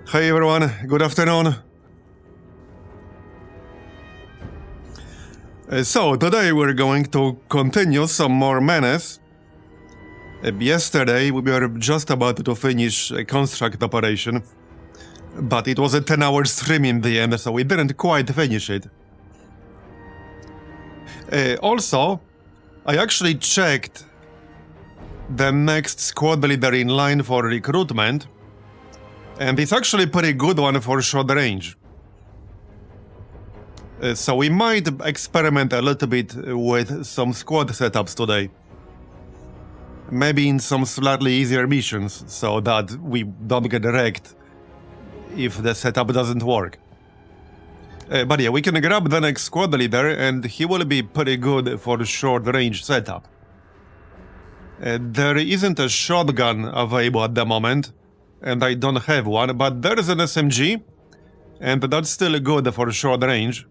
Hey everyone, good afternoon. So today we're going to continue some more Menace. Yesterday we were just about to finish a construct operation, but it was a 10-hour stream in the end, so we didn't quite finish it. Also, I actually checked the next squad leader in line for recruitment, and it's actually a pretty good one for short range. So we might experiment a little bit with some squad setups today. Maybe in some slightly easier missions, so that we don't get wrecked if the setup doesn't work. But yeah, we can grab the next squad leader, and he will be pretty good for short range setup. There isn't a shotgun available at the moment, and I don't have one, but there is an SMG, and that's still good for short range.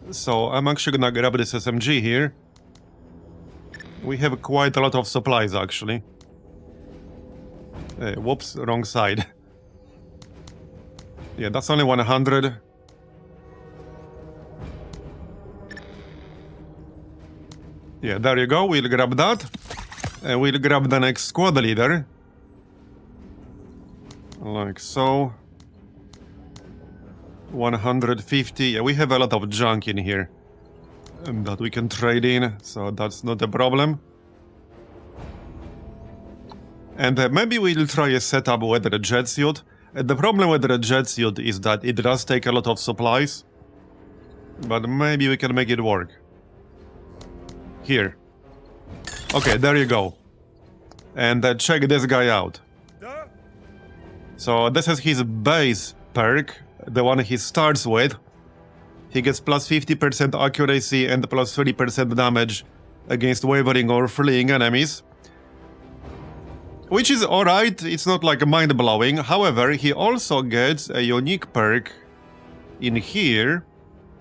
So I'm actually gonna grab this SMG here. We have quite a lot of supplies, actually. Whoops, wrong side. Yeah, that's only 100. Yeah, there you go, we'll grab that. We'll grab the next squad leader. Like so. 150. Yeah, we have a lot of junk in here that we can trade in, so that's not a problem. And maybe we'll try a setup with the jet suit. The problem with the jet suit is that it does take a lot of supplies, but maybe we can make it work. Here. Okay, there you go. And check this guy out. So this is his base perk, the one he starts with. He gets plus 50% accuracy and plus 30% damage against wavering or fleeing enemies. Which is alright, it's not like mind-blowing. However, he also gets a unique perk in here.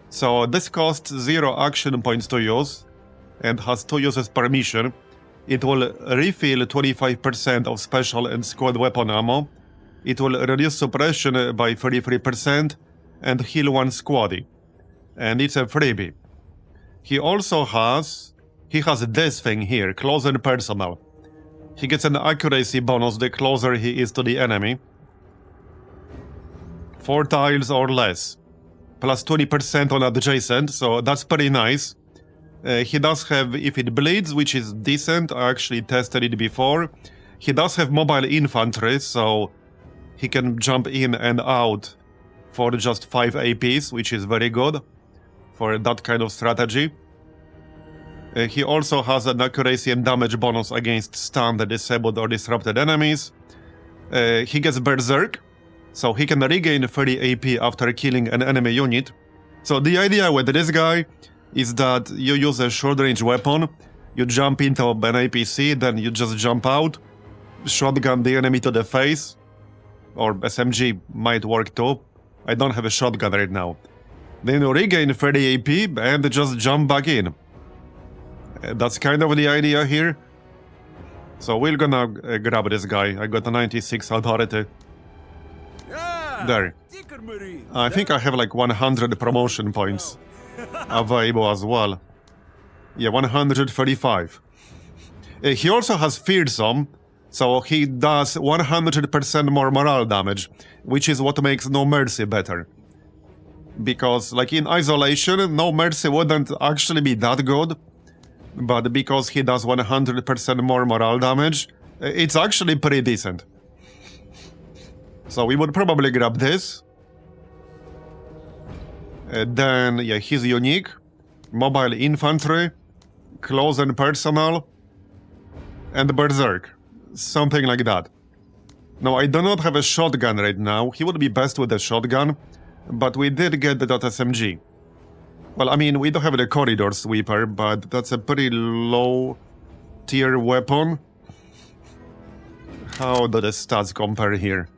So this costs 0 action points to use and has 2 uses per mission. It will refill 25% of special and squad weapon ammo. It will reduce suppression by 33% and heal 1 squaddy. And it's a freebie. He also has this thing here, close and personal. He gets an accuracy bonus the closer he is to the enemy. 4 tiles or less. Plus 20% on adjacent, so that's pretty nice. He does have if it bleeds, which is decent. I actually tested it before. He does have mobile infantry, so he can jump in and out for just 5 APs, which is very good for that kind of strategy. He also has an accuracy and damage bonus against stunned, disabled or disrupted enemies. He gets Berserk, so he can regain 30 AP after killing an enemy unit. So the idea with this guy is that you use a short-range weapon, you jump into an APC, then you just jump out, shotgun the enemy to the face, or SMG might work too. I don't have a shotgun right now. Then you regain 30 AP and just jump back in. That's kind of the idea here. So we're gonna grab this guy. I got a 96 authority. There. I think I have like 100 promotion points available as well. Yeah, 135. He also has Fearsome, so he does 100% more morale damage, which is what makes No Mercy better. Because, like in Isolation, No Mercy wouldn't actually be that good, but because he does 100% more morale damage, it's actually pretty decent. So we would probably grab this. Then, yeah, he's unique. Mobile infantry, close and personal, and Berserk. Something like that. No, I do not have a shotgun right now. He would be best with a shotgun, but we did get that SMG. Well, I mean, we don't have the corridor sweeper, but that's a pretty low tier weapon. How do the stats compare here?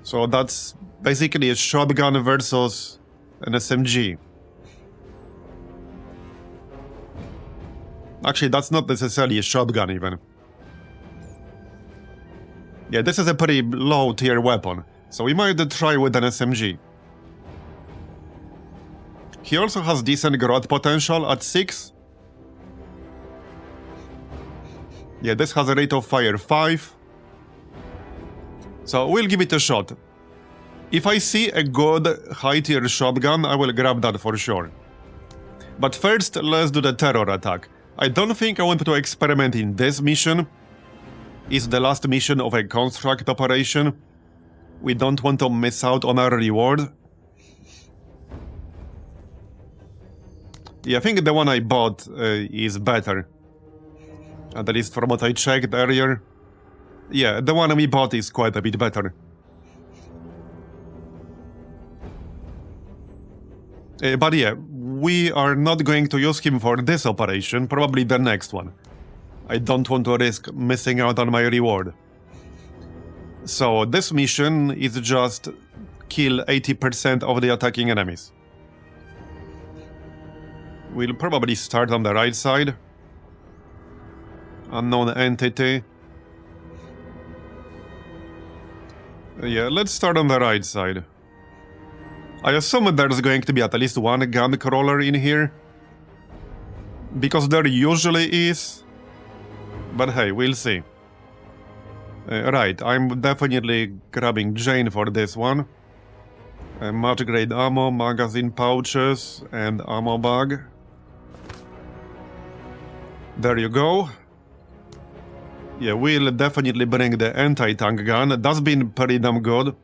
So that's basically a shotgun versus an SMG. Actually, that's not necessarily a shotgun even. Yeah, this is a pretty low tier weapon, so we might try with an SMG. He also has decent growth potential at 6. Yeah, this has a rate of fire 5. So we'll give it a shot. If I see a good high tier shotgun, I will grab that for sure. But first, let's do the terror attack. I don't think I want to experiment in this mission. It's the last mission of a construct operation. We don't want to miss out on our reward. Yeah, I think the one I bought is better. At least from what I checked earlier. Yeah, the one we bought is quite a bit better. But yeah, we are not going to use him for this operation, probably the next one. I don't want to risk missing out on my reward. So this mission is just kill 80% of the attacking enemies. We'll probably start on the right side. Unknown entity. Yeah, let's start on the right side. I assume there's going to be at least one gun crawler in here. Because there usually is. But hey, we'll see. Right, I'm definitely grabbing Jane for this one. Much grade ammo, magazine pouches, and ammo bag. There you go. Yeah, we'll definitely bring the anti-tank gun. That's been pretty damn good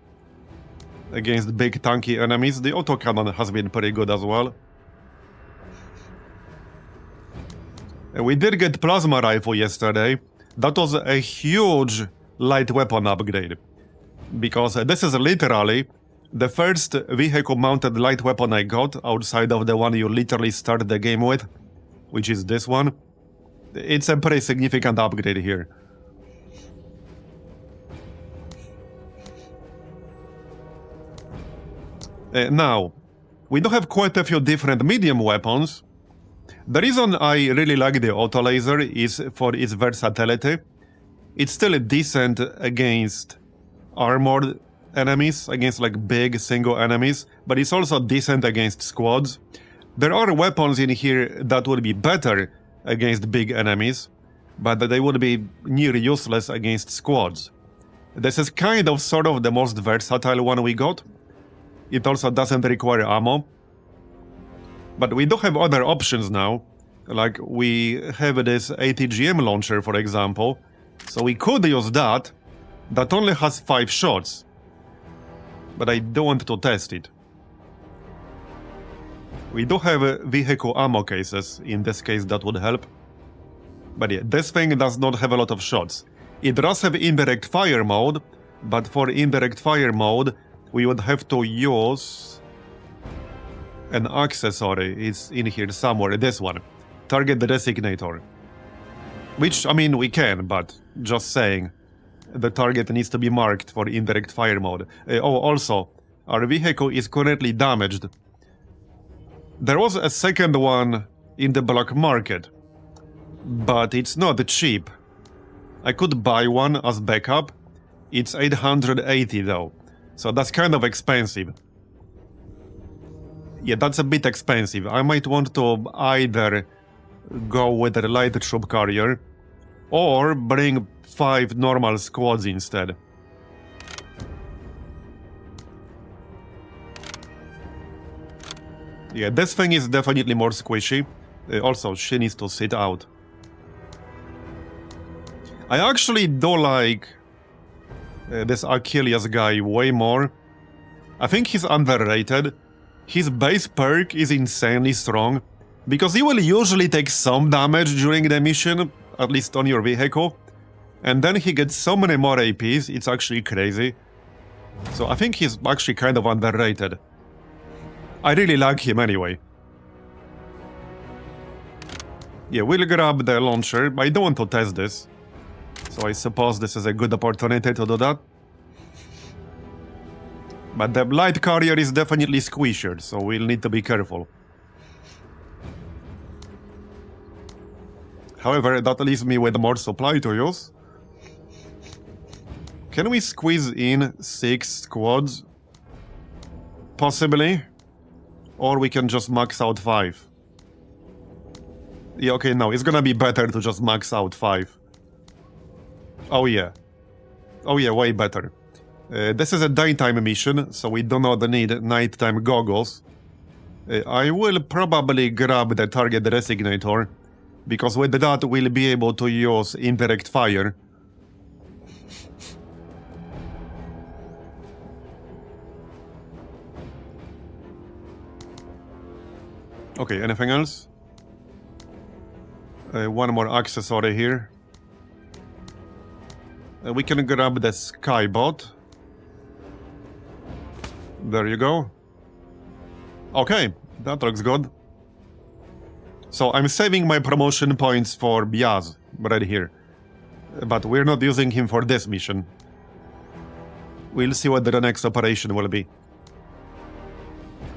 against big tanky enemies. The autocannon has been pretty good as well. We did get plasma rifle yesterday. That was a huge light weapon upgrade. Because this is literally the first vehicle-mounted light weapon I got outside of the one you literally start the game with, which is this one. It's a pretty significant upgrade here. Now, we do have quite a few different medium weapons. The reason I really like the auto laser is for its versatility. It's still decent against armored enemies, against like big single enemies, but it's also decent against squads. There are weapons in here that would be better against big enemies, but they would be near useless against squads. This is kind of sort of the most versatile one we got. It also doesn't require ammo. But we do have other options now. Like, we have this ATGM launcher, for example. So we could use that. That only has 5 shots. But I don't want to test it. We do have vehicle ammo cases. In this case, that would help. But yeah, this thing does not have a lot of shots. It does have indirect fire mode. But for indirect fire mode, we would have to use an accessory. It's in here somewhere, this one. Target designator. Which, I mean, we can, but just saying. The target needs to be marked for indirect fire mode. Also, our vehicle is currently damaged. There was a second one in the black market, but it's not cheap. I could buy one as backup. It's 880 though. So that's kind of expensive. Yeah, that's a bit expensive. I might want to either go with a light troop carrier or bring 5 normal squads instead. Yeah, this thing is definitely more squishy. Also, she needs to sit out. I actually do like this Achilles guy way more. I think he's underrated. His base perk is insanely strong, because he will usually take some damage during the mission, at least on your vehicle, and then he gets so many more APs, it's actually crazy. So I think he's actually kind of underrated. I really like him anyway. Yeah, we'll grab the launcher. I don't want to test this, so I suppose this is a good opportunity to do that. But the light carrier is definitely squished, so we'll need to be careful. However, that leaves me with more supply to use. Can we squeeze in 6 squads? Possibly. Or we can just max out 5. Yeah, okay, no, it's gonna be better to just max out 5. Oh yeah. Oh yeah, way better. This is a daytime mission, so we do not need nighttime goggles. I will probably grab the target designator, because with that we'll be able to use indirect fire. Okay, anything else? One more accessory here. We can grab the skybot. There you go. Okay, that looks good. So I'm saving my promotion points for Biaz right here. But we're not using him for this mission. We'll see what the next operation will be.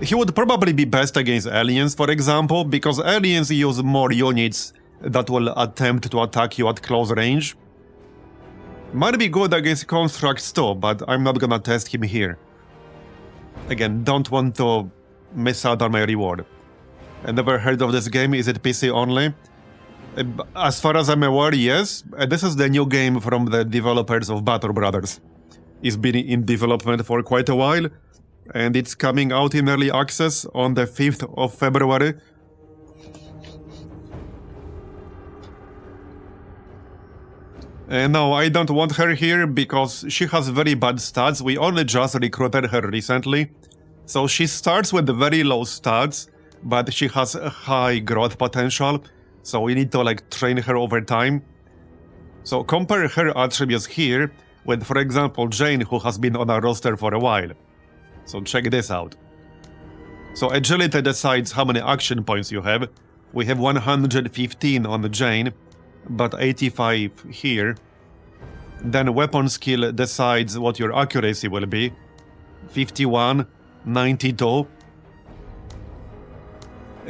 He would probably be best against aliens, for example, because aliens use more units that will attempt to attack you at close range. Might be good against constructs too, but I'm not gonna test him here. Again, don't want to miss out on my reward. I never heard of this game. Is it PC only? As far as I'm aware, yes. This is the new game from the developers of Battle Brothers. It's been in development for quite a while, and it's coming out in early access on the 5th of February. No, I don't want her here because she has very bad stats. We only just recruited her recently. So she starts with very low stats, but she has a high growth potential. So we need to train her over time. So compare her attributes here with, for example, Jane, who has been on our roster for a while. So check this out. So agility decides how many action points you have. We have 115 on Jane, but 85 here. Then weapon skill decides what your accuracy will be. 51, 92.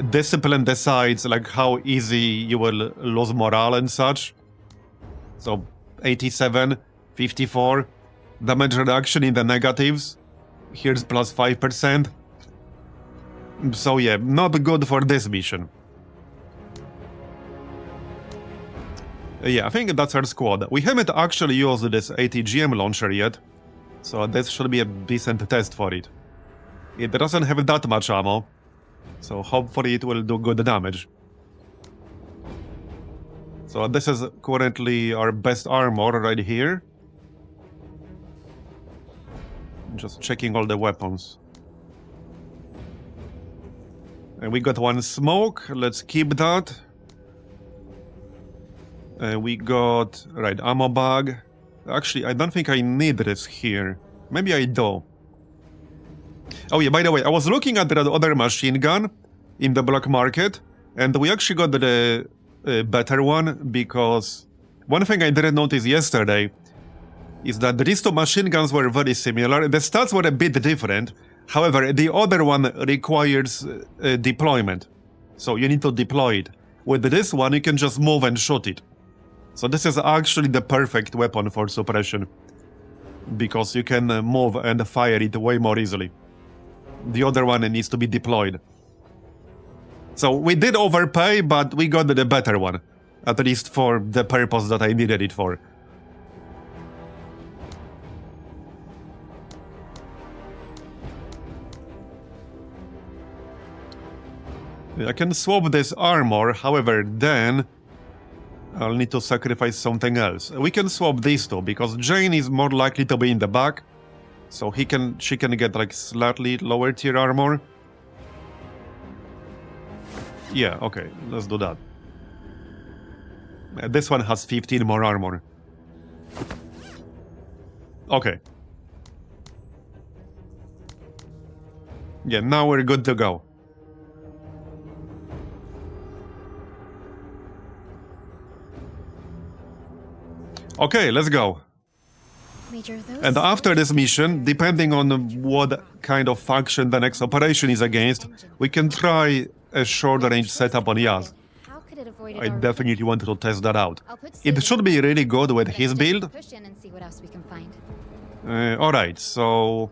Discipline decides how easy you will lose morale and such. So 87, 54. Damage reduction in the negatives. Here's plus 5%. So yeah, not good for this mission. Yeah, I think that's our squad. We haven't actually used this ATGM launcher yet, so this should be a decent test for it. It doesn't have that much ammo, so hopefully it will do good damage. So this is currently our best armor right here. Just checking all the weapons. And we got one smoke, let's keep that. We got, right, ammo bag. Actually, I don't think I need this here. Maybe I do. Oh yeah, by the way, I was looking at the other machine gun in the black market, and we actually got the better one, because one thing I didn't notice yesterday is that these two machine guns were very similar. The stats were a bit different. However, the other one requires deployment. So you need to deploy it. With this one, you can just move and shoot it. So this is actually the perfect weapon for suppression, because you can move and fire it way more easily. The other one needs to be deployed. So we did overpay, but we got the better one, at least for the purpose that I needed it for. I can swap this armor, however, then I'll need to sacrifice something else. We can swap these two, because Jane is more likely to be in the back, so she can get slightly lower tier armor. Yeah, okay, let's do that. This one has 15 more armor. Okay. Yeah, now we're good to go. Okay, let's go. Major, And after this mission, depending on what kind of faction the next operation is against, we can try a short-range setup on Yaz. I definitely wanted to test that out. It should be really good with his build. Push in and see what else we can find. Alright, so...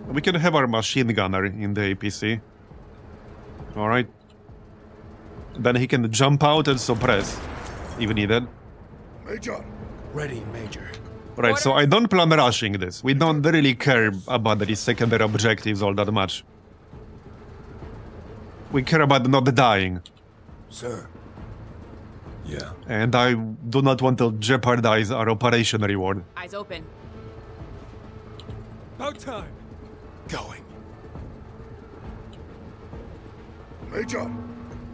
we can have our machine gunner in the APC. Alright. Then he can jump out and suppress, if needed. Major. Ready, Major. Right, so I don't plan rushing this. We don't really care about the secondary objectives all that much. We care about not dying. Sir. Yeah. And I do not want to jeopardize our operation reward. Eyes open. About time. Going. Major.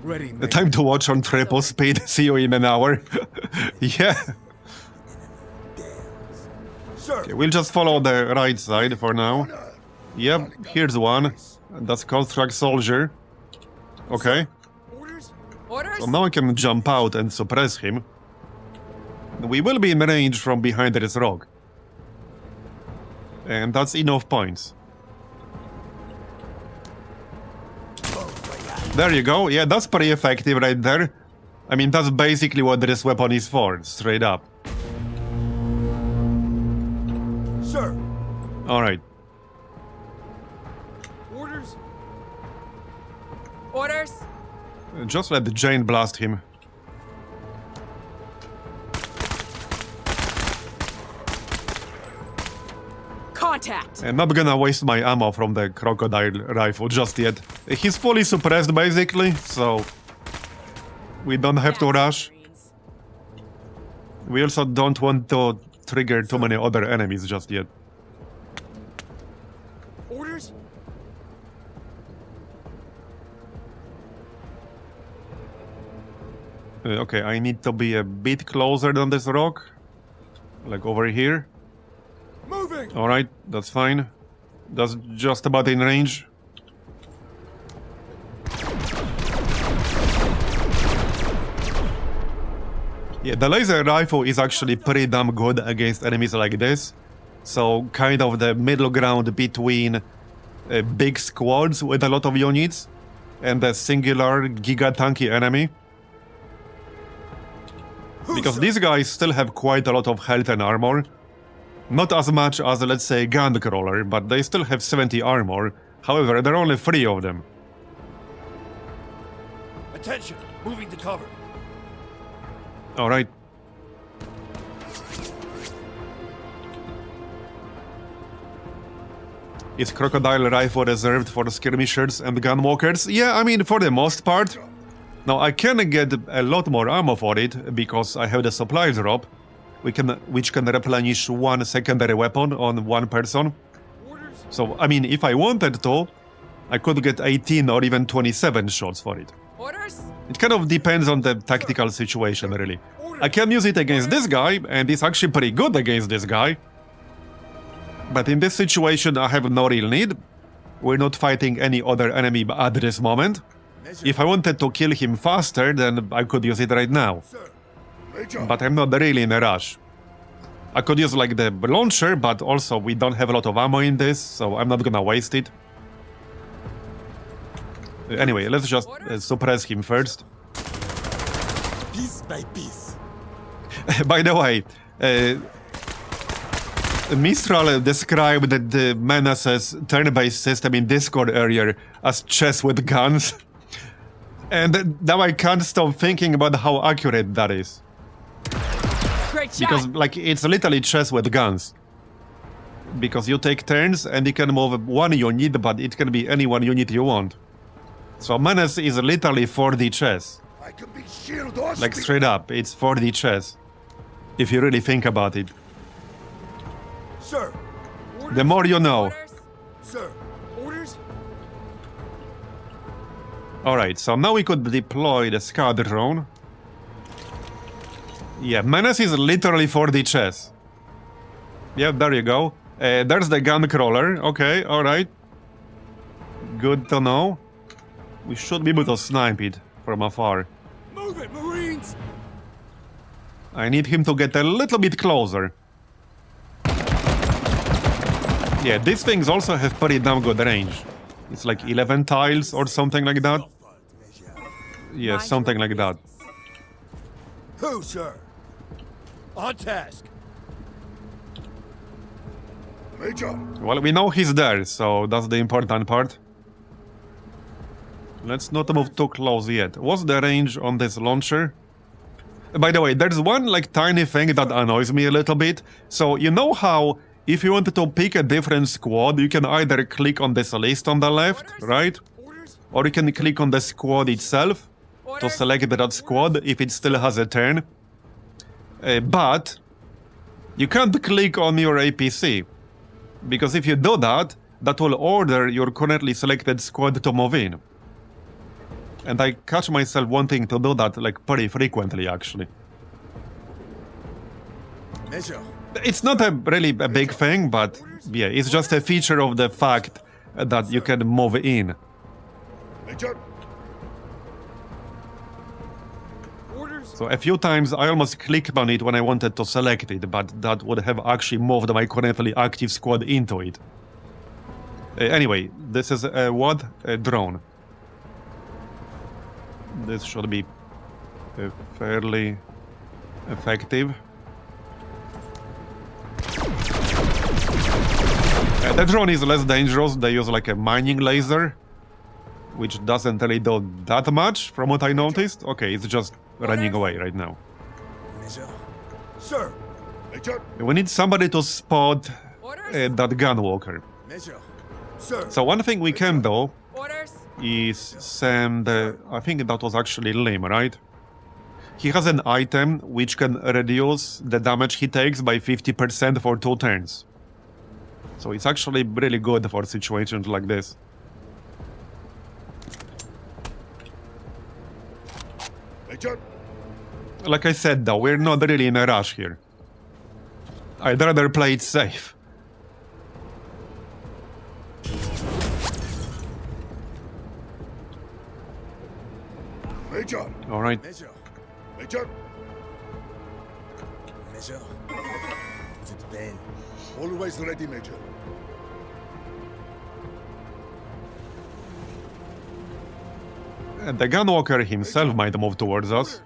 Ready, Major. Time to watch on triple speed. See you in an hour. Yeah. Sir. Okay, we'll just follow the right side for now. Yep, here's one. That's Construct Soldier. Okay. Orders? Orders? So now I can jump out and suppress him. We will be in range from behind this rock. And that's enough points. There you go. Yeah, that's pretty effective right there. I mean, that's basically what this weapon is for, straight up. Sir. Alright. Orders? Orders? Just let Jane blast him. Contact! I'm not gonna waste my ammo from the crocodile rifle just yet. He's fully suppressed basically, so we don't have to rush. We also don't want to trigger too many other enemies just yet. Orders? Okay, I need to be a bit closer than this rock. Like over here. Moving! Alright, that's fine. That's just about in range. Yeah, the laser rifle is actually pretty damn good against enemies like this. So, kind of the middle ground between big squads with a lot of units and a singular giga-tanky enemy. Because these guys still have quite a lot of health and armor. Not as much as, let's say, Guncrawler, but they still have 70 armor. However, there are only 3 of them. Attention! Moving to cover. Alright. Is Crocodile Rifle reserved for skirmishers and gunwalkers? Yeah, I mean, for the most part. Now, I can get a lot more ammo for it, because I have the supply drop, which can replenish 1 secondary weapon on 1 person. So, I mean, if I wanted to, I could get 18 or even 27 shots for it. Orders? It kind of depends on the tactical situation, really. I can use it against this guy, and it's actually pretty good against this guy. But in this situation, I have no real need. We're not fighting any other enemy at this moment. If I wanted to kill him faster, then I could use it right now. But I'm not really in a rush. I could use like the launcher, but also we don't have a lot of ammo in this, so I'm not gonna waste it. Anyway, let's just suppress him first. Piece by piece. By the way, Mistral described the Menace's turn-based system in Discord earlier as chess with guns. And now I can't stop thinking about how accurate that is. Great shot! Because, like, it's literally chess with guns. Because you take turns and you can move 1 unit, but it can be any 1 unit you want. So Menace is literally 4D chess. I can be shield or Like, straight up, it's 4D chess. If you really think about it. Sir. The more you know. Orders? Sir. Orders? Alright, so now we could deploy the Scout drone. Yeah, Menace is literally 4D chess. Yeah, there you go. There's the Guncrawler. Okay, alright. Good to know. We should be able to snipe it from afar. Move it, Marines! I need him to get a little bit closer. Yeah, these things also have pretty damn good range. It's like 11 tiles or something like that. Yeah, something like that. Who, sir? On task. Major. Well, we know he's there, so that's the important part. Let's not move too close yet. What's the range on this launcher? By the way, there's one like tiny thing that annoys me a little bit. So you know how if you wanted to pick a different squad, you can either click on this list on the left, right? Orders? Or you can click on the squad itself to select that squad if it still has a turn. But you can't click on your APC. Because if you do that, that will order your currently selected squad to move in. And I catch myself wanting to do that like pretty frequently, actually. Major. It's not really a big thing, but yeah, it's just a feature of the fact that you can move in. Major. Orders? So a few times I almost clicked on it when I wanted to select it, but that would have actually moved my currently active squad into it. Anyway, this is a what? A drone. This should be fairly effective. The drone is less dangerous. They use like a mining laser, which doesn't really do that much from what I noticed. Okay, it's just running away right now. Major. Sir. Major. We need somebody to spot Orders? that gunwalker. Major. Sir. So one thing we can do Orders? is send, I think that was actually Lim, right? He has an item which can reduce the damage he takes by 50% for 2 turns. So it's actually really good for situations like this. Major. Like I said though, we're not really in a rush here. I'd rather play it safe. Major. Alright. Major. Major. Major. To the pain. Always ready, Major. The gunwalker himself might move towards us.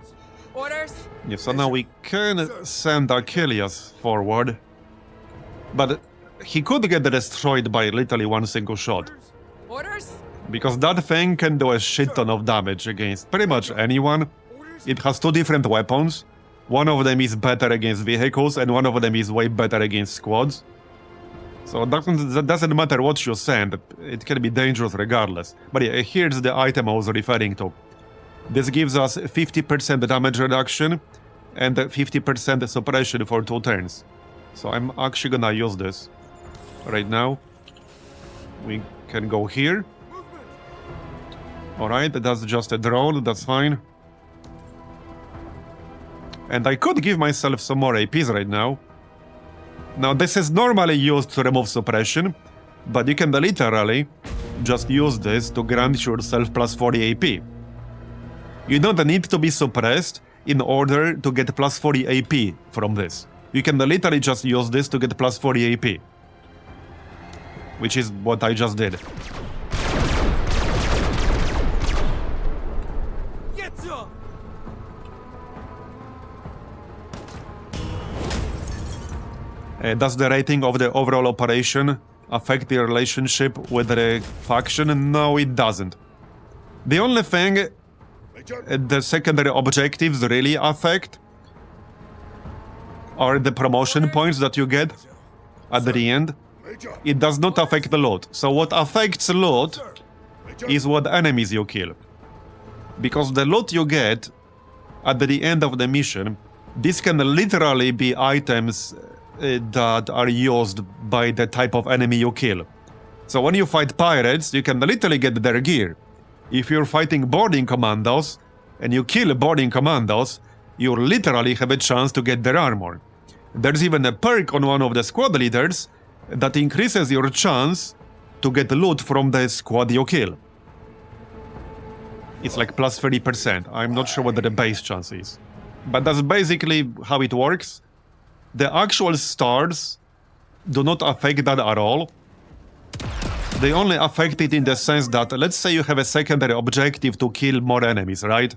Orders? Yeah, so now we can send Achilles forward. But he could get destroyed by literally one single shot. Orders? Because that thing can do a shit ton of damage against pretty much anyone. It has 2 different weapons. One of them is better against vehicles, and one of them is way better against squads. So that doesn't matter what you send, it can be dangerous regardless. But yeah, here's the item I was referring to. This gives us 50% damage reduction and 50% suppression for 2 turns. So I'm actually gonna use this right now. We can go here. Alright, that's just a drone, that's fine. And I could give myself some more APs right now. Now this is normally used to remove suppression, but you can literally just use this to grant yourself plus 40 AP. You don't need to be suppressed in order to get plus 40 AP from this. You can literally just use this to get plus 40 AP. Which is what I just did. Get some. Does the rating of the overall operation affect the relationship with the faction? No, it doesn't. The only thing the secondary objectives really affect are the promotion points that you get at the end. Major. It does not affect the loot. So what affects loot Major. is what enemies you kill. Because the loot you get at the end of the mission, this can literally be items that are used by the type of enemy you kill. So when you fight pirates, you can literally get their gear. If you're fighting boarding commandos, and you kill boarding commandos, you literally have a chance to get their armor. There's even a perk on one of the squad leaders that increases your chance to get loot from the squad you kill. It's like plus 30%. I'm not sure what the base chance is. But that's basically how it works. The actual stars do not affect that at all. They only affect it in the sense that, let's say you have a secondary objective to kill more enemies, right?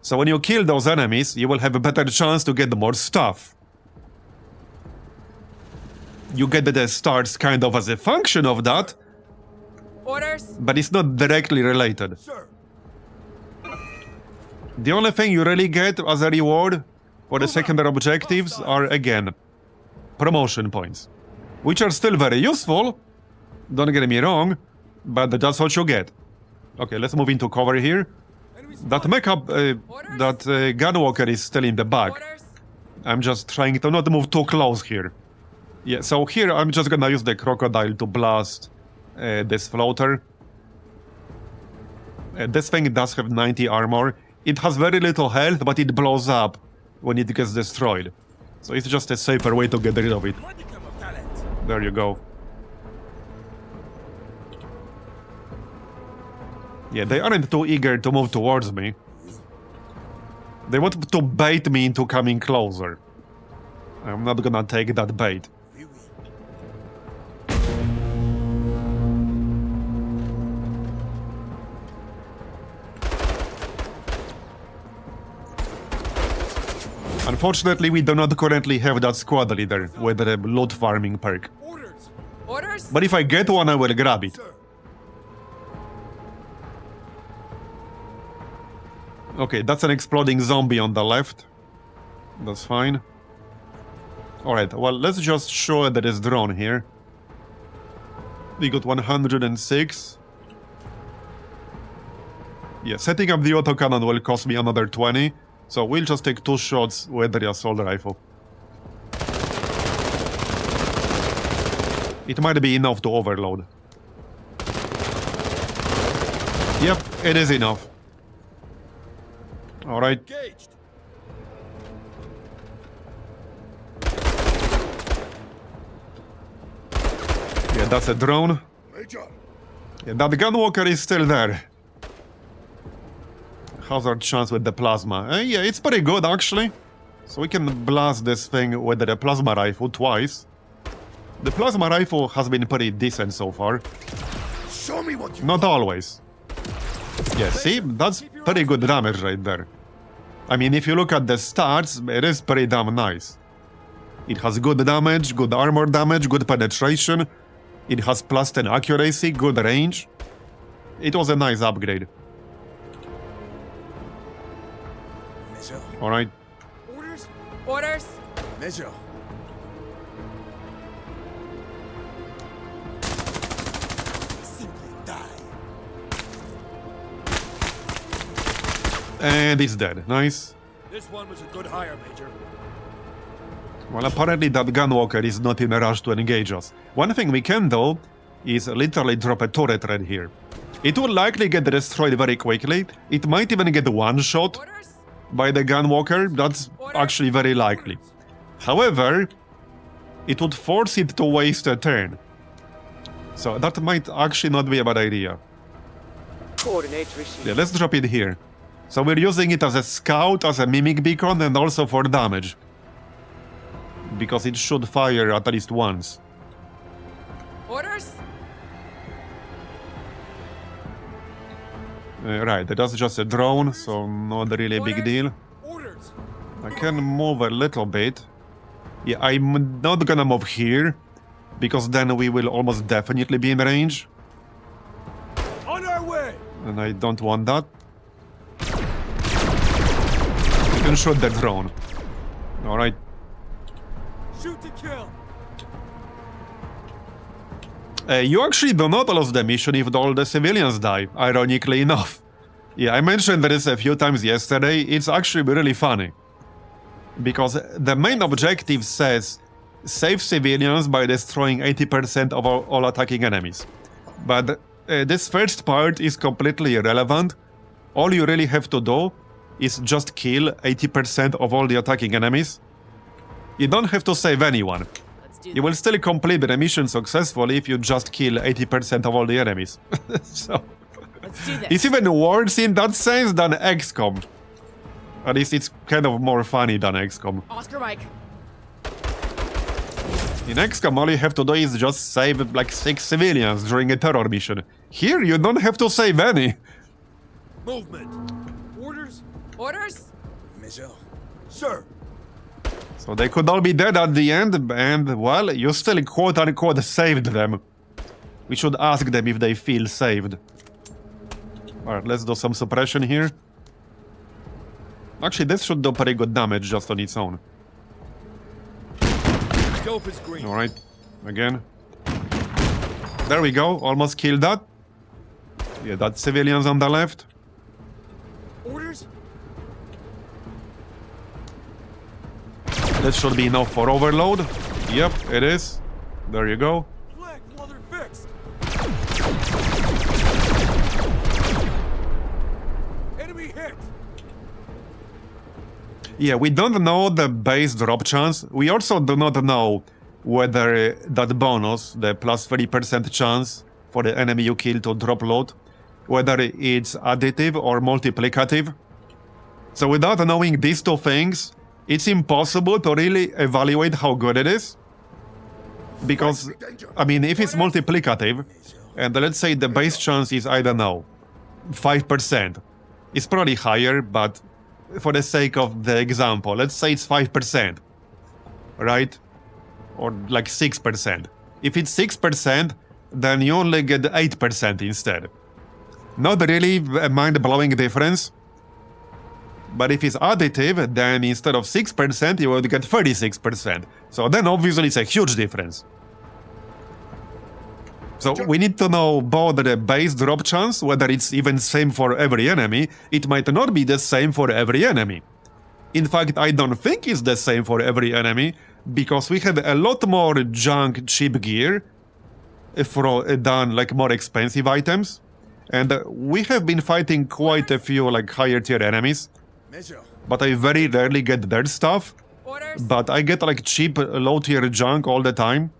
So when you kill those enemies, you will have a better chance to get more stuff. You get the stars kind of as a function of that, Orders? but it's not directly related. Sir. The only thing you really get as a reward for the secondary objectives are, again, promotion points, which are still very useful, don't get me wrong, but that's what you get. Okay, let's move into cover here. That gunwalker is still in the back. Orders? I'm just trying to not move too close here. Yeah, so here I'm just gonna use the crocodile to blast this floater. This thing does have 90 armor. It has very little health, but it blows up when it gets destroyed. So it's just a safer way to get rid of it. There you go. Yeah, they aren't too eager to move towards me. They want to bait me into coming closer. I'm not gonna take that bait. Unfortunately, we do not currently have that squad leader with the loot farming perk. Orders. Orders? But if I get one, I will grab it. Sir. Okay, that's an exploding zombie on the left. That's fine. Alright, well, let's just show that it's drone here. We got 106. Yeah, setting up the autocannon will cost me another 20. So we'll just take 2 shots with the assault rifle. It might be enough to overload. Yep, it is enough. Alright. Engaged. Yeah, that's a drone. Major. Yeah, that gunwalker is still there. Hazard chance with the plasma. Yeah, it's pretty good actually. So we can blast this thing with the plasma rifle twice. The plasma rifle has been pretty decent so far. Show me what you Not always. Yeah, see? That's pretty good damage right there. I mean, if you look at the stats, it is pretty damn nice. It has good damage, good armor damage, good penetration. It has +10 accuracy, good range. It was a nice upgrade. Major. Alright. Orders. Orders? Major. Simply die. And it's dead. Nice. This one was a good hire, Major. Well, apparently that gunwalker is not in a rush to engage us. One thing we can, though, is literally drop a turret right here. It will likely get destroyed very quickly. It might even get one shot Orders? by the gunwalker. That's actually very likely. However, it would force it to waste a turn. So that might actually not be a bad idea. Coordinates received. Yeah, let's drop it here. So we're using it as a scout, as a mimic beacon, and also for damage. Because it should fire at least once. Orders? Right, that's just a drone, so not really a big deal. Orders. I can move a little bit. Yeah, I'm not gonna move here, because then we will almost definitely be in range, On our way. and I don't want that. You can shoot the drone. Alright. Shoot to kill. You actually do not lose the mission if all the civilians die, ironically enough. Yeah, I mentioned this a few times yesterday. It's actually really funny. Because the main objective says save civilians by destroying 80% of all attacking enemies. But this first part is completely irrelevant. All you really have to do is just kill 80% of all the attacking enemies. You don't have to save anyone. Let's do You will still complete the mission successfully if you just kill 80% of all the enemies. So Let's do this. it's even worse in that sense than XCOM. At least it's kind of more funny than XCOM. Oscar Mike. In XCOM, all you have to do is just save like 6 civilians during a terror mission. Here, you don't have to save any. Movement. Orders. Orders? Major. Sir. So they could all be dead at the end, and, well, you still quote-unquote saved them. We should ask them if they feel saved. Alright, let's do some suppression here. Actually, this should do pretty good damage just on its own. Dope is green. Alright, again. There we go, almost killed that. Yeah, that's civilians on the left. Orders? This should be enough for overload. Yep, it is. There you go. Flag while they're fixed. Enemy hit. Yeah, we don't know the base drop chance. We also do not know whether that bonus, the plus 30% chance for the enemy you kill to drop load, whether it's additive or multiplicative. So without knowing these two things, it's impossible to really evaluate how good it is. Because, I mean, if it's multiplicative, and let's say the base chance is, I don't know, 5%, it's probably higher, but for the sake of the example, let's say it's 5%, right? Or like 6%. If it's 6%, then you only get 8% instead. Not really a mind-blowing difference. But if it's additive, then instead of 6%, you would get 36%. So then obviously it's a huge difference. So we need to know both the base drop chance, whether it's even same for every enemy. It might not be the same for every enemy. In fact, I don't think it's the same for every enemy, because we have a lot more junk cheap gear than like more expensive items. And we have been fighting quite a few like higher tier enemies. Measure. But I very rarely get their stuff. Orders. But I get like cheap low tier junk all the time.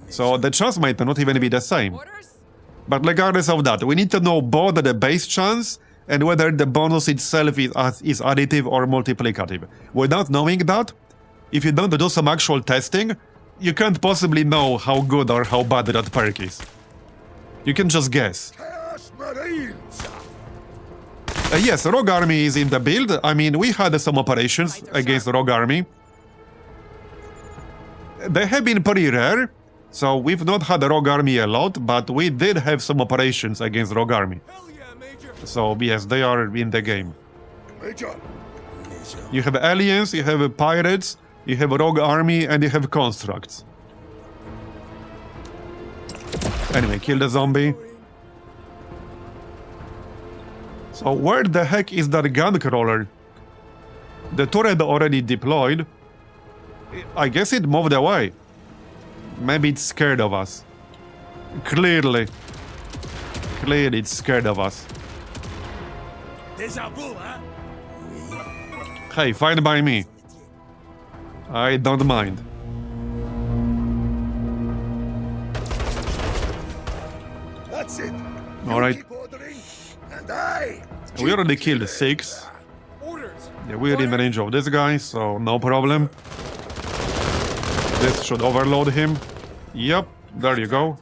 So the chance might not even be the same. Orders. But regardless of that, we need to know both the base chance and whether the bonus itself is additive or multiplicative. Without knowing that, if you don't do some actual testing, you can't possibly know how good or how bad that perk is. You can just guess. Chaos Marines. Yes, Rogue Army is in the build. I mean, we had some operations against Rogue Army. They have been pretty rare, so we've not had a Rogue Army a lot, but we did have some operations against Rogue Army. Hell yeah, Major. So yes, they are in the game. Major. Major. You have aliens, you have pirates, you have Rogue Army, and you have constructs. Anyway, kill the zombie. So where the heck is that gun crawler? The turret already deployed. I guess it moved away. Maybe it's scared of us. Clearly it's scared of us. Deja vu, huh? Hey, fine by me. I don't mind. That's it. All right. Keep ordering, and I. We already killed 6. Orders. Yeah, we're in the range of this guy, so no problem. This should overload him. Yep, there you go.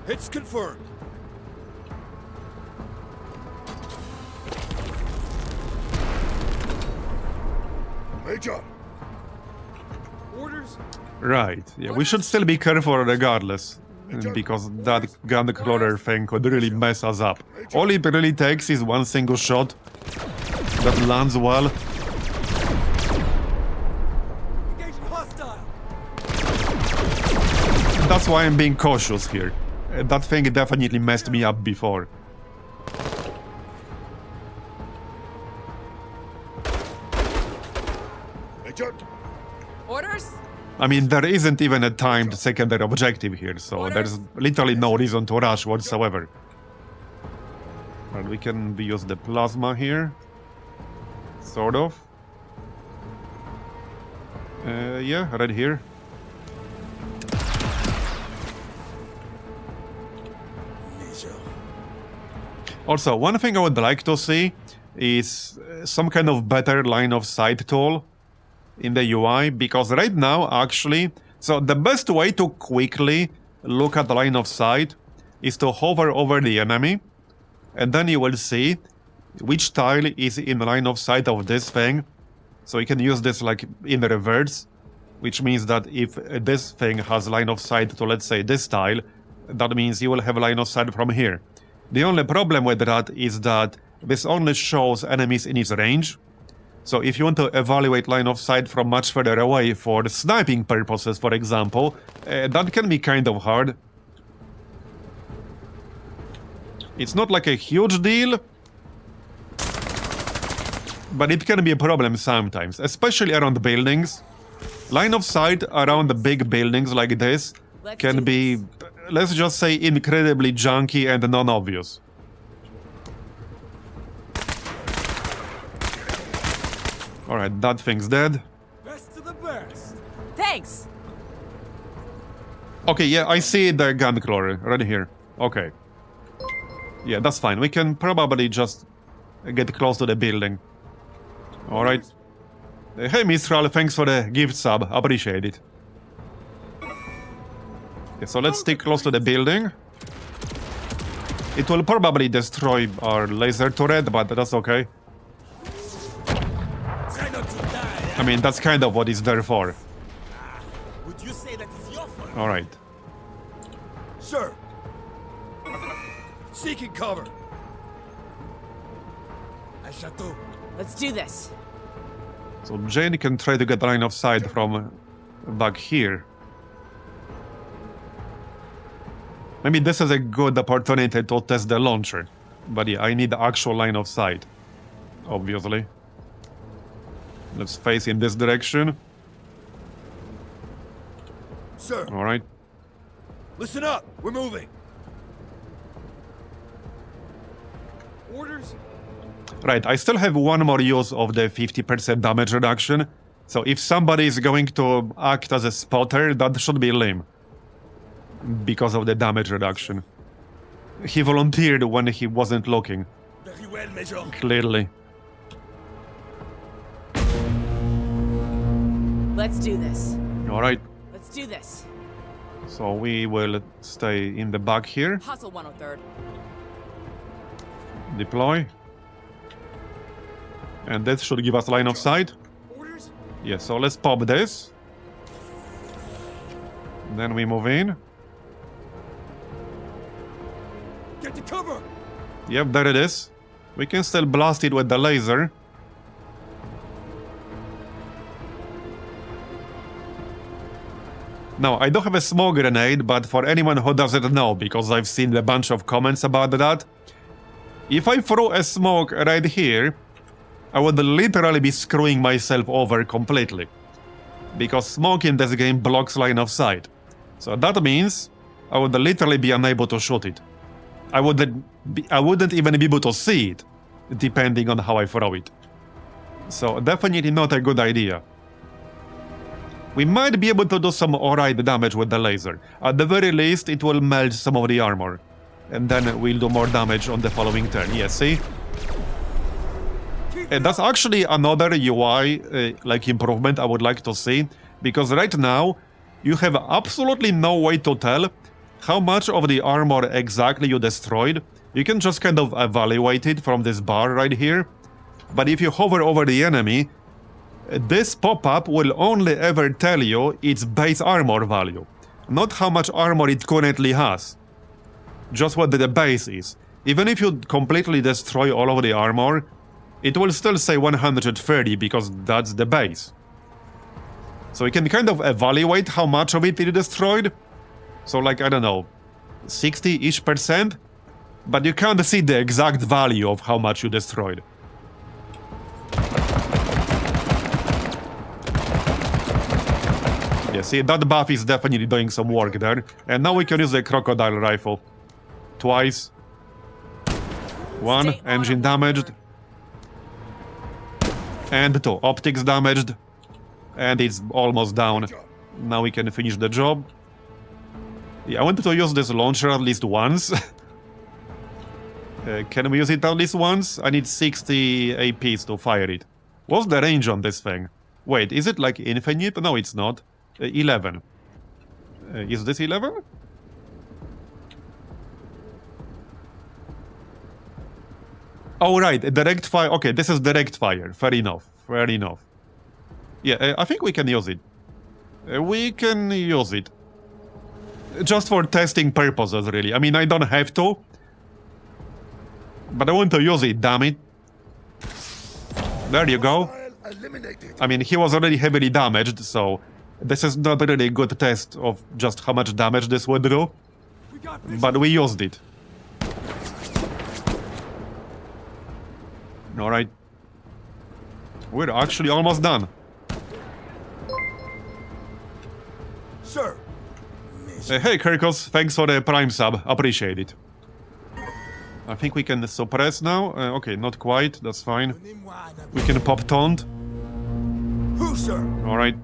Hits confirmed. Major. Orders. Right, yeah, we should still be careful regardless. Because that gun crawler thing could really mess us up. All it really takes is one single shot that lands well. Engaging hostile. That's why I'm being cautious here. That thing definitely messed me up before. Major. Orders. I mean, there isn't even a timed secondary objective here, so there's literally no reason to rush whatsoever. But we can use the plasma here. Sort of. Yeah, right here. Major. Also, one thing I would like to see is some kind of better line of sight tool in the UI, because right now, actually, so the best way to quickly look at the line of sight is to hover over the enemy and then you will see which tile is in line of sight of this thing. So you can use this like in the reverse, which means that if this thing has line of sight to, let's say, this tile, that means you will have line of sight from here. The only problem with that is that this only shows enemies in its range. So if you want to evaluate line of sight from much further away for sniping purposes, for example, that can be kind of hard. It's not like a huge deal, but it can be a problem sometimes, especially around buildings. Line of sight around the big buildings like this can be, let's just say, incredibly junky and non-obvious. Alright, that thing's dead. Best to the best. Thanks. Okay, yeah, I see the gun crawler right here. Okay. Yeah, that's fine. We can probably just get close to the building. Alright. Hey, Mistral, thanks for the gift sub. Appreciate it. Yeah, so let's stick close to the building. It will probably destroy our laser turret, but that's okay. Try not to die. I mean, that's kind of what it's there for. Would you say that is your fault? Alright. Sir. Seeking cover. At Chateau. Let's do this. So Jane can try to get line of sight from back here. Maybe this is a good opportunity to test the launcher. But yeah, I need the actual line of sight. Obviously. Let's face in this direction. Sir, Alright. listen up. We're moving. Orders? Right, I still have one more use of the 50% damage reduction. So if somebody is going to act as a spotter, that should be Lim. Because of the damage reduction. He volunteered when he wasn't looking. Very well, Major. Clearly. Let's do this. Alright, Let's do this. so we will stay in the back here. Hustle 103rd. Deploy. And this should give us line of sight. Orders? Yeah, so let's pop this. Then we move in. Get to cover. Yep, there it is. We can still blast it with the laser. Now, I do have a smoke grenade, but for anyone who doesn't know, because I've seen a bunch of comments about that, if I throw a smoke right here, I would literally be screwing myself over completely. Because smoke in this game blocks line of sight. So that means I would literally be unable to shoot it. I wouldn't even be able to see it, depending on how I throw it. So definitely not a good idea. We might be able to do some alright damage with the laser. At the very least, it will melt some of the armor. And then we'll do more damage on the following turn. Yeah, see? And that's actually another UI like improvement I would like to see. Because right now, you have absolutely no way to tell how much of the armor exactly you destroyed. You can just kind of evaluate it from this bar right here. But if you hover over the enemy, this pop-up will only ever tell you its base armor value, not how much armor it currently has. Just what the base is. Even if you completely destroy all of the armor, it will still say 130 because that's the base. So you can kind of evaluate how much of it you destroyed. So like, I don't know, 60-ish%, but you can't see the exact value of how much you destroyed. Yeah, see, that buff is definitely doing some work there. And now we can use the crocodile rifle. Twice. One, Stay on engine it, damaged. And two, optics damaged. And it's almost down. Now we can finish the job. Yeah, I wanted to use this launcher at least once. Can we use it at least once? I need 60 APs to fire it. What's the range on this thing? Wait, is it like infinite? No, it's not. 11. Is this 11? Oh, right, direct fire. Okay, this is direct fire. Fair enough. Fair enough. Yeah, I think we can use it. We can use it. Just for testing purposes, really. I mean, I don't have to. But I want to use it, damn it. There you go. Eliminated. I mean, he was already heavily damaged, so this is not really a good test of just how much damage this would do. But we used it. Alright. We're actually almost done. Sir. Hey, Kirkos, thanks for the Prime sub. Appreciate it. I think we can suppress now. Okay, not quite. That's fine. We can pop taunt. Who, sir? Alright.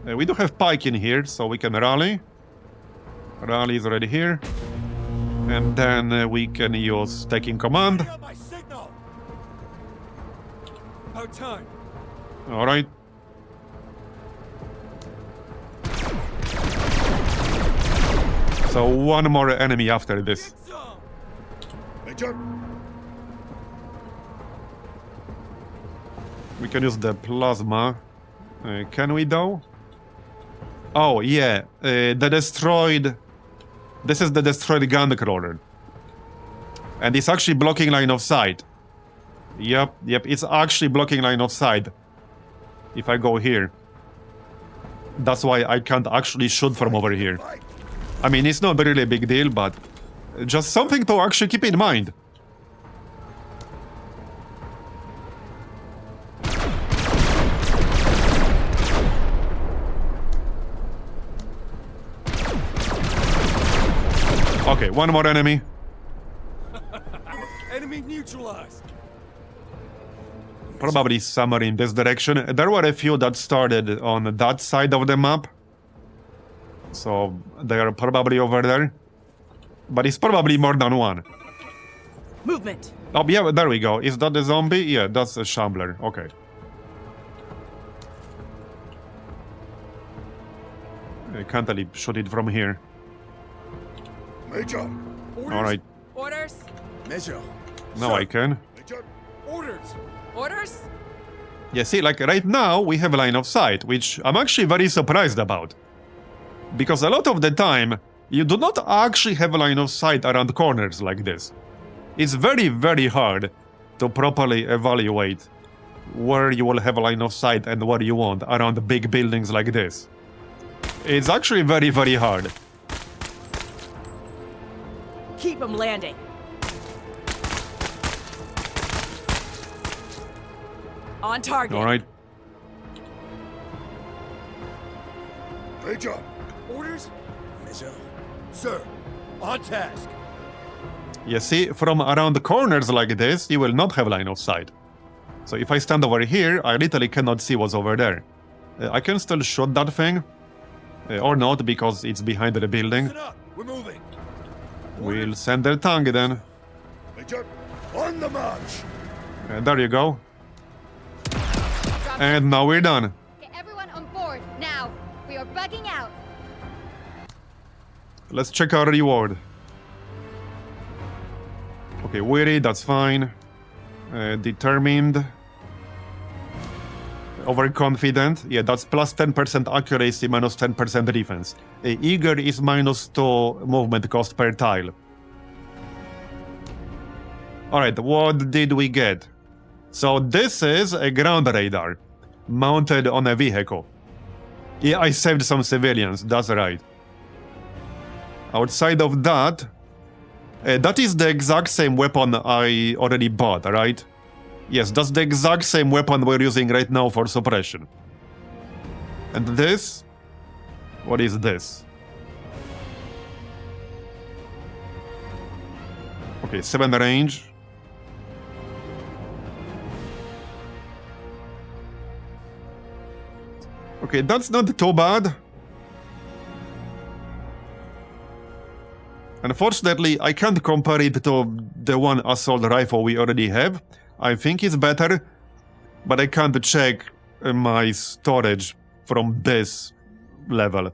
We do have Pike in here, so we can rally. Rally is already here. And then we can use taking command. My signal. About time. Alright. So one more enemy after this. Major. We can use the plasma. Can we though? Oh yeah, the destroyed... This is the destroyed guncrawler. And it's actually blocking line of sight. Yep, it's actually blocking line of sight. If I go here. That's why I can't actually shoot from over here. I mean, it's not really a big deal, but just something to actually keep in mind. Okay, one more enemy. Enemy neutralized. Probably somewhere in this direction. There were a few that started on that side of the map. So they are probably over there. But it's probably more than one. Movement. Oh, yeah, there we go. Is that a zombie? Yeah, that's a shambler. Okay. I can't really shoot it from here. Major. Alright, Orders. Major. now I can. Major. Orders. Orders. Yeah, see, like right now we have a line of sight, which I'm actually very surprised about. Because a lot of the time, you do not actually have a line of sight around corners like this. It's very, very hard to properly evaluate where you will have a line of sight and what you want around big buildings like this. It's actually very, very hard. Keep them landing. On target. Alright. Major. Orders. Major. Sir. On task. You see, from around the corners like this, you will not have line of sight. So if I stand over here, I literally cannot see what's over there. I can still shoot that thing. Or not, because it's behind the building. Listen up. We're moving. We'll send their tongue then. Major. On the march. There you go. And now we're done. Get everyone on board, now! We are bugging out! Let's check our reward. Okay, weary, that's fine. Determined. Overconfident. Yeah, that's plus 10% accuracy, minus 10% defense. Eager is minus 2 movement cost per tile. Alright, what did we get? So this is a ground radar. Mounted on a vehicle. Yeah, I saved some civilians, that's right. Outside of that, that is the exact same weapon I already bought, right? Yes, that's the exact same weapon we're using right now for suppression. And this? What is this? Okay, 7 range. Okay, that's not too bad. Unfortunately, I can't compare it to the one assault rifle we already have. I think it's better, but I can't check my storage from this level.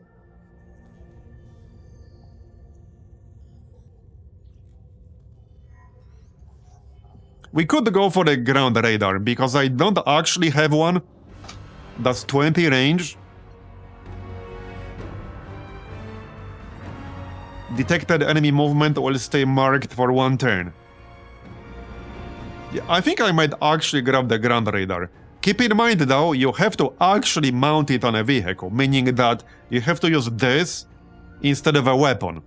We could go for the ground radar, because I don't actually have one. That's 20 range. Detected enemy movement will stay marked for 1 turn. Yeah, I think I might actually grab the ground radar. Keep in mind though, you have to actually mount it on a vehicle, meaning that you have to use this instead of a weapon.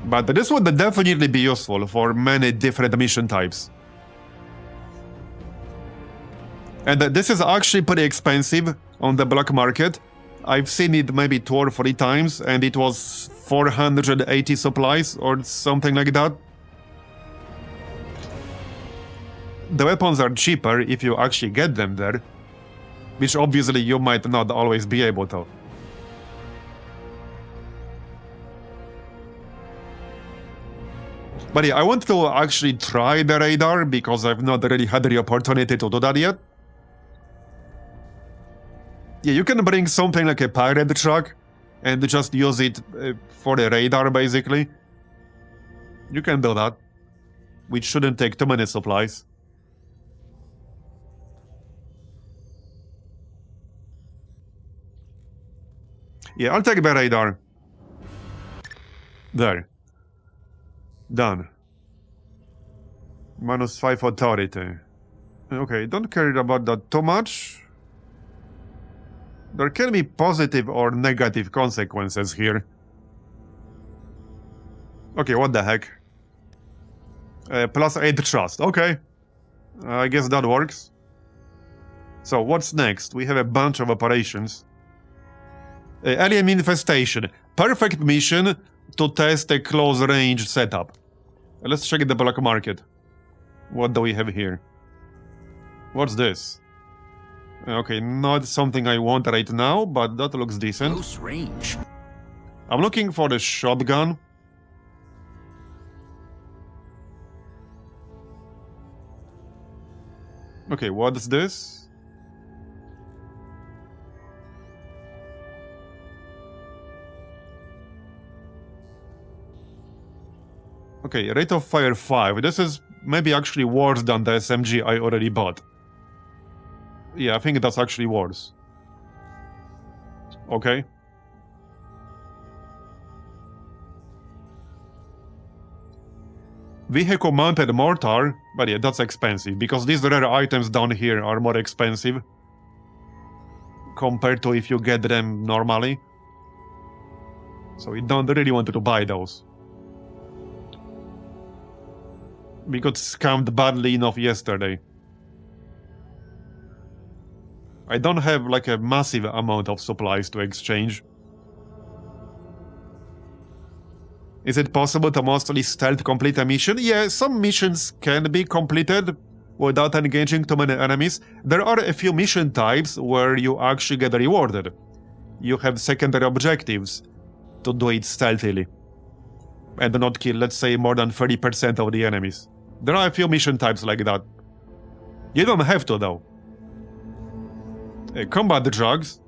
But this would definitely be useful for many different mission types. And this is actually pretty expensive on the black market. I've seen it maybe 2 or 3 times, and it was 480 supplies or something like that. The weapons are cheaper if you actually get them there, which obviously you might not always be able to. But yeah, I want to actually try the radar because I've not really had the opportunity to do that yet. Yeah, you can bring something like a pirate truck and just use it for the radar, basically. You can do that, which shouldn't take too many supplies. Yeah, I'll take the radar. There. Done. -5 authority. Okay, don't care about that too much. There can be positive or negative consequences here. Okay, what the heck? +8 trust, okay. I guess that works. So, what's next? We have a bunch of operations. Alien infestation. Perfect mission to test a close-range setup. Let's check the black market. What do we have here? What's this? Okay, not something I want right now, but that looks decent. Close range. I'm looking for the shotgun. Okay, what is this? Okay, rate of fire 5. This is maybe actually worse than the SMG I already bought. Yeah, I think that's actually worse. Okay. Vehicle mounted mortar, but yeah, that's expensive, because these rare items down here are more expensive compared to if you get them normally. So we don't really want to buy those. We got scammed badly enough yesterday. I don't have like a massive amount of supplies to exchange. Is it possible to mostly stealth complete a mission? Yeah, some missions can be completed without engaging too many enemies. There are a few mission types where you actually get rewarded. You have secondary objectives to do it stealthily and not kill, let's say, more than 30% of the enemies. There are a few mission types like that. You don't have to, though. Combat drugs.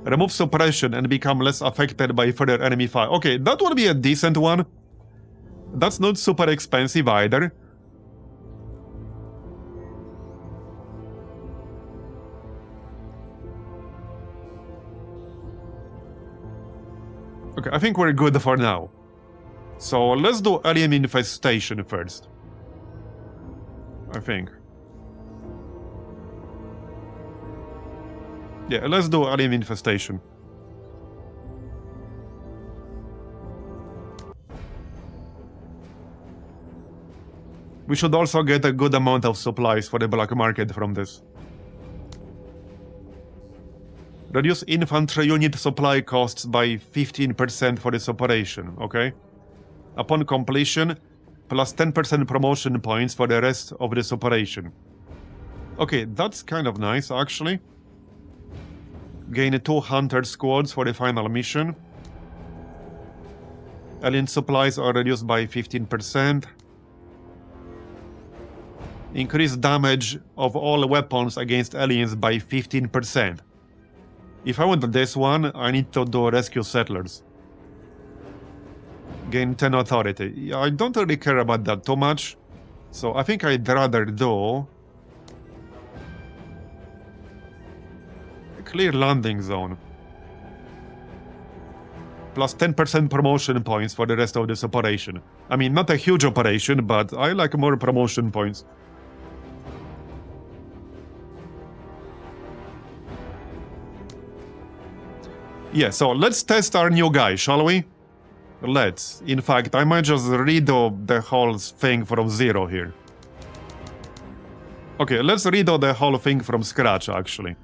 Remove suppression and become less affected by further enemy fire. Okay, that would be a decent one. That's not super expensive either. Okay, I think we're good for now. So let's do alien infestation first. I think. Yeah, let's do alien infestation. We should also get a good amount of supplies for the black market from this. Reduce infantry unit supply costs by 15% for this operation, okay? Upon completion, plus 10% promotion points for the rest of this operation. Okay, that's kind of nice, actually. Gain 2 hunter squads for the final mission. Alien supplies are reduced by 15%. Increase damage of all weapons against aliens by 15%. If I want this one, I need to do rescue settlers. Gain 10 authority. Yeah, I don't really care about that too much. So I think I'd rather do a clear landing zone. Plus 10% promotion points for the rest of this operation. I mean, not a huge operation, but I like more promotion points. Yeah, so let's test our new guy, shall we? Let's. In fact, I might just redo the whole thing from zero here. Okay, let's redo the whole thing from scratch, actually.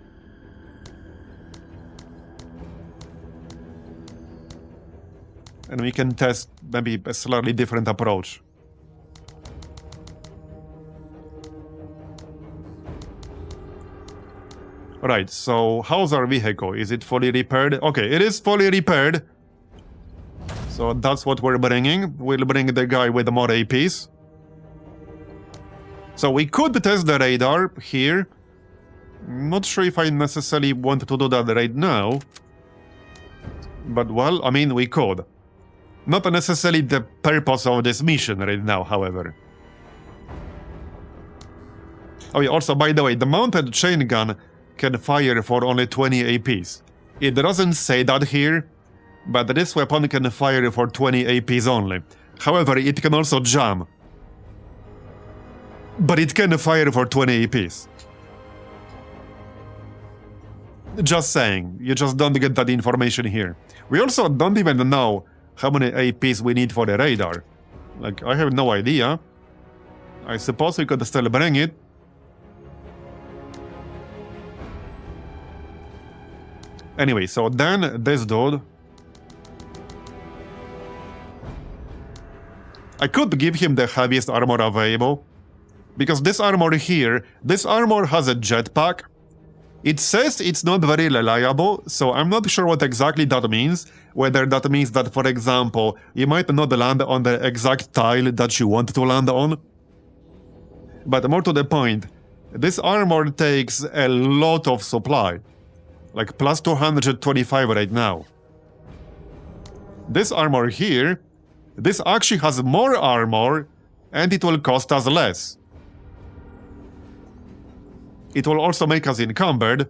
And we can test maybe a slightly different approach. Right, so how's our vehicle? Is it fully repaired? Okay, it is fully repaired. So that's what we're bringing. We'll bring the guy with more APs. So we could test the radar here. Not sure if I necessarily want to do that right now. But well, I mean, we could. Not necessarily the purpose of this mission right now, however. Oh yeah, also, by the way, the mounted chain gun can fire for only 20 APs. It doesn't say that here, but this weapon can fire for 20 APs only. However, it can also jam. But it can fire for 20 APs. Just saying, you just don't get that information here. We also don't even know how many APs we need for the radar. Like, I have no idea. I suppose we could still bring it. Anyway, so then this dude... I could give him the heaviest armor available. Because this armor here, this armor has a jetpack. It says it's not very reliable, so I'm not sure what exactly that means. Whether that means that, for example, you might not land on the exact tile that you want to land on. But more to the point, this armor takes a lot of supply. Like plus 225 right now. This armor here, this actually has more armor, and it will cost us less. It will also make us encumbered.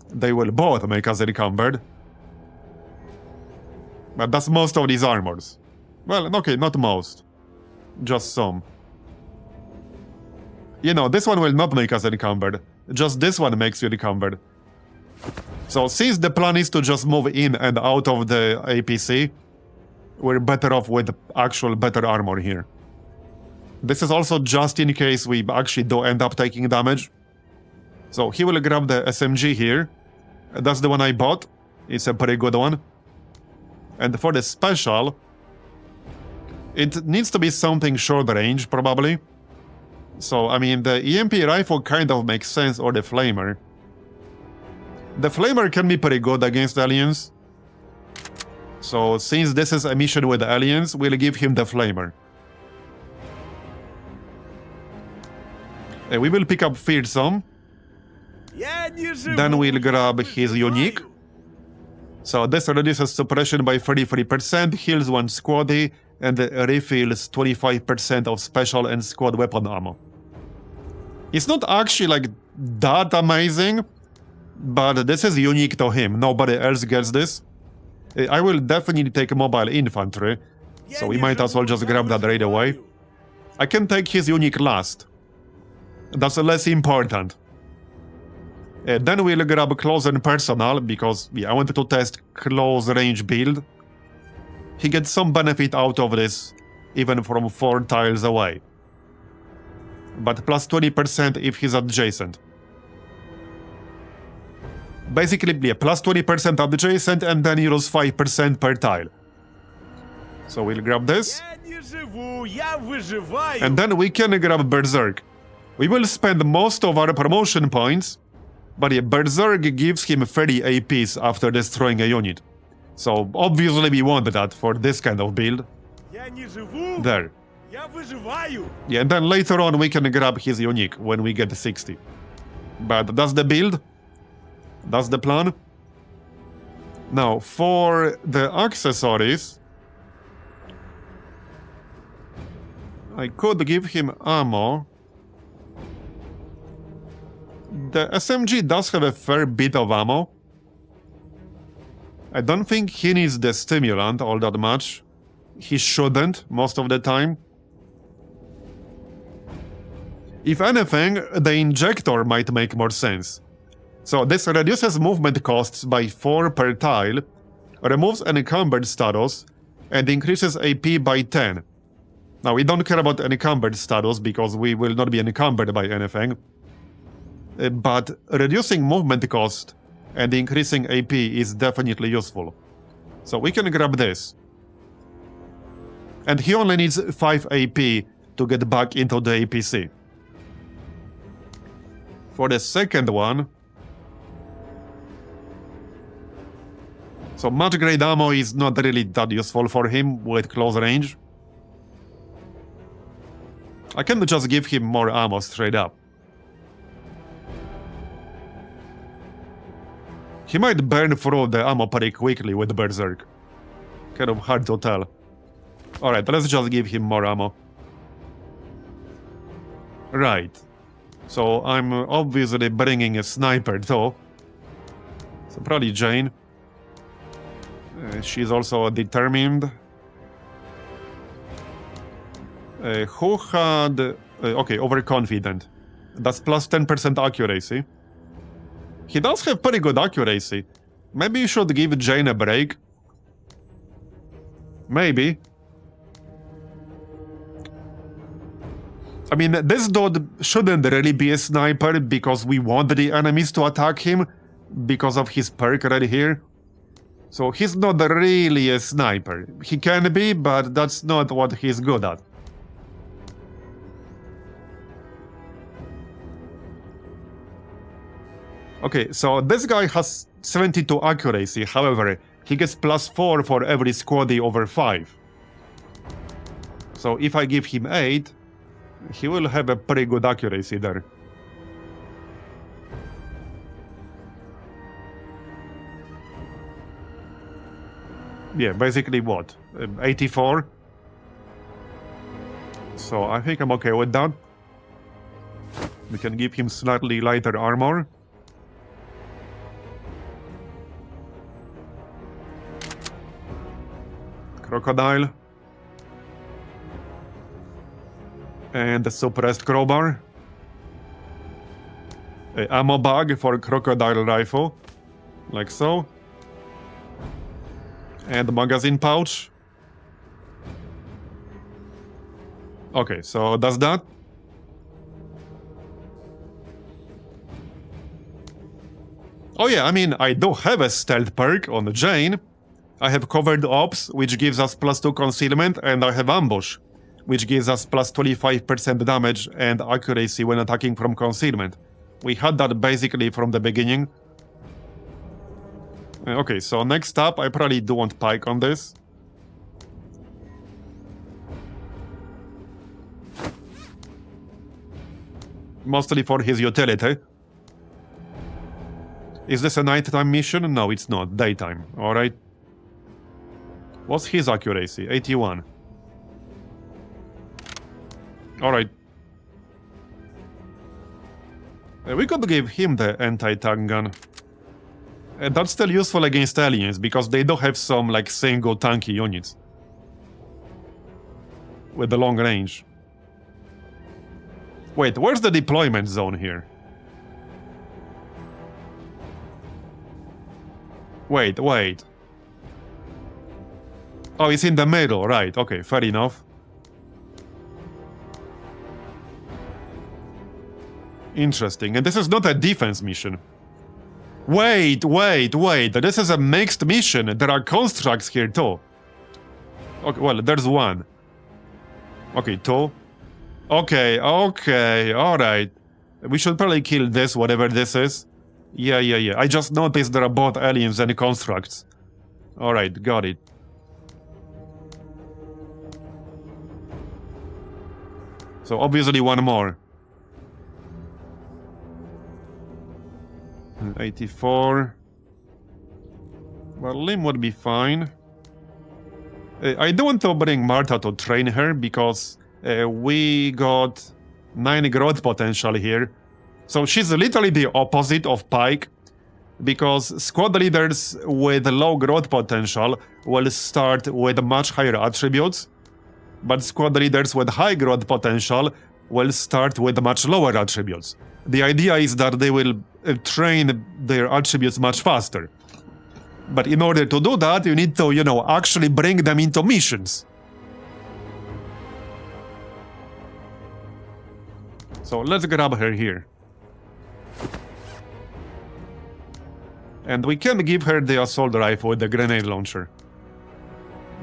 They will both make us encumbered. But that's most of these armors. Well, okay, not most. Just some. You know, this one will not make us encumbered. Just this one makes you encumbered. So since the plan is to just move in and out of the APC, we're better off with actual better armor here. This is also just in case we actually do end up taking damage. So he will grab the SMG here. That's the one I bought. It's a pretty good one. And for the special, it needs to be something short range, probably. So, I mean, the EMP rifle kind of makes sense, or the flamer. The flamer can be pretty good against aliens. So, since this is a mission with aliens, we'll give him the flamer. We will pick up Fearsome. Then we'll grab his unique. So this reduces suppression by 33%, heals one squaddy, and refills 25% of special and squad weapon ammo. It's not actually like that amazing, but this is unique to him. Nobody else gets this. I will definitely take mobile infantry, so we might as well just grab that right away. I can take his unique last. That's less important. Then we'll grab close and personal, because I wanted to test close range build. He gets some benefit out of this, even from 4 tiles away. But plus 20% if he's adjacent. Basically, yeah, plus 20% adjacent, and then you lose 5% per tile. So we'll grab this. And then we can grab Berserk. We will spend most of our promotion points, but yeah, Berserk gives him 30 APs after destroying a unit. So obviously we want that for this kind of build. There. Yeah, and then later on we can grab his unique when we get 60. But that's the build. That's the plan. Now, for the accessories, I could give him ammo. The SMG does have a fair bit of ammo. I don't think he needs the stimulant all that much. He shouldn't, most of the time. If anything, the injector might make more sense. So this reduces movement costs by 4 per tile, removes encumbered status, and increases AP by 10. Now, we don't care about encumbered status because we will not be encumbered by anything. But reducing movement cost and increasing AP is definitely useful. So we can grab this. And he only needs 5 AP to get back into the APC. For the second one... So much grade ammo is not really that useful for him with close range. I can just give him more ammo straight up. He might burn through the ammo pretty quickly with Berserk. Kind of hard to tell. Alright, let's just give him more ammo. Right. So I'm obviously bringing a sniper too. So probably Jane. She's also determined. Who had... okay, overconfident. That's plus 10% accuracy. He does have pretty good accuracy. Maybe you should give Jane a break. Maybe. I mean, this dude shouldn't really be a sniper because we want the enemies to attack him because of his perk right here. So he's not really a sniper. He can be, but that's not what he's good at. Okay, so this guy has 72 accuracy, however, he gets plus 4 for every squaddy over 5. So if I give him 8, he will have a pretty good accuracy there. Yeah, basically what? 84? So I think I'm okay with that. We can give him slightly lighter armor. Crocodile. And a suppressed crowbar. A ammo bag for crocodile rifle. Like so. And magazine pouch. Okay, so does that. Oh yeah, I mean, I do have a stealth perk on Jane. I have covered ops, which gives us plus 2 concealment, and I have ambush, which gives us plus 25% damage and accuracy when attacking from concealment. We had that basically from the beginning. Okay, so next up, I probably do want Pike on this. Mostly for his utility. Is this a nighttime mission? No, it's not. Daytime. Alright. What's his accuracy? 81. Alright. We could give him the anti-tank gun. That's still useful against aliens, because they do have some, like, single tanky units. With the long range. Wait, where's the deployment zone here? Wait. Oh, it's in the middle, right. Okay, fair enough. Interesting. And this is not a defense mission. Wait. This is a mixed mission. There are constructs here too. Okay, well, there's one. Okay, two. Okay, alright. We should probably kill this, whatever this is. Yeah. I just noticed there are both aliens and constructs. Alright, got it. So obviously one more. 84. Well, Lim would be fine. I do want to bring Marta to train her because We got 9 growth potential here. So she's literally the opposite of Pike, because squad leaders with low growth potential will start with much higher attributes, but squad leaders with high growth potential will start with much lower attributes. The idea is that they will train their attributes much faster. But in order to do that, you need to, actually bring them into missions. So let's grab her here. And we can give her the assault rifle with the grenade launcher.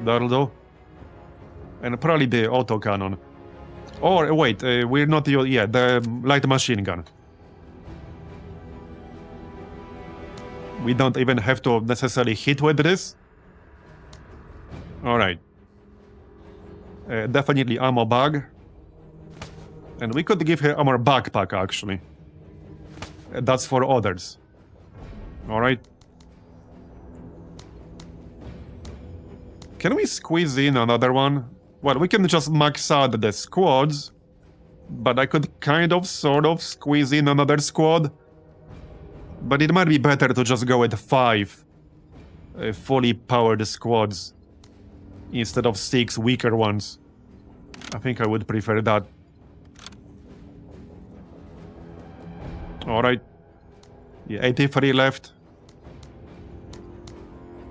That'll do. And probably the autocannon. Or, wait, we're not... Yeah, the light machine gun. We don't even have to necessarily hit with this. Alright. Definitely ammo bag. And we could give her armor backpack, actually. That's for others. Alright. Can we squeeze in another one? Well, we can just max out the squads. But I could sort of squeeze in another squad. But it might be better to just go with 5 fully powered squads instead of 6 weaker ones. I think I would prefer that. Alright. Yeah, 83 left.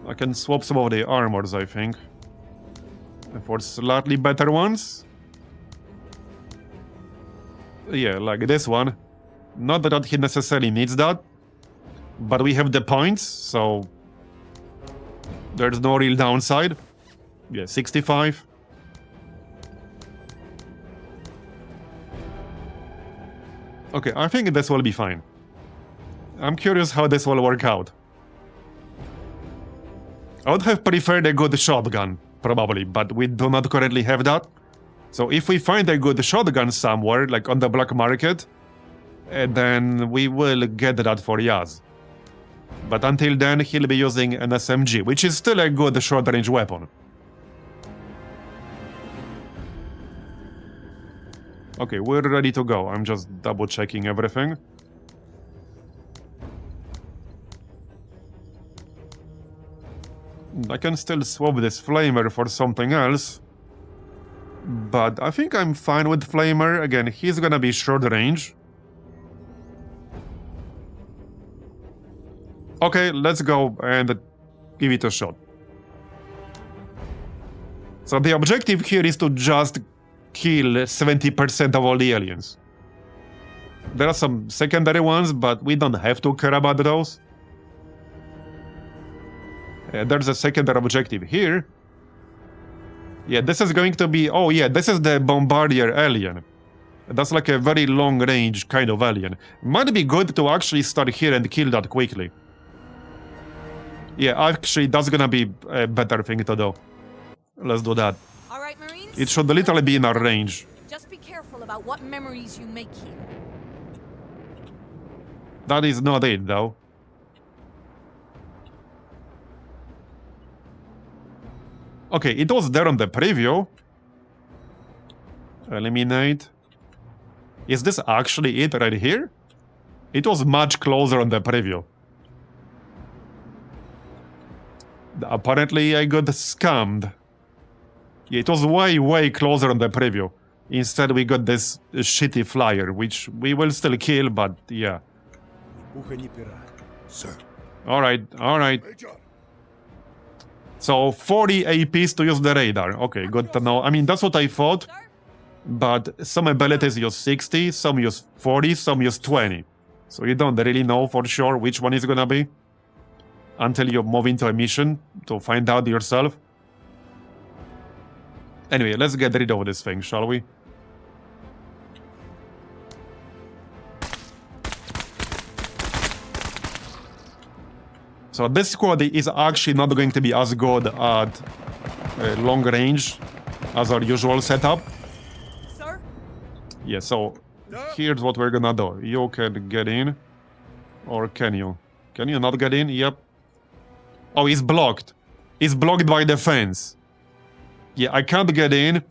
I can swap some of the armors, I think. For slightly better ones. Yeah, like this one. Not that he necessarily needs that. But we have the points, so... there's no real downside. Yeah, 65. Okay, I think this will be fine. I'm curious how this will work out. I would have preferred a good shotgun, probably, but we do not currently have that. So if we find a good shotgun somewhere, like on the black market, then we will get that for Yaz. But until then, he'll be using an SMG, which is still a good short-range weapon. Okay, we're ready to go. I'm just double-checking everything. I can still swap this flamer for something else. But I think I'm fine with flamer. Again, he's gonna be short-range. Okay, let's go and give it a shot. So the objective here is to just kill 70% of all the aliens. There are some secondary ones, but we don't have to care about those. There's a secondary objective here. Yeah, this is going to be... oh yeah, this is the Bombardier alien. That's like a very long-range kind of alien. Might be good to actually start here and kill that quickly. Yeah, actually, that's gonna be a better thing to do. Let's do that. All right, Marines. It should literally be in our range. Just be careful about what memories you make here. That is not it, though. Okay, it was there on the preview. Eliminate. Is this actually it right here? It was much closer on the preview. Apparently, I got scammed. Yeah, it was way, way closer on the preview. Instead, we got this shitty flyer, which we will still kill, but yeah. Sir. Alright, alright. Major. So, 40 APs to use the radar. Okay, good to know. I mean, that's what I thought. But some abilities use 60, some use 40, some use 20. So you don't really know for sure which one is gonna be. Until you move into a mission to find out yourself. Anyway, let's get rid of this thing, shall we? So this squad is actually not going to be as good at long range as our usual setup. Sir? Yeah, so here's what we're gonna do. You can get in. Or can you? Can you not get in? Yep. Oh, it's blocked. It's blocked by the fence. Yeah, I can't get in.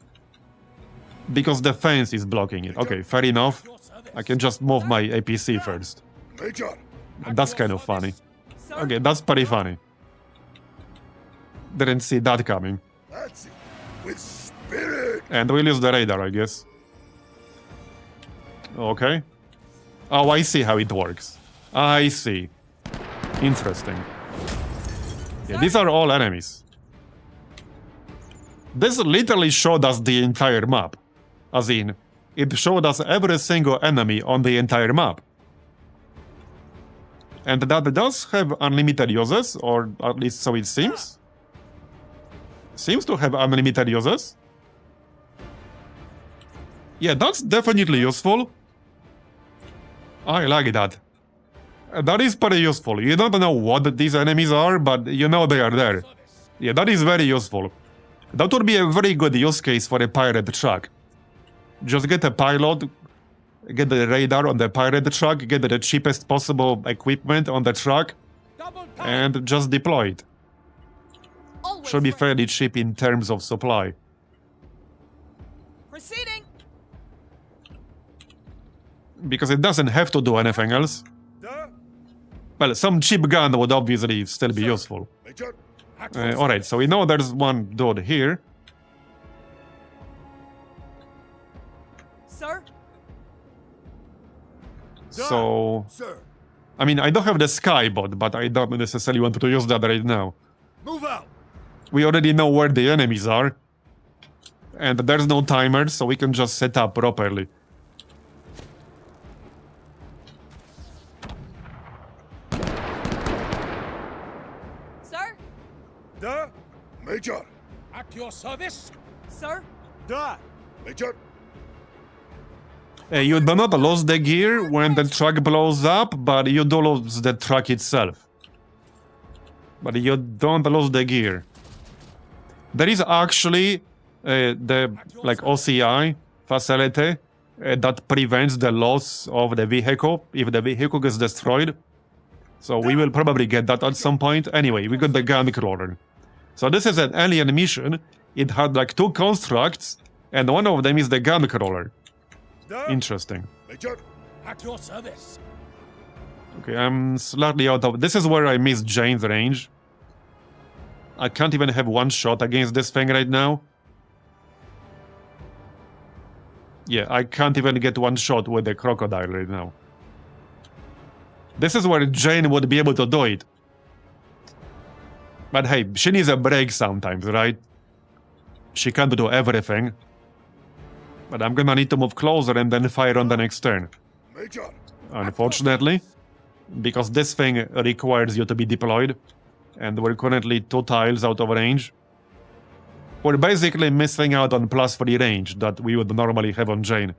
Because the fence is blocking it. Okay, fair enough. I can just move my APC first. Major. That's kind of funny. Sir? Okay, that's pretty funny. Didn't see that coming. That's it. With spirit. And we'll use the radar, I guess. Okay. Oh, I see how it works. I see. Interesting. Yeah, these are all enemies. This literally showed us the entire map. As in, it showed us every single enemy on the entire map. And that does have unlimited uses, or at least so it seems. Seems to have unlimited uses. Yeah, that's definitely useful. I like that. That is pretty useful. You don't know what these enemies are, but you know they are there. Yeah, that is very useful. That would be a very good use case for a pirate truck. Just get a pilot, get the radar on the pirate truck, get the cheapest possible equipment on the truck, and just deploy it. Always Should be ready. fairly cheap in terms of supply. Proceeding. Because it doesn't have to do anything else. Duh. Well, some cheap gun would obviously still be useful. Major. Alright, so we know there's one dude here. Sir? So, Sir. I mean, I don't have the skybot, but I don't necessarily want to use that right now. Move out. We already know where the enemies are. And there's no timer, so we can just set up properly. Sir? Duh. Major. At your service. Sir? Duh. Major. You do not lose the gear when the truck blows up, but you do lose the truck itself. But you don't lose the gear. There is actually the like OCI facility that prevents the loss of the vehicle if the vehicle gets destroyed. So we will probably get that at some point. Anyway, we got the gun crawler. So this is an alien mission. It had like two constructs, and one of them is the gun crawler. Duh. Interesting. Major. At your service. Okay, I'm slightly out of... This is where I missed Jane's range. I can't even have one shot against this thing right now. Yeah, I can't even get one shot with the crocodile right now. This is where Jane would be able to do it. But hey, she needs a break sometimes, right? She can't do everything. But I'm gonna need to move closer and then fire on the next turn. Major. Unfortunately. Because this thing requires you to be deployed. And we're currently 2 tiles out of range. We're basically missing out on +3 range that we would normally have on Jane.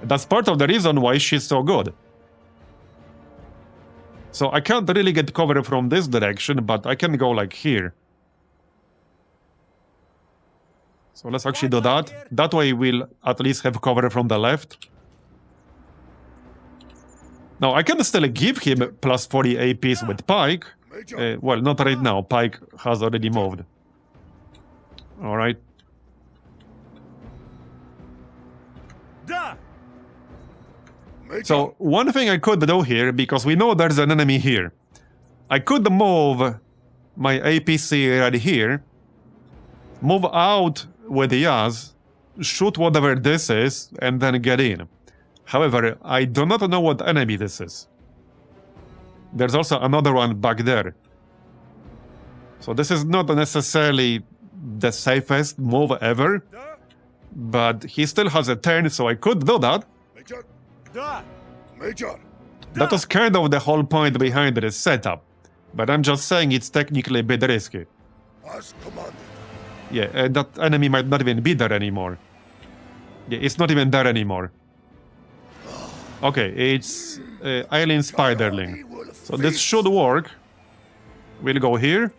That's part of the reason why she's so good. So I can't really get cover from this direction, but I can go like here. So let's actually do that. That way we'll at least have cover from the left. Now I can still give him +40 APs with Pike. Well, not right now. Pike has already moved. Alright. Duh. Major. So, one thing I could do here, because we know there's an enemy here. I could move my APC right here. Move out with Yaz. Shoot whatever this is, and then get in. However, I do not know what enemy this is. There's also another one back there. So this is not necessarily the safest move ever. Duh. But he still has a turn, so I could do that. Major. Duh. Major. That was kind of the whole point behind this setup. But I'm just saying it's technically a bit risky. As commanded. Yeah, that enemy might not even be there anymore. Yeah, it's not even there anymore. Okay, it's alien spiderling. So this should work. We'll go here.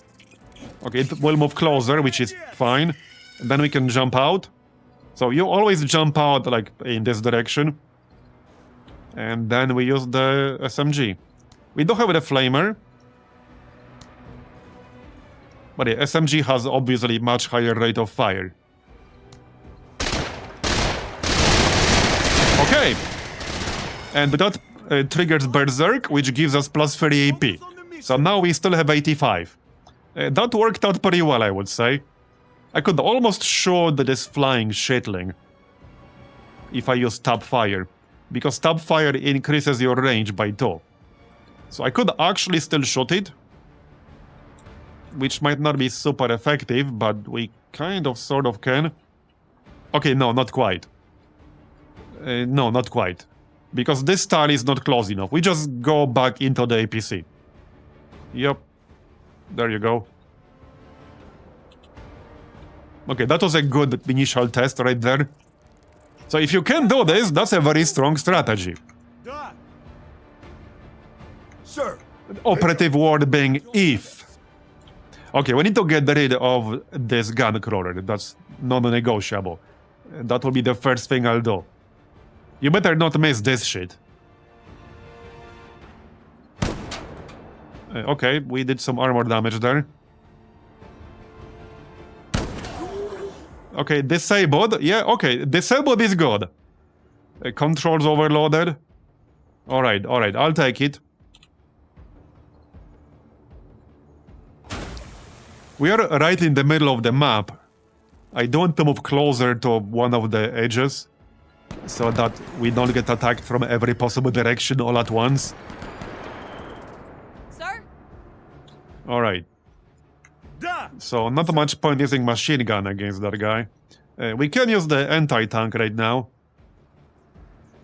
Okay, it will move closer, which is fine. And then we can jump out. So you always jump out like in this direction. And then we use the SMG. We don't have the flamer. But yeah, SMG has obviously much higher rate of fire. Okay. And that triggers Berserk, which gives us plus 30 AP. So now we still have 85. That worked out pretty well, I would say. I could almost shoot this flying shitling if I use tap fire, because tap fire increases your range by 2. So I could actually still shoot it, which might not be super effective, but we kind of sort of can. Okay, no, not quite. No, not quite. Because this tile is not close enough. We just go back into the APC. Yep. There you go. Okay, that was a good initial test right there. So if you can do this, that's a very strong strategy. Sir. Operative word being if. Okay, we need to get rid of this gun crawler. That's non-negotiable. That will be the first thing I'll do. You better not miss this shit. Okay, we did some armor damage there. Okay, disabled. Yeah, okay, disabled is good. Controls overloaded. Alright, I'll take it. We are right in the middle of the map. I don't want to move closer to one of the edges, so that we don't get attacked from every possible direction all at once. Sir? Alright. So, not much point using machine gun against that guy. We can use the anti-tank right now.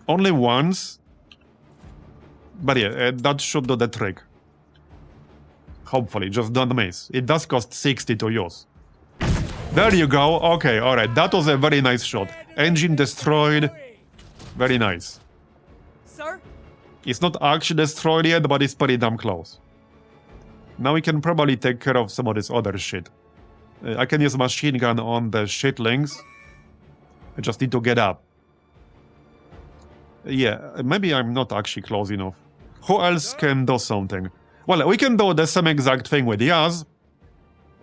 Only once. But yeah, that should do the trick. Hopefully, just don't miss. It does cost 60 to use. There you go. Okay, alright. That was a very nice shot. Engine destroyed. Very nice. Sir? It's not actually destroyed yet, but it's pretty damn close. Now we can probably take care of some of this other shit. I can use machine gun on the shitlings. I just need to get up. Yeah, maybe I'm not actually close enough. Who else can do something? Well, we can do the same exact thing with Yaz.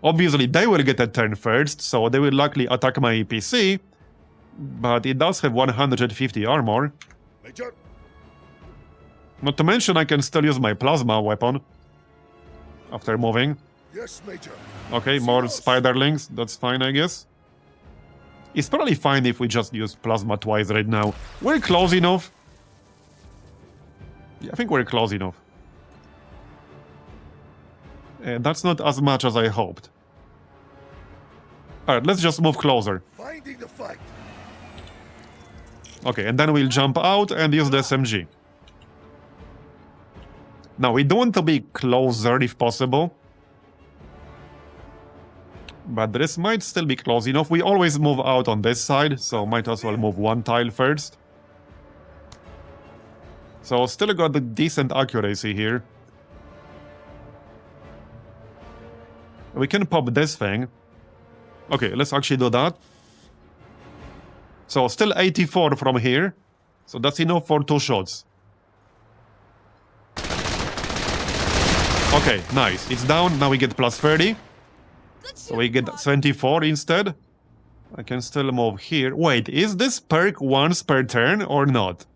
Obviously, they will get a turn first, so they will likely attack my APC. But it does have 150 armor. Major. Not to mention, I can still use my plasma weapon after moving. Yes, Major. Okay, more spiderlings. That's fine, I guess. It's probably fine if we just use plasma twice right now. We're close enough. Yeah, I think we're close enough. That's not as much as I hoped. Alright, let's just move closer. Finding the fight. Okay, and then we'll jump out and use the SMG. Now, we don't want to be closer if possible. But this might still be close enough. We always move out on this side, so might as well move one tile first. So still got the decent accuracy here. We can pop this thing. Okay, let's actually do that. So still 84 from here. So that's enough for 2 shots. Okay, nice. It's down. Now we get plus 30. So we get 24 instead. I can still move here. Wait, is this perk once per turn or not?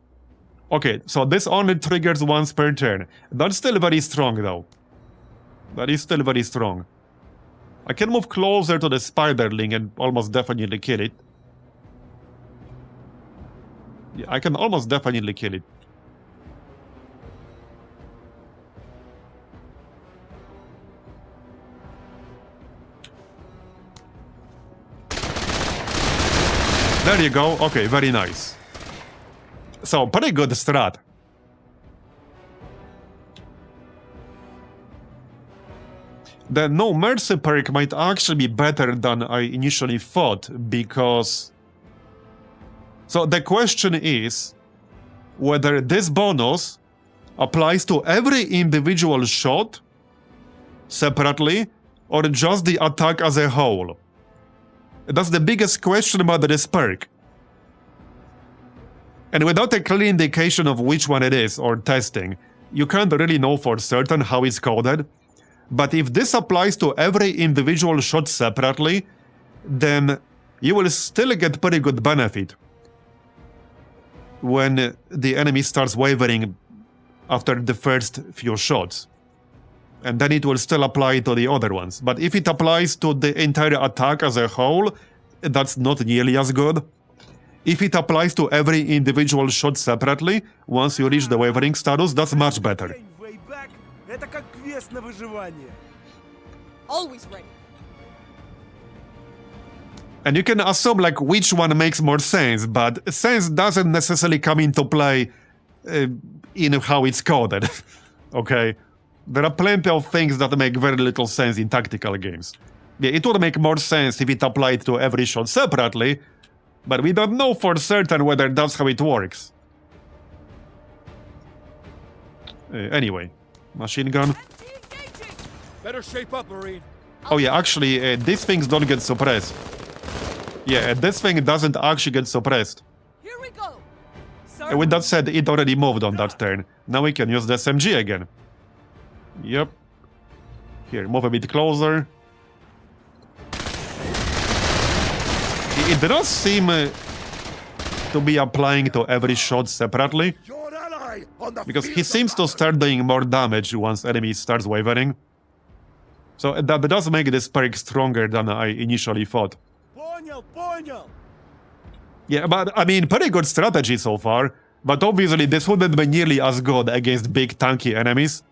Okay, so this only triggers once per turn. That's still very strong though. That is still very strong. I can move closer to the spiderling and almost definitely kill it. Yeah, I can almost definitely kill it. There you go. Okay, very nice. So, pretty good strat. The No Mercy perk might actually be better than I initially thought, because... So the question is whether this bonus applies to every individual shot separately or just the attack as a whole. That's the biggest question about this perk. And without a clear indication of which one it is or testing, you can't really know for certain how it's coded. But if this applies to every individual shot separately, then you will still get pretty good benefit. when the enemy starts wavering after the first few shots. And then it will still apply to the other ones. But if it applies to the entire attack as a whole, that's not nearly as good. If it applies to every individual shot separately, once you reach the wavering status, that's much better. Это как квест на выживание. Always ready. And you can assume like which one makes more sense, but sense doesn't necessarily come into play in how it's coded. Okay? There are plenty of things that make very little sense in tactical games. Yeah, it would make more sense if it applied to every shot separately, but we don't know for certain whether that's how it works. Anyway, machine gun. Anti-engaging. Better shape up, Marine. Oh yeah, actually, these things don't get suppressed. Yeah, this thing doesn't actually get suppressed. Here we go. Sir. With that said, it already moved on that turn. Now we can use the SMG again. Yep. Here, move a bit closer. It does seem to be applying to every shot separately, Your ally on the because he field seems of to battle. start doing more damage once enemy starts wavering. So that does make this perk stronger than I initially thought. Понял. Yeah, but I mean, pretty good strategy so far. But obviously this wouldn't be nearly as good against big tanky enemies.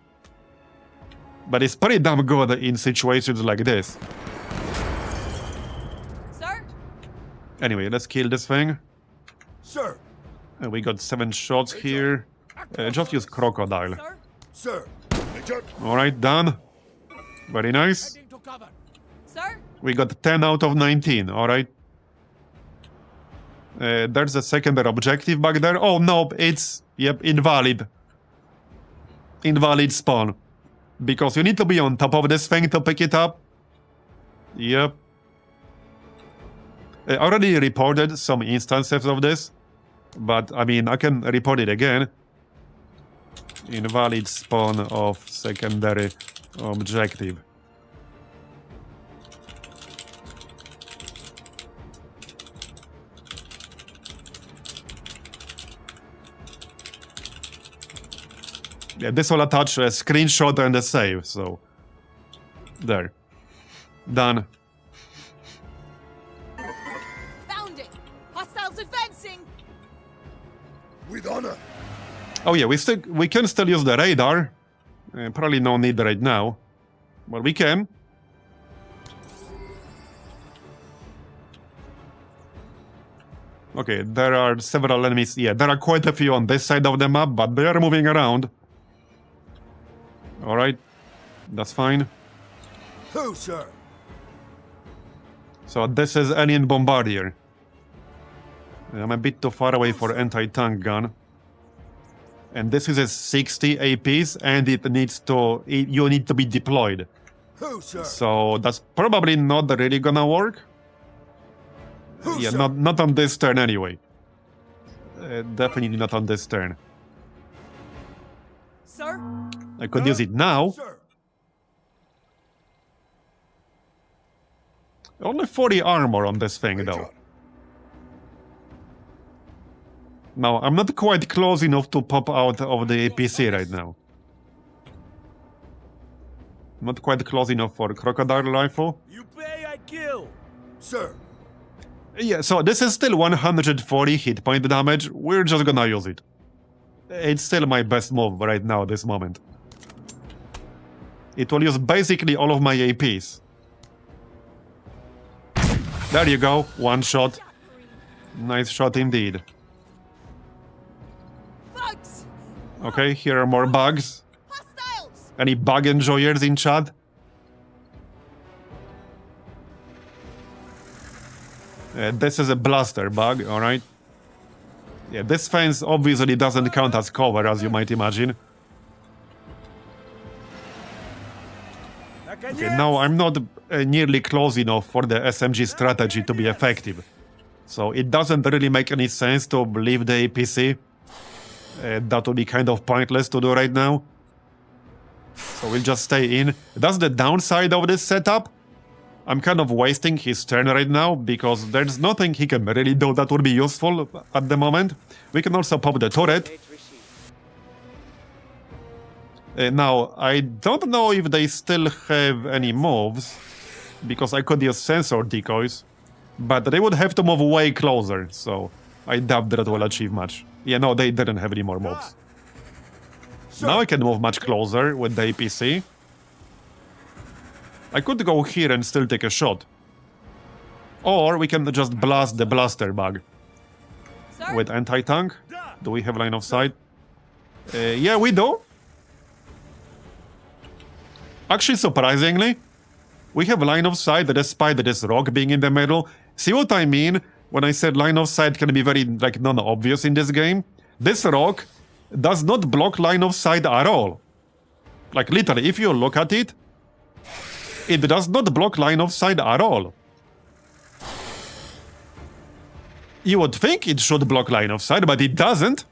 But it's pretty damn good in situations like this. Sir. Anyway, let's kill this thing. Sir. We got 7 shots here. Just use crocodile. Sir. Sir. Major. Alright, done. Very nice. Heading to cover. Sir. We got 10 out of 19, alright. There's a secondary objective back there. Oh, no, it's, yep, invalid. Invalid spawn. Because you need to be on top of this thing to pick it up. Yep. I already reported some instances of this. But, I mean, I can report it again. Invalid spawn of secondary objective. Yeah, this will attach a screenshot and a save, so... There. Done. Found it. Hostiles advancing. With honor. Oh yeah, we can still use the radar. Probably no need right now. But we can. Okay, there are several enemies. Yeah, there are quite a few on this side of the map, but they are moving around. Alright, that's fine. Who, sir? So this is Alien Bombardier. I'm a bit too far away for anti-tank gun. And this is a 60 APs, and it needs to... you need to be deployed. Who, sir? So that's probably not really gonna work. Who, Yeah, sir? not on this turn anyway. Definitely not on this turn. Sir. I could use it now. Sir. Only 40 armor on this thing, though. Major. Now, I'm not quite close enough to pop out of the APC right now. Not quite close enough for crocodile rifle. You pay, I kill. Sir. Yeah, so this is still 140 hit point damage. We're just gonna use it. It's still my best move right now, this moment. It will use basically all of my APs. There you go, one shot. Nice shot indeed. Bugs. Okay, here are more bugs. Hostiles. Any bug enjoyers in chat? This is a blaster bug, alright. Yeah, this fence obviously doesn't count as cover, as you might imagine. Okay, now I'm not nearly close enough for the SMG strategy to be effective. So it doesn't really make any sense to leave the APC. That would be kind of pointless to do right now. So we'll just stay in. That's the downside of this setup. I'm kind of wasting his turn right now because there's nothing he can really do that would be useful at the moment. We can also pop the turret. Coordinate receive. Now, I don't know if they still have any moves because I could use sensor decoys, but they would have to move way closer, so I doubt that will achieve much. Yeah, no, they didn't have any more moves. Now I can move much closer with the APC. I could go here and still take a shot. Or we can just blast the blaster bug Sir? with anti-tank. Do we have line of sight? Yeah, we do. Actually, surprisingly, we have line of sight despite this rock being in the middle. See what I mean when I said line of sight can be very, like, non-obvious in this game? This rock does not block line of sight at all. Like, literally, if you look at it, it does not block line of sight at all. You would think it should block line of sight, but it doesn't.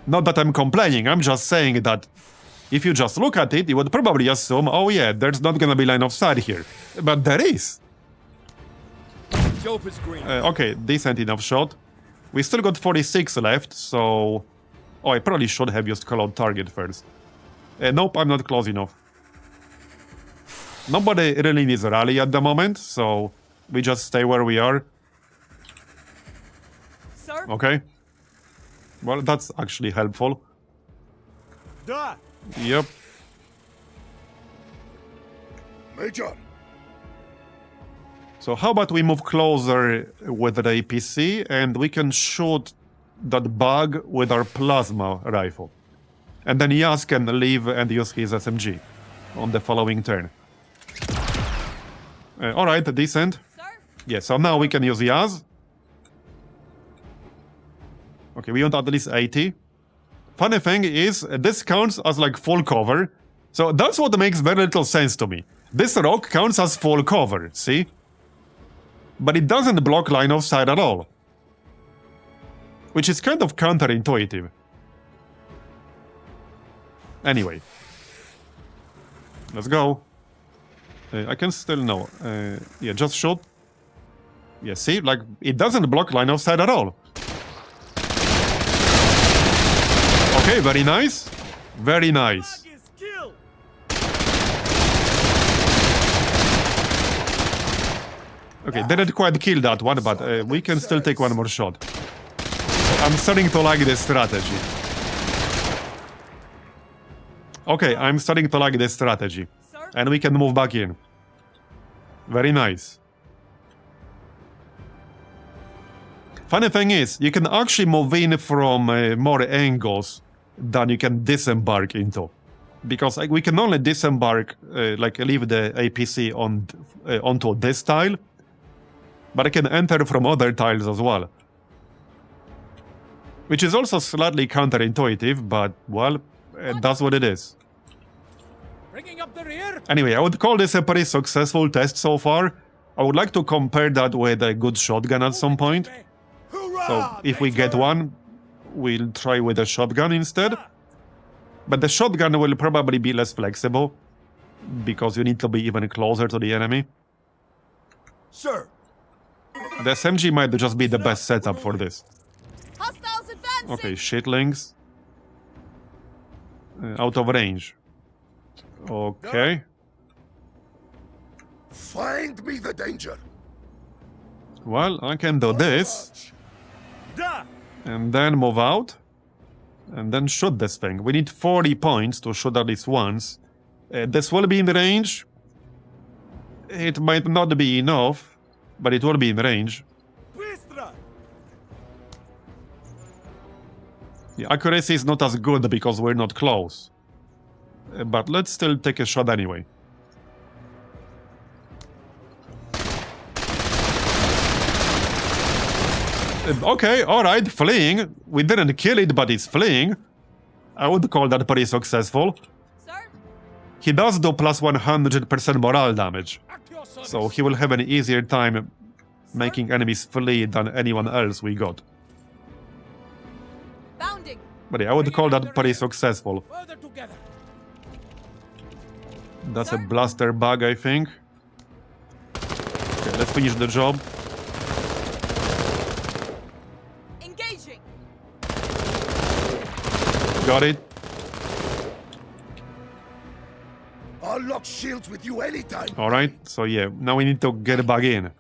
Not that I'm complaining, I'm just saying that if you just look at it, you would probably assume, oh yeah, there's not gonna be line of sight here. But there is. Dope is green. Okay, decent enough shot. We still got 46 left, so... Oh, I probably should have used call out target first. Nope, I'm not close enough. Nobody really needs a rally at the moment, so we just stay where we are. Sir? Okay. Well, that's actually helpful. Da! Yep. Major! So how about we move closer with the APC and we can shoot that bug with our plasma rifle. And then Yas can leave and use his SMG on the following turn. Alright, decent. Sir? Yeah, so now we can use Yas. Okay, we want at least 80. Funny thing is, this counts as like full cover. So that's what makes very little sense to me. This rock counts as full cover, see? But it doesn't block line of sight at all. Which is kind of counterintuitive. Anyway. Let's go. I can still no. Yeah, just shoot. Yeah, see? Like, it doesn't block line of sight at all. Okay, very nice. Very nice. Okay, didn't quite kill that one, but we can still take one more shot. I'm starting to like this strategy. Okay, I'm starting to like this strategy. Sir? And we can move back in. Very nice. Funny thing is, you can actually move in from more angles than you can disembark into. Because like, we can only disembark, like leave the APC on onto this tile. But I can enter from other tiles as well. Which is also slightly counterintuitive, but, well, that's what it is. Bringing up the rear. Anyway, I would call this a pretty successful test so far. I would like to compare that with a good shotgun at some point. So, if we get one, we'll try with a shotgun instead. But the shotgun will probably be less flexible, because you need to be even closer to the enemy. Sir! The SMG might just be the best setup for this. Hostiles advancing! Okay, shitlings. Out of range. Okay. Find me the danger! Well, I can do this. Da! And then move out. And then shoot this thing. We need 40 points to shoot at least once. This will be in range. It might not be enough, but it will be in range. The accuracy is not as good because we're not close. But let's still take a shot anyway. Okay, alright, fleeing. We didn't kill it, but it's fleeing. I would call that pretty successful. Sir? He does do plus 100% morale damage. So he will have an easier time making enemies flee than anyone else we got. Bounding! But yeah, I would call that pretty successful. Further together. That's a blaster bug, I think. finish the job. Engaging. Got it. I'll lock shields with you anytime. Alright, so yeah, now we need to get back in.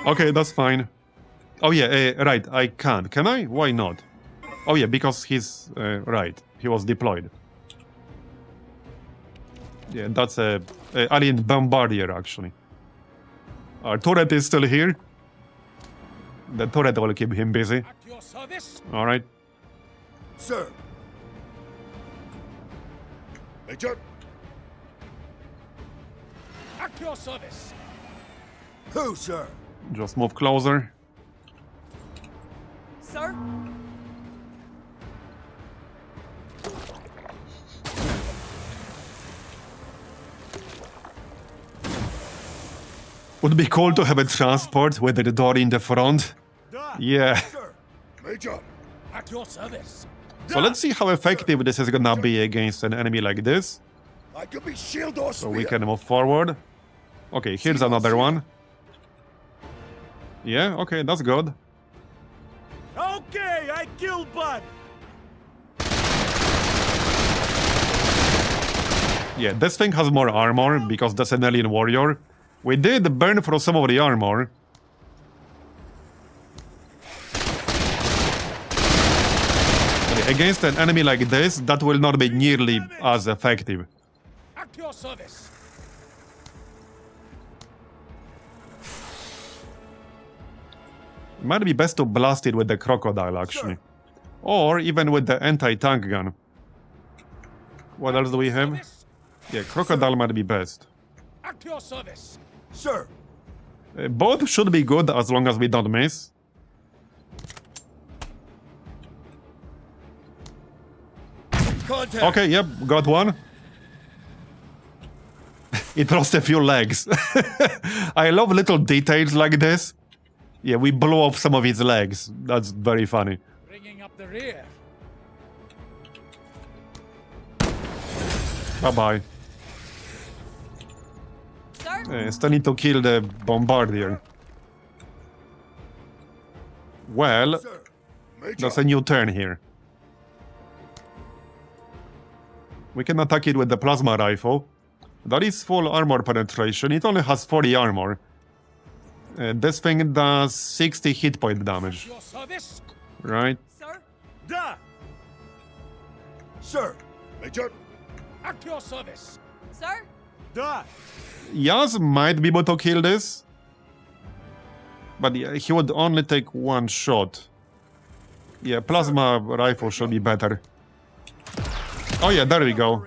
Okay, that's fine. Oh yeah, right, I can't. Can I? Why not? Oh yeah, because he's... right, he was deployed. Yeah, that's a alien bombardier, actually. Our turret is still here. The turret will keep him busy. At your service. Alright. Sir. Major. At your service. Who, sir? Just move closer. Sir? Would be cool to have a transport with the door in the front. Yeah. Sir. Major. At your service. So let's see how effective this is gonna be against an enemy like this. I can be shield or So spear. we can move forward. Okay, here's another one. Yeah, okay, that's good. Okay, I kill Bud. Yeah, this thing has more armor because that's an alien warrior. We did burn through some of the armor. Okay, against an enemy like this, that will not be nearly as effective. At your service. Might be best to blast it with the crocodile, actually. Or even with the anti-tank gun. What else do we have? Service. Yeah, crocodile might be best. At your service. Sir. Both should be good as long as we don't miss. Contact. Okay, yep, got one. It lost a few legs. I love little details like this. Yeah, we blew off some of his legs. That's very funny. Bringing up the rear. Bye-bye. Sir? Still need to kill the bombardier. Well, Sir. Major. that's a new turn here. We can attack it with the plasma rifle. That is full armor penetration. It only has 40 armor. This thing does 60 hit point damage. At your service. Right? Sir? Da. Sir. Major. At your service. Sir? Da. Yaz might be able to kill this. But yeah, he would only take one shot. Yeah, plasma rifle should be better. Oh yeah, there we go.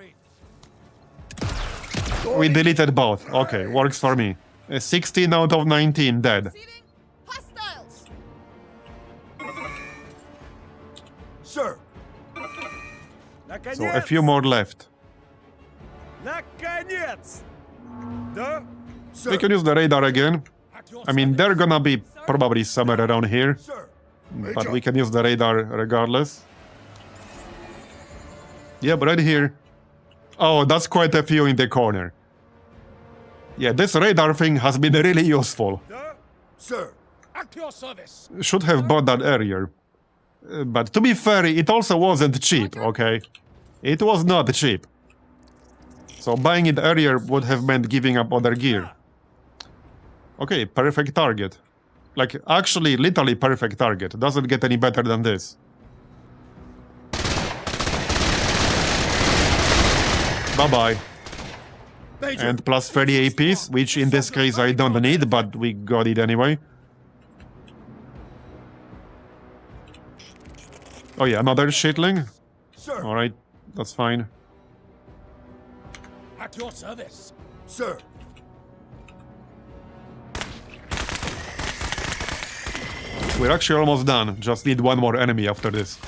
We deleted both. Okay, works for me. 16 out of 19 dead. Proceeding? Hostiles! Sir. So a few more left. Наконец. Да. Sir. We can use the radar again. At your I mean, they're gonna be probably somewhere around here. Sir. But we can use the radar regardless. Yep, right here. Oh, that's quite a few in the corner. Yeah, this radar thing has been really useful. Da. Sir. At your service. Should have bought that earlier. But to be fair, it also wasn't cheap, okay? It was not cheap. So buying it earlier would have meant giving up other gear. Okay, perfect target. Like, actually, literally perfect target. Doesn't get any better than this. Bye-bye. Major. And plus 30 APs, which in this case I don't need, but we got it anyway. Oh yeah, another shitling? Sir. Alright, that's fine. At your service. Sir. We're actually almost done. Just need one more enemy after this.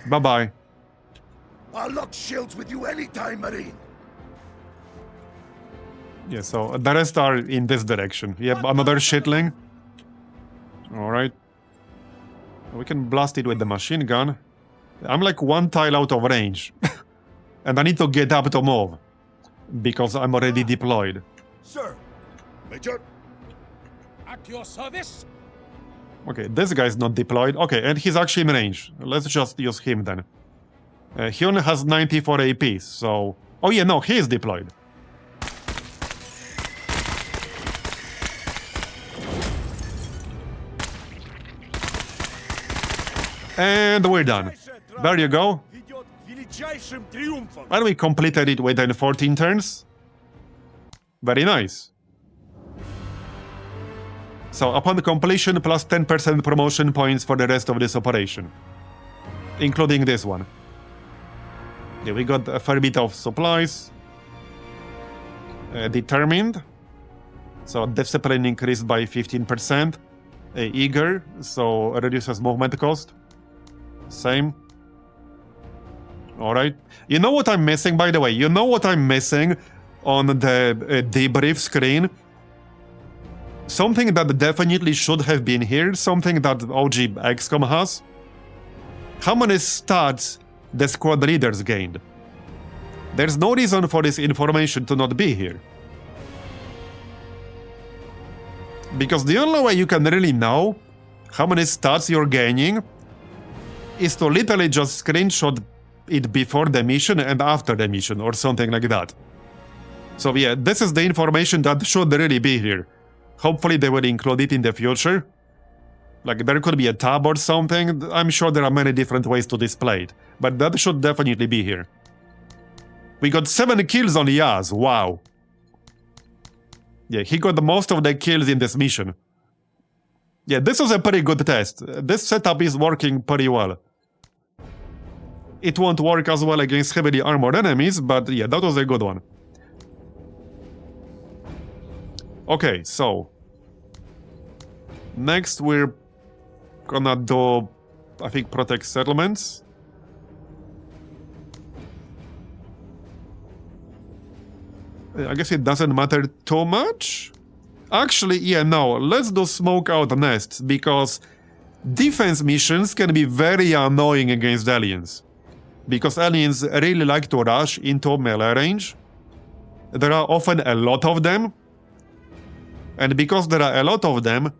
Bye-bye. I'll lock shields with you anytime, Marine. Yeah, so the rest are in this direction. Yep, another shitling. Alright. We can blast it with the machine gun. I'm like one tile out of range. And I need to get up to move. because I'm already deployed. Sir. Major. At your service. Okay, this guy's not deployed. Okay, and he's actually in range. Let's just use him then. He only has 94 AP, so... Oh yeah, no, he is deployed. And we're done. There you go. Ведет к величайшим триумфам. And we completed it within 14 turns. Very nice. So upon completion, plus 10% promotion points for the rest of this operation. Including this one. Yeah, we got a fair bit of supplies. Determined. So discipline increased by 15%. Eager, so reduces movement cost. Same. Alright. You know what I'm missing, by the way? You know what I'm missing on the debrief screen? Something that definitely should have been here, something that OG XCOM has. How many stats the squad leaders gained? There's no reason for this information to not be here. Because the only way you can really know how many stats you're gaining is to literally just screenshot it before the mission and after the mission or something like that. So yeah, this is the information that should really be here. Hopefully they will include it in the future. Like there could be a tab or something. I'm sure there are many different ways to display it, but that should definitely be here. We got 7 kills on Yaz, wow. Yeah, he got most of the kills in this mission. Yeah, this was a pretty good test. This setup is working pretty well. It won't work as well against heavily armored enemies, but yeah, that was a good one. Okay, so... next we're gonna do, I think, protect settlements. I guess it doesn't matter too much. Actually, yeah, no, let's do smoke out nests, because defense missions can be very annoying against aliens. Because aliens really like to rush into melee range. There are often a lot of them. And because there are a lot of them,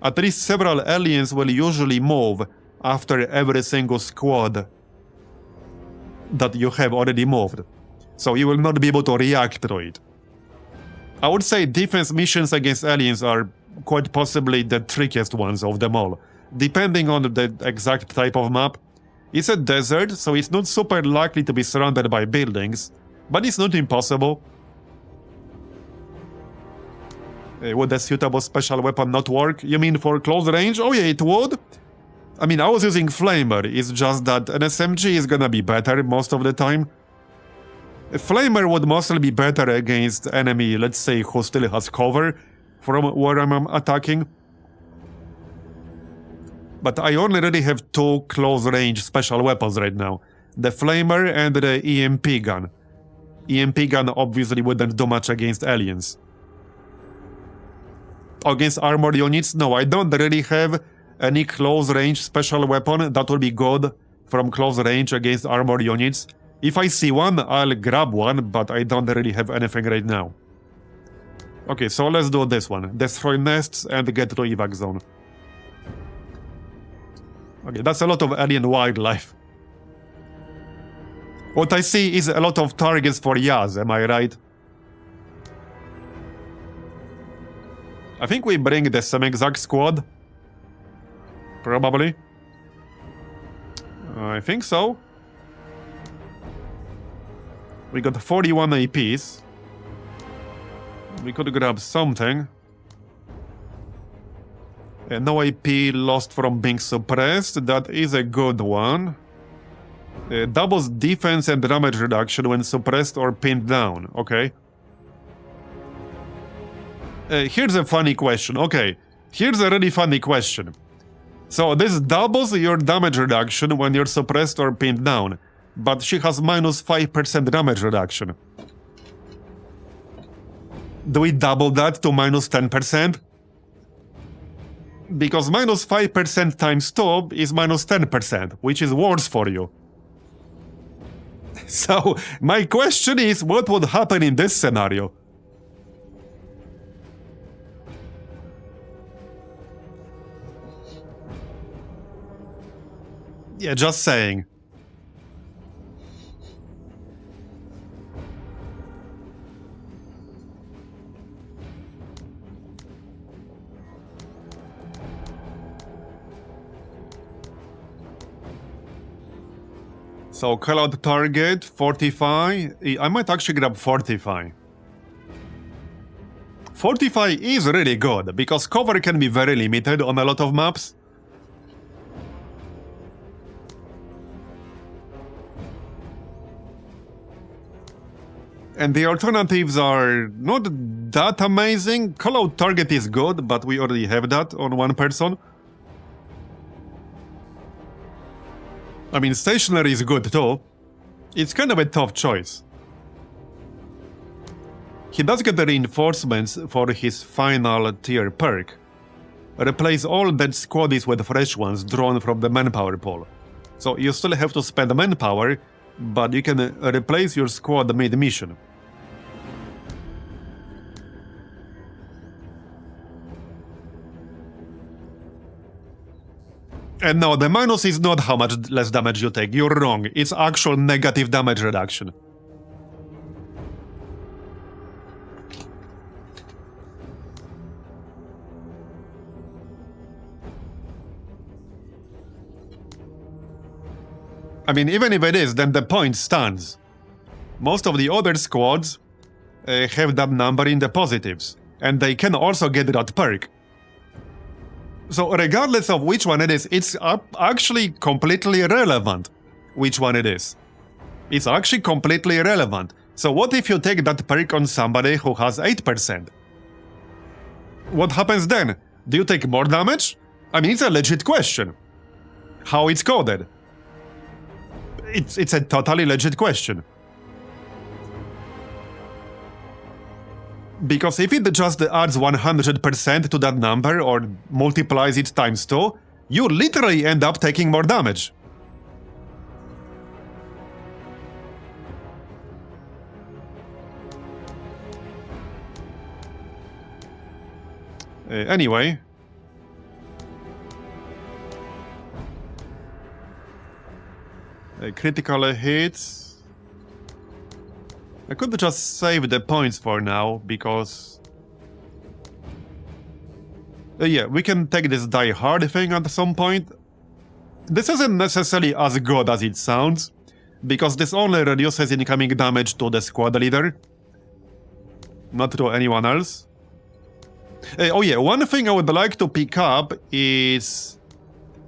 at least several aliens will usually move after every single squad that you have already moved. So you will not be able to react to it. I would say defense missions against aliens are quite possibly the trickiest ones of them all, depending on the exact type of map. It's a desert, so it's not super likely to be surrounded by buildings, but it's not impossible. Would a suitable special weapon not work? You mean for close range? Oh yeah, it would. I mean, I was using Flamer, it's just that an SMG is gonna be better most of the time. A Flamer would mostly be better against enemy, let's say, who still has cover from where I'm attacking. But I only really have 2 close-range special weapons right now. The Flamer and the EMP gun. EMP gun obviously wouldn't do much against aliens. Against armored units, no, I don't really have any close-range special weapon that will be good from close range against armored units. If I see one, I'll grab one, but I don't really have anything right now. Okay, so let's do this one. Destroy nests and get to evac zone. Okay, that's a lot of alien wildlife. What I see is a lot of targets for Yaz, am I right? I think we bring the same exact squad. Probably. I think so. We got 41 APs. We could grab something. No AP lost from being suppressed. That is a good one. Doubles defense and damage reduction when suppressed or pinned down. Okay. Here's a funny question. Okay. Here's a really funny question. So this doubles your damage reduction when you're suppressed or pinned down. But she has minus 5% damage reduction. Do we double that to minus 10%? Because minus 5% times 2 is minus 10%, which is worse for you. So, my question is, what would happen in this scenario? Yeah, just saying. So, call out target, Fortify. I might actually grab Fortify. Fortify is really good, because cover can be very limited on a lot of maps. And the alternatives are not that amazing. Call out target is good, but we already have that on one person. I mean, stationary is good too. It's kind of a tough choice. He does get the reinforcements for his final tier perk. Replace all dead squaddies with fresh ones drawn from the manpower pool. So you still have to spend manpower, but you can replace your squad mid-mission. And no, the minus is not how much less damage you take. You're wrong. It's actual negative damage reduction. I mean, even if it is, then the point stands. Most of the other squads have that number in the positives, and they can also get that perk. So regardless of which one it is, it's actually completely irrelevant which one it is. It's actually completely irrelevant. So what if you take that perk on somebody who has 8%? What happens then? Do you take more damage? I mean, it's a legit question. How it's coded? It's a totally legit question. Because if it just adds 100% to that number or multiplies it times 2, you literally end up taking more damage. Anyway. Critical hits. I could just save the points for now, because... yeah, we can take this die hard thing at some point. This isn't necessarily as good as it sounds, because this only reduces incoming damage to the squad leader, not to anyone else. Oh yeah, one thing I would like to pick up is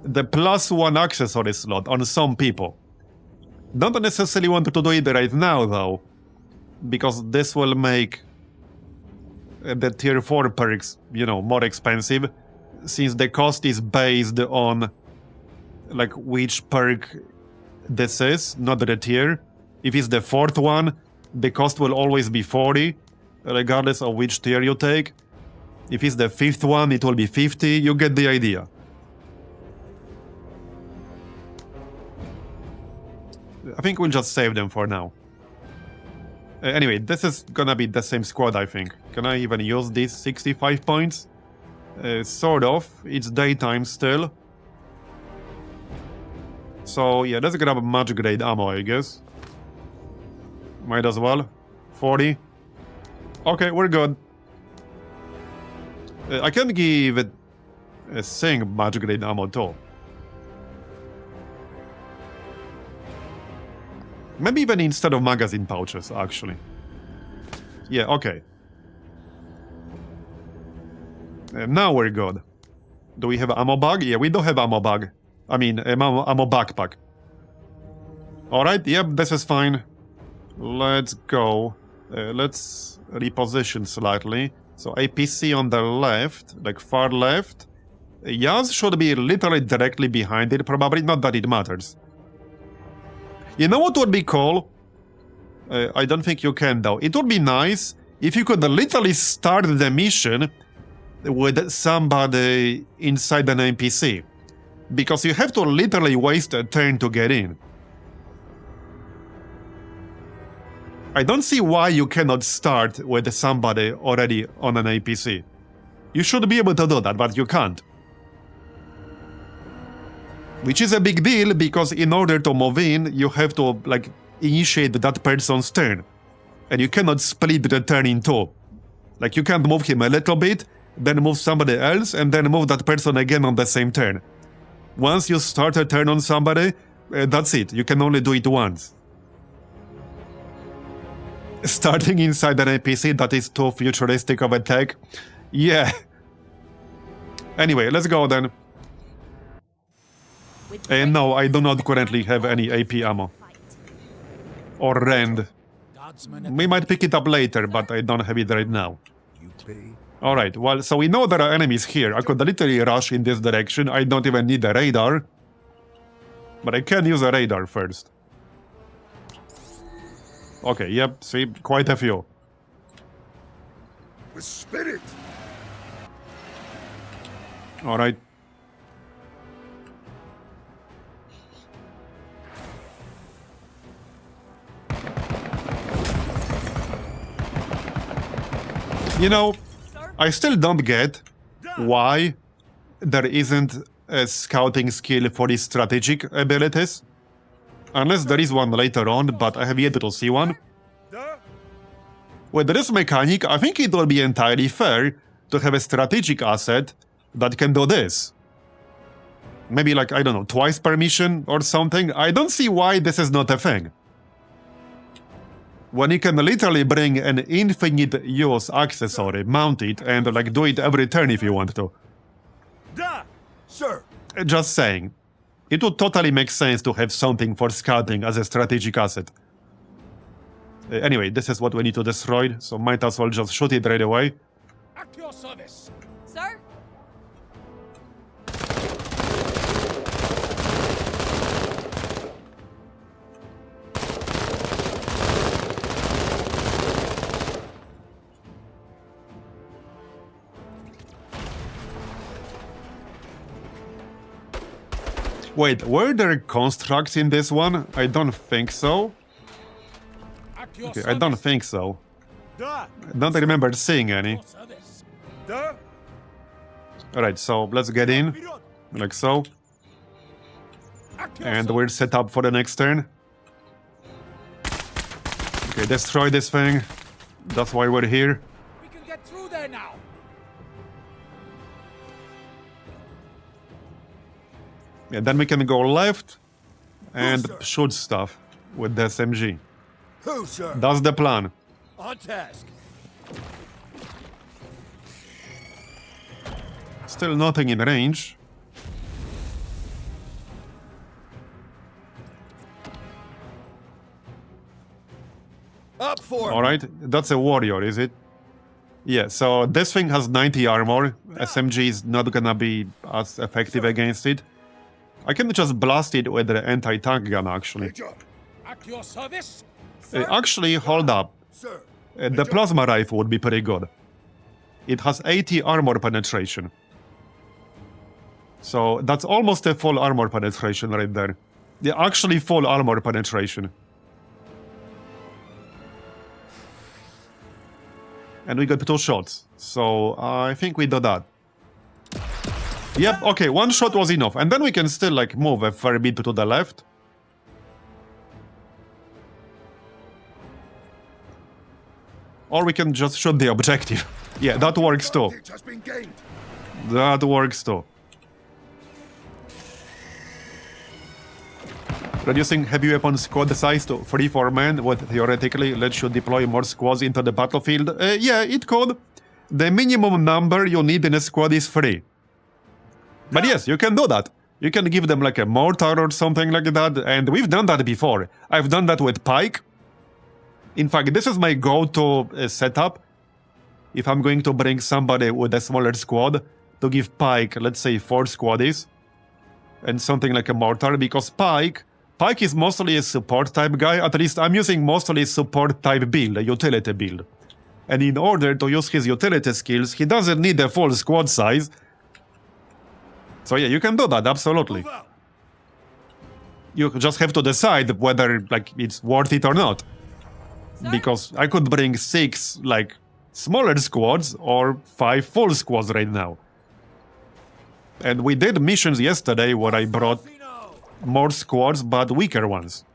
the +1 accessory slot on some people. Don't necessarily want to do it right now, though, because this will make the tier 4 perks, you know, more expensive, since the cost is based on, like, which perk this is, not the tier. If it's the 4th one, the cost will always be 40, regardless of which tier you take. If it's the 5th one, it will be 50, you get the idea. I think we'll just save them for now. Anyway, this is gonna be the same squad, I think. Can I even use these 65 points? Sort of. It's daytime still. So, yeah, let's grab much grade ammo, I guess. Might as well. 40. Okay, we're good. I can give it a Sing much grade ammo too. Maybe even instead of magazine pouches, actually. Yeah, okay. Now we're good. Do we have ammo bag? Yeah, we do have ammo bag. I mean, ammo backpack. Alright, yep, this is fine. Let's go. Let's reposition slightly. So APC on the left, like far left. Yaz should be literally directly behind it, probably. Not that it matters. You know what would be cool? I don't think you can, though. It would be nice if you could literally start the mission with somebody inside an NPC. Because you have to literally waste a turn to get in. I don't see why you cannot start with somebody already on an APC. You should be able to do that, but you can't. Which is a big deal, because in order to move in, you have to, like, initiate that person's turn. And you cannot split the turn in two. Like, you can't move him a little bit, then move somebody else, and then move that person again on the same turn. Once you start a turn on somebody, that's it. You can only do it once. Starting inside an NPC, that is too futuristic of a tech. Yeah. Anyway, let's go then. No, I do not currently have any AP ammo. Or rend. Guardsmen We might pick it up later, but I don't have it right now. You pay. Alright, well, so we know there are enemies here. I could literally rush in this direction. I don't even need a radar. But I can use a radar first. Okay, yep, see, quite a few. With spirit. Alright. You know, I still don't get why there isn't a scouting skill for his strategic abilities. Unless there is one later on, but I have yet to see one. With this mechanic, I think it will be entirely fair to have a strategic asset that can do this. Maybe like, I don't know, twice per mission or something. I don't see why this is not a thing. When you can literally bring an infinite use accessory, mount it, and like do it every turn if you want to. Sir. Just saying. It would totally make sense to have something for scouting as a strategic asset. Anyway, this is what we need to destroy, so might as well just shoot it right away. At your service. Sir? Wait, were there constructs in this one? I don't think so. At your Okay, I service. don't think so. Da. I don't remember seeing any. Your service. Da. Alright, so let's get in, like so. At your And service. we're set up for the next turn. Okay, destroy this thing. That's why we're here. We can get through there now. Yeah, then we can go left and sir. shoot stuff with the SMG. Who, sir? That's the plan. On task. Still nothing in range. Up for it. Alright, that's a warrior, is it? Yeah, so this thing has 90 armor. SMG is not gonna be as effective against it. I can just blast it with the anti-tank gun, actually. Major. At your service. Actually, hold up. Sir. The plasma rifle would be pretty good. It has 80 armor penetration. So that's almost a full armor penetration right there. Yeah, actually full armor penetration. And we got 2 shots. So I think we do that. Yep, okay, 1 shot was enough. And then we can still like move a fair bit to the left. Or we can just shoot the objective. Yeah, that works too. Advantage has been gained. That works too. Reducing heavy weapon squad size to 3-4 men would theoretically let you deploy more squads into the battlefield. Yeah, it could. The minimum number you need in a squad is 3. But yes, you can do that. You can give them like a mortar or something like that, and we've done that before. I've done that with Pike. In fact, this is my go-to setup. If I'm going to bring somebody with a smaller squad, to give Pike, let's say 4 squaddies, and something like a mortar, because Pike is mostly a support type guy. At least I'm using mostly support type build, a utility build. And in order to use his utility skills, he doesn't need a full squad size. So yeah, you can do that, absolutely. Move out. You just have to decide whether like it's worth it or not. because I could bring 6 like smaller squads or 5 full squads right now. And we did missions yesterday where I brought more squads but weaker ones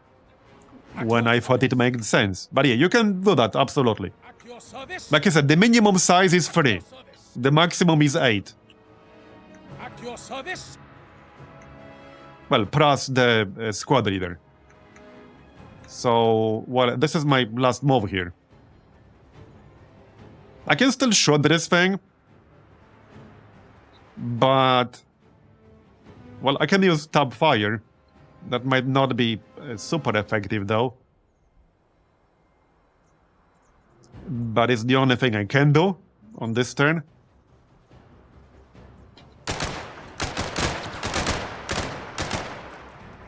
when I thought it made sense. But yeah, you can do that, absolutely. At your service. Like I said, the minimum size is 3. The maximum is 8. At your service. Well, plus the squad leader. So, well, this is my last move here. I can still shoot this thing. But... well, I can use tap fire. That might not be super effective, though. But it's the only thing I can do on this turn.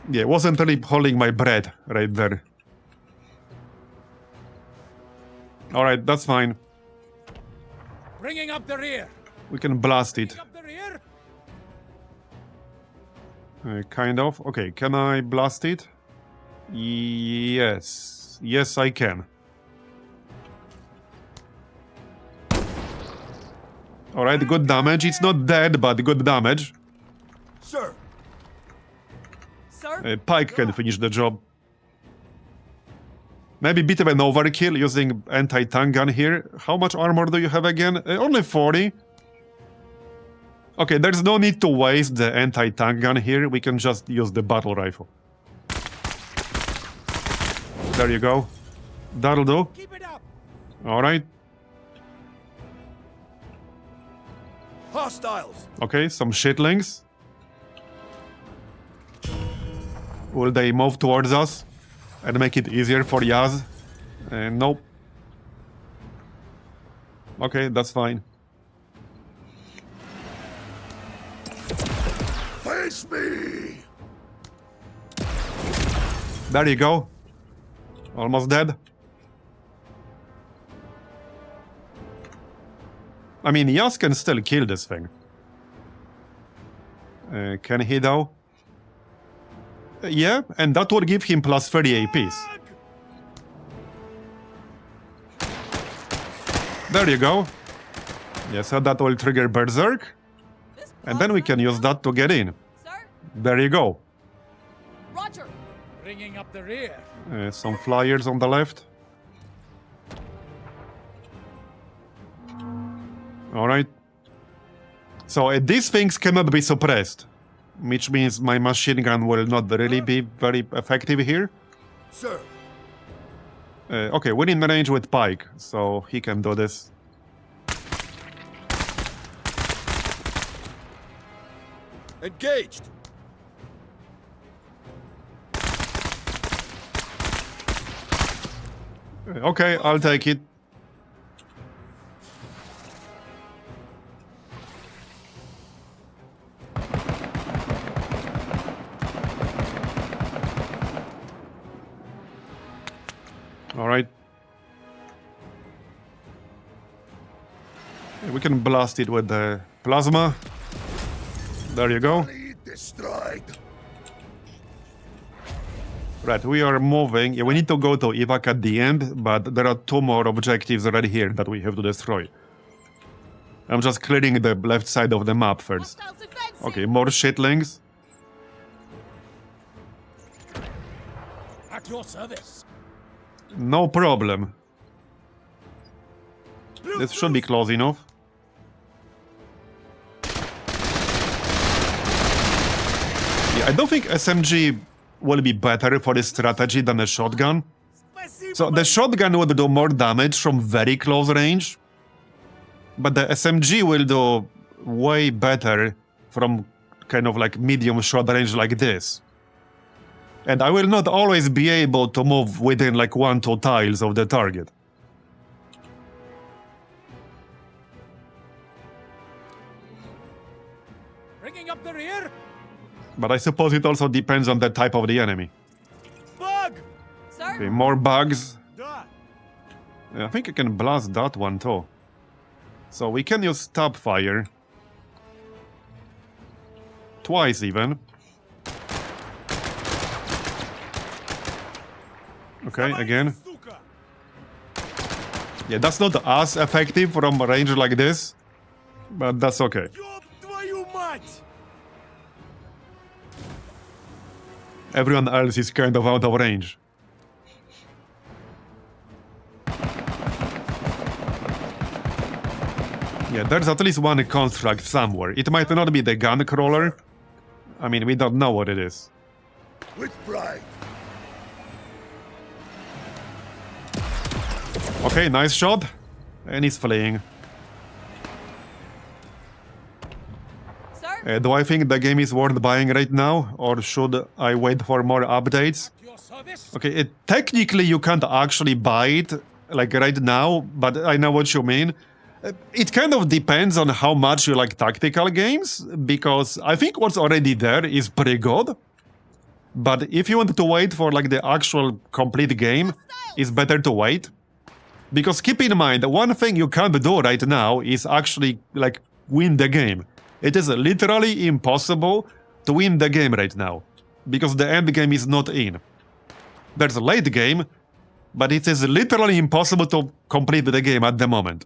Yeah, wasn't really holding my breath right there. Alright, that's fine. Bringing up the rear. We can blast it. Bringing up the rear. Kind of. Okay, can I blast it? Yes. Yes, I can. Alright, good damage. It's not dead, but good damage. Sir. Sir? Pike can finish the job. Maybe bit of an overkill using anti-tank gun here. How much armor do you have again? Only 40. Okay, there's no need to waste the anti-tank gun here. We can just use the battle rifle. There you go. That'll do. Keep it up. Alright. Hostiles. Okay, some shitlings. Will they move towards us and make it easier for Yaz? Nope. Okay, that's fine. Face me. There you go. Almost dead. I mean, Yaz can still kill this thing. Can he though? Yeah, and that would give him plus 30 APs. There you go. Yeah, so that will trigger Berserk. And then we can use that to get in. Sir? There you go. Roger. Bringing up the rear. Some flyers on the left. Alright. So these things cannot be suppressed, which means my machine gun will not really be very effective here. Sir. Okay, we're in range with Pike, so he can do this. Engaged. Okay, I'll take it. Alright. We can blast it with the plasma. There you go. Destroyed. Right, we are moving. Yeah, we need to go to evac at the end, but there are 2 more objectives right here that we have to destroy. I'm just clearing the left side of the map first. Hostiles advancing. Okay, more shitlings. At your service. No problem. This should be close enough. Yeah, I don't think SMG will be better for this strategy than a shotgun. So the shotgun would do more damage from very close range, but the SMG will do way better from kind of like medium shot range like this. And I will not always be able to move within like 1-2 tiles of the target. Bringing up the rear. But I suppose it also depends on the type of the enemy. Bug. Sir? Okay, more bugs. Duh. I think I can blast that one too. So we can use stab fire. Twice even. Okay, again. Suka. Yeah, that's not as effective from a range like this, but that's okay. Ёб твою мать! Everyone else is kind of out of range. Yeah, there's at least one construct somewhere. It might not be the gun crawler. I mean, we don't know what it is. With pride. Okay, nice shot. And he's fleeing. Sir? Do I think the game is worth buying right now? Or should I wait for more updates? Your service? Okay, technically you can't actually buy it, like right now, but I know what you mean. It kind of depends on how much you like tactical games, because I think what's already there is pretty good. But if you want to wait for like the actual complete game, it's better to wait. Because keep in mind, one thing you can't do right now is actually like win the game. It is literally impossible to win the game right now, because the end game is not in. There's a late game, but it is literally impossible to complete the game at the moment.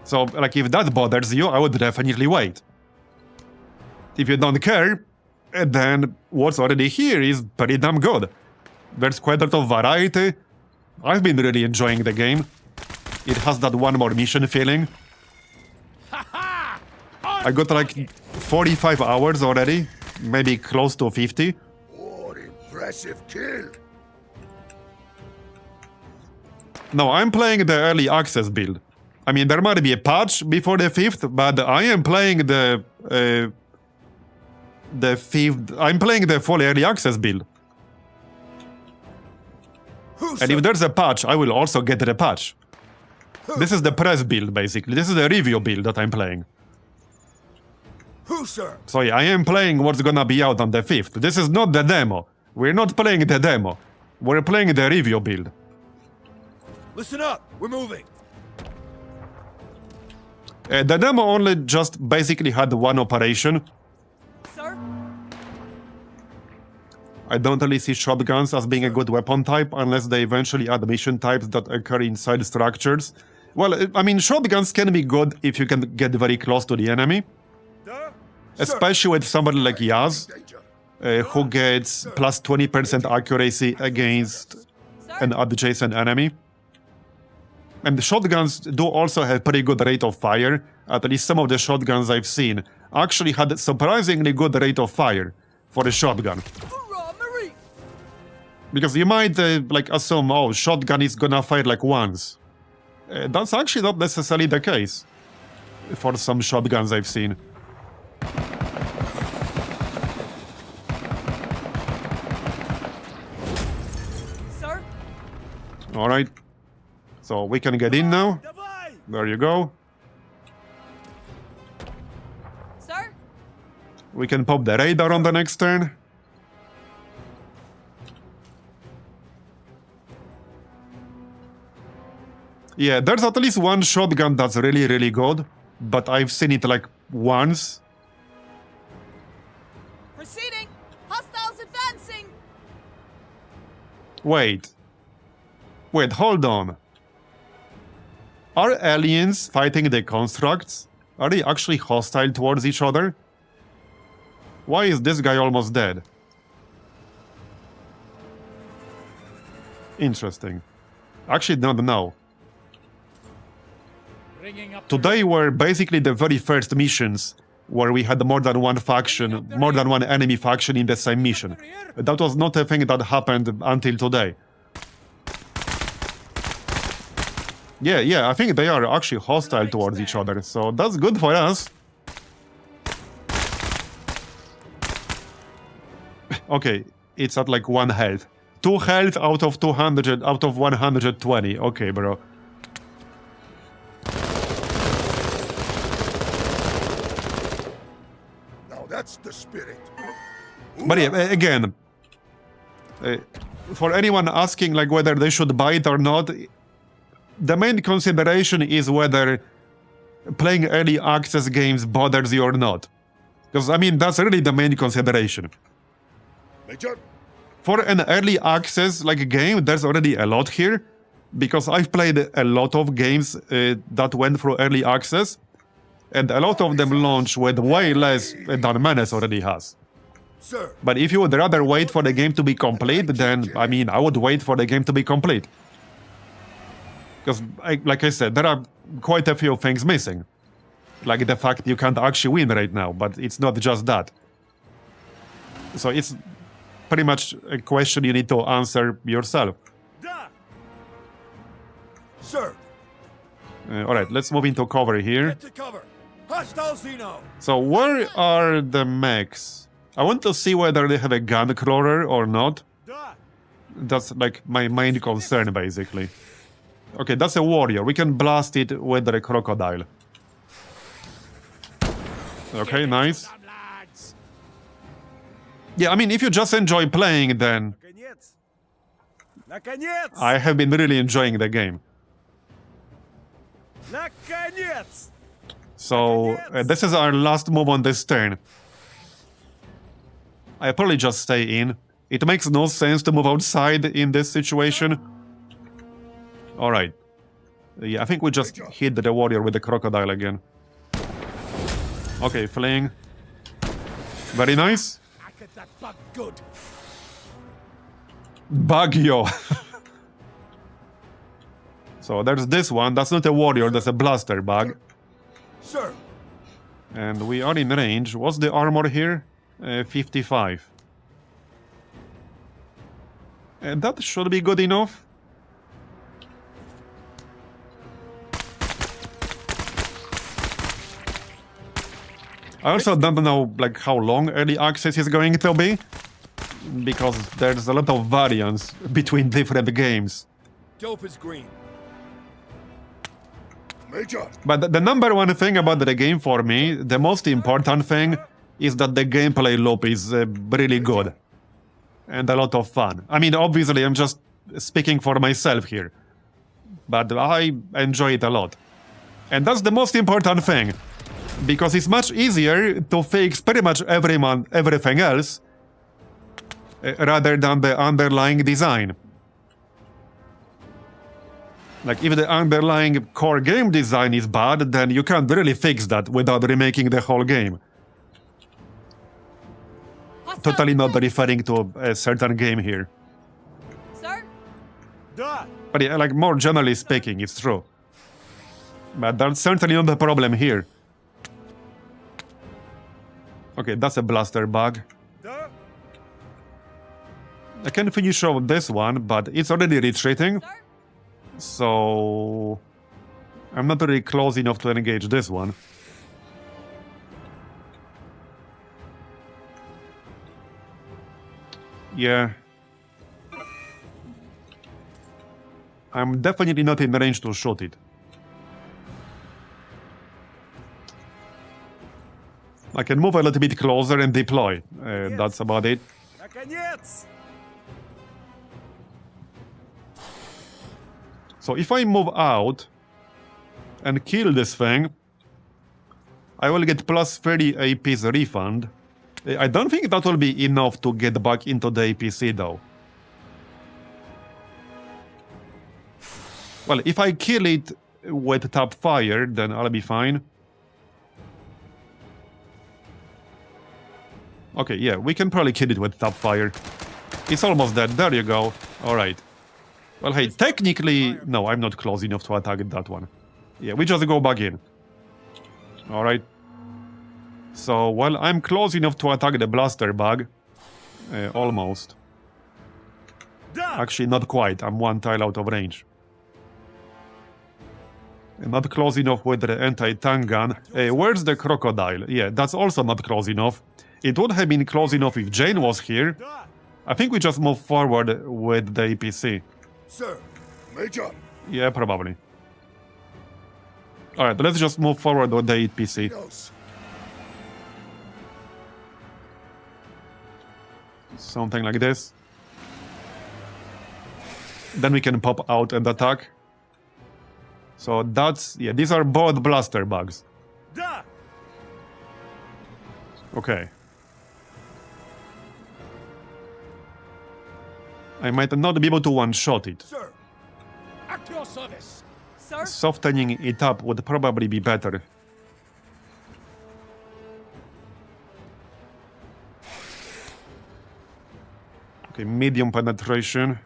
So, like, if that bothers you, I would definitely wait. If you don't care, then what's already here is pretty damn good. There's quite a lot of variety. I've been really enjoying the game. It has that one more mission feeling. I got like 45 hours already, maybe close to 50. Oh, impressive kill. No, I'm playing the early access build. I mean, there might be a patch before the 5th, but I am playing the 5th. I'm playing the full early access build. And if there's a patch, I will also get the patch. This is the press build, basically. This is the review build that I'm playing. Who, sir? So yeah, I am playing what's gonna be out on the 5th. This is not the demo. We're not playing the demo. We're playing the review build. Listen up. We're moving. The demo only just basically had one operation. Sir? I don't really see shotguns as being a good weapon type unless they eventually add mission types that occur inside structures. Well, I mean, shotguns can be good if you can get very close to the enemy. Especially with somebody like Yaz, who gets plus 20% accuracy against an adjacent enemy. And the shotguns do also have pretty good rate of fire. At least some of the shotguns I've seen actually had surprisingly good rate of fire for a shotgun. Hoorah, Marie! Because you might like assume, oh, shotgun is gonna fire like once. That's actually not necessarily the case for some shotguns I've seen. Sir? All right. So we can get in now. Давай! There you go. Sir? We can pop the radar on the next turn. Yeah, there's at least one shotgun that's really, really good, but I've seen it like once. Proceeding! Hostiles advancing! Wait, hold on. Are aliens fighting the constructs? Are they actually hostile towards each other? Why is this guy almost dead? Interesting. Actually, don't know. Bringing up Today were basically the very first missions where we had more than one faction, more than one enemy faction in the same mission. That was not a thing that happened until today. Yeah, I think they are actually hostile towards each other, so that's good for us. Okay, it's at like 1 health. 2 health out of 200, out of 120. Okay, bro. Now that's the spirit. But yeah, again, for anyone asking like whether they should buy it or not, the main consideration is whether playing early access games bothers you or not. Because, I mean, that's really the main consideration. Major, For an early access like game, there's already a lot here. because I've played a lot of games that went through early access, and a lot of them launch with way less than Menace already has. Sir. But if you would rather wait for the game to be complete, then, I mean, I would wait for the game to be complete. Because, like I said, there are quite a few things missing. Like the fact you can't actually win right now, but it's not just that. So it's pretty much a question you need to answer yourself. Da! Sir. Alright, let's move into cover here. Get to cover. Hostile Xeno. So where are the mechs? I want to see whether they have a gun crawler or not. Da! That's like my main concern, basically. Okay, that's a warrior. We can blast it with the crocodile. Okay, nice. Damn lads! Yeah, I mean, if you just enjoy playing, then Наконец! Наконец! I have been really enjoying the game. Наконец! So, this is our last move on this turn. I probably just stay in. It makes no sense to move outside in this situation. Alright. Yeah, I think we just hit the warrior with the crocodile again. Okay, fleeing. Very nice. I get that bug good. Baguio. So there's this one. That's not a warrior, that's a blaster bug. Sir. And we are in range. What's the armor here? 55. And that should be good enough. I also don't know like how long early access is going to be, because there's a lot of variance between different games. Dope is green. Major. But the number one thing about the game for me, the most important thing, is that the gameplay loop is really good. And a lot of fun. I mean, obviously, I'm just speaking for myself here. But I enjoy it a lot. And that's the most important thing. Because it's much easier to fix pretty much everything else rather than the underlying design. Like, if the underlying core game design is bad, then you can't really fix that without remaking the whole game. Totally not referring to a certain game here. Sir? Da! But yeah, like, more generally speaking, it's true. But that's certainly not the problem here. Okay, that's a blaster bug. Da! I can finish off this one, but it's already retreating. Sir? So I'm not really close enough to engage this one. Yeah. I'm definitely not in range to shoot it. I can move a little bit closer and deploy. That's about it. Наконец! So if I move out and kill this thing, I will get plus 30 AP's refund. I don't think that will be enough to get back into the APC though. Well, if I kill it with tap fire, then I'll be fine. Okay, yeah, we can probably kill it with tap fire. It's almost dead. There you go. Alright. Well, hey, technically... No, I'm not close enough to attack that one. Yeah, we just go back in. Alright. So, well, I'm close enough to attack the blaster bug. Almost. Da! Actually, not quite. I'm one tile out of range. Not close enough with the anti-tank gun. Where's the crocodile? Yeah, that's also not close enough. It would have been close enough if Jane was here. Da! I think we just move forward with the APC. Sir. Major. Yeah, probably. Alright, let's just move forward with the APC. Menace. Something like this. Then we can pop out and attack. So that's... Yeah, these are both blaster bugs. Da! Okay. I might not be able to one-shot it. Sir. service. Sir? Softening it up would probably be better. Okay, medium penetration.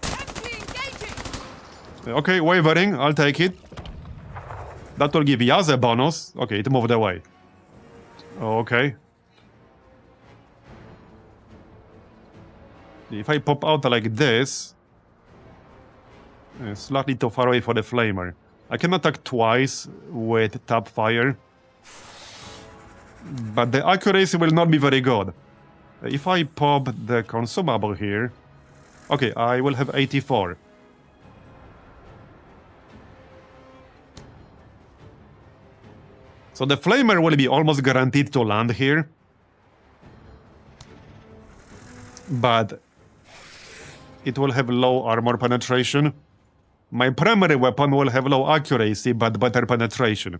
Empty engaging! Okay, wavering, I'll take it. That will give Yaz a bonus. Okay, it moved away. Okay. If I pop out like this... slightly too far away for the flamer. I can attack twice with tap fire. But the accuracy will not be very good. If I pop the consumable here... Okay, I will have 84. So the flamer will be almost guaranteed to land here. But it will have low armor penetration. My primary weapon will have low accuracy but better penetration.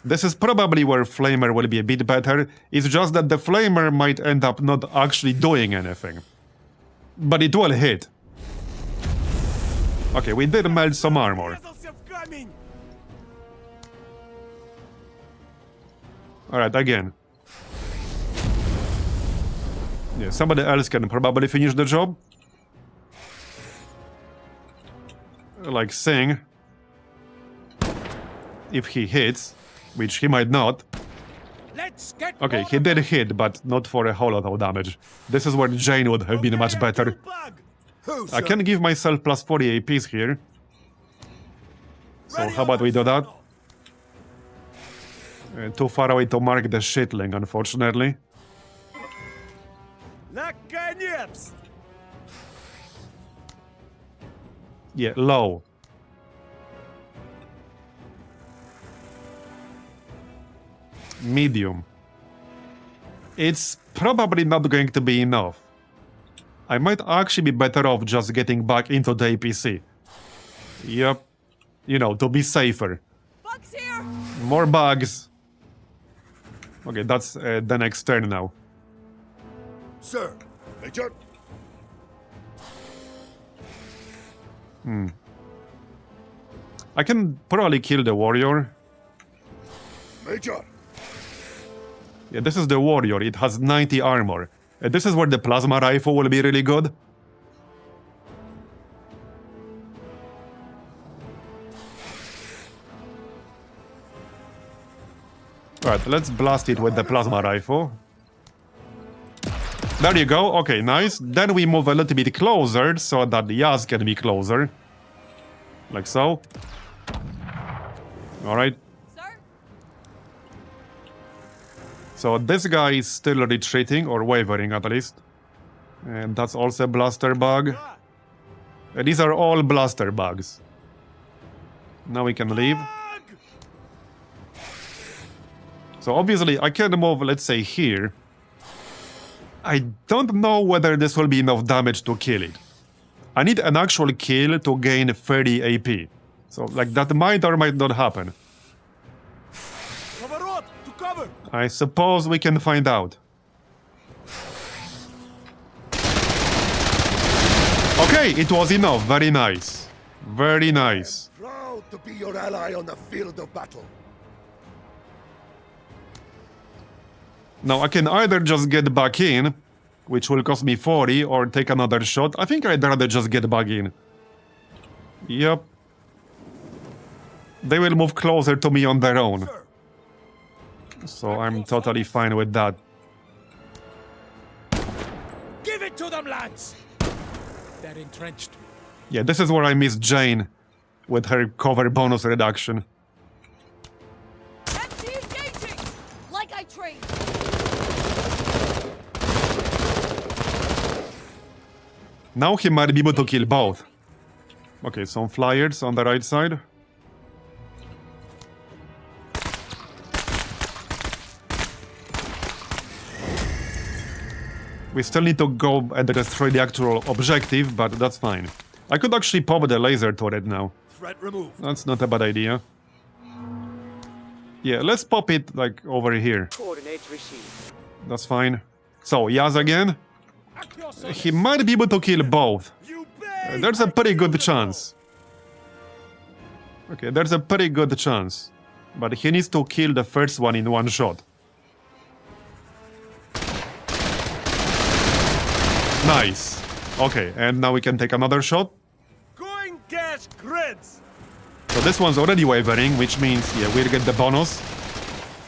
This is probably where flamer will be a bit better. It's just that the flamer might end up not actually doing anything. But it will hit. Okay, we did melt some armor. Врезался в камень. Alright, again. Yeah, somebody else can probably finish the job. Like Singh. If he hits, which he might not. Let's get Okay, more he of did them. hit, but not for a whole lot of damage. This is where Jane would have been much better. Bug. Who, I sir? can give myself plus 40 APs here. So Ready how about we do that? Signal. Too far away to mark the shitling, unfortunately. Наконец! Yeah, low. Medium. It's probably not going to be enough. I might actually be better off just getting back into the APC. Yep. You know, to be safer. Bugs here! More bugs. Okay, that's the next turn now. Sir. Major. I can probably kill the warrior. Major. Yeah, this is the warrior. It has 90 armor. This is where the plasma rifle will be really good. Alright, let's blast it with the plasma rifle. There you go. Okay, nice. Then we move a little bit closer so that Yaz can be closer. Like so. Alright. Sir? So this guy is still retreating, or wavering at least. And that's also a blaster bug. These are all blaster bugs. Now we can leave. So obviously I can move, let's say, here. I don't know whether this will be enough damage to kill it. I need an actual kill to gain 30 AP. So, like, that might or might not happen. Поворот! To cover! I suppose we can find out. Okay, it was enough. Very nice. Very nice. Proud to be your ally on the field of battle. Now, I can either just get back in, which will cost me 40, or take another shot. I think I'd rather just get back in. Yep. They will move closer to me on their own. Sir. So I'm totally fine with that. Give it to them, lads! They're entrenched. Yeah, this is where I miss Jane with her cover bonus reduction. Empty engaging! Like I trained! Now he might be able to kill both. Okay, some flyers on the right side. We still need to go and destroy the actual objective, but that's fine. I could actually pop the laser turret now. Threat removed. That's not a bad idea. Yeah, let's pop it, like, over here. Coordinates received. That's fine. So, Yaz again. At your service. He might be able to kill both. You bet. There's a pretty good chance. Okay, there's a pretty good chance. But he needs to kill the first one in one shot. Nice. Okay, and now we can take another shot. Going cash grids. So this one's already wavering, which means, yeah, we'll get the bonus.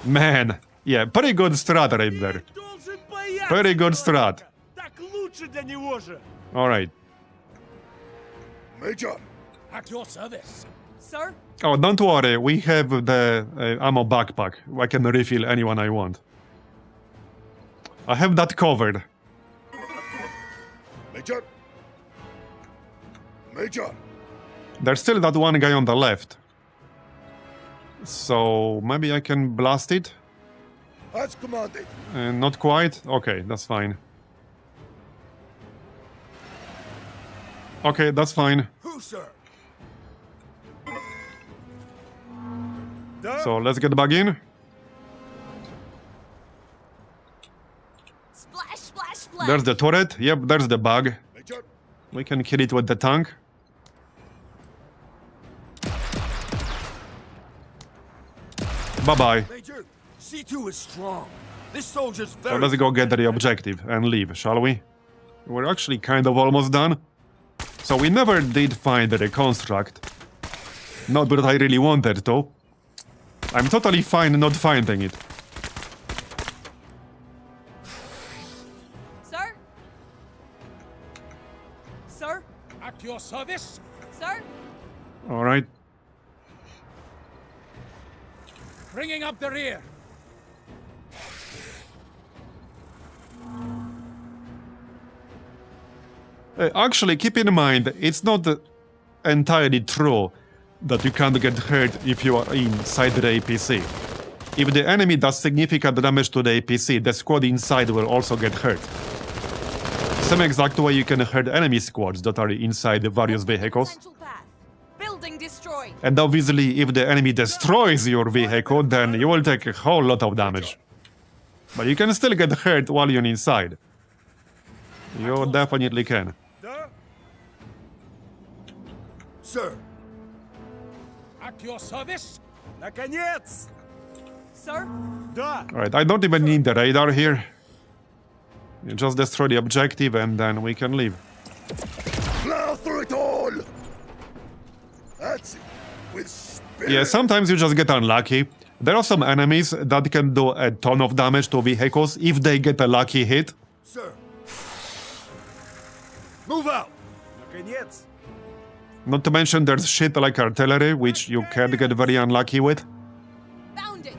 Man, yeah, pretty good strat right there. Должен бояться. Pretty good strat. Так лучше для него же. Alright. Major, At your service. Sir? Oh, don't worry, we have the ammo backpack. I can refill anyone I want. I have that covered. Major. Major. There's still that one guy on the left. So maybe I can blast it? As commanded. Not quite? Okay, that's fine. Okay, that's fine. Who, sir? So let's get back in. Splash, splash, splash. There's the turret. Yep, there's the bug. Major. We can kill it with the tank. Bye-bye. Major, C2 is strong. This soldier's So very... let's go get the objective and leave, shall we? We're actually kind of almost done. So we never did find the reconstruct. Not that I really wanted to. I'm totally fine not finding it. Sir? Sir? At your service. Sir? Alright. Bringing up the rear. Actually, keep in mind, it's not entirely true that you can't get hurt if you are inside the APC. If the enemy does significant damage to the APC, the squad inside will also get hurt. Same exact way you can hurt enemy squads that are inside the various vehicles. Central path. Building destroyed. And obviously, if the enemy destroys your vehicle, then you will take a whole lot of damage. But you can still get hurt while you're inside. You definitely can. Da. Sir. At your service. Наконец. Sir? Да. Alright, I don't even need the radar here. You just destroy the objective and then we can leave. Plow through it all. That's it. With spirit. Yeah, sometimes you just get unlucky. There are some enemies that can do a ton of damage to vehicles if they get a lucky hit. Sir. Move out. Наконец. Not to mention there's shit like artillery, which you can get very unlucky with. Bounding.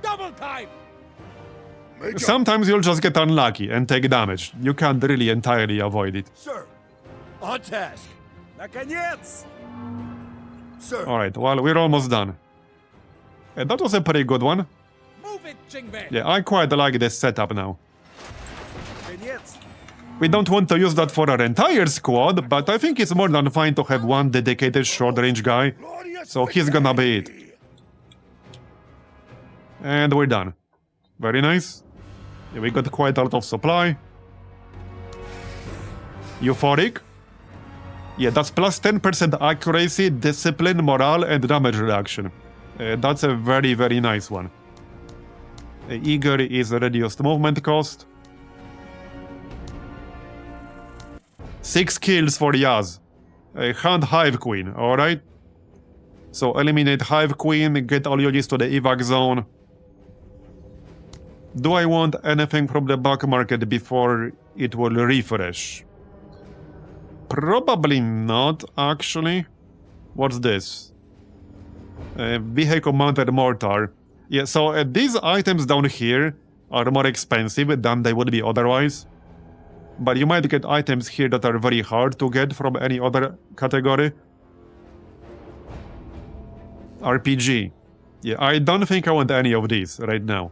Double time. Major. Sometimes you'll just get unlucky and take damage. You can't really entirely avoid it. Sir. On task. Наконец. Sir. Alright, well, we're almost done. That was a pretty good one. Move it, Jingbe. Yeah, I quite like this setup now. Наконец. We don't want to use that for our entire squad, but I think it's more than fine to have one dedicated short-range guy. Glorious So he's gonna be it. victory. And we're done. Very nice. Yeah, we got quite a lot of supply. Euphoric. Yeah, that's plus 10% accuracy, discipline, morale, and damage reduction. That's a very, very nice one. Eager is a reduced movement cost. 6 kills for Yaz. Hunt Hive Queen, alright? So eliminate Hive Queen, get all units to the evac zone. Do I want anything from the back market before it will refresh? Probably not, actually. What's this? Vehicle mounted mortar. Yeah, so these items down here are more expensive than they would be otherwise. But you might get items here that are very hard to get from any other category. RPG. Yeah, I don't think I want any of these right now.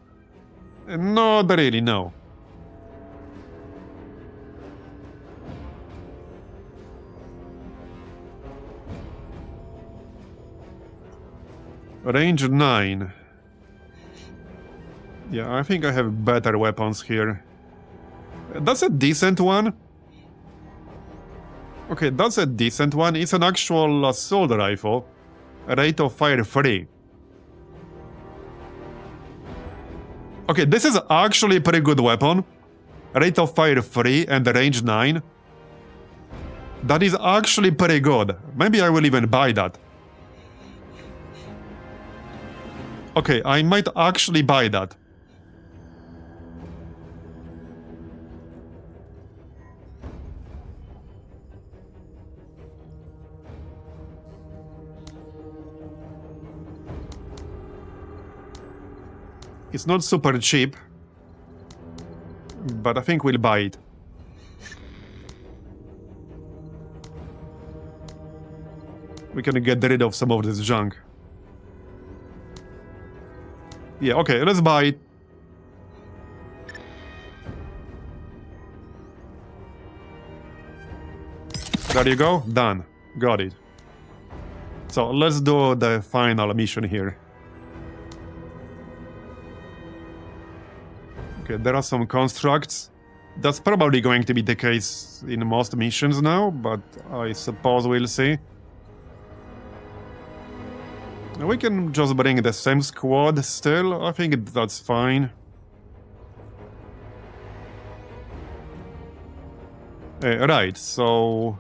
Not really, no. Range 9. Yeah, I think I have better weapons here. That's a decent one. Okay, that's a decent one. It's an actual assault rifle. Rate of fire 3. Okay, this is actually a pretty good weapon. Rate of fire 3 and range 9. That is actually pretty good. Maybe I will even buy that. Okay, I might actually buy that. It's not super cheap, but I think we'll buy it. We can get rid of some of this junk. Yeah, okay, let's buy it. There you go, done. Got it. So let's do the final mission here. Okay, there are some constructs. That's probably going to be the case in most missions now, but I suppose we'll see. We can just bring the same squad still. I think that's fine. Right, so...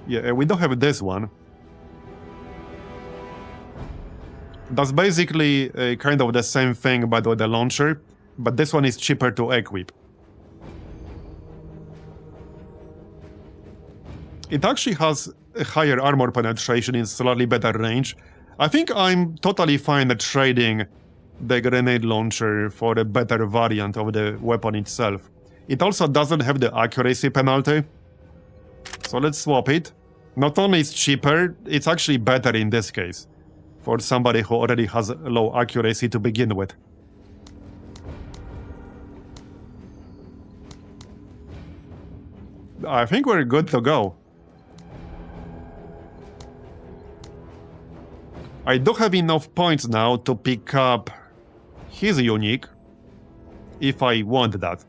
Yeah, we don't have this one. That's basically kind of the same thing, but with the launcher. But this one is cheaper to equip. It actually has a higher armor penetration in slightly better range. I think I'm totally fine at trading the grenade launcher for a better variant of the weapon itself. It also doesn't have the accuracy penalty. So let's swap it. Not only is it cheaper, it's actually better in this case. For somebody who already has low accuracy to begin with. I think we're good to go. I do have enough points now to pick up his unique, if I want that.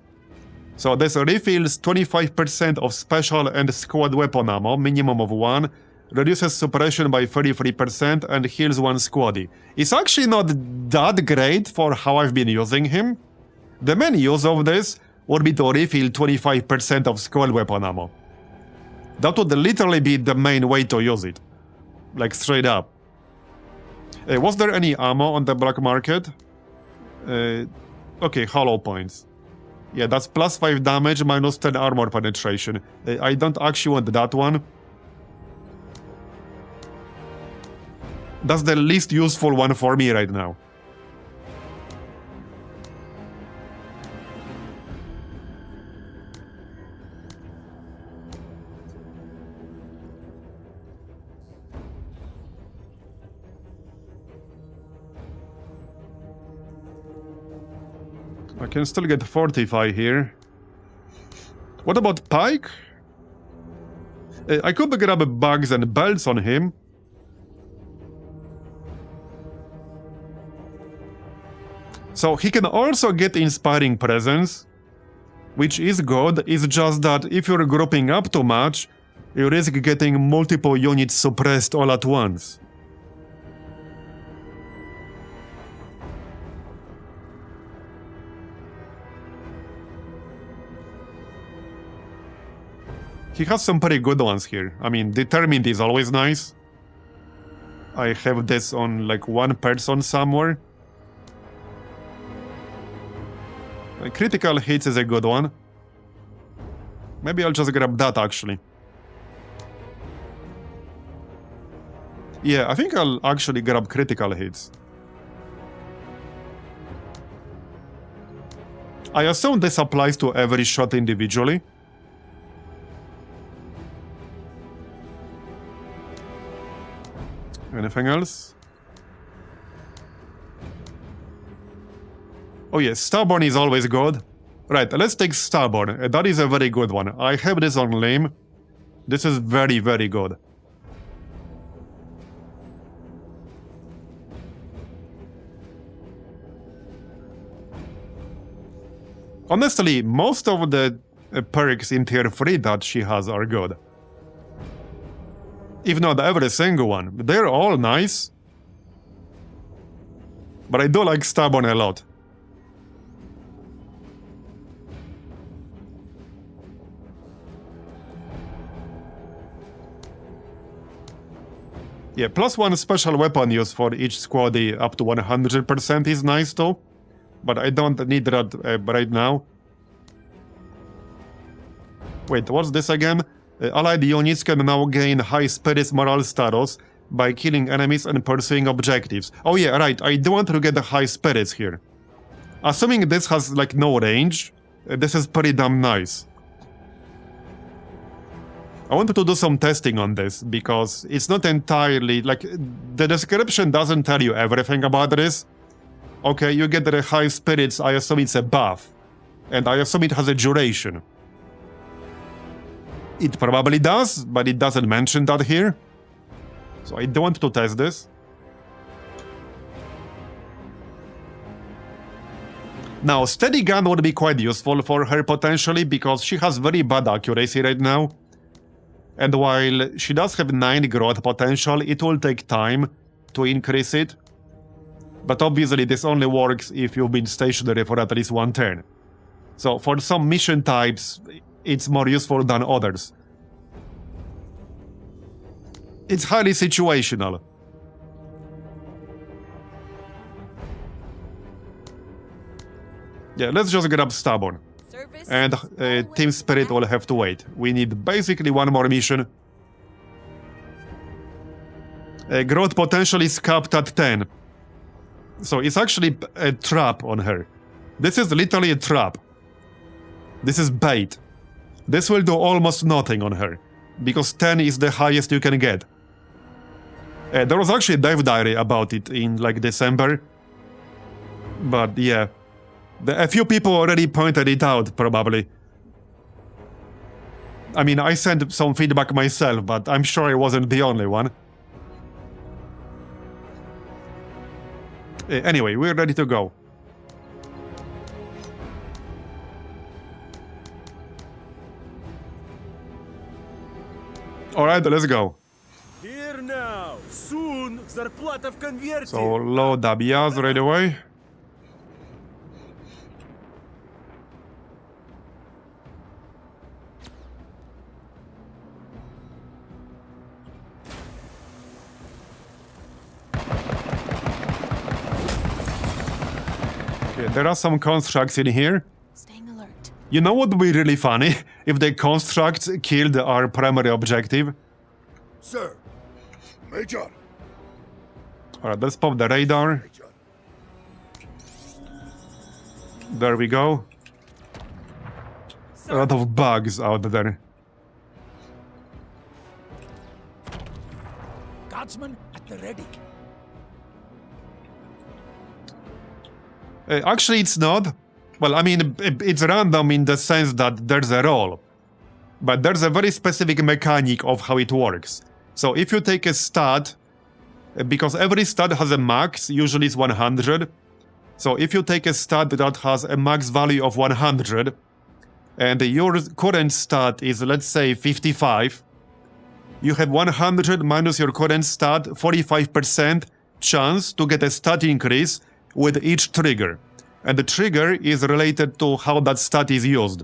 So this refills 25% of special and squad weapon ammo, minimum of 1, reduces suppression by 33% and heals 1 squaddy. It's actually not that great for how I've been using him. The main use of this would be to refill 25% of squad weapon ammo. That would literally be the main way to use it. Like straight up. Was there any ammo on the black market? Okay, hollow points. Yeah, that's plus 5 damage, minus 10 armor penetration. I don't actually want that one. That's the least useful one for me right now. I can still get Fortify here. What about Pike? I could grab bags and belts on him. So he can also get Inspiring Presence, which is good. It's just that if you're grouping up too much, you risk getting multiple units suppressed all at once. He has some pretty good ones here. I mean, Determined is always nice. I have this on like one person somewhere. Critical Hits is a good one. Maybe I'll just grab that actually. Yeah, I think I'll actually grab Critical Hits. I assume this applies to every shot individually. Anything else? Oh yeah, Stubborn is always good. Right, let's take Stubborn. That is a very good one. I have this on Lame. This is very, very good. Honestly, most of the perks in tier 3 that she has are good. If not every single one. They're all nice. But I do like Stubborn a lot. Yeah, +1 special weapon use for each squaddy up to 100% is nice too. But I don't need that right now. Wait, what's this again? Allied units can now gain high spirits morale status by killing enemies and pursuing objectives. Oh yeah, right, I do want to get the high spirits here. Assuming this has like no range, this is pretty damn nice. I wanted to do some testing on this because it's not entirely like the description doesn't tell you everything about this. Okay, you get the high spirits, I assume it's a buff. And I assume it has a duration. It probably does, but it doesn't mention that here. So I do want to test this. Now, Steady Gun would be quite useful for her potentially because she has very bad accuracy right now. And while she does have 9 growth potential, it will take time to increase it. But obviously this only works if you've been stationary for at least 1 turn. So for some mission types, it's more useful than others. It's highly situational. Yeah, let's just grab Stubborn. Service. And Team Spirit will have to wait. We need basically 1 more mission. Growth potential is capped at 10. So it's actually a trap on her. This is literally a trap. This is bait. This will do almost nothing on her, because 10 is the highest you can get. There was actually a dev diary about it in like December. But yeah, a few people already pointed it out, probably. I mean, I sent some feedback myself, but I'm sure I wasn't the only one. Anyway, we're ready to go. Alright, let's go. Here now. Soon, зарплата в конверте. So, load up Yaz right away. Okay, there are some constructs in here. Staying alert. You know what would be really funny? If the constructs killed our primary objective. Sir. Major. Alright, let's pop the radar. Major. There we go. A lot of bugs out there. Guardsman at the ready. Actually, it's not. Well, I mean, it's random in the sense that there's a roll. But there's a very specific mechanic of how it works. So if you take a stat, because every stat has a max, usually it's 100. So if you take a stat that has a max value of 100, and your current stat is, let's say, 55, you have 100 minus your current stat, 45% chance to get a stat increase with each trigger. And the trigger is related to how that stat is used.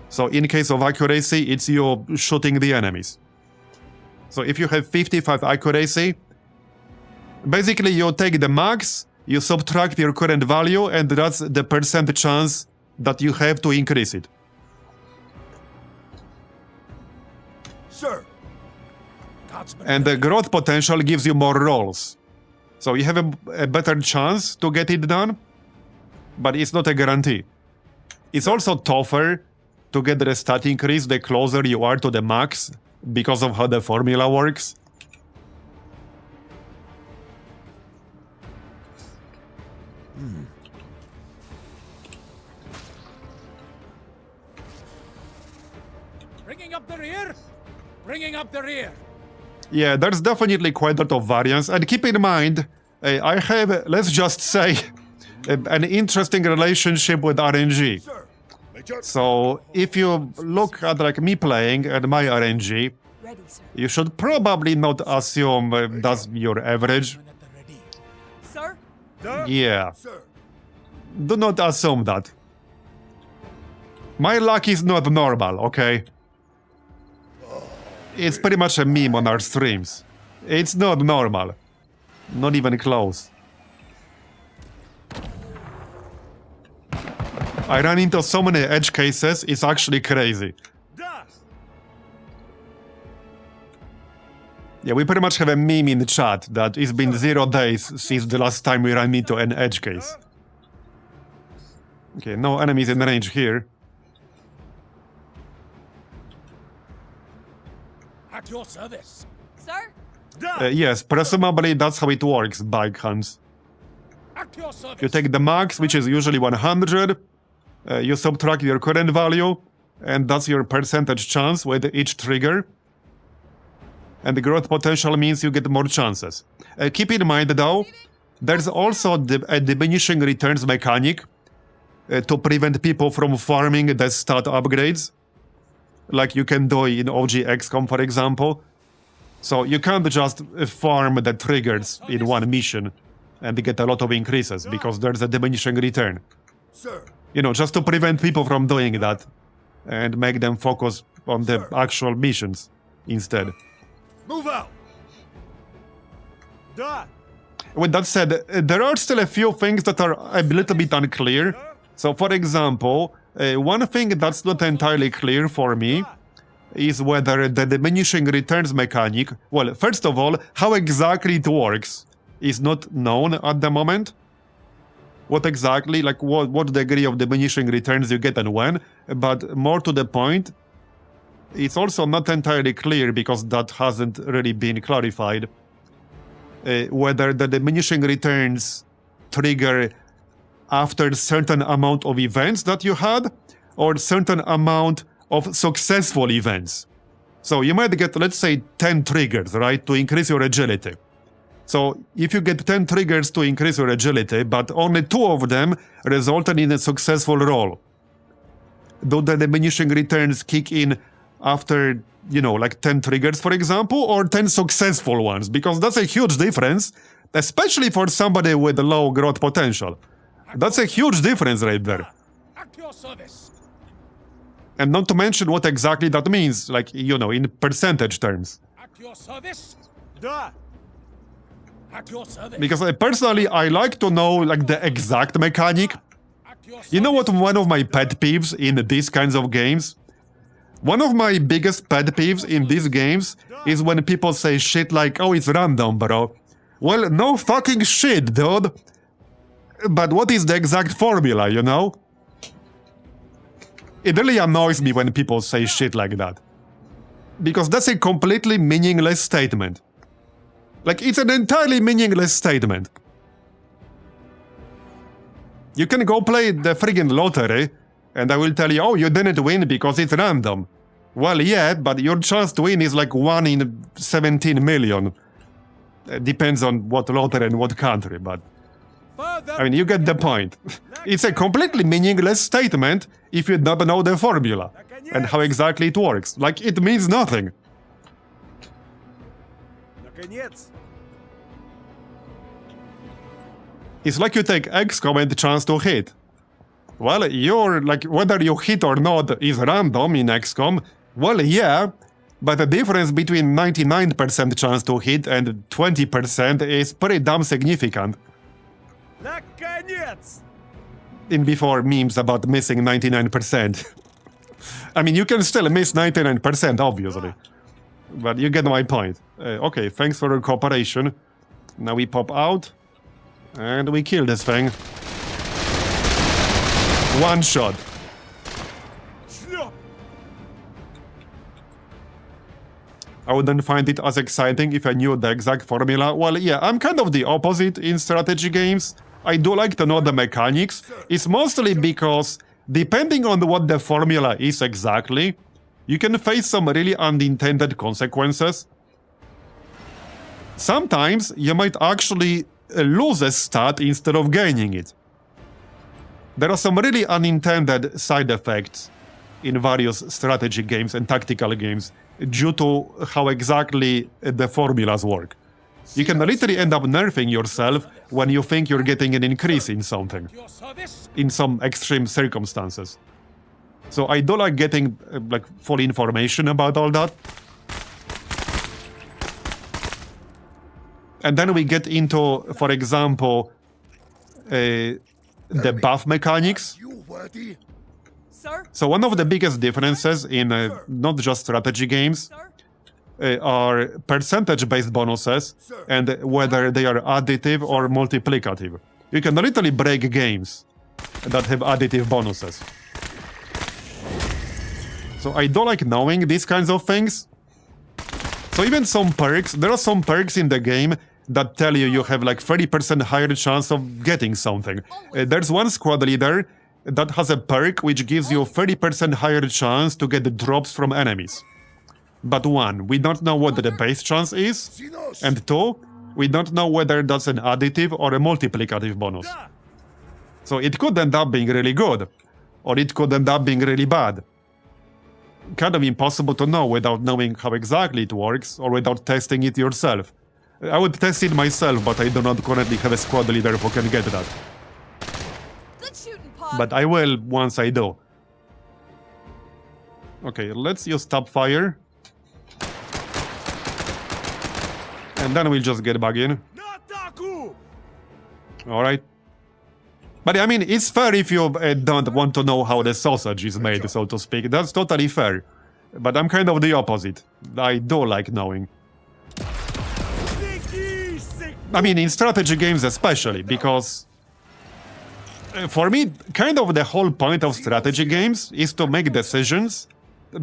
So in case of accuracy, it's you shooting the enemies. So if you have 55 accuracy, basically you take the max, you subtract your current value, and that's the percent chance that you have to increase it. Sir. Guardsman. And the growth potential gives you more rolls. So you have a better chance to get it done, but it's not a guarantee. It's also tougher to get the stat increase the closer you are to the max, because of how the formula works. Bringing up the rear. Bringing up the rear. Yeah, there's definitely quite a lot of variance. And keep in mind, I have, let's just say, an interesting relationship with RNG. Sir. Major. So if you look at like me playing and my RNG, Ready, sir. you should probably not assume that's your average. At the ready. Sir? Sir. Yeah, Sir. do not assume that. My luck is not normal, okay? It's pretty much a meme on our streams. It's not normal. Not even close. I ran into so many edge cases, it's actually crazy. Da. Yeah, we pretty much have a meme in the chat that it's been 0 days since the last time we ran into an edge case. Okay, no enemies in range here. At your service. Sir? Da. Yes, presumably that's how it works, bike hunts. At your service. You take the max, which is usually 100, you subtract your current value, and that's your percentage chance with each trigger. And the growth potential means you get more chances. Keep in mind though, there's also a diminishing returns mechanic to prevent people from farming the stat upgrades, like you can do in OG XCOM, for example. So you can't just farm the triggers in one mission and get a lot of increases because there's a diminishing return. Sir. You know, just to prevent people from doing that and make them focus on the actual missions instead. Move out. Da. With that said, there are still a few things that are a little bit unclear. So, for example, one thing that's not entirely clear for me is whether the diminishing returns mechanic, well, first of all, how exactly it works is not known at the moment. What exactly, like what degree of diminishing returns you get and when, but more to the point, it's also not entirely clear because that hasn't really been clarified. Whether the diminishing returns trigger after a certain amount of events that you had or certain amount of successful events. So you might get, let's say, 10 triggers, right, to increase your agility. So if you get 10 triggers to increase your agility, but only 2 of them resulted in a successful roll, do the diminishing returns kick in after, you know, like 10 triggers, for example, or 10 successful ones? Because that's a huge difference, especially for somebody with low growth potential. That's a huge difference right there. At your service. And not to mention what exactly that means, like, you know, in percentage terms. At your service. Da. At your service. Because personally, I like to know, like, the exact mechanic. At your service. You know what one of my pet peeves in these kinds of games? One of my biggest pet peeves in these games is when people say shit like, oh, it's random, bro. Well, no fucking shit, dude. But what is the exact formula, you know? It really annoys me when people say shit like that. Because that's a completely meaningless statement. Like, it's an entirely meaningless statement. You can go play the friggin' lottery, and I will tell you, oh, you didn't win because it's random. Well, yeah, but your chance to win is like 1 in 17 million. Depends on what lottery and what country, but... I mean, you get the point. It's a completely meaningless statement if you don't know the formula and how exactly it works. Like, it means nothing. Наконец. It's like you take XCOM and the chance to hit. Well, you're like, whether you hit or not is random in XCOM. Well, yeah, but the difference between 99% chance to hit and 20% is pretty damn significant. Наконец. In before memes about missing 99%. I mean, you can still miss 99%, obviously. But you get my point. Okay, thanks for your cooperation. Now we pop out. And we kill this thing. One shot. Шлеп. I wouldn't find it as exciting if I knew the exact formula. Well, yeah, I'm kind of the opposite in strategy games. I do like to know the mechanics. It's mostly because, depending on what the formula is exactly, you can face some really unintended consequences. Sometimes you might actually lose a stat instead of gaining it. There are some really unintended side effects in various strategy games and tactical games due to how exactly the formulas work. You can literally end up nerfing yourself when you think you're getting an increase in something, Your service. in some extreme circumstances. So I do like getting like full information about all that. And then we get into, for example, the buff mechanics. You worthy? Sir? So one of the biggest differences in not just strategy games Sir? are percentage-based bonuses and whether they are additive or multiplicative. You can literally break games that have additive bonuses. So I do like knowing these kinds of things. So even some perks, there are some perks in the game that tell you have like 30% higher chance of getting something. There's one squad leader that has a perk which gives you 30% higher chance to get the drops from enemies. But one, we don't know what the base chance is, and two, we don't know whether that's an additive or a multiplicative bonus. So it could end up being really good, or it could end up being really bad. Kind of impossible to know without knowing how exactly it works or without testing it yourself. I would test it myself, but I do not currently have a squad leader who can get that. Good shooting, Pod. But I will once I do. Okay, let's use top fire. And then we'll just get back in. Alright. But I mean, it's fair if you don't want to know how the sausage is made, so to speak. That's totally fair. But I'm kind of the opposite. I do like knowing. I mean, in strategy games especially, because for me, kind of the whole point of strategy games is to make decisions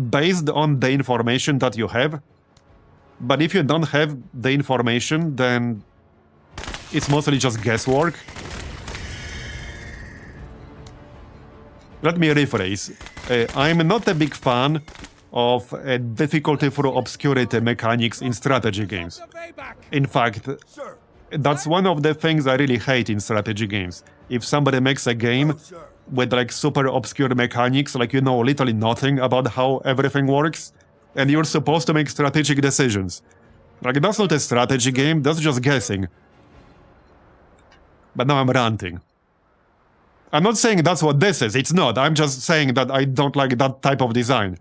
based on the information that you have. But if you don't have the information, then it's mostly just guesswork. Let me rephrase. I'm not a big fan of difficulty through obscurity mechanics in strategy games. In fact, that's one of the things I really hate in strategy games. If somebody makes a game with like super obscure mechanics, like you know literally nothing about how everything works, and you're supposed to make strategic decisions. Like that's not a strategy game, that's just guessing. But now I'm ranting. I'm not saying that's what this is, it's not. I'm just saying that I don't like that type of design.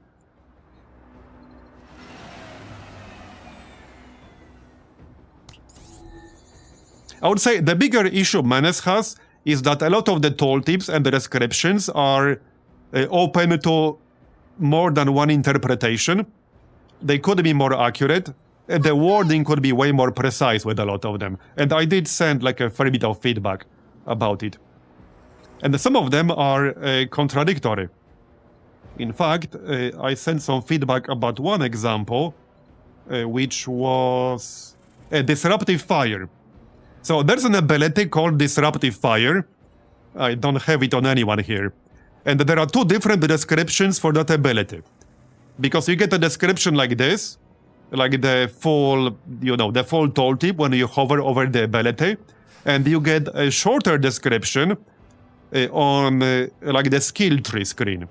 I would say the bigger issue Menace has is that a lot of the tooltips and the descriptions are open to more than one interpretation. They could be more accurate. The wording could be way more precise with a lot of them. And I did send like a fair bit of feedback about it. And some of them are contradictory. In fact, I sent some feedback about one example, which was disruptive fire. So there's an ability called Disruptive Fire. I don't have it on anyone here. And there are two different descriptions for that ability. Because you get a description like this, like the full, the full tooltip when you hover over the ability. And you get a shorter description on like the skill tree screen.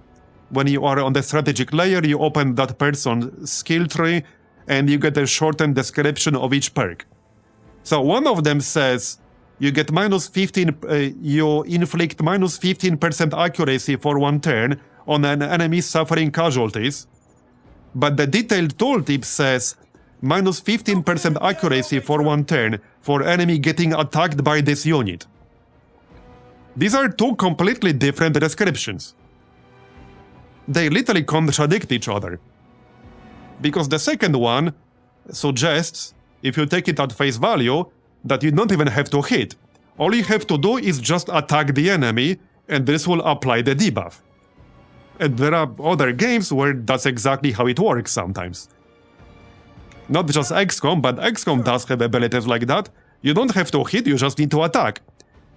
When you are on the strategic layer, you open that person's skill tree and you get a shortened description of each perk. So one of them says you get you inflict minus 15% accuracy for one turn on an enemy suffering casualties. But the detailed tooltip says minus 15% accuracy for one turn for enemy getting attacked by this unit. These are two completely different descriptions. They literally contradict each other. Because the second one suggests, if you take it at face value, that you don't even have to hit. All you have to do is just attack the enemy, and this will apply the debuff. And there are other games where that's exactly how it works sometimes. Not just XCOM, but XCOM does have abilities like that. You don't have to hit, you just need to attack.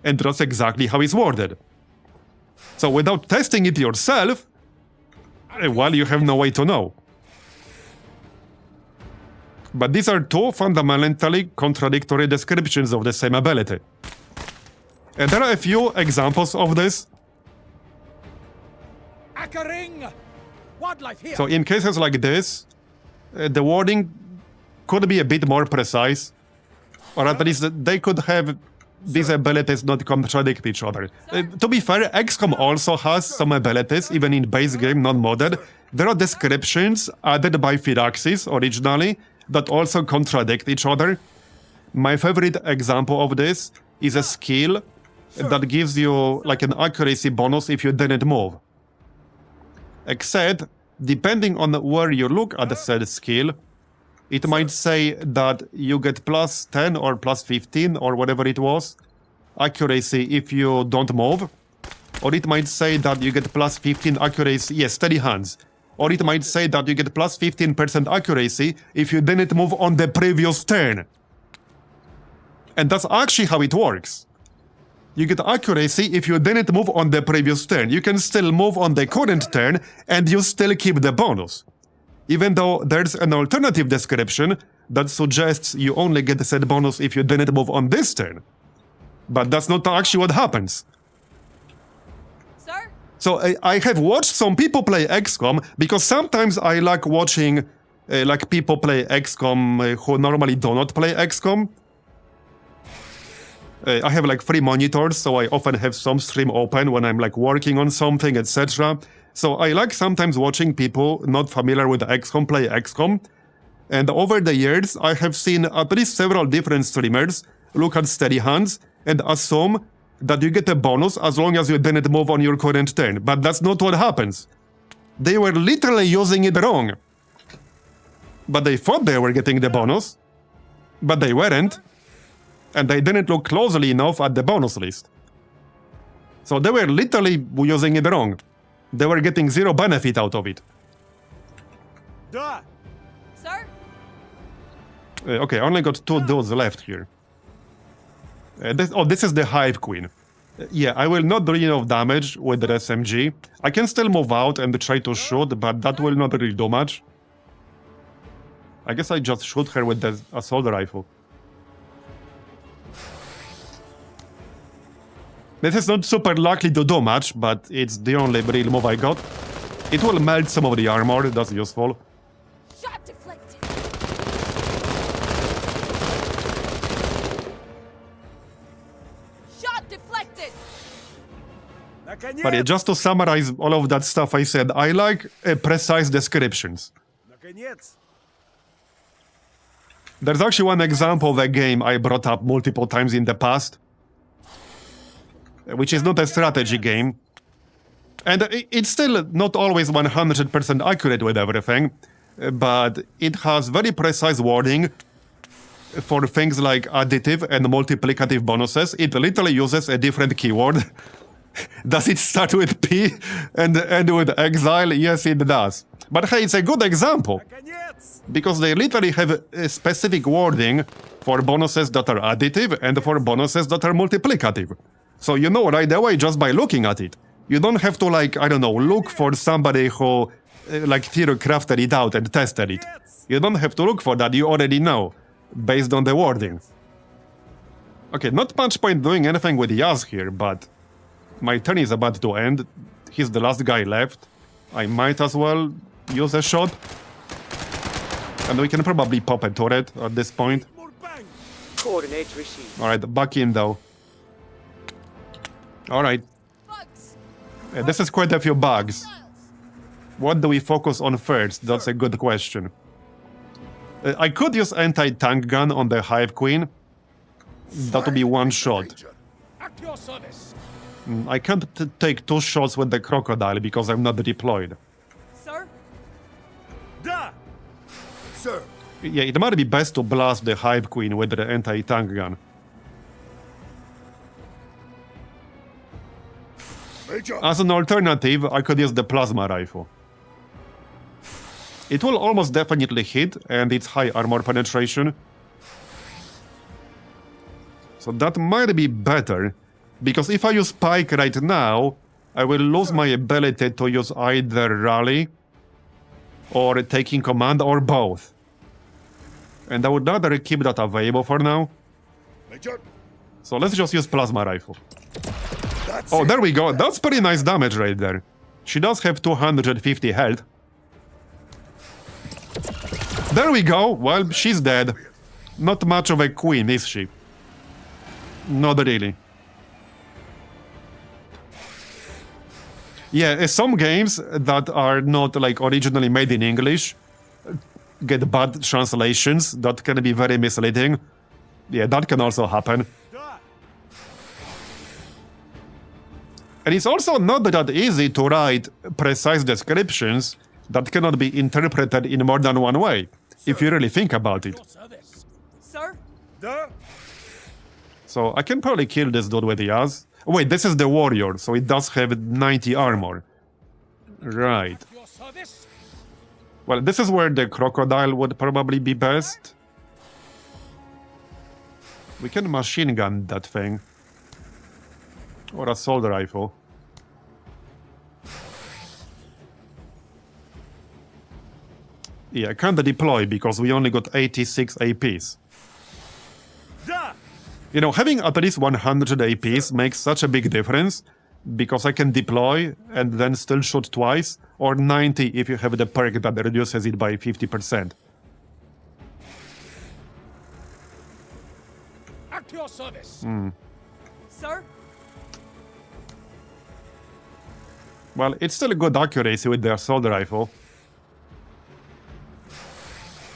And that's exactly how it's worded. So without testing it yourself, well, you have no way to know. But these are two fundamentally contradictory descriptions of the same ability. And there are a few examples of this. Flickering! Wildlife here! So in cases like this, the wording could be a bit more precise, or at least they could have these abilities not contradict each other. To be fair, XCOM also has some abilities, even in base game, not modded. There are descriptions added by Firaxis originally that also contradict each other. My favorite example of this is a skill that gives you like an accuracy bonus if you didn't move. Except, depending on where you look at the said skill, it might say that you get plus 10 or plus 15 or whatever it was accuracy if you don't move. Or it might say that you get plus 15 accuracy, yes, steady hands. Or it might say that you get plus 15% accuracy if you didn't move on the previous turn. And that's actually how it works. You get accuracy if you didn't move on the previous turn. You can still move on the current turn and you still keep the bonus. Even though there's an alternative description that suggests you only get the said bonus if you didn't move on this turn. But that's not actually what happens. Sir? So I have watched some people play XCOM because sometimes I like watching like people play XCOM who normally do not play XCOM. I have like 3 monitors, so I often have some stream open when I'm like working on something, etc. So I like sometimes watching people not familiar with XCOM play XCOM. And over the years, I have seen at least several different streamers look at steady hands and assume that you get a bonus as long as you didn't move on your current turn. But that's not what happens. They were literally using it wrong. But they thought they were getting the bonus, but they weren't. And they didn't look closely enough at the bonus list. So they were literally using it wrong. They were getting 0 benefit out of it. Da! Sir? Okay, I only got 2 dudes left here. This is the Hive Queen. Yeah, I will not do enough damage with the SMG. I can still move out and try to shoot, but that will not really do much. I guess I just shoot her with the assault rifle. This is not super likely to do much, but it's the only real move I got. It will melt some of the armor, that's useful. Shot deflected. Shot deflected. But yeah, just to summarize all of that stuff I said, I like precise descriptions. Наконец! There's actually one example of a game I brought up multiple times in the past, which is not a strategy game. And it's still not always 100% accurate with everything, but it has very precise wording for things like additive and multiplicative bonuses. It literally uses a different keyword. Does it start with P and end with exile? Yes, it does. But hey, it's a good example, Наконец! because they literally have a specific wording for bonuses that are additive and for bonuses that are multiplicative. So you know right away just by looking at it. You don't have to, like, I don't know, look for somebody who, like, Tiro crafted it out and tested it. You don't have to look for that, you already know, based on the wording. Okay, not much point doing anything with Yaz here, but my turn is about to end. He's the last guy left. I might as well use a shot. And we can probably pop a turret at this point. More bang! Coordinates received. Alright, back in though. Alright, Bugs. this is quite a few bugs. What do we focus on first? That's a good question. I could use anti-tank gun on the Hive Queen. That would be 1 shot. At your service. I can't take 2 shots with the crocodile because I'm not deployed. Sir? Da! Sir! Yeah, it might be best to blast the Hive Queen with the anti-tank gun. Major! As an alternative, I could use the plasma rifle. It will almost definitely hit, and it's high armor penetration. So that might be better, because if I use Spike right now, I will lose my ability to use either Rally or Taking Command or both. And I would rather keep that available for now. Major! So let's just use Plasma Rifle. That's Oh, it. there we go. That's pretty nice damage right there. She does have 250 health. There we go. Well, she's dead. Not much of a queen, is she? Not really. Yeah, some games that are not like originally made in English get bad translations that can be very misleading. Yeah, that can also happen. And it's also not that easy to write precise descriptions that cannot be interpreted in more than one way, if you really think about it. Your service. Sir? So I can probably kill this dude with Yaz. Wait, this is the warrior, so it does have 90 armor. Right. Your service. Well, this is where the crocodile would probably be best. We can machine gun that thing. Or assault rifle. Yeah, I can't deploy because we only got 86 APs. You know, having at least 100 APs makes such a big difference because I can deploy and then still shoot twice, or 90 if you have the perk that reduces it by 50%. At your service. Sir? Well, it's still a good accuracy with the assault rifle.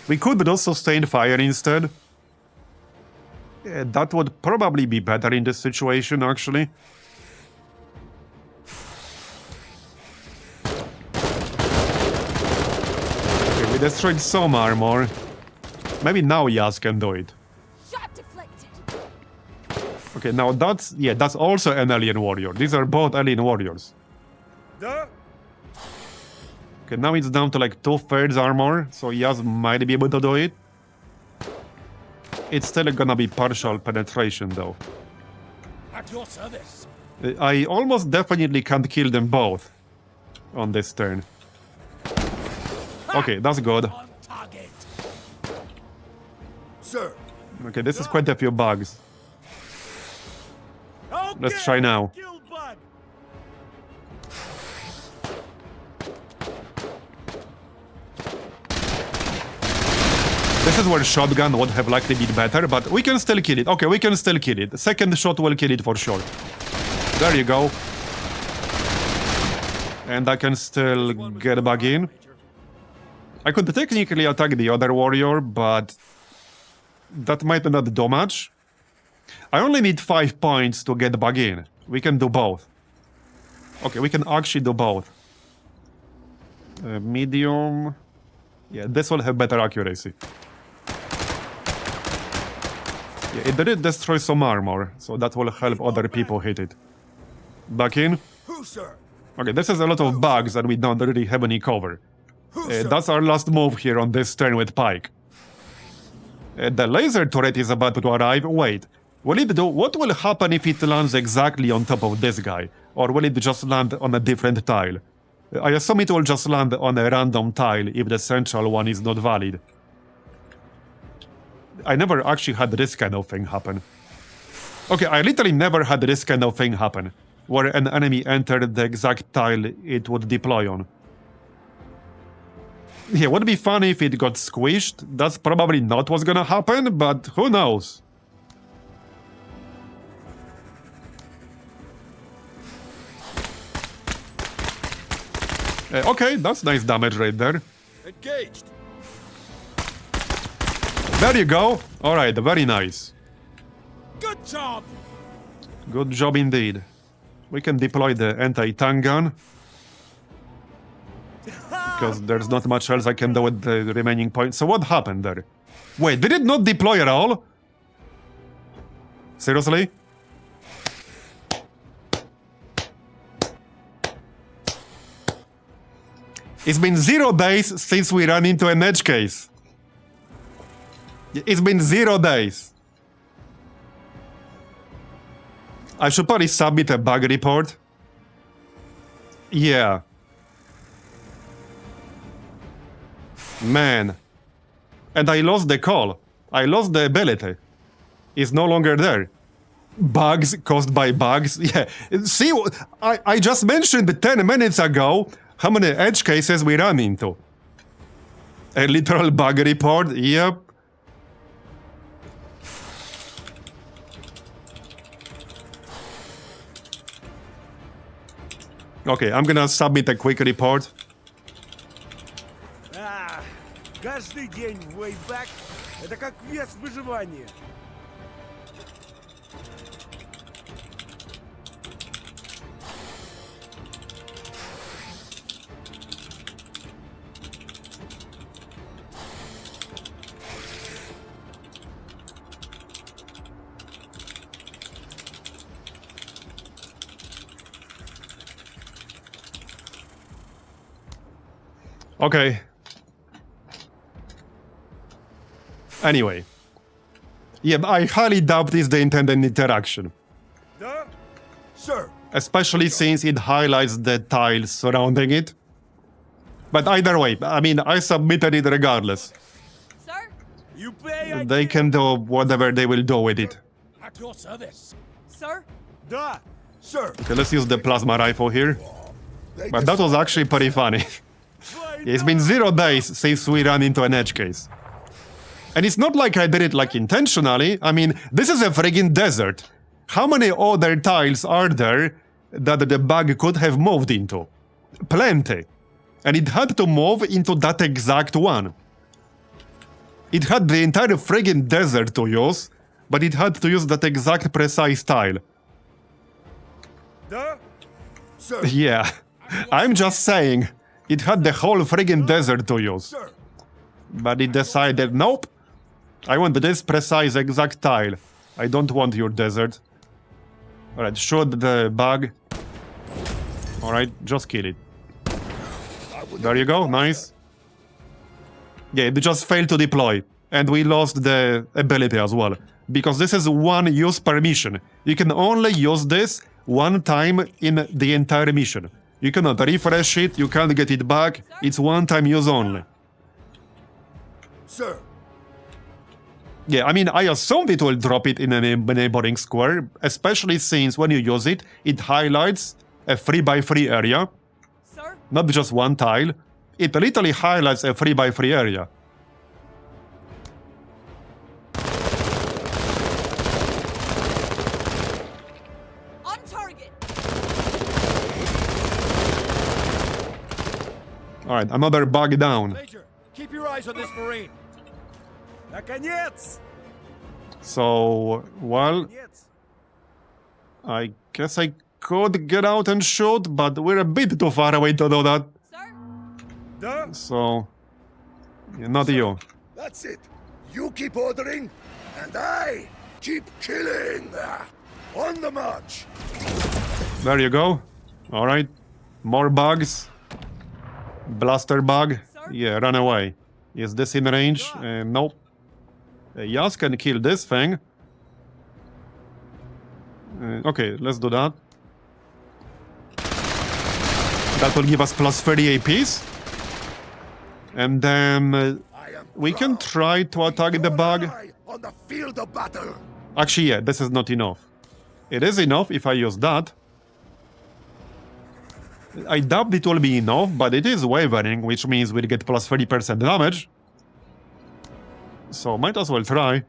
We could do sustained fire instead. Yeah, that would probably be better in this situation, actually. Okay, we destroyed some armor. Maybe now Yaz can do it. Shot deflected. Okay, now that's... yeah, that's also an alien warrior. These are both alien warriors. Okay, now it's down to like 2/3 armor, so Yaz might be able to do it. It's still gonna be partial penetration, though. At your service. I almost definitely can't kill them both on this turn. Okay, that's good. On target. Sir. Okay, this is quite a few bugs. Let's try now. This is where shotgun would have likely been better, but we can still kill it. Okay, we can still kill it. The second shot will kill it for sure. There you go. And I can still get back in. I could technically attack the other warrior, but that might not do much. I only need 5 points to get back in. We can do both. Okay, we can actually do both. Medium. Yeah, this will have better accuracy. Yeah, it did destroy some armor, so that will help other people hit it. Back in. Who, sir? Okay, this is a lot of bugs that we don't really have any cover. That's our last move here on this turn with Pike. The laser turret is about to arrive. Wait, will it do? What will happen if it lands exactly on top of this guy? Or will it just land on a different tile? I assume it will just land on a random tile if the central one is not valid. I never actually had this kind of thing happen. Okay, I literally never had this kind of thing happen, where an enemy entered the exact tile it would deploy on. Yeah, would be funny if it got squished. That's probably not what's gonna happen, but who knows? Okay, that's nice damage right there. Engaged. There you go. Alright, very nice. Good job. Good job indeed. We can deploy the anti-tank gun. Because there's not much else I can do with the remaining points. So what happened there? Wait, did it not deploy at all? Seriously? It's been 0 days since we ran into an edge case. It's been 0 days. I should probably submit a bug report. Yeah. Man. And I lost the call. I lost the ability. It's no longer there. Bugs caused by bugs. Yeah. See, I just mentioned 10 minutes ago how many edge cases we run into. A literal bug report. Yep. Okay, I'm gonna submit a quick report. Каждый день в Wayback — это как квест выживания. Okay. Anyway. Yeah, I highly doubt it's the intended interaction. Да? Sir. Especially since it highlights the tiles surrounding it. But either way, I mean, I submitted it regardless. Sir? You pay, They can do whatever they will do with it. At your service. Sir? Да, sir. Okay, let's use the plasma rifle here. But that was actually pretty funny. It's been 0 days since we ran into an edge case. And it's not like I did it like intentionally. I mean, this is a friggin' desert. How many other tiles are there that the bug could have moved into? Plenty. And it had to move into that exact one. It had the entire friggin' desert to use, but it had to use that exact precise tile. Да? Sir. Yeah, I'm just saying. It had the whole friggin' desert to use. Sir. But it decided, nope. I want this precise exact tile. I don't want your desert. Alright, shoot the bug. Alright, just kill it. There you go, nice. Yeah, it just failed to deploy. And we lost the ability as well. Because this is one use per mission. You can only use this one time in the entire mission. You cannot refresh it, you can't get it back. It's one time use only. Sir. Yeah, I mean, I assumed it will drop it in a neighboring square, especially since when you use it, it highlights a 3x3 area, Sir? not just one tile. It literally highlights a 3x3 area. On target! Alright, another bug down. Major, keep your eyes on this Marine. Наконец! So, well, Наконец! I guess I could get out and shoot, but we're a bit too far away to do that. Sir? Да? So, yeah, not you. That's it. You keep ordering, and I keep killing. On the march. There you go. Alright, more bugs. Blaster bug. Yeah, run away. Is this in range? Nope. Yas can kill this thing. Okay, let's do that. That will give us plus 30 APs. And then we can try to attack the bug. On the field of battle. Actually, yeah, this is not enough. It is enough if I use that. I doubt it will be enough, but it is wavering, which means we'll get plus 30% damage. So might as well try.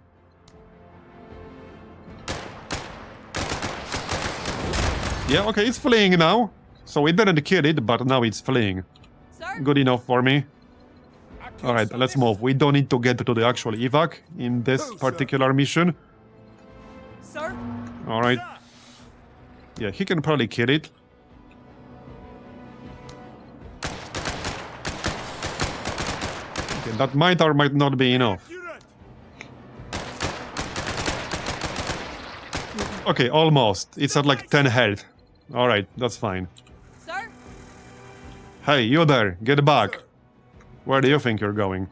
Yeah, okay, it's fleeing now. So we didn't kill it, but now it's fleeing. Sir? Good enough for me. Alright, let's move. We don't need to get to the actual evac in this particular mission. Sir? Alright. Yeah, he can probably kill it. Okay, that might or might not be enough. Okay, almost. It's at like 10 health. Alright, that's fine. Sir? Hey, you there, get back. Where do you think you're going?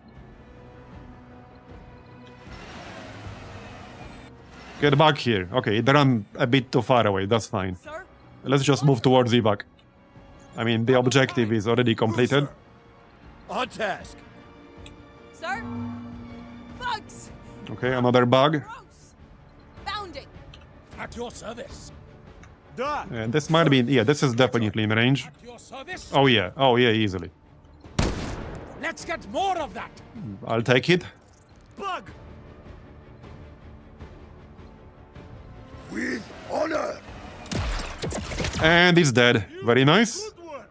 Get back here. Okay, it ran a bit too far away, that's fine. Sir? Let's just move towards evac. I mean, the objective is already completed. On task. Sir? Bugs! Okay, another bug. Gross! Bounding! At At your service. And this might be, yeah, this is definitely in range. At your service. Oh yeah, easily. Let's get more of that. I'll take it. Bug. With honor. And it's dead. Very nice. Good work.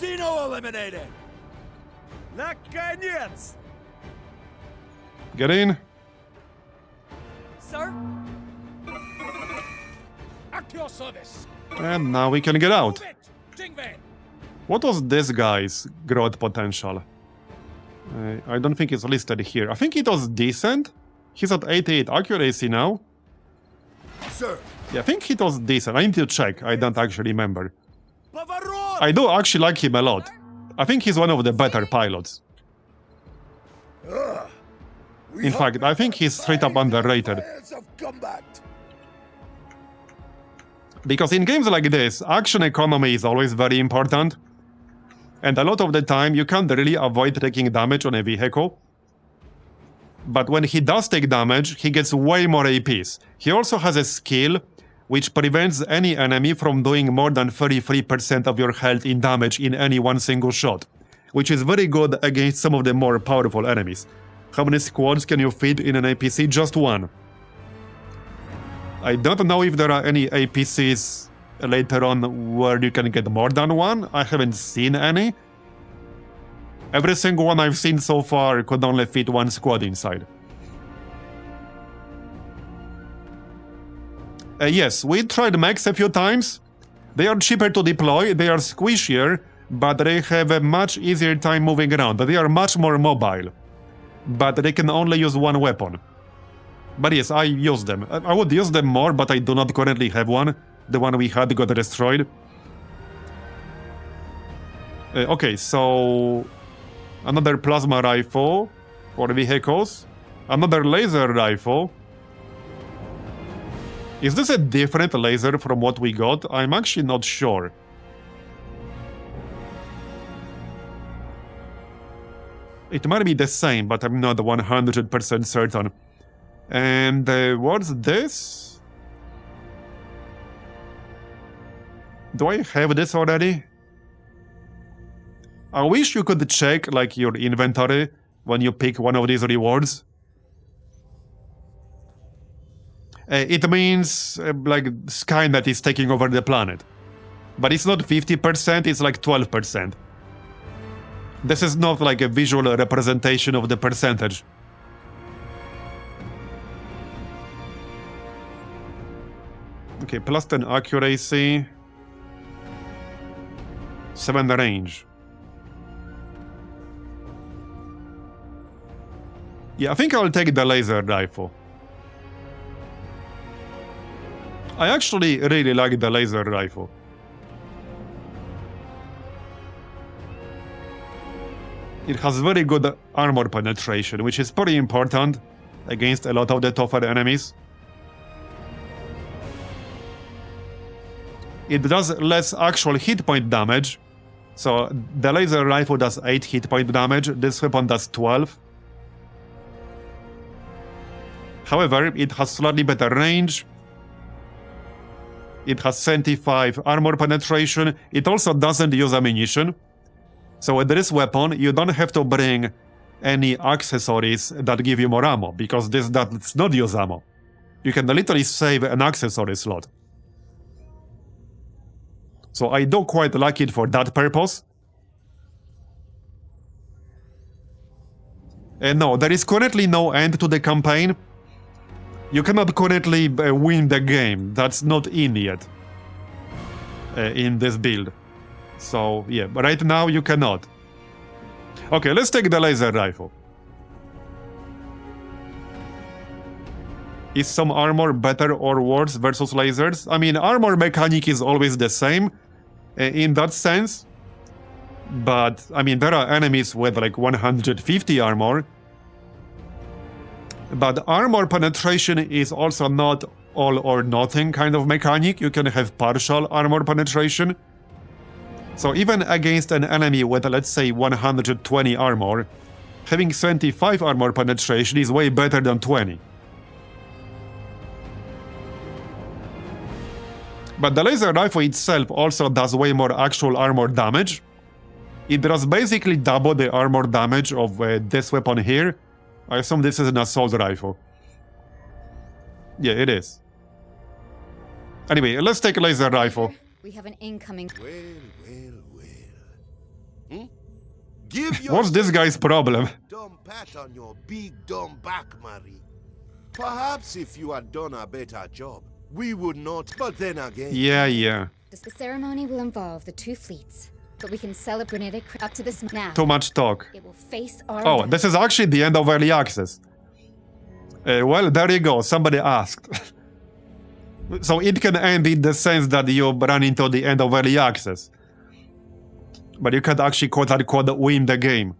Xeno eliminated! Наконец! Get in. Sir? At your service. And now we can get out. Move it. Jingvei. What was this guy's growth potential? I don't think it's listed here. I think it was decent. He's at 88 accuracy now. Sir. Yeah, I think it was decent. I need to check. I don't actually remember. Поворот! I do actually like him a lot. I think he's one of the better pilots. We In have fact, I think he's straight up underrated. fires of combat. Because in games like this, action economy is always very important. And a lot of the time, you can't really avoid taking damage on a vehicle. But when he does take damage, he gets way more APs. He also has a skill which prevents any enemy from doing more than 33% of your health in damage in any one single shot, which is very good against some of the more powerful enemies. How many squads can you fit in an APC? Just one. I don't know if there are any APCs later on where you can get more than one. I haven't seen any. Every single one I've seen so far could only fit one squad inside. Yes, we tried mechs a few times. They are cheaper to deploy, they are squishier, but they have a much easier time moving around. They are much more mobile, but they can only use one weapon. But yes, I use them. I would use them more, but I do not currently have one. The one we had got destroyed. Okay, so another plasma rifle for vehicles. Another laser rifle. Is this a different laser from what we got? I'm actually not sure. It might be the same, but I'm not 100% certain. And what's this? Do I have this already? I wish you could check like your inventory when you pick one of these rewards. It means like Skynet is taking over the planet. But it's not 50%, it's like 12%. This is not like a visual representation of the percentage. Okay, plus 10 accuracy. 7 range. Yeah, I think I'll take the laser rifle. I actually really like the laser rifle. It has very good armor penetration, which is pretty important against a lot of the tougher enemies. It does less actual hit point damage. So the laser rifle does 8 hit point damage, this weapon does 12. However, it has slightly better range. It has 75 armor penetration. It also doesn't use ammunition. So with this weapon, you don't have to bring any accessories that give you more ammo, because this does not use ammo. You can literally save an accessory slot. So I do quite like it for that purpose. And no, there is currently no end to the campaign. You cannot currently win the game. That's not in yet. In this build. So, yeah, but right now you cannot. Okay, let's take the laser rifle. Is some armor better or worse versus lasers? I mean, armor mechanic is always the same in that sense. But, I mean, there are enemies with like 150 armor. But armor penetration is also not all or nothing kind of mechanic. You can have partial armor penetration. So even against an enemy with, let's say, 120 armor, Having 75 armor penetration is way better than 20. But the laser rifle itself also does way more actual armor damage. It does basically double the armor damage of this weapon here. I assume this is an assault rifle. Yeah, it is. Anyway, let's take a laser rifle. We have an incoming. Give your What's this guy's problem? dumb pat on your big dumb back, Marie. Perhaps if you had done a better job, we would not, but then again... Yeah. The ceremony will involve the two fleets, but we can celebrate it up to this now. Too much talk. It will face our Oh, death. this is actually the end of early access. Well, there you go. Somebody asked. So it can end in the sense that you run into the end of early access. But you can't actually quote-unquote win the game.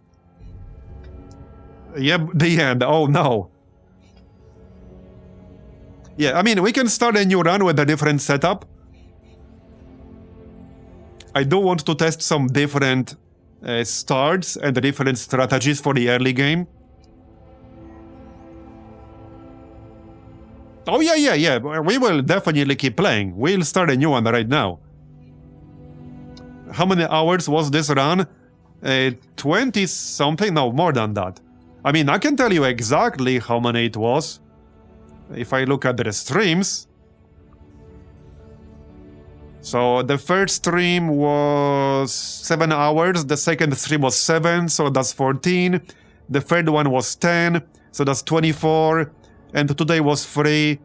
Yep, the end. Oh no. Yeah, I mean, we can start a new run with a different setup. I do want to test some different starts and different strategies for the early game. Oh yeah. We will definitely keep playing. We'll start a new one right now. How many hours was this run? 20 something? No, more than that. I mean, I can tell you exactly how many it was. If I look at the streams. So the first stream was 7 hours, the second stream was 7, so that's 14. The third one was 10, so that's 24. And today was 3,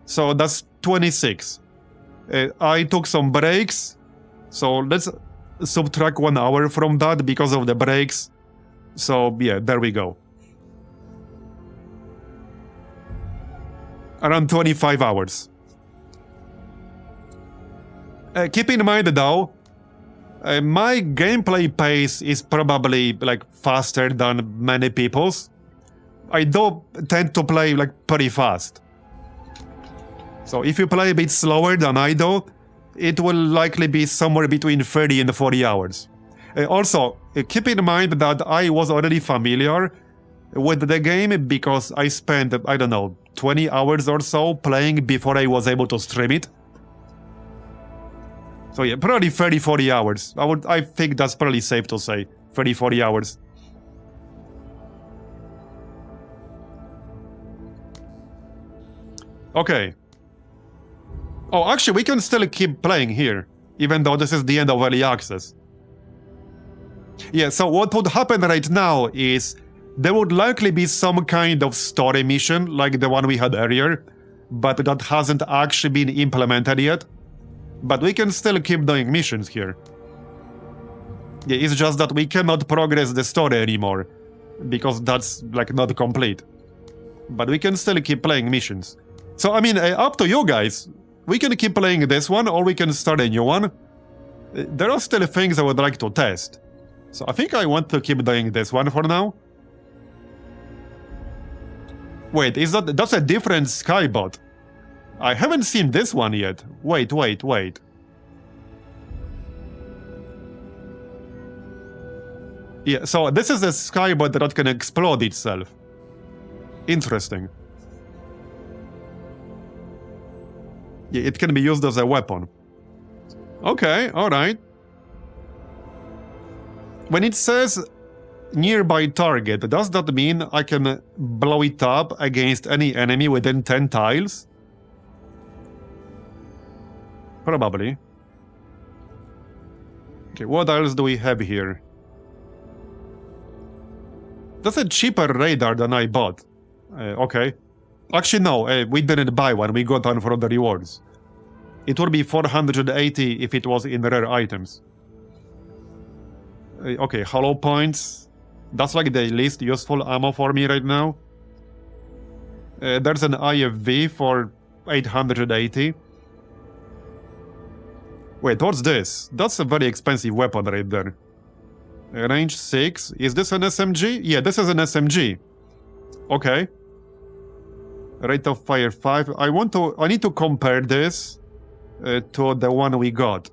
so that's 26. I took some breaks, so let's subtract 1 hour from that because of the breaks. So yeah, there we go. Around 25 hours. Keep in mind though, my gameplay pace is probably like faster than many people's. I do tend to play like pretty fast. So if you play a bit slower than I do, it will likely be somewhere between 30 and 40 hours. Also, keep in mind that I was already familiar with the game because I spent, I don't know, 20 hours or so playing before I was able to stream it. So yeah, probably 30-40 hours. I think that's probably safe to say. 30-40 hours. Okay. Oh, actually, we can still keep playing here, even though this is the end of early access. Yeah, so what would happen right now is there would likely be some kind of story mission, like the one we had earlier, but that hasn't actually been implemented yet. But we can still keep doing missions here. Yeah, it's just that we cannot progress the story anymore, because that's, like, not complete. But we can still keep playing missions. So, I mean, up to you guys. We can keep playing this one, or we can start a new one. There are still things I would like to test. So I think I want to keep doing this one for now. Wait, that's a different skybot. I haven't seen this one yet. Wait. Yeah, so this is a skybot that can explode itself. Interesting. Yeah, it can be used as a weapon. Okay, alright. When it says nearby target, does that mean I can blow it up against any enemy within 10 tiles? Probably. Okay, what else do we have here? That's a cheaper radar than I bought. Okay. Actually, no, we didn't buy one. We got one from the rewards. It would be 480 if it was in rare items. Okay, hollow points. That's like the least useful ammo for me right now. There's an IFV for 880. Wait, what's this? That's a very expensive weapon right there. Range 6. Is this an SMG? Yeah, this is an SMG. Okay. Rate of fire 5. I need to compare this to the one we got.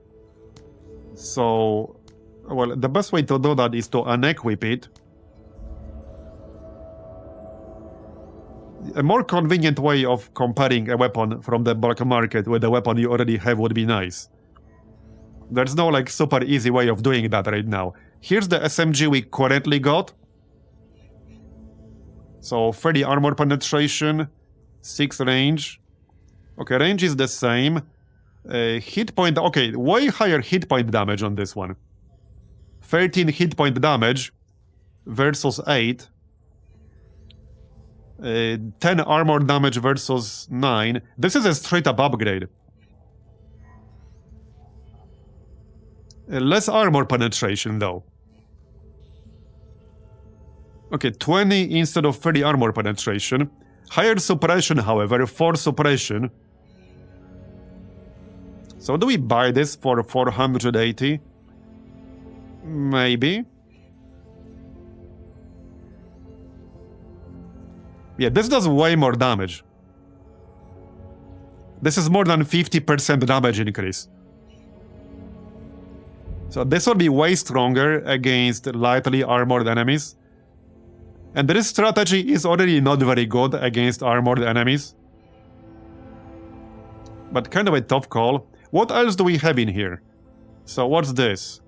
So, well, the best way to do that is to unequip it. A more convenient way of comparing a weapon from the black market with a weapon you already have would be nice. There's no like super easy way of doing that right now. Here's the SMG we currently got. So 30 armor penetration, 6 range. Okay, range is the same. Hit point, okay, way higher hit point damage on this one. 13 hit point damage versus 8. 10 armor damage versus 9. This is a straight up upgrade. Less armor penetration though. Okay, 20 instead of 30 armor penetration. Higher suppression, however, 4 suppression. So do we buy this for 480? Maybe. Yeah, this does way more damage. This is more than 50% damage increase. So this will be way stronger against lightly armored enemies. And this strategy is already not very good against armored enemies. But kind of a tough call. What else do we have in here? So what's this?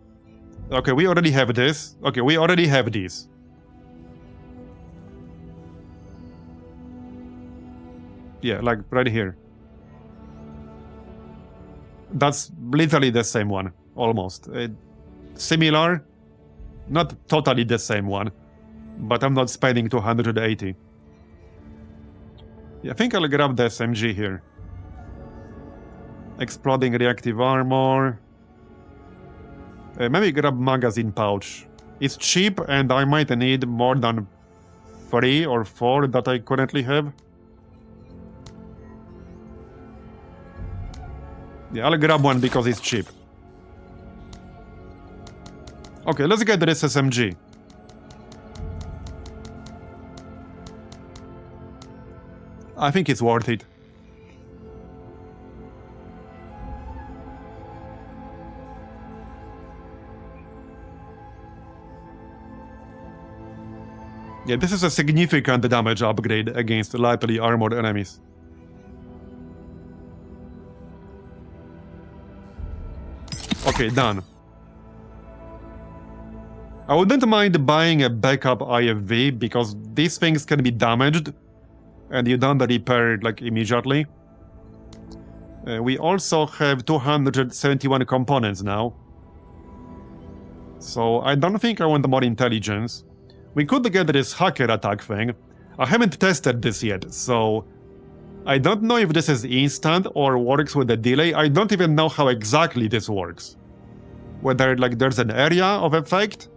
Okay, we already have this. Okay, we already have these. Yeah, like right here. That's literally the same one, almost. Similar, not totally the same one, but I'm not spending 280. Yeah, I think I'll grab the SMG here. Exploding reactive armor. Maybe grab magazine pouch. It's cheap and I might need more than 3 or 4 that I currently have. Yeah, I'll grab one because it's cheap. Okay, let's get this SMG. I think it's worth it. Yeah, this is a significant damage upgrade against lightly armored enemies. Okay, done. I wouldn't mind buying a backup IFV because these things can be damaged and you don't repair it like immediately. We also have 271 components now. So I don't think I want more intelligence. We could get this hacker attack thing. I haven't tested this yet, so I don't know if this is instant or works with a delay. I don't even know how exactly this works. Whether like there's an area of effect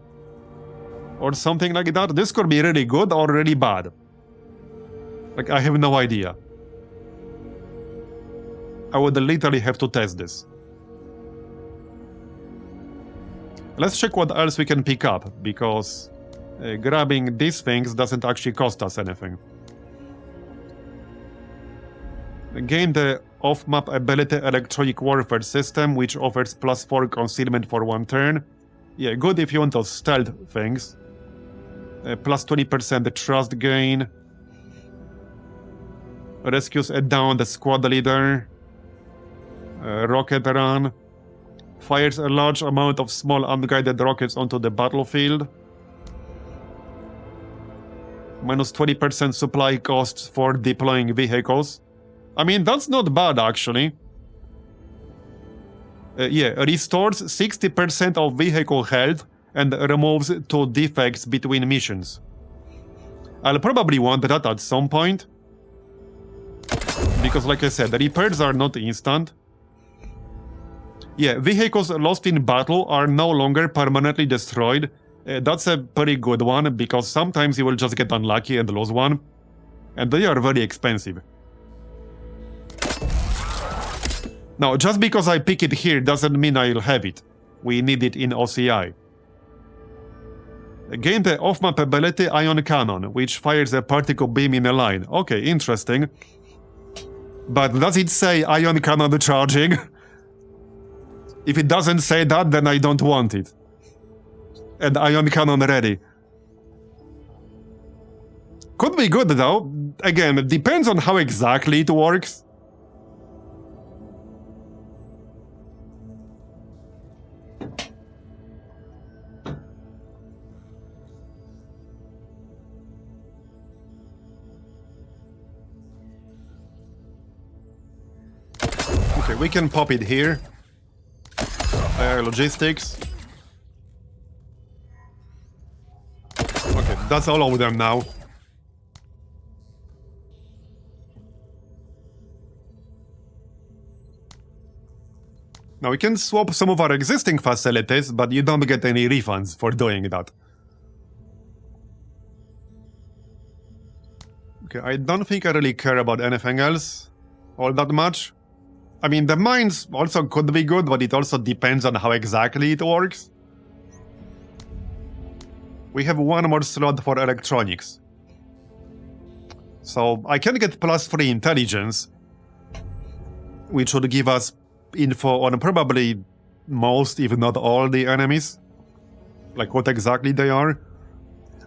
or something like that. This could be really good or really bad. Like, I have no idea. I would literally have to test this. Let's check what else we can pick up, because grabbing these things doesn't actually cost us anything. Gain the off-map ability Electronic Warfare System, which offers +4 concealment for 1 turn. Yeah, good if you want to stealth things. +20% trust gain. Rescues a downed squad leader. Rocket run. Fires a large amount of small unguided rockets onto the battlefield. -20% supply costs for deploying vehicles. I mean, that's not bad, actually. Yeah, restores 60% of vehicle health and removes 2 defects between missions. I'll probably want that at some point. Because, like I said, the repairs are not instant. Yeah, vehicles lost in battle are no longer permanently destroyed. That's a pretty good one, because sometimes you will just get unlucky and lose one. And they are very expensive. Now, just because I pick it here doesn't mean I'll have it. We need it in OCI. Gain the off-map ability Ion Cannon, which fires a particle beam in a line. Okay, interesting. But does it say Ion Cannon charging? If it doesn't say that, then I don't want it. And Ion Cannon ready. Could be good though. Again, it depends on how exactly it works. Okay, we can pop it here. Logistics. Okay, that's all of them now. Now we can swap some of our existing facilities, but you don't get any refunds for doing that. Okay, I don't think I really care about anything else all that much. I mean, the mines also could be good, but it also depends on how exactly it works. We have one more slot for electronics. So I can get +3 intelligence, which would give us info on probably most, if not all, the enemies. Like what exactly they are.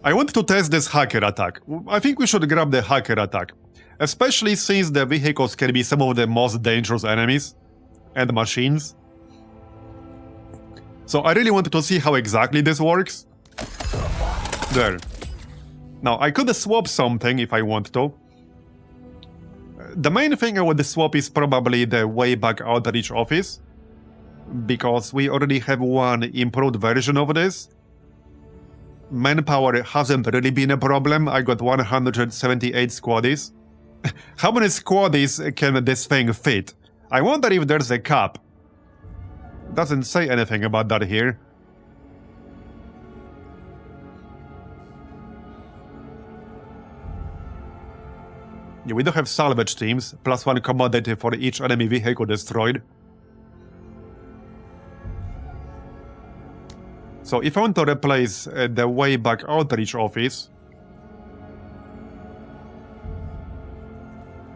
I want to test this hacker attack. I think we should grab the hacker attack. Especially since the vehicles can be some of the most dangerous enemies and machines. So I really wanted to see how exactly this works. There. Now I could swap something if I want to. The main thing I would swap is probably the Wayback Outreach Office, because we already have one improved version of this. Manpower hasn't really been a problem. I got 178 squaddies. How many squaddies can this thing fit? I wonder if there's a cap. Doesn't say anything about that here. Yeah, we do have salvage teams, +1 commodity for each enemy vehicle destroyed. So if I want to replace the Wayback Outreach Office...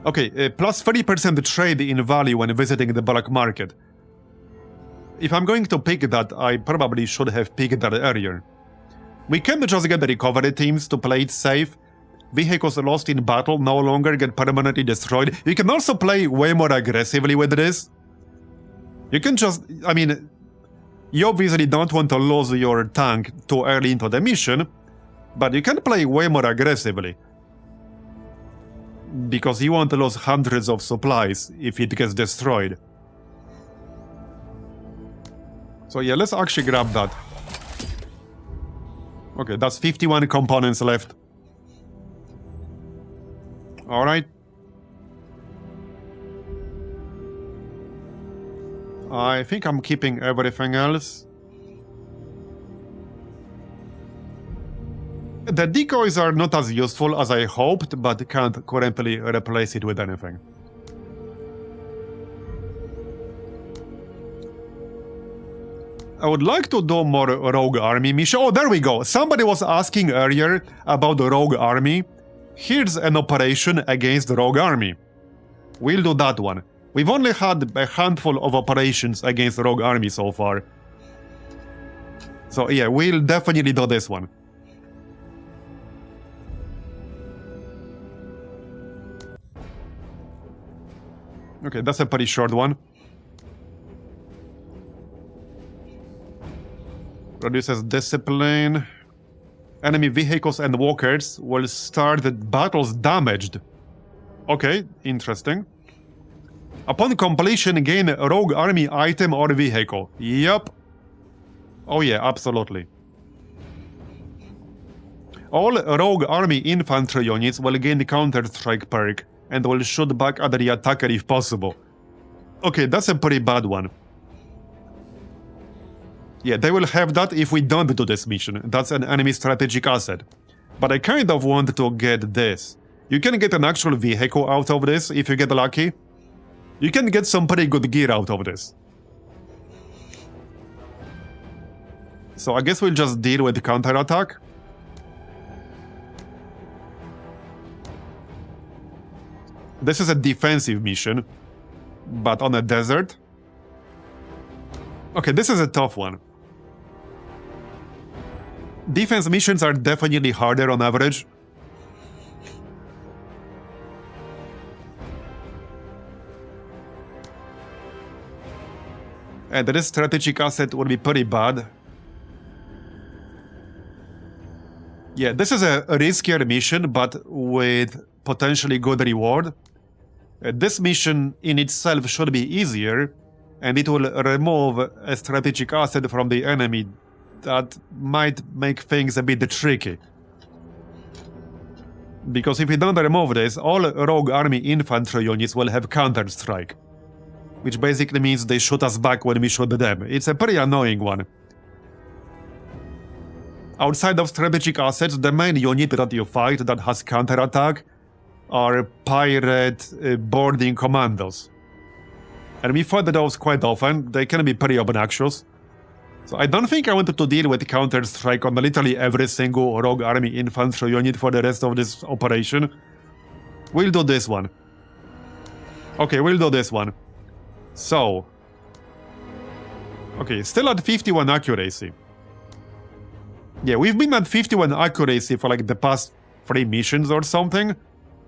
Okay, +30% trade in value when visiting the black market. If I'm going to pick that, I probably should have picked that earlier. We can just get the recovery teams to play it safe. Vehicles lost in battle no longer get permanently destroyed. You can also play way more aggressively with this. You can just... I mean, you obviously don't want to lose your tank too early into the mission, but you can play way more aggressively. Because you won't lose hundreds of supplies if it gets destroyed. So yeah, let's actually grab that. Okay, that's 51 components left. Alright. I think I'm keeping everything else. The decoys are not as useful as I hoped, but can't currently replace it with anything. I would like to do more rogue army mission. Oh, there we go. Somebody was asking earlier about the rogue army. Here's an operation against the rogue army. We'll do that one. We've only had a handful of operations against the rogue army so far. So yeah, we'll definitely do this one. Okay, that's a pretty short one. Produces discipline. Enemy vehicles and walkers will start the battles damaged. Okay, interesting. Upon completion, gain a rogue army item or vehicle. Yup. Oh yeah, absolutely. All rogue army infantry units will gain the counter-strike perk and will shoot back at the attacker if possible. Okay, that's a pretty bad one. Yeah, they will have that if we don't do this mission. That's an enemy strategic asset. But I kind of want to get this. You can get an actual vehicle out of this if you get lucky. You can get some pretty good gear out of this. So I guess we'll just deal with the counter-attack. This is a defensive mission, but on a desert. Okay, this is a tough one. Defense missions are definitely harder on average. And this strategic asset will be pretty bad. Yeah, this is a riskier mission, but with potentially good reward. This mission in itself should be easier, and it will remove a strategic asset from the enemy that might make things a bit tricky. Because if we don't remove this, all rogue army infantry units will have counter-strike. Which basically means they shoot us back when we shoot them. It's a pretty annoying one. Outside of strategic assets, the main unit that you fight that has counter-attack are pirate boarding commandos. And we fight those quite often. They can be pretty obnoxious. So I don't think I wanted to deal with counter-strike on literally every single rogue army infantry unit for the rest of this operation. We'll do this one. Okay, we'll do this one. So... okay, still at 51 accuracy. Yeah, we've been at 51 accuracy for like the past 3 missions or something.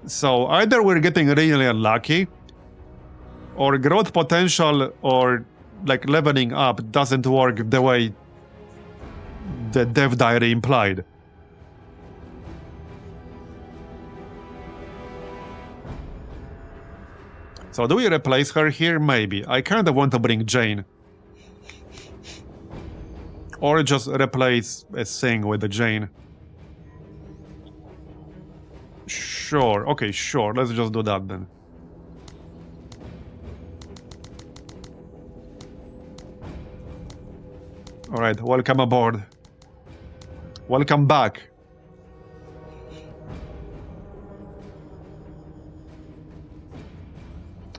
So either we're getting really unlucky, or growth potential or like leveling up doesn't work the way the dev diary implied. So do we replace her here? Maybe. I kind of want to bring Jane. Or just replace a Singh with a Jane. Sure. Okay, sure. Let's just do that then. Alright, welcome aboard. Welcome back.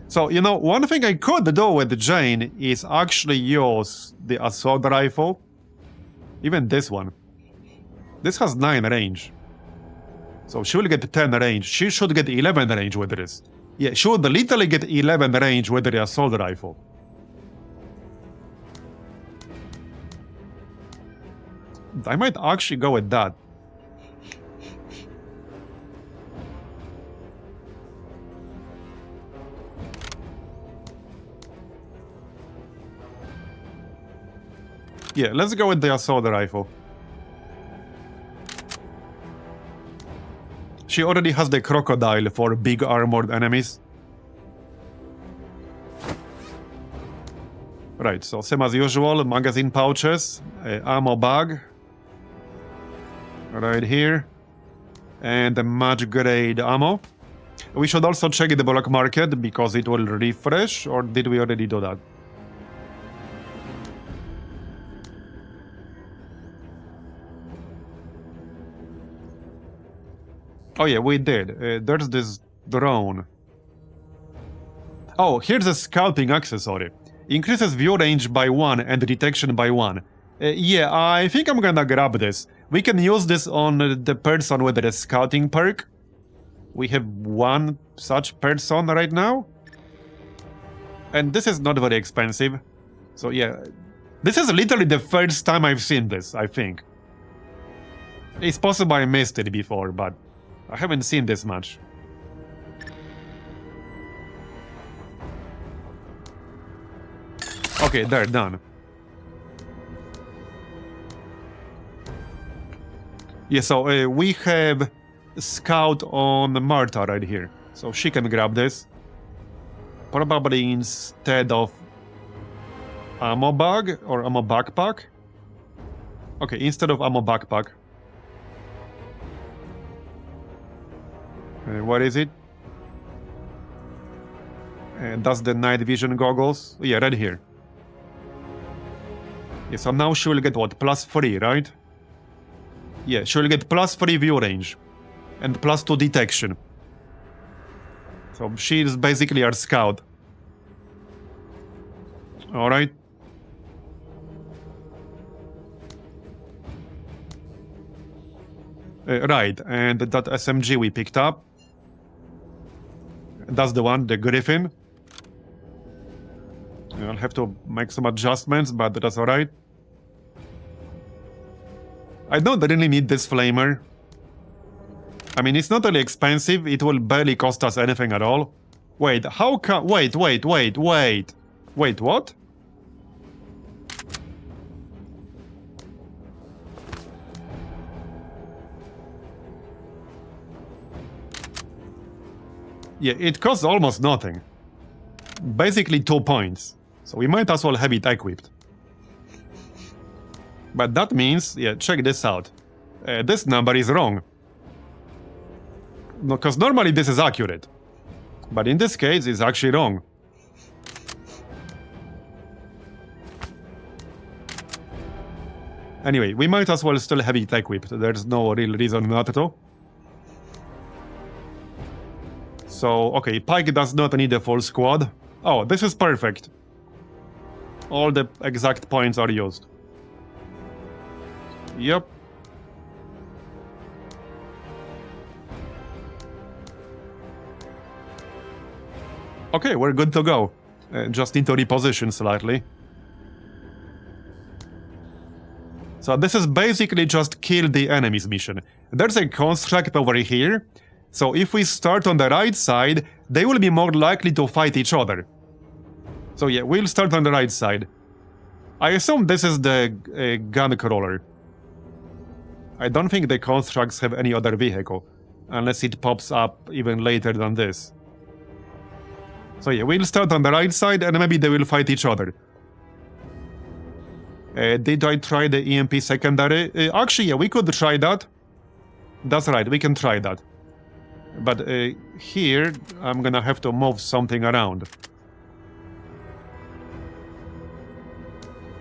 So, you know, one thing I could do with Jane is actually use the assault rifle. Even this one. This has 9 range. So she will get 10 range. She should get 11 range with this. Yeah, she would literally get 11 range with the assault rifle. I might actually go with that. Yeah, let's go with the assault rifle. She already has the crocodile for big armored enemies. Right, so same as usual, magazine pouches, ammo bag. Right here. And a match grade ammo. We should also check the black market because it will refresh, or did we already do that? Oh yeah, we did. There's this drone. Oh, here's a scouting accessory. Increases view range by 1 and detection by 1. Yeah, I think I'm gonna grab this. We can use this on the person with the scouting perk. We have 1 such person right now. And this is not very expensive. So yeah, this is literally the first time I've seen this, I think. It's possible I missed it before, but I haven't seen this much. Okay, they're done. Yeah, so we have Scout on Marta right here. So she can grab this. Probably instead of ammo bag or ammo backpack. Okay, instead of ammo backpack. What is it? That's the night vision goggles. Yeah, right here. Yeah, so now she will get what? +3, right? Yeah, she will get +3 view range. And +2 detection. So she is basically our scout. Alright. Right, and that SMG we picked up. That's the one, the Griffin. I'll have to make some adjustments, but that's alright. I don't really need this flamer. I mean, it's not really expensive. It will barely cost us anything at all. Wait, how come... Wait, what? Yeah, it costs almost nothing. Basically 2 points. So we might as well have it equipped. But that means, yeah, check this out. This number is wrong. No, because normally this is accurate. But in this case, it's actually wrong. Anyway, we might as well still have it equipped. There's no real reason not to. So, okay, Pike does not need a full squad. Oh, this is perfect. All the exact points are used. Yep. Okay, we're good to go. Just need to reposition slightly. So this is basically just kill the enemies mission. There's a construct over here. So if we start on the right side, they will be more likely to fight each other. So yeah, we'll start on the right side. I assume this is the gun crawler. I don't think the constructs have any other vehicle, unless it pops up even later than this. So yeah, we'll start on the right side and maybe they will fight each other. Did I try the EMP secondary? Actually, yeah, we could try that. That's right, we can try that. But here, I'm gonna have to move something around.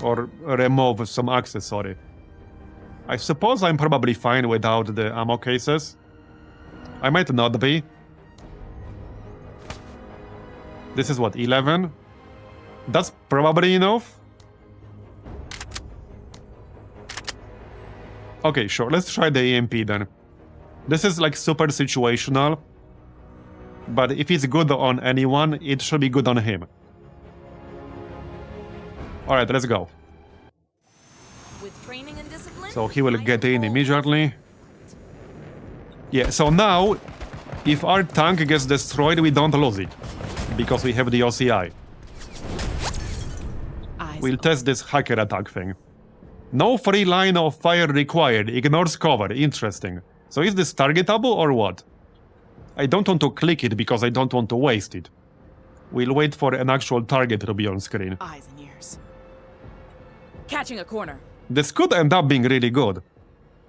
Or remove some accessory. I suppose I'm probably fine without the ammo cases. I might not be. This is what, 11? That's probably enough. Okay, sure, let's try the EMP then. This is like super situational. But if it's good on anyone, it should be good on him. Alright, let's go. With training and discipline, So he will get in immediately. Yeah, so now, if our tank gets destroyed, we don't lose it. Because we have the OCI. We'll test this hacker attack thing. No free line of fire required. Ignores cover. Interesting. So is this targetable or what? I don't want to click it because I don't want to waste it. We'll wait for an actual target to be on screen. eyes and ears. Catching a corner. This could end up being really good.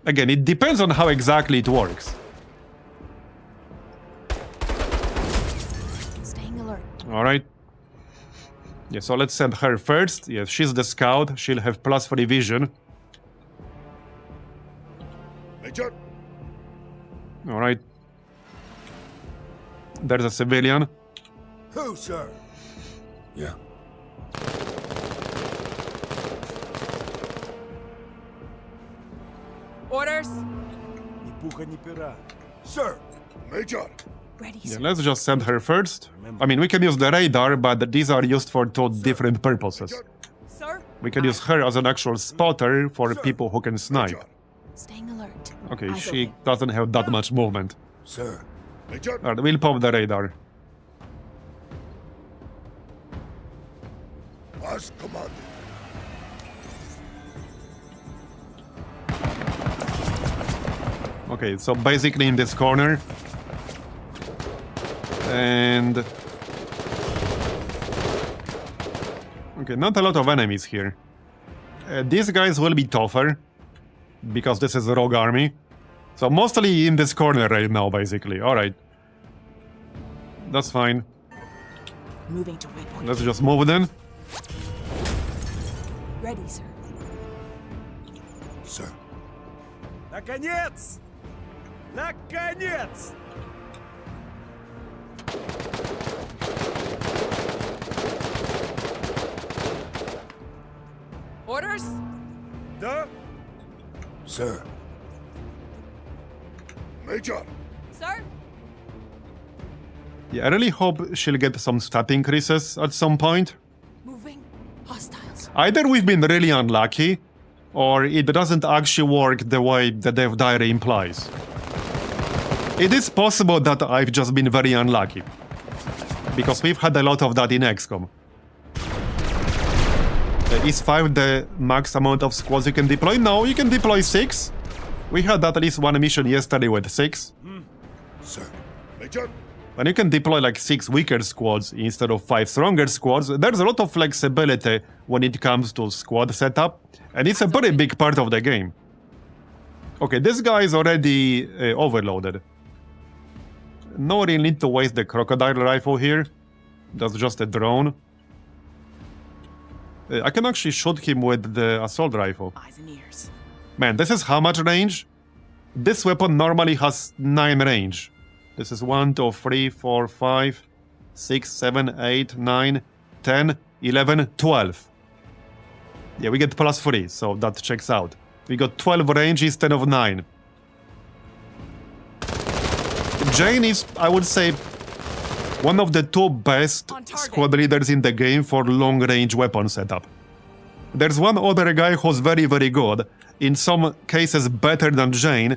Again, it depends on how exactly it works. Staying alert. Alright. Yeah, so let's send her first. Yes, she's the scout. She'll have +3 vision. Major, Alright. There's a civilian. who, sir? Yeah. Orders. Ни пуха, ни пера. Sir, Major. Ready, Yeah, sir. let's just send her first. I mean, we can use the radar, but these are used for 2 different purposes. Sir. We can use her as an actual spotter for people who can snipe. Major. Staying alert. Okay, Eyes she open. doesn't have that much movement. Sir. Major. Alright, we'll pop the radar. As commanded. Okay, so basically in this corner. And... okay, not a lot of enemies here. These guys will be tougher. Because this is a rogue army. So mostly in this corner right now, basically. Alright. That's fine. Moving to waypoint. Let's just move then. Ready, sir. Sir. Наконец! Наконец! Orders. Да? Sir. Major. Sir. Yeah, I really hope she'll get some stat increases at some point. Moving. Hostiles. Either we've been really unlucky, or it doesn't actually work the way the dev diary implies. It is possible that I've just been very unlucky. Because we've had a lot of that in XCOM. Is 5 the max amount of squads you can deploy? No, you can deploy 6. We had at least one mission yesterday with 6. Sir. Major. And you can deploy like 6 weaker squads instead of 5 stronger squads. There's a lot of flexibility when it comes to squad setup, and it's a very big part of the game. Okay, this guy is already overloaded. No real need to waste the crocodile rifle here. That's just a drone. I can actually shoot him with the assault rifle. Eyes and ears. Man, this is how much range? This weapon normally has 9 range. This is 1, 2, 3, 4, 5, 6, 7, 8, 9, 10, 11, 12. Yeah, we get +3, so that checks out. We got 12 range instead of 9. Jane is, I would say, one of the 2 best squad leaders in the game for long-range weapon setup. There's one other guy who's very, very good, in some cases better than Jane,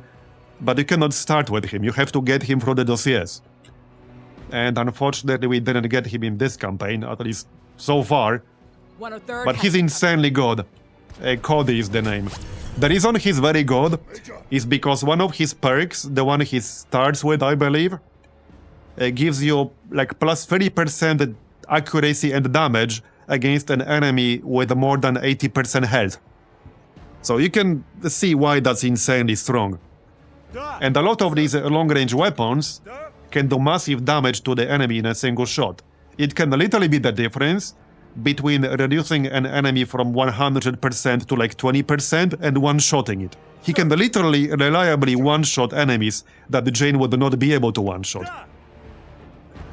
but you cannot start with him. You have to get him through the dossiers. And unfortunately, we didn't get him in this campaign, at least so far. 103rd. But he's insanely good. Cody is the name. The reason he's very good is because one of his perks, the one he starts with, I believe, gives you like +30% accuracy and damage against an enemy with more than 80% health. So you can see why that's insanely strong. And a lot of these long-range weapons can do massive damage to the enemy in a single shot. It can literally be the difference between reducing an enemy from 100% to like 20% and one-shotting it. He can literally reliably one-shot enemies that Jane would not be able to one-shot.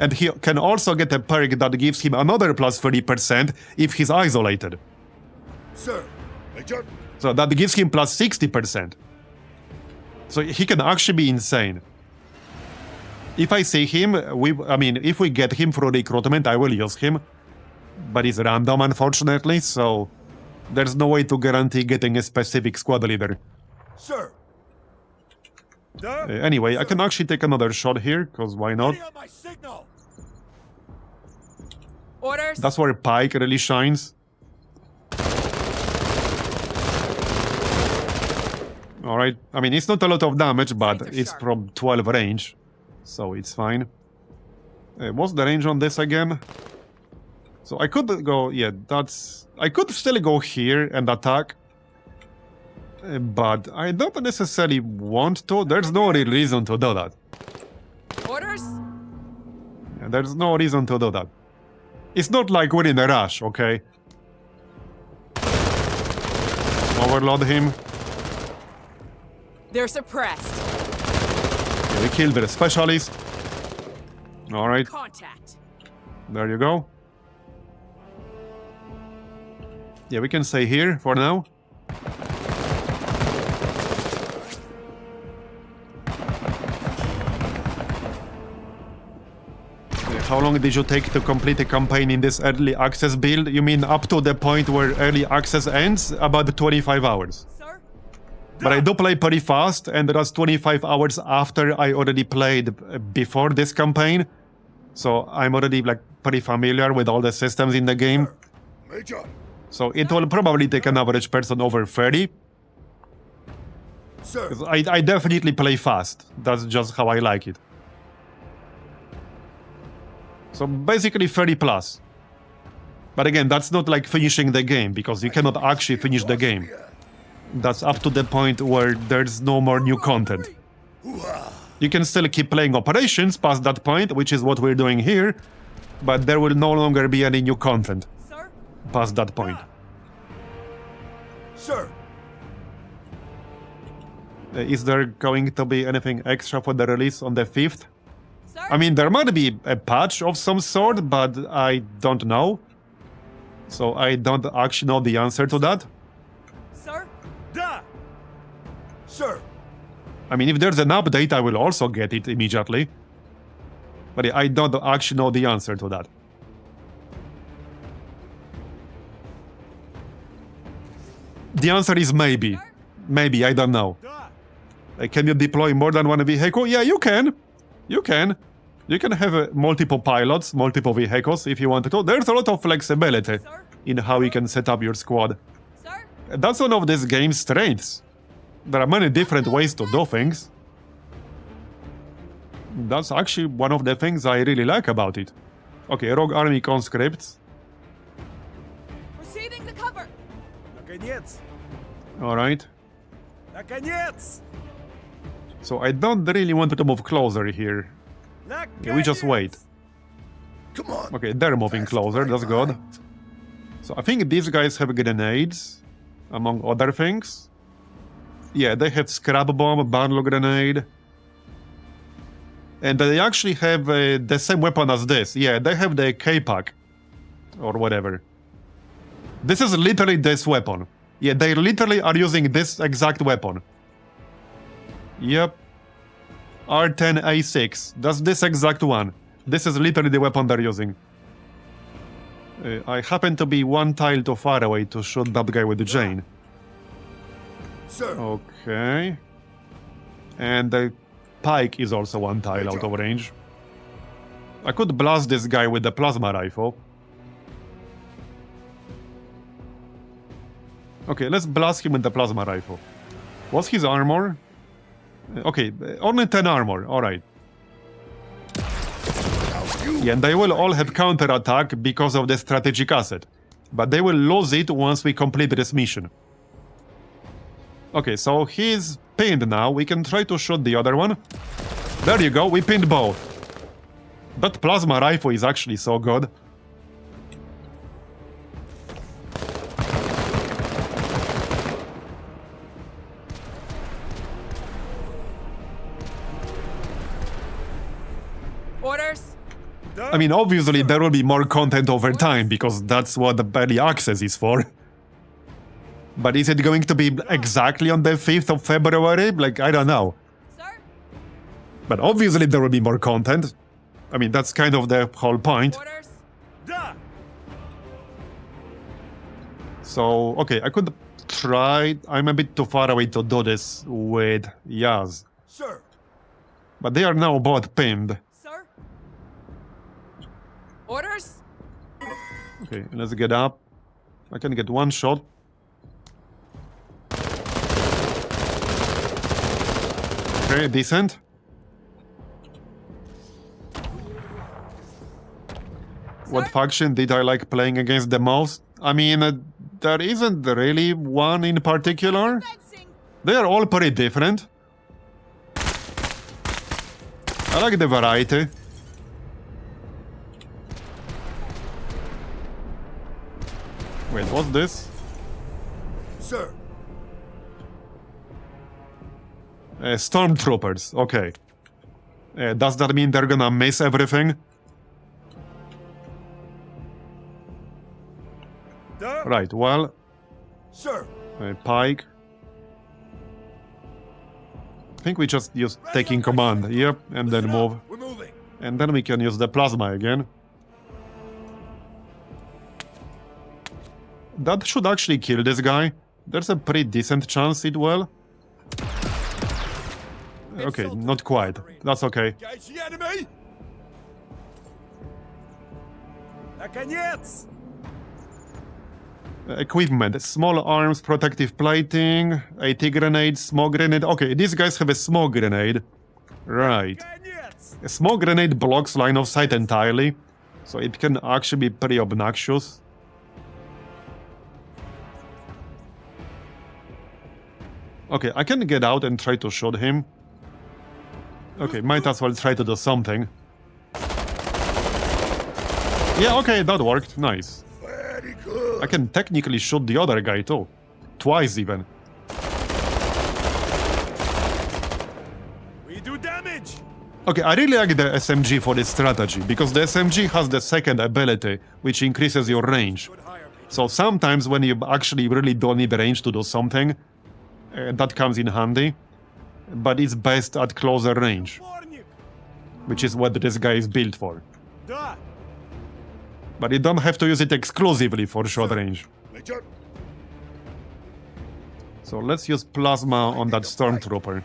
And he can also get a perk that gives him another +30% if he's isolated. Sir, Major. So that gives him +60%. So he can actually be insane. If I see him, if we get him through recruitment, I will use him. But it's random, unfortunately, so there's no way to guarantee getting a specific squad leader. Sir. Anyway, I can actually take another shot here, because why not? My signal. Orders. That's where Pike really shines. Alright, I mean, it's not a lot of damage, but it's from 12 range, so it's fine. What's the range on this again? So I could go, yeah, I could still go here and attack. But I don't necessarily want to. There's no real reason to do that. Orders. Yeah, there's no reason to do that. It's not like we're in a rush, okay? Overload him. They're suppressed. Okay, we killed the specialist. Alright, Contact. there you go. Yeah, we can stay here for now. How long did you take to complete a campaign in this early access build? You mean up to the point where early access ends? About 25 hours. Sir. But I do play pretty fast, and that's 25 hours after I already played before this campaign. So I'm already like pretty familiar with all the systems in the game. Major. So it will probably take an average person over 30. Sir. 'Cause I definitely play fast. That's just how I like it. So basically 30 plus. But again, that's not like finishing the game, because you cannot actually finish the game. That's up to the point where there's no more new content. You can still keep playing operations past that point, which is what we're doing here, but there will no longer be any new content Sir. past that point. Sir. Is there going to be anything extra for the release on the 5th? Sir. I mean, there might be a patch of some sort, but I don't know. So I don't actually know the answer to that. Sir. Da. Sir. I mean, if there's an update, I will also get it immediately. But I don't actually know the answer to that. The answer is maybe. Maybe, I don't know. Can you deploy more than one vehicle? Yeah, you can. You can. You can have multiple pilots, multiple vehicles if you want to. There's a lot of flexibility in how you can set up your squad. Sir. That's one of this game's strengths. There are many different ways to do things. That's actually one of the things I really like about it. Okay, rogue army conscripts. Receiving the cover. Наконец! Alright. Наконец! So I don't really want to move closer here. Yeah, we just wait. Come on. Okay, they're moving closer, that's good. So I think these guys have grenades, among other things. Yeah, they have scrap bomb, bundle grenade. And they actually have the same weapon as this. Yeah, they have the K-Pack. Or whatever. This is literally this weapon. Yeah, they literally are using this exact weapon. Yep. R10A6. That's this exact one. This is literally the weapon they're using. I happen to be one tile too far away to shoot that guy with the Jane. Sir. Okay. And the pike is also one tile out of range. I could blast this guy with the plasma rifle. Okay, let's blast him with the plasma rifle. What's his armor? Okay, only 10 armor, alright. Yeah, and they will all have counterattack because of the strategic asset. But they will lose it once we complete this mission. Okay, so he's pinned now. We can try to shoot the other one. There you go, we pinned both. That plasma rifle is actually so good. Orders. I mean, obviously there will be more content over time, because that's what the early access is for. But is it going to be exactly on the 5th of February? Like, I don't know. Sir. But obviously there will be more content. I mean, that's kind of the whole point. Orders. Да! So, okay, I could try... I'm a bit too far away to do this with Yaz. Sir. But they are now both pinned. Sir. Orders. Okay, let's get up. I can get one shot. Okay, decent. What faction did I like playing against the most? I mean, there isn't really one in particular. Fencing. They are all pretty different. I like the variety. Wait, what's this? Sir. Stormtroopers, okay. Does that mean they're gonna miss everything? Да! Right, well, Sir. Pike. I think we just use taking command, yep, and then move. We're moving. And then we can use the plasma again. That should actually kill this guy. There's a pretty decent chance it will. Okay, not quite. That's okay. Engage the enemy. Наконец! Equipment, small arms, protective plating, AT grenade, smoke grenade. Okay, these guys have a smoke grenade. Right. Наконец! A smoke grenade blocks line of sight entirely, so it can actually be pretty obnoxious. Okay, I can get out and try to shoot him. Okay, might as well try to do something. Yeah, okay, that worked. Nice. Very good. I can technically shoot the other guy too. Twice even. We do damage! Okay, I really like the SMG for this strategy, because the SMG has the second ability, which increases your range. So sometimes when you actually really don't need range to do something, that comes in handy. But it's best at closer range, Warник! which is what this guy is built for. Да! But you don't have to use it exclusively for short range. Major. So let's use plasma on that stormtrooper.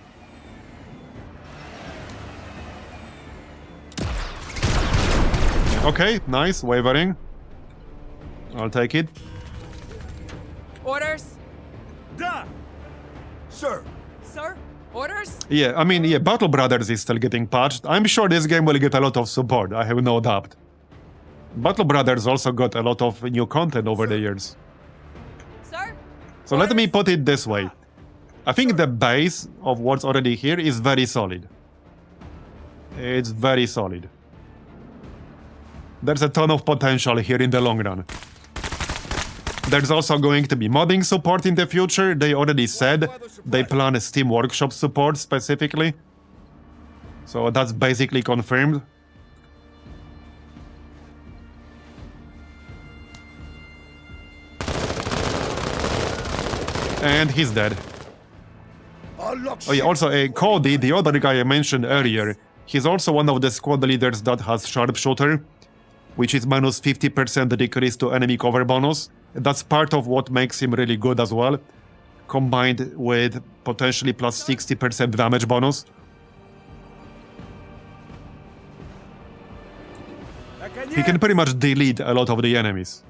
Okay, nice, wavering. I'll take it. Orders. Да! Sir. Sir. Orders? Yeah, I mean, yeah, Battle Brothers is still getting patched. I'm sure this game will get a lot of support, I have no doubt. Battle Brothers also got a lot of new content over the years. Sir? So let me put it this way. I think the base of what's already here is very solid. It's very solid. There's a ton of potential here in the long run. There's also going to be modding support in the future. They already said they plan a Steam Workshop support specifically. So that's basically confirmed. And he's dead. Oh yeah, also Cody, the other guy I mentioned earlier, he's also one of the squad leaders that has Sharpshooter, which is minus 50% decrease to enemy cover bonus. That's part of what makes him really good as well, combined with potentially plus 60% damage bonus. He can pretty much delete a lot of the enemies.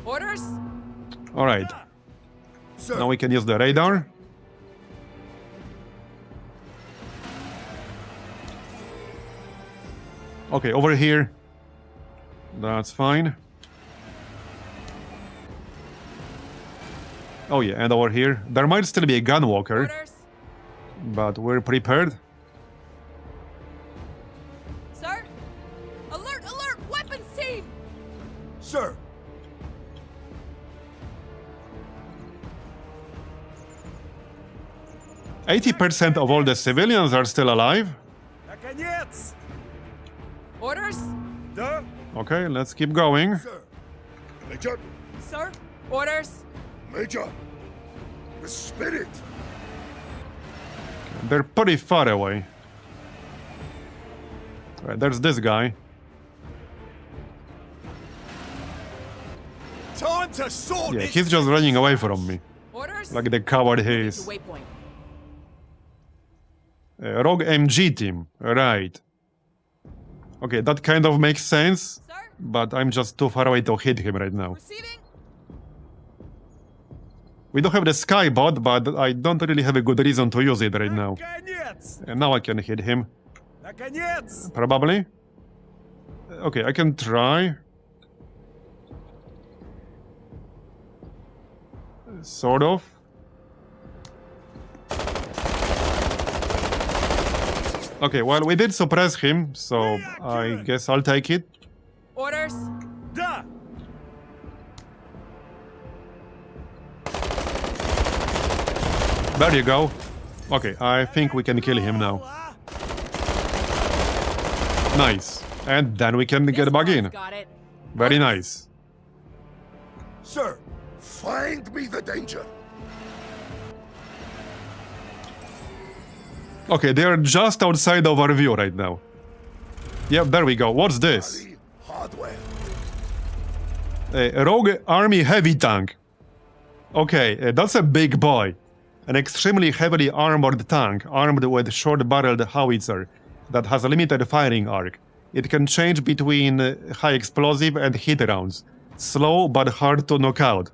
Orders? Alright. Now we can use the radar. Okay, over here. That's fine. Oh yeah, and over here. There might still be a gunwalker, Orders? but we're prepared. Sir? Alert, alert! Weapons team! Sir. 80% of all the civilians are still alive. Orders? Okay, let's keep going. Sir. Major. Sir? Orders? Major. The spirit. They're pretty far away. Right, there's this guy. Time to sort Yeah, this. he's just running away from me, Orders? like the coward he To is. waypoint. Rogue MG team, right. Okay, that kind of makes sense, Sir? but I'm just too far away to hit him right now. Receiving? We don't have the skybot, but I don't really have a good reason to use it right now. And now I can hit him. Probably. Okay, I can try. Sort of. Okay, well, we did suppress him, so I guess I'll take it. Orders? There you go. Okay, I think we can kill him now. Nice. And then we can get back in. Got it. Very nice. Sir, find me the danger. Okay, they are just outside of our view right now. Yep, there we go. What's this? Hardware. A rogue army heavy tank. Okay, that's a big boy. An extremely heavily armored tank, armed with short-barreled howitzer that has a limited firing arc. It can change between high explosive and hit rounds. Slow but hard to knock out.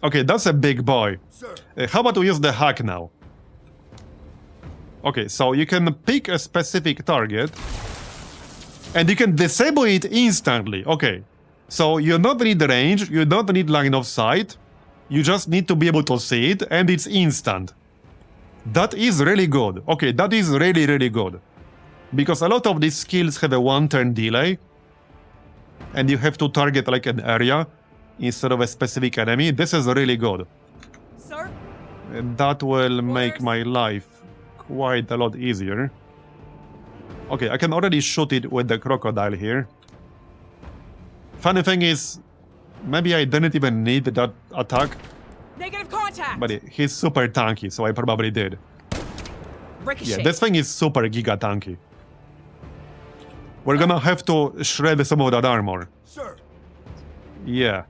Okay, that's a big boy. How about we use the hack now? Okay, so you can pick a specific target and you can disable it instantly. Okay, so you don't need range, you don't need line of sight. You just need to be able to see it, and it's instant. That is really good. Okay, that is really, really good. Because a lot of these skills have a one-turn delay, and you have to target like an area instead of a specific enemy. This is really good. Sir? And that will make my life quite a lot easier. Okay, I can already shoot it with the crocodile here. Funny thing is, maybe I didn't even need that attack, Negative contact! but he's super tanky, so I probably did. Ricochet. Yeah, this thing is super giga tanky. We're gonna have to shred some of that armor. Sir. Yeah.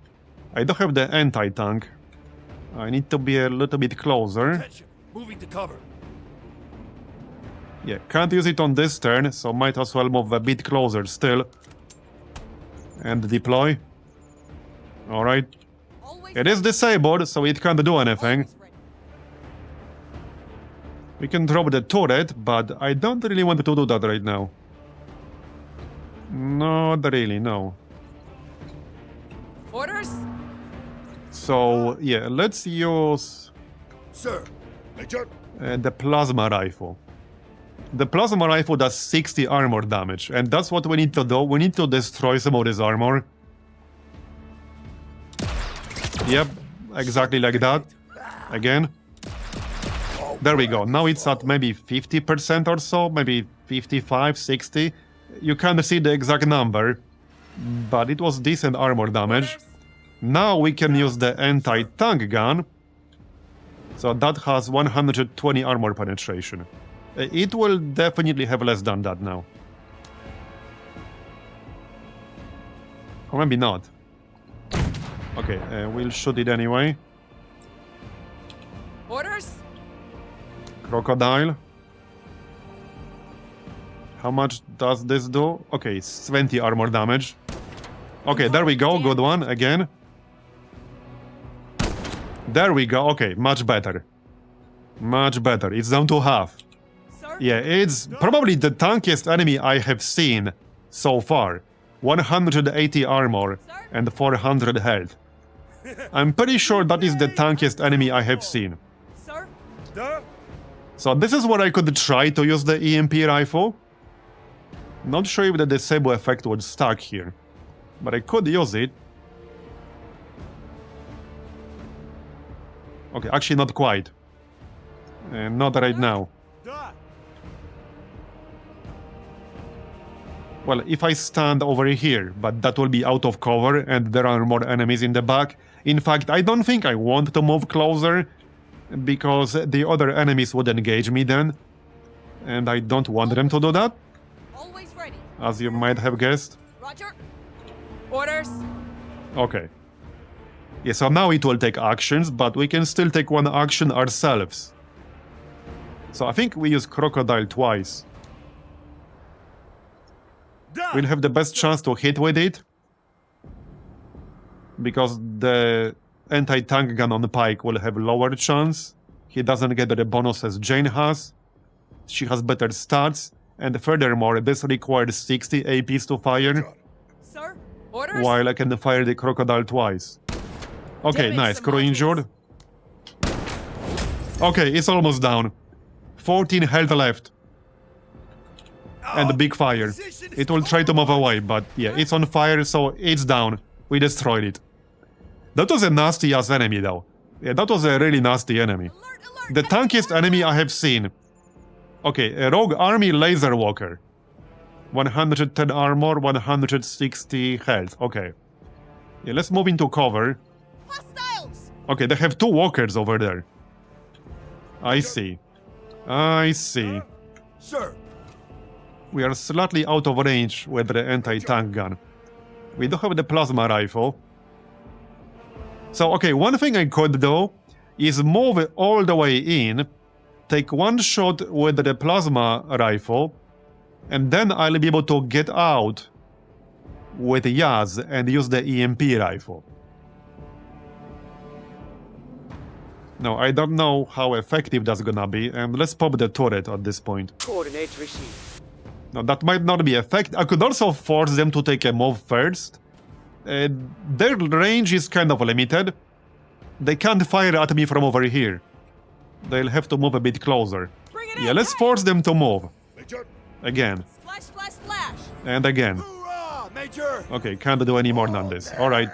I don't have the anti-tank. I need to be a little bit closer. Attention. Moving to cover. Yeah, can't use it on this turn, so might as well move a bit closer still. And deploy. Alright. Always It is disabled, so it can't do anything. We can drop the turret, but I don't really want to do that right now. Not really, no. Orders? So, yeah, let's use Sir. Major. the plasma rifle. The plasma rifle does 60 armor damage, and that's what we need to do. We need to destroy some of this armor. Yep, exactly like that. Again. There we go. Now it's at maybe 50% or so, maybe 55, 60. You can't see the exact number, but it was decent armor damage. Now we can use the anti-tank gun. So that has 120 armor penetration. It will definitely have less than that now. Or maybe not. Okay, we'll shoot it anyway. Orders? Crocodile. How much does this do? Okay, it's 20 armor damage. Okay, there we go. Good one. Again. There we go. Okay, much better. Much better. It's down to half. Sir? Yeah, it's probably the tankiest enemy I have seen so far. 180 armor and 400 health. I'm pretty sure that is the tankiest enemy I have seen. Sir? So this is where I could try to use the EMP rifle. Not sure if the disable effect would stack here, but I could use it. Okay, actually not quite. Not right now. Well, if I stand over here, but that will be out of cover and there are more enemies in the back. In fact, I don't think I want to move closer because the other enemies would engage me then. And I don't want them to do that, Always ready. as you might have guessed. Roger. Orders? Okay. Yeah, so now it will take actions, but we can still take one action ourselves. So I think we use Crocodile twice. We'll have the best chance to hit with it. Because the anti-tank gun on the Pike will have lower chance. He doesn't get the bonuses Jane has. She has better stats. And furthermore, this requires 60 APs to fire. Sir? Orders? While I can fire the Crocodile twice. Okay, Damage nice. some Crew modules. injured. Okay, it's almost down. 14 health left. And a big fire. It will try to move away, but yeah, it's on fire, so it's down. We destroyed it. That was a nasty-ass enemy, though. Yeah, that was a really nasty enemy. The tankiest enemy I have seen. Okay, a rogue army laser walker. 110 armor, 160 health. Okay. Yeah, let's move into cover. Hostiles! Okay, they have two walkers over there. I see. I see. Sir. We are slightly out of range with the anti-tank gun. We do have the plasma rifle. So, okay, one thing I could do is move all the way in, take one shot with the plasma rifle, and then I'll be able to get out with Yaz and use the EMP rifle. Now, I don't know how effective that's gonna be, and let's pop the turret at this point. Coordinates received. Now, that might not be effective. I could also force them to take a move first. Their range is kind of limited. They can't fire at me from over here. They'll have to move a bit closer. Bring it Yeah, in! let's force them to move. Major. Again. Splash, splash, splash! And again. Hoorah, Major. Okay, can't do any more than this. Alright.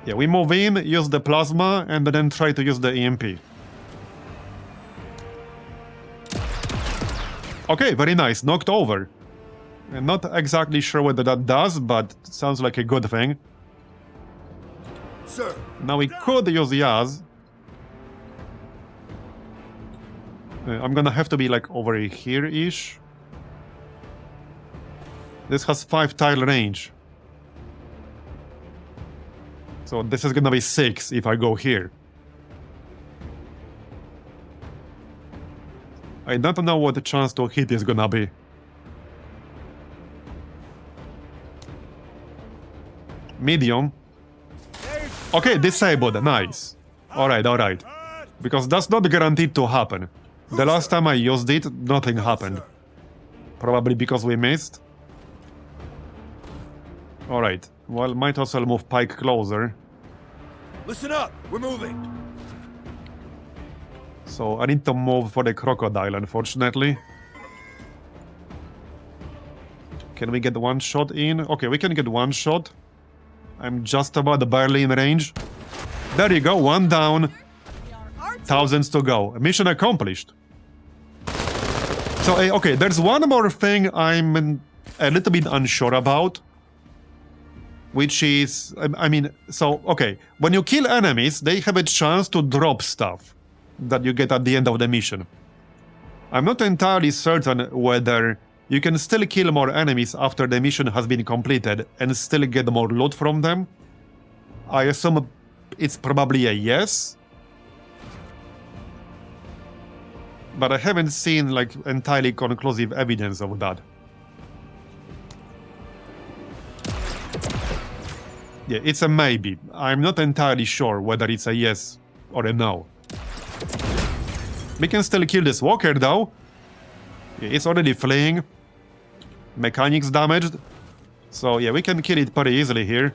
Yeah, we move in, use the plasma, and then try to use the EMP. Okay, very nice. Knocked over. I'm not exactly sure what that does, but sounds like a good thing. Sir. Now we could use Yaz. I'm gonna have to be like over here-ish. This has 5 tile range. So this is gonna be 6 if I go here. I don't know what the chance to hit is gonna be. Medium. Okay, disabled. Nice. Alright, alright. Because that's not guaranteed to happen. The last time I used it, nothing happened. Probably because we missed. Alright. Well, might as well move Pike closer. Listen up, we're moving. So I need to move for the crocodile, unfortunately. Can we get one shot in? Okay, we can get one shot. I'm just about barely in range. There you go, one down. Thousands to go. Mission accomplished. So, okay, there's one more thing I'm a little bit unsure about. Which is, I mean, so, okay. When you kill enemies, they have a chance to drop stuff that you get at the end of the mission. I'm not entirely certain whether you can still kill more enemies after the mission has been completed and still get more loot from them. I assume it's probably a yes. But I haven't seen, like, entirely conclusive evidence of that. Yeah, it's a maybe. I'm not entirely sure whether it's a yes or a no. We can still kill this walker, though. It's already fleeing. Mechanics damaged. So, yeah, we can kill it pretty easily here.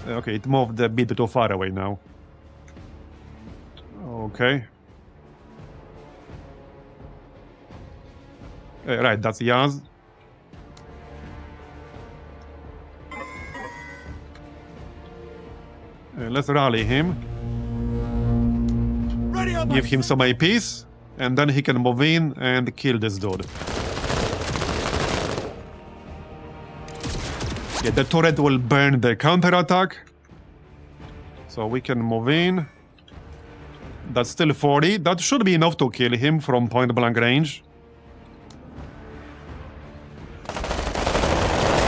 Okay, it moved a bit too far away now. Okay. Right, that's Yaz. Let's rally him. Give him some APs, and then he can move in and kill this dude. Yeah, the turret will burn the counterattack. So we can move in. That's still 40. That should be enough to kill him from point blank range.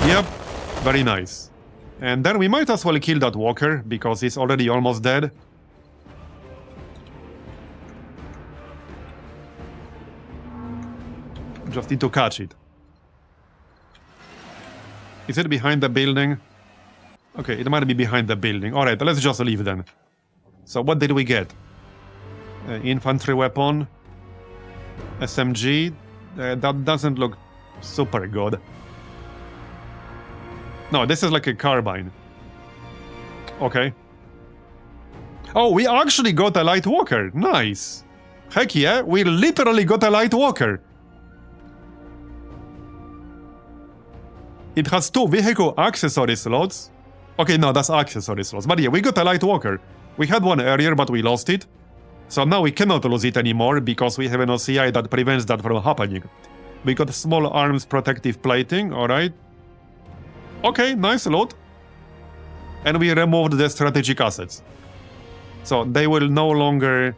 Yep, very nice. And then we might as well kill that walker, because he's already almost dead. Just need to catch it. Is it behind the building? Okay, it might be behind the building. Alright, let's just leave then. So what did we get? Infantry weapon. SMG. That doesn't look super good. No, this is like a carbine. Okay. Oh, we actually got a light walker. Nice. Heck yeah, we literally got a light walker. It has 2 vehicle accessory slots. Okay, no, that's accessory slots. But yeah, we got a light walker. We had one earlier, but we lost it. So now we cannot lose it anymore because we have an OCI that prevents that from happening. We got small arms protective plating, alright. Okay, nice loot. And we removed the strategic assets. So they will no longer...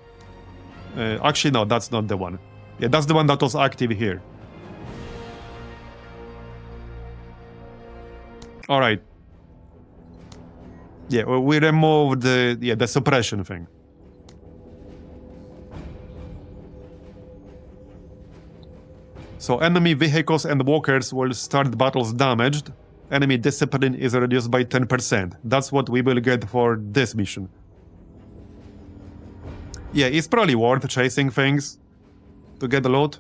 actually, no, that's not the one. Yeah, that's the one that was active here. Alright. Yeah, we removed the suppression thing. So enemy vehicles and walkers will start battles damaged. Enemy discipline is reduced by 10%. That's what we will get for this mission. Yeah, it's probably worth chasing things to get the loot.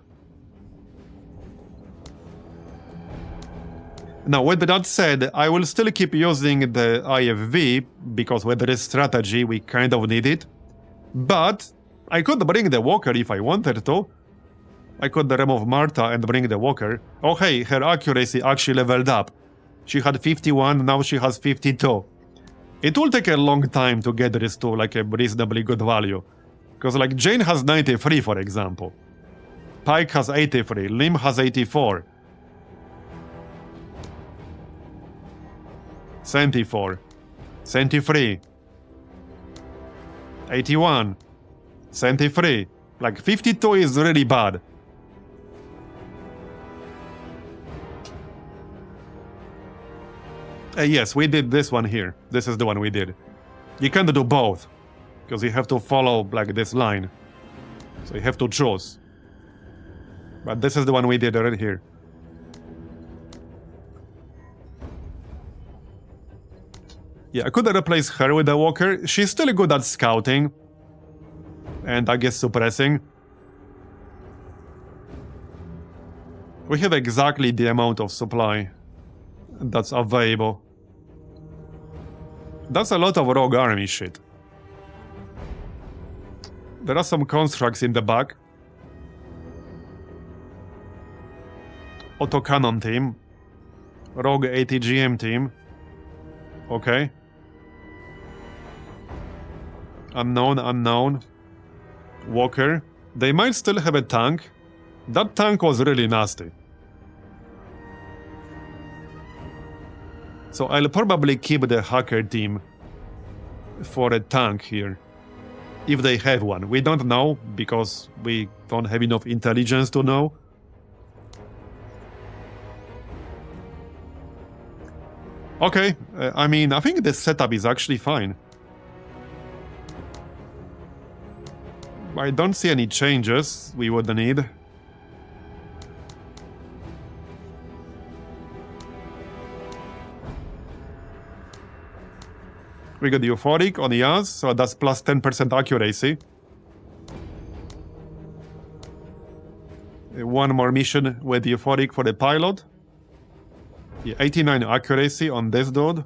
Now, with that said, I will still keep using the IFV, because with this strategy, we kind of need it. But I could bring the walker if I wanted to. I could remove Marta and bring the walker. Oh hey, her accuracy actually leveled up. She had 51, now she has 52. It will take a long time to get this to like a reasonably good value. Because like Jane has 93, for example. Pike has 83, Lim has 84. 74. 73. 81. 73. Like 52 is really bad. Yes, we did this one here. This is the one we did. You can't do both, because you have to follow like this line. So you have to choose. But this is the one we did right here. Yeah, I could replace her with a walker. She's still good at scouting. And I guess suppressing. We have exactly the amount of supply that's available. That's a lot of rogue army shit. There are some constructs in the back. Autocannon team. Rogue ATGM team. Okay. Unknown. Walker. They might still have a tank. That tank was really nasty. So I'll probably keep the hacker team for a tank here. If they have one. We don't know, because we don't have enough intelligence to know. Okay, I mean, I think this setup is actually fine. I don't see any changes we would need. We got euphoric on Yaz, so that's plus 10% accuracy. One more mission with euphoric for the pilot. Yeah, 89 accuracy on this dude.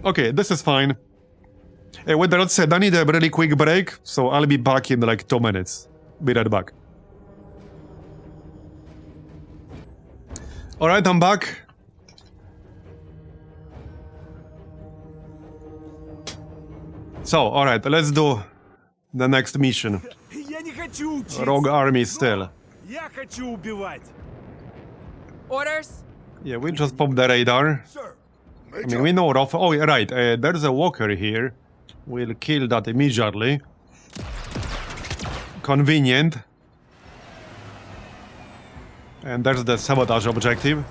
Okay, this is fine. With that said, I need a really quick break, so I'll be back in like 2 minutes. Be right back. Alright, I'm back. So, alright, let's do the next mission. Я не хочу учиться. Rogue army still. Я хочу убивать. Orders? Yeah, we'll just pop the radar. Sir. I mean, we know rough. Oh, right, there's a walker here. We'll kill that immediately. Convenient. And there's the sabotage objective.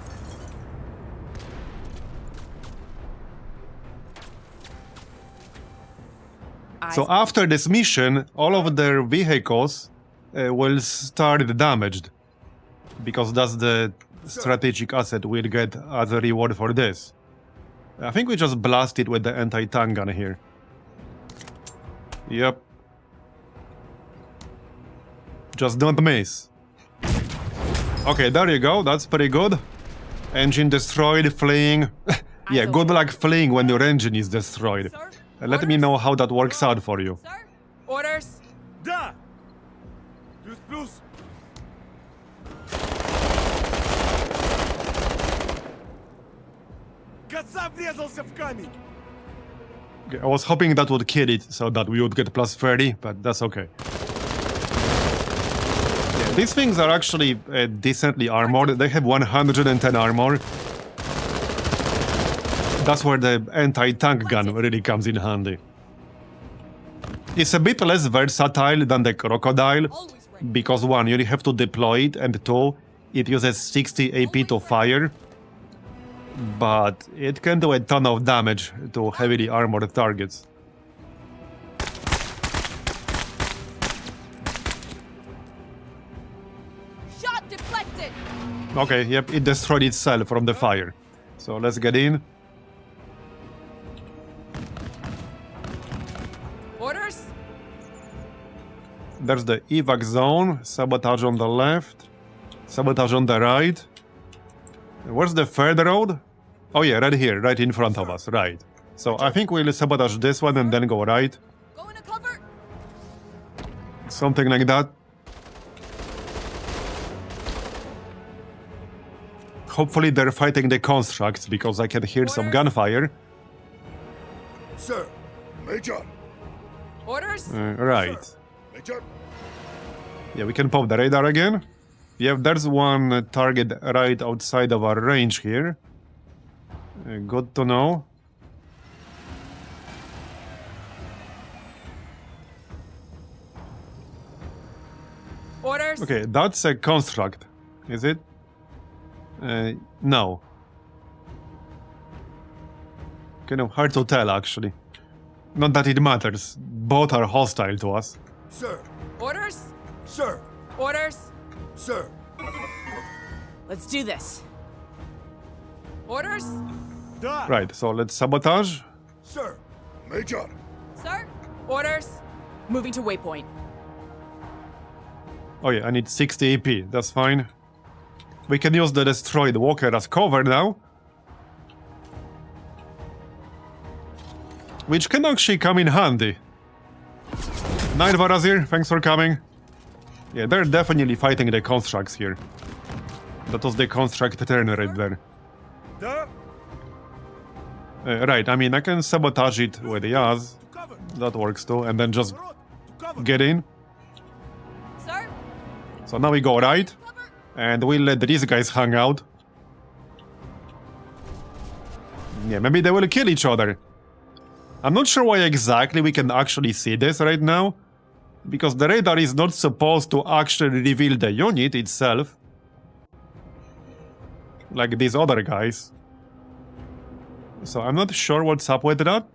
So after this mission, all of their vehicles will start damaged. Because that's the strategic asset we'll get as a reward for this. I think we just blast it with the anti-tank gun here. Yep. Just don't miss. Okay, there you go. That's pretty good. Engine destroyed, fleeing. Yeah, good luck fleeing when your engine is destroyed. Let me know how that works out for you. Sir? Orders? Да. Плюс-плюс. Коца врезался в камень. Okay, I was hoping that would kill it so that we would get plus 30, but that's okay. Yeah, these things are actually decently armored. They have 110 armor. That's where the anti-tank gun really comes in handy. It's a bit less versatile than the crocodile, because 1, you have to deploy it, and 2, it uses 60 AP to fire. But it can do a ton of damage to heavily armored targets. Shot deflected! Okay, yep, it destroyed itself from the fire. So let's get in. Orders? There's the evac zone, sabotage on the left, sabotage on the right. Where's the third road? Oh yeah, right here, right in front of us, right. So I think we'll sabotage this one and then go right. Go into cover! Something like that. Hopefully they're fighting the constructs, because I can hear some gunfire. Sir. Major. Orders? Right. Major. Yeah, we can pop the radar again. Yeah, there's one target right outside of our range here. Good to know. Orders? Okay, that's a construct, is it? No. Kind of hard to tell, actually. Not that it matters. Both are hostile to us. Sir. Orders? Sir. Orders? Sir. Let's do this. Orders? Да. Right, so let's sabotage. Sir. Major. Sir? Orders? Moving to waypoint. Oh yeah, I need 60 AP, that's fine. We can use the destroyed walker as cover now. Which can actually come in handy. Night Marbozir, thanks for coming. Yeah, they're definitely fighting the constructs here. That was the construct turn right there. Да. Right, I mean, I can sabotage it with Yaz. Cover. That works too, and then just Рот. Cover. get in. Sir? So now we go right, and we let these guys hang out. Yeah, maybe they will kill each other. I'm not sure why exactly we can actually see this right now, because the radar is not supposed to actually reveal the unit itself, like these other guys. So I'm not sure what's up with that,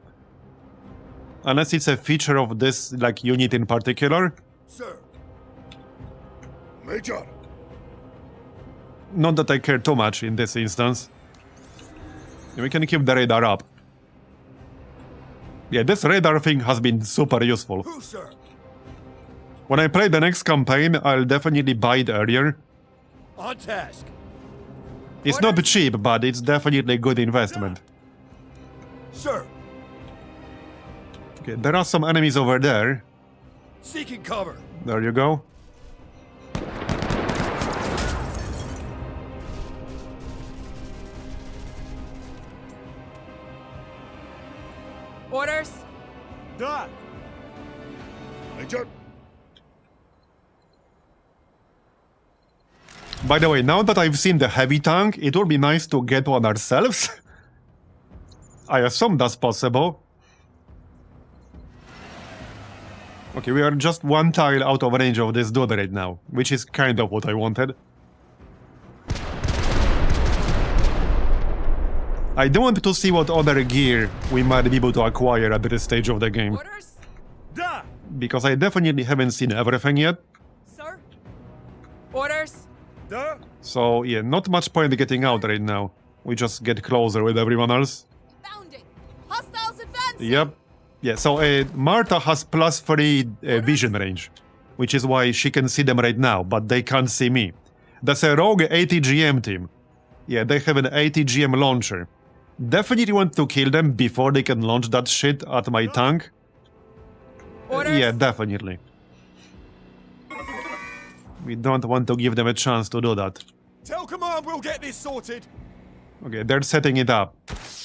unless it's a feature of this like unit in particular. Sir. Major. Not that I care too much in this instance. We can keep the radar up. Yeah, this radar thing has been super useful. Who, sir? When I play the next campaign, I'll definitely buy it earlier. On task. It's not cheap, but it's definitely a good investment. Sir. Okay, there are some enemies over there. Seeking cover. There you go. Orders? Да. Major. By the way, now that I've seen the heavy tank, it would be nice to get one ourselves. I assume that's possible. Okay, we are just one tile out of range of this dude right now, which is kind of what I wanted. I do want to see what other gear we might be able to acquire at this stage of the game, Orders? Да. because I definitely haven't seen everything yet. Sir? Orders? Да. So yeah, not much point getting out right now. We just get closer with everyone else. Bounding. Hostiles advancing. Yep. Yeah, so Marta has +3 vision range, which is why she can see them right now, but they can't see me. That's a rogue ATGM team. Yeah, they have an ATGM launcher. Definitely want to kill them before they can launch that shit at my tank. Orders? Yeah, definitely. We don't want to give them a chance to do that. Tell command we'll get this sorted. Okay, they're setting it up.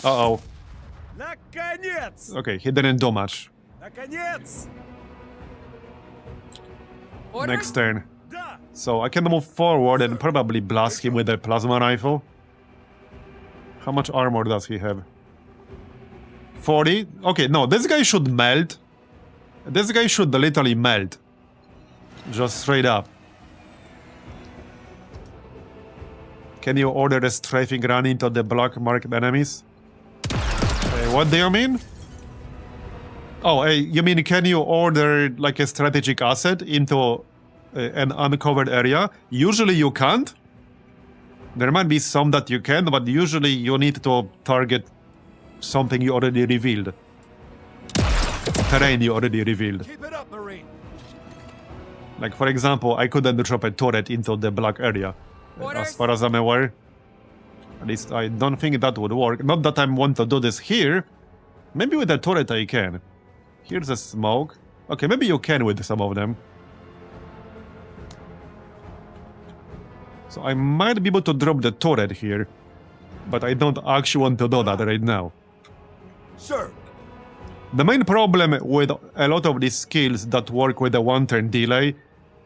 Uh-oh. Наконец. Okay, he didn't do much. Наконец. Orders? Next turn. Да. So I can move forward and probably blast him with a plasma rifle. How much armor does he have? 40? Okay, no, this guy should melt. This guy should literally melt. Just straight up. Can you order a strafing run into the block marked enemies? What do you mean? Oh, you mean can you order like a strategic asset into an uncovered area? Usually you can't. There might be some that you can, but usually you need to target something you already revealed. Terrain you already revealed. Keep it up, Marine. Like for example, I couldn't drop a turret into the black area. Orders? As far as I'm aware. At least I don't think that would work. Not that I want to do this here. Maybe with a turret I can. Here's a smoke. Okay, maybe you can with some of them. So I might be able to drop the turret here. But I don't actually want to do that right now. Sir. The main problem with a lot of these skills that work with a one-turn delay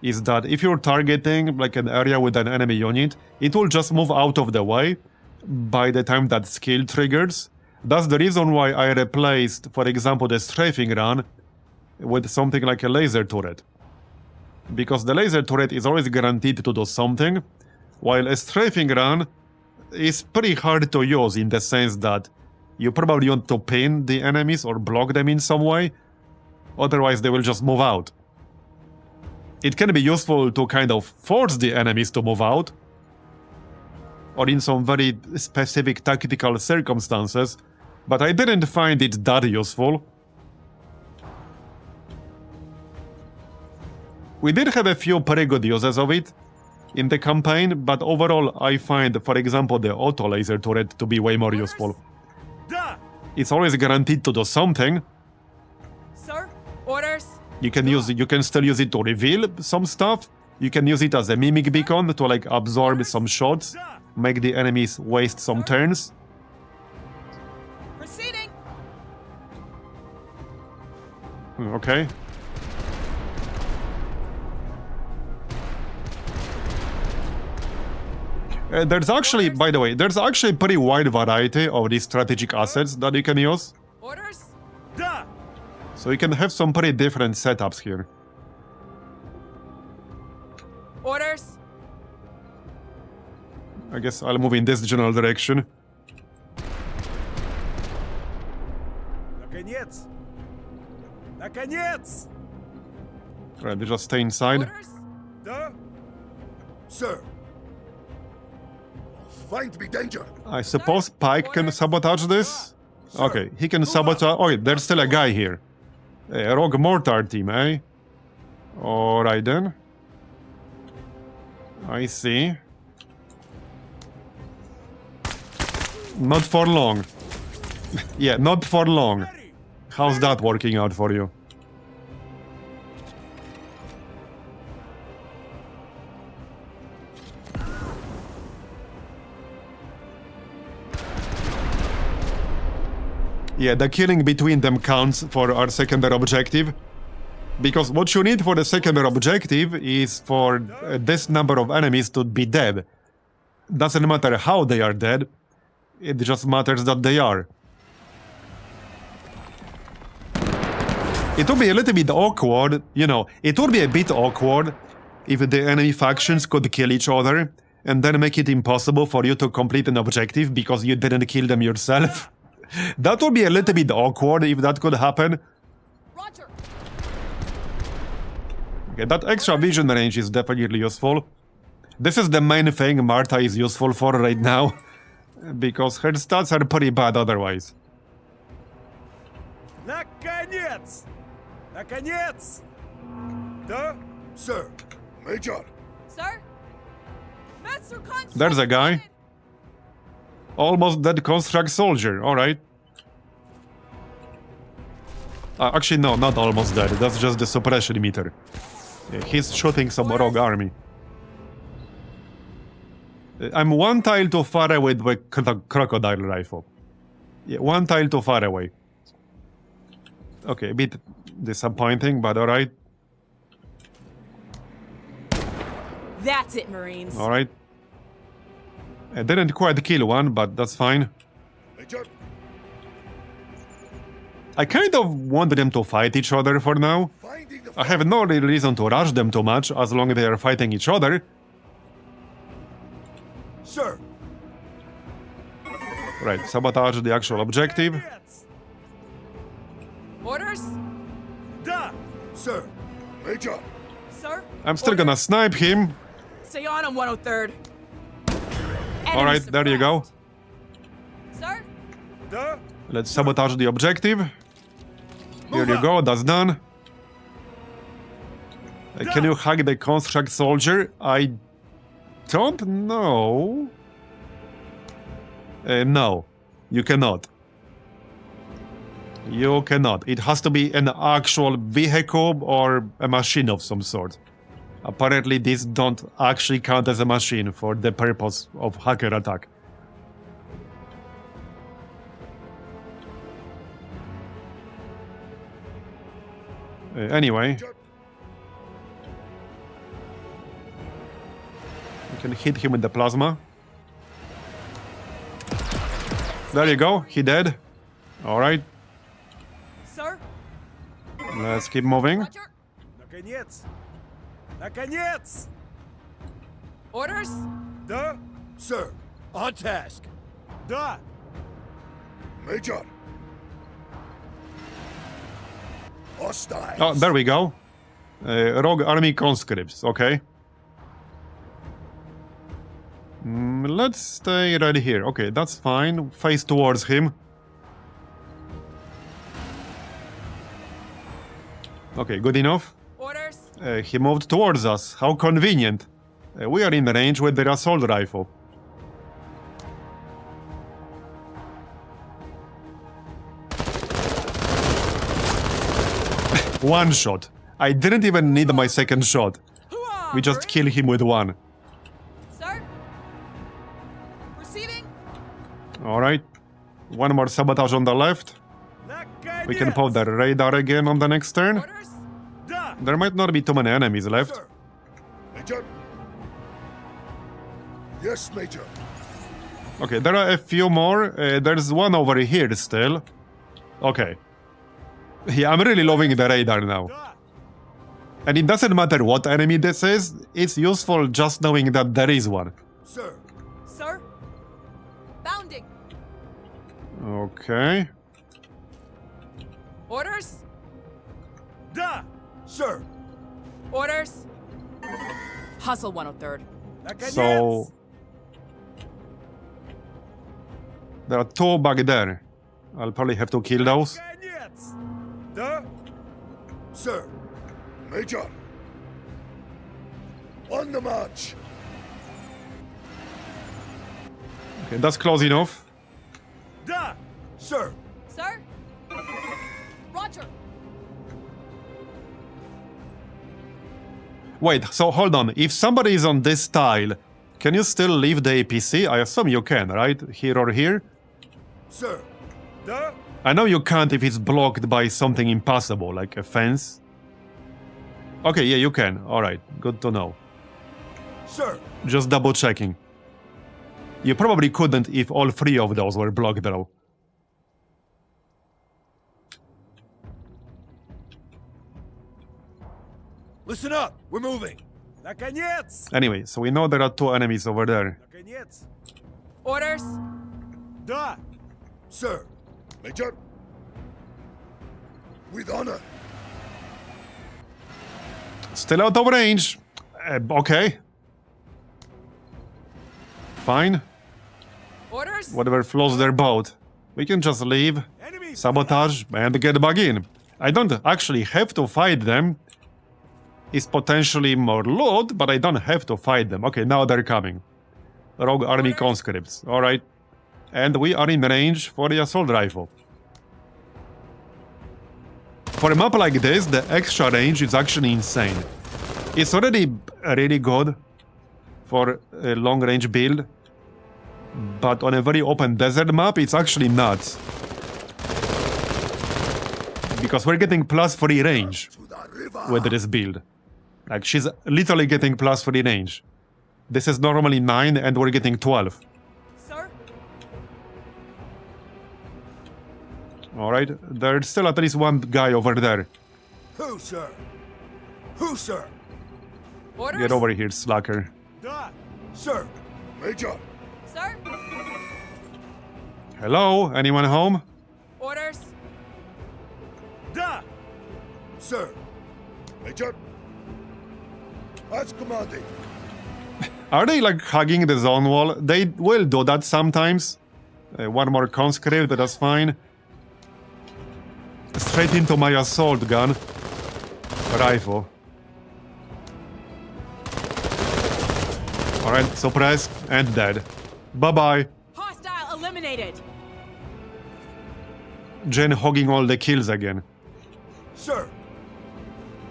is that if you're targeting like an area with an enemy unit, it will just move out of the way by the time that skill triggers. That's the reason why I replaced, for example, the strafing run with something like a laser turret. Because the laser turret is always guaranteed to do something, while a strafing run is pretty hard to use in the sense that you probably want to pin the enemies or block them in some way, otherwise they will just move out. It can be useful to kind of force the enemies to move out, or in some very specific tactical circumstances, but I didn't find it that useful. We did have a few pretty good uses of it in the campaign, but overall I find, for example, the auto laser turret to be way more useful. It's always guaranteed to do something. Sir? Orders? You can still use it to reveal some stuff. You can use it as a mimic beacon to like absorb some shots, make the enemies waste some turns. Proceeding! Okay. There's actually, by the way, there's actually a pretty wide variety of these strategic assets that you can use. Orders? So you can have some pretty different setups here. Orders? I guess I'll move in this general direction. Наконец! Наконец! Right, they just stay inside. Orders? Да? Sir. Find me danger. I suppose Pike can sabotage this? Okay, he can sabotage... Oh, wait, there's still a guy here. A rogue mortar team, eh? Alright then. I see. Not for long. Yeah, not for long. How's that working out for you? Yeah, the killing between them counts for our secondary objective. Because what you need for the secondary objective is for this number of enemies to be dead. Doesn't matter how they are dead, it just matters that they are. It would be a little bit awkward, you know, it would be a bit awkward if the enemy factions could kill each other and then make it impossible for you to complete an objective because you didn't kill them yourself. That would be a little bit awkward if that could happen. Roger! Okay, that extra vision range is definitely useful. This is the main thing Marta is useful for right now, because her stats are pretty bad otherwise. Наконец! Наконец! Да? Sir. Major. Sir? Master Construct! There's a guy. Almost dead construct soldier, alright. Actually, no, not almost dead. That's just the suppression meter. Yeah, he's shooting some rogue army. I'm one tile too far away with the crocodile rifle. Yeah, one tile too far away. Okay, a bit disappointing, but alright. That's it, Marines. Alright. I didn't quite kill one, but that's fine. Major. I kind of want them to fight each other for now. Finding the I have no real reason to rush them too much as long as they are fighting each other. Sir. Right, sabotage the actual objective. Наконец! Orders? Да! Sir. Major. Sir? I'm still Orders? gonna snipe him. Stay on him, 103rd. Alright, there you go. Sir? Да? Let's sabotage the objective. Here you go, that's done. Can you hack the construct soldier? I don't know. No, you cannot. You cannot. It has to be an actual vehicle or a machine of some sort. Apparently, these don't actually count as a machine for the purpose of hacker attack. Anyway. You can hit him with the plasma. There you go, he dead. Alright, Sir? let's keep moving. Roger? Наконец! Наконец! Orders? Да? Sir. On task! Да! Major. Hostile. Oh, there we go. Rogue army conscripts, okay. Let's stay right here. Okay, that's fine. Face towards him. Okay, good enough. Orders. He moved towards us. How convenient. We are in range with the assault rifle. One shot. I didn't even need my second shot. Hoo-ah, We just hurry. kill him with one. Sir. Proceeding. Alright. One more sabotage on the left. We can pop the radar again on the next turn. Orders. Да! There might not be too many enemies left. Sir. Major. Yes, Major. Okay, there are a few more. There's one over here still. Okay. Yeah, I'm really loving the radar now. Да! And it doesn't matter what enemy this is, it's useful just knowing that there is one. Sir. Sir. Bounding. Okay. Orders. Да! Sir. Orders. Hustle 103rd. Наконец! So... There are two back there. I'll probably have to kill those. Наконец! Да? Sir. Major. On the march. Okay, that's close enough. Да! Sir. Sir. Roger. Wait, so hold on. If somebody is on this tile, can you still leave the APC? I assume you can, right? Here or here? Sir. Да? I know you can't if it's blocked by something impossible, like a fence. Okay, yeah, you can. Alright, good to know. Sir. Just double checking. You probably couldn't if all three of those were blocked though. Listen up. We're moving. Наконец! Anyway, so we know there are two enemies over there. Наконец! Orders. Да! Sir. Major. With honor. Still out of range. Okay. Fine. Orders. Whatever floats their boat. We can just leave, Enemies! sabotage, and get back in. I don't actually have to fight them. It's potentially more loot, but I don't have to fight them. Okay, now they're coming. Rogue army conscripts. Alright. And we are in range for the assault rifle. For a map like this, the extra range is actually insane. It's already really good for a long-range build, but on a very open desert map, it's actually nuts. Because we're getting +3 range To the river. with this build. Like, she's literally getting +3 range. This is normally 9 and we're getting 12. Sir. Alright, there's still at least one guy over there. Who, sir? Who, sir? Orders. Get over here, slacker. Да! Sir. Major. Sir. Hello? Anyone home? Orders. Да! Sir. Major. As commanded. Are they like hugging the zone wall? They will do that sometimes. One more conscript, that's fine. Straight into my assault gun. Rifle. Alright, suppressed and dead. Bye-bye. Hostile eliminated. Jen hogging all the kills again. Sir.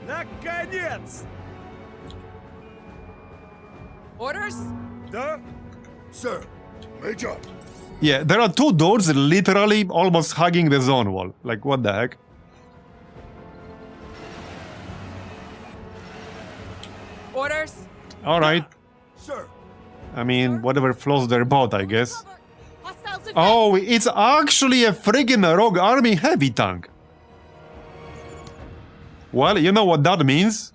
Наконец! Orders. Да? Sir. Major. Yeah, there are two doors literally almost hugging the zone wall. Like, what the heck? Orders. Alright. Sir. I mean, whatever floats their boat, I guess. Cover. Hostiles advance. Oh, it's actually a friggin' Rogue Army heavy tank. Well, you know what that means?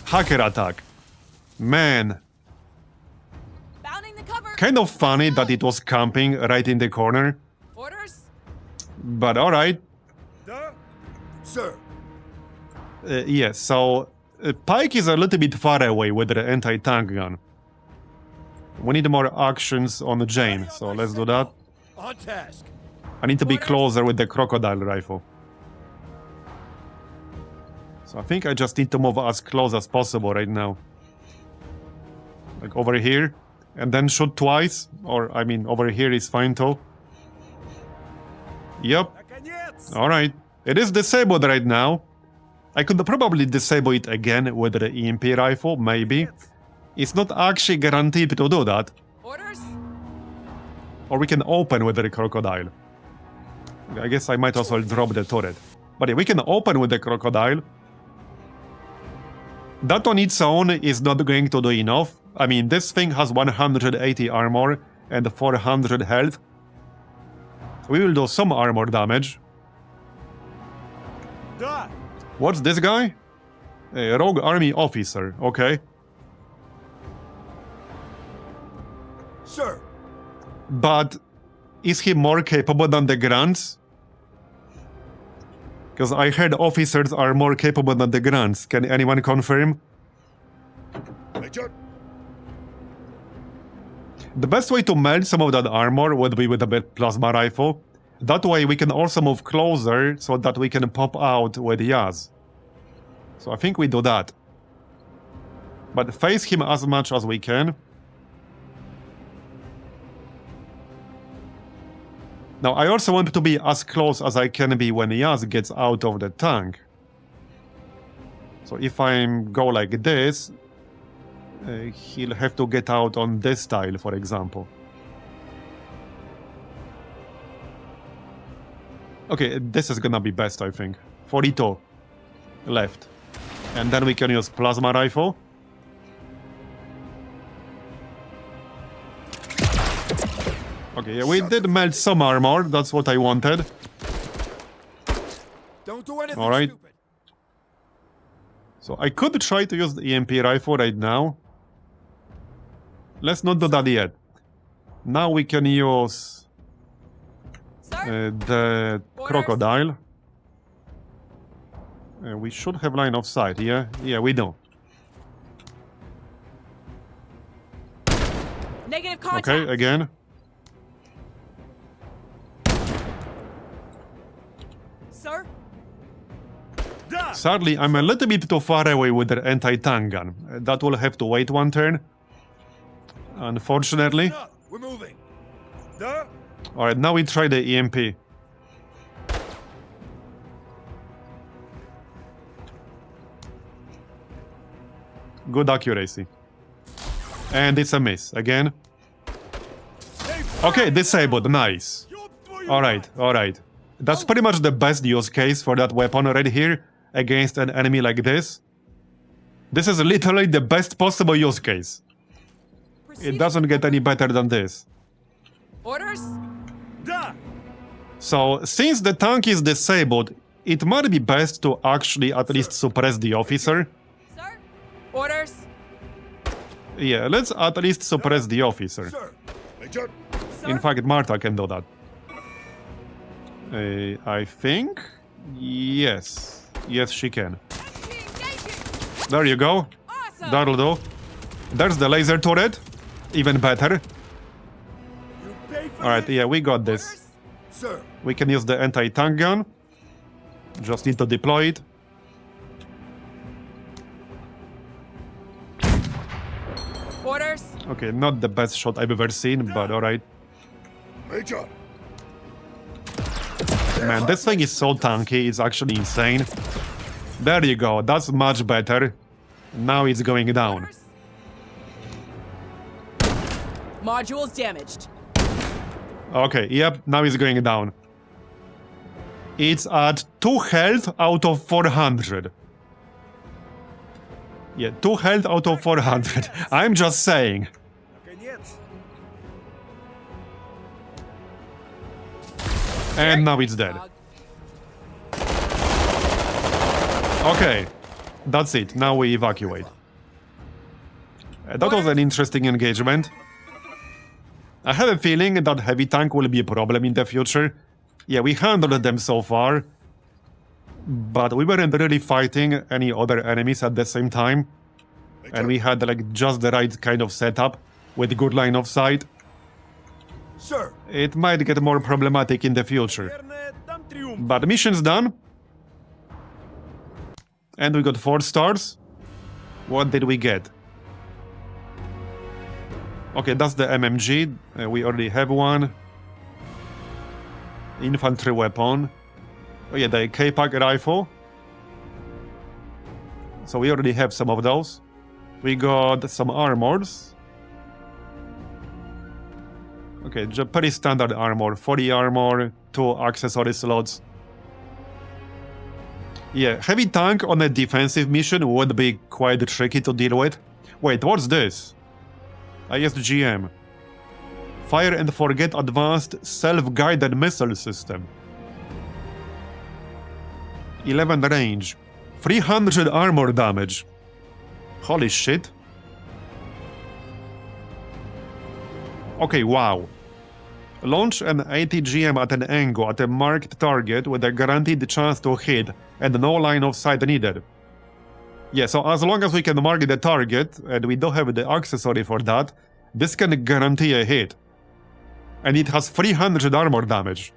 Hacker attack. Man, Bounding the cover. kind of funny that it was camping right in the corner. Orders. But alright. Да? Sir. Yeah, so Pike is a little bit far away with the anti-tank gun. We need more actions on Jane, so let's do that. On task. I need to be closer with the crocodile rifle. So I think I just need to move as close as possible right now. Like over here, and then shoot twice, or I mean over here is fine too. Yep. Наконец! Alright. It is disabled right now. I could probably disable it again with the EMP rifle, maybe. It's not actually guaranteed to do that. Orders? Or we can open with the crocodile. I guess I might also drop the turret. But yeah, we can open with the crocodile. That on its own is not going to do enough. I mean, this thing has 180 armor and 400 health. We will do some armor damage. Да! What's this guy? A rogue army officer, okay. Sir. But is he more capable than the grunts? Because I heard officers are more capable than the grunts. Can anyone confirm? Major. The best way to melt some of that armor would be with a plasma rifle. That way we can also move closer so that we can pop out with Yaz. So I think we do that. But face him as much as we can. Now I also want to be as close as I can be when Yaz gets out of the tank. So if I go like this, he'll have to get out on this tile, for example. Okay, this is gonna be best, I think. 42 left. And then we can use plasma rifle. Okay, yeah, we did melt some armor. That's what I wanted. Don't do anything All right. stupid. So I could try to use the EMP rifle right now. Let's not do that yet. Now we can use Sir? the crocodile. We should have line of sight, yeah? Yeah, we do. Negative contact. Okay, again. Sir? Да! Sadly, I'm a little bit too far away with the anti-tank gun. That will have to wait one turn. Unfortunately. Up. We're moving. Да! Alright, now we try the EMP. Good accuracy. And it's a miss. Again. Okay, disabled. Nice. Ёб твою Alright, alright. That's pretty much the best use case for that weapon right here against an enemy like this. This is literally the best possible use case. It doesn't get any better than this. Orders? Да! So, since the tank is disabled, it might be best to actually at least suppress the officer. Sir? Orders? Yeah, let's at least suppress the officer. Sir. Major. Sir? In fact, Marta can do that. I think? Yes. Yes, she can. There you go. Awesome! That'll do. There's the laser turret. Even better. You pay for Alright, this? yeah, we got this. Orders? Sir. We can use the anti-tank gun. Just need to deploy it. Orders? Okay, not the best shot I've ever seen, but alright. Major. Man, this thing is so tanky, it's actually insane. There you go, that's much better. Now it's going down. Orders? Modules damaged. Okay, yep, now it's going down. It's at 2 health out of 400. Yeah, 2 health out of 400. I'm just saying. Наконец! And now it's dead. Dog. Okay, that's it. Now we evacuate. That was an interesting engagement. I have a feeling that heavy tank will be a problem in the future. Yeah, we handled them so far, but we weren't really fighting any other enemies at the same time, and we had like just the right kind of setup. with good line of sight. Sir. It might get more problematic in the future. Erne dam triumph. But mission's done. And we got 4 stars. What did we get? Okay, that's the MMG. We already have one. Infantry weapon. Oh yeah, the K-Pack rifle. So we already have some of those. We got some armors. Okay, pretty standard armor. 40 armor, 2 accessory slots. Yeah, heavy tank on a defensive mission would be quite tricky to deal with. Wait, what's this? ISGM. Fire and Forget Advanced Self-Guided Missile System. 11 range. 300 armor damage. Holy shit. Okay, wow. Launch an ATGM at an angle at a marked target with a guaranteed chance to hit and no line of sight needed. Yeah, so as long as we can mark the target, and we don't have the accessory for that, this can guarantee a hit. And it has 300 armor damage.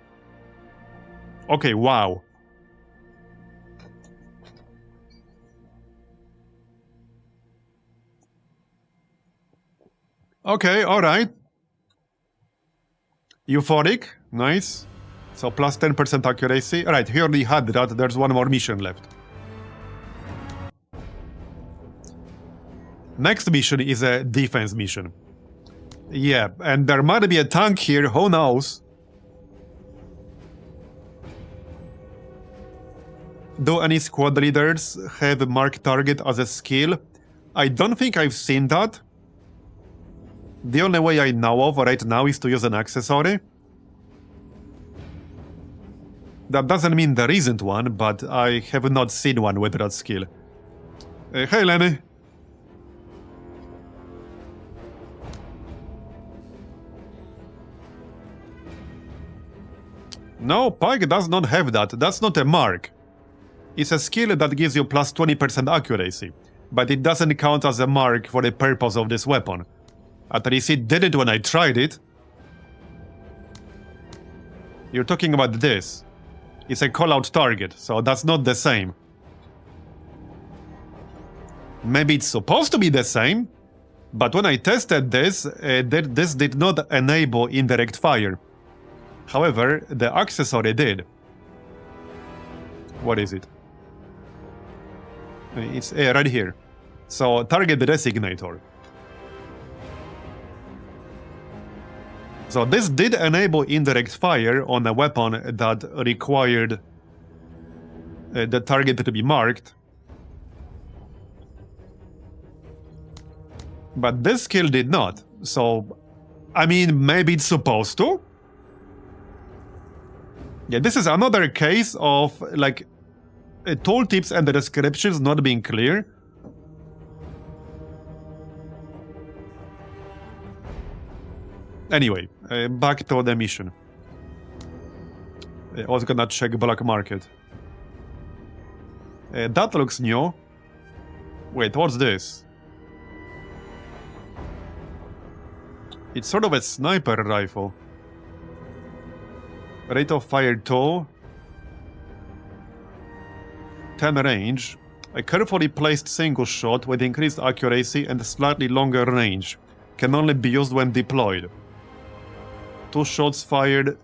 Okay, wow. Okay, alright. Euphoric, nice. So plus 10% accuracy. Alright, he already had that, there's one more mission left. Next mission is a defense mission. Yeah, and there might be a tank here, who knows? Do any squad leaders have mark target as a skill? I don't think I've seen that. The only way I know of right now is to use an accessory. That doesn't mean there isn't one, but I have not seen one with that skill. Hey Lenny. No, Pike does not have that. That's not a mark. It's a skill that gives you plus 20% accuracy, but it doesn't count as a mark for the purpose of this weapon. At least it didn't when I tried it. You're talking about this. It's a call-out target, so that's not the same. Maybe it's supposed to be the same, but when I tested this, this did not enable indirect fire. However, the accessory did. What is it? It's right here. So, target designator. So this did enable indirect fire on a weapon that required the target to be marked. But this skill did not. So, I mean, maybe it's supposed to? Yeah, this is another case of, like, tooltips and the descriptions not being clear. Anyway, back to the mission. I was gonna check black market. That looks new. Wait, what's this? It's sort of a sniper rifle. Rate of fire 2. 10 range. A carefully placed single shot with increased accuracy and slightly longer range. Can only be used when deployed. 2 shots fired.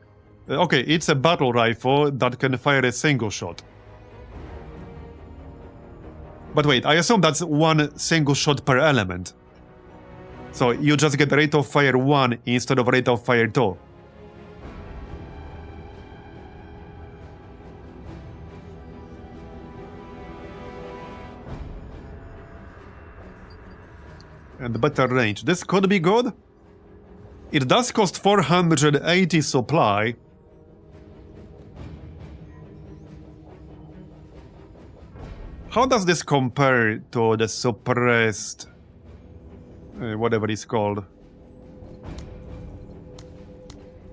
Okay, it's a battle rifle that can fire a single shot. But wait, I assume that's 1 single shot per element. So you just get rate of fire 1 instead of rate of fire 2. And better range. This could be good. It does cost 480 supply. How does this compare to the suppressed... whatever it's called.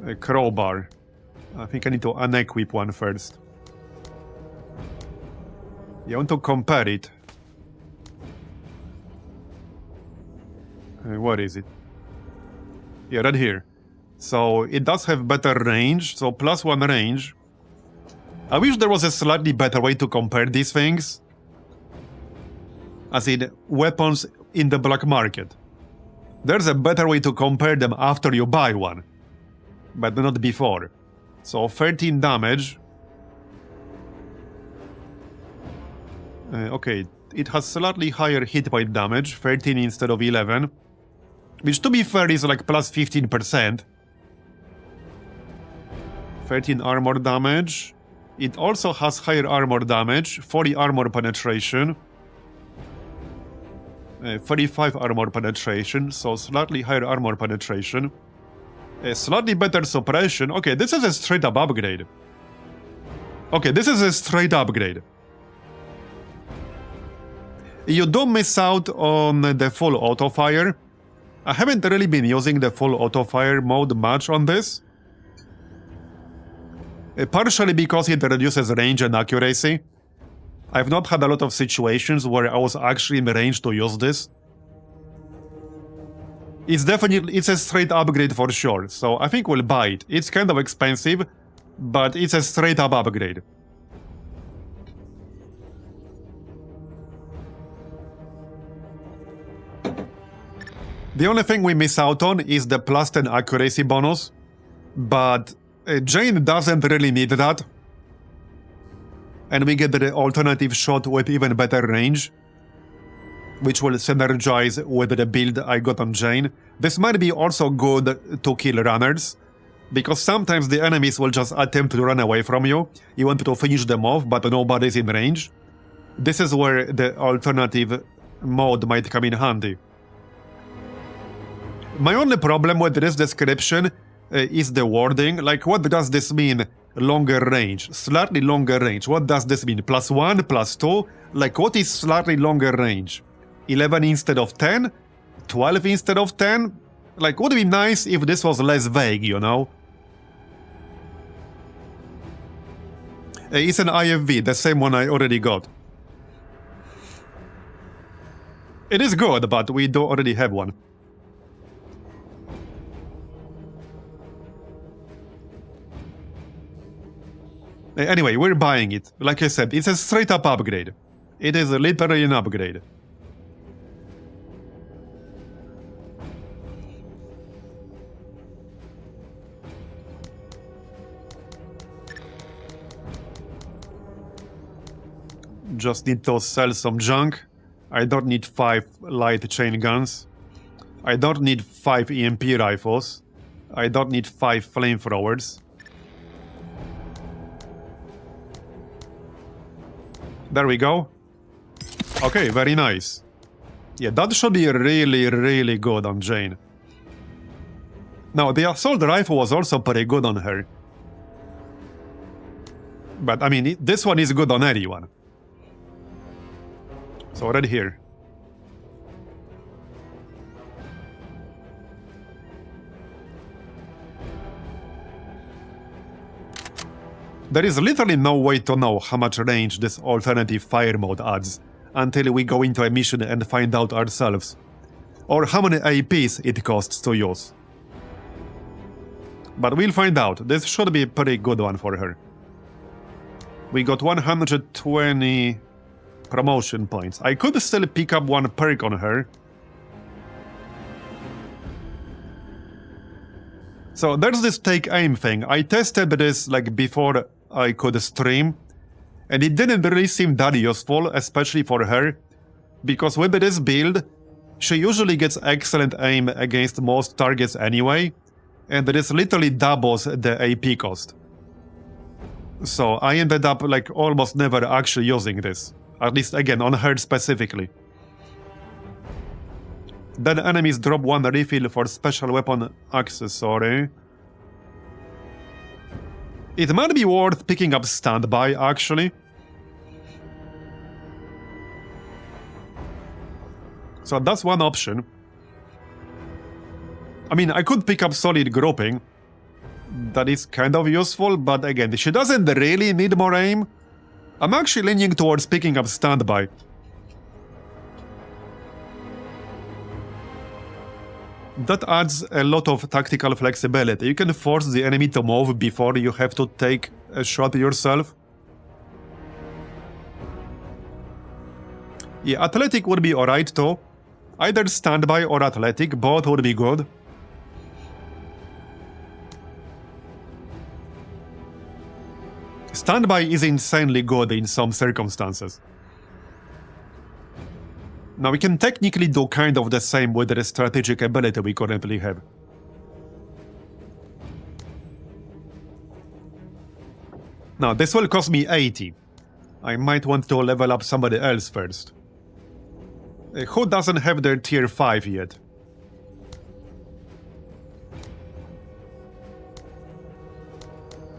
A crowbar. I think I need to unequip one first. I want to compare it. What is it? Yeah, right here. So it does have better range, so +1 range. I wish there was a slightly better way to compare these things. As in, weapons in the black market. There's a better way to compare them after you buy one. But not before. So 13 damage. Okay, it has slightly higher hit point damage, 13 instead of 11. Which, to be fair, is like plus 15%. 13 armor damage. It also has higher armor damage, 40 armor penetration. 35 armor penetration, so slightly higher armor penetration. Slightly better suppression. Okay, this is a straight up upgrade. Okay, this is a straight upgrade. You don't miss out on the full auto fire. I haven't really been using the full auto fire mode much on this. Partially because it reduces range and accuracy. I've not had a lot of situations where I was actually in range to use this. It's a straight upgrade for sure, so I think we'll buy it. It's kind of expensive, but it's a straight up upgrade. The only thing we miss out on is the +10 accuracy bonus, but Jane doesn't really need that. And we get the alternative shot with even better range, which will synergize with the build I got on Jane. This might be also good to kill runners, because sometimes the enemies will just attempt to run away from you. You want to finish them off, but nobody's in range. This is where the alternative mode might come in handy. My only problem with this description is the wording. Like, what does this mean? Longer range, slightly longer range. What does this mean? +1, +2? Like, what is slightly longer range? 11 instead of 10? 12 instead of 10? Like, would be nice if this was less vague, you know? It's an IFV, the same one I already got. It is good, but we do already have one. Anyway, we're buying it. Like I said, it's a straight up upgrade. It is literally an upgrade. Just need to sell some junk. I don't need 5 light chain guns. I don't need 5 EMP rifles. I don't need 5 flamethrowers. There we go. Okay, very nice. Yeah, that should be really, really good on Jane. Now, the assault rifle was also pretty good on her. But, I mean, this one is good on anyone. So, right here. There is literally no way to know how much range this alternative fire mode adds until we go into a mission and find out ourselves. Or how many APs it costs to use. But we'll find out. This should be a pretty good one for her. We got 120 promotion points. I could still pick up one perk on her. So there's this take aim thing. I tested this like before I could stream, and it didn't really seem that useful, especially for her, because with this build, she usually gets excellent aim against most targets anyway, and this literally doubles the AP cost. So I ended up like almost never actually using this, at least again on her specifically. Then enemies drop 1 refill for special weapon accessory. It might be worth picking up standby, actually. So that's one option. I mean, I could pick up solid grouping. That is kind of useful, but again, she doesn't really need more aim. I'm actually leaning towards picking up standby. That adds a lot of tactical flexibility. You can force the enemy to move before you have to take a shot yourself. Yeah, athletic would be alright too. Either standby or athletic, both would be good. Standby is insanely good in some circumstances. Now we can technically do kind of the same with the strategic ability we currently have. Now this will cost me 80. I might want to level up somebody else first. Who doesn't have their tier 5 yet?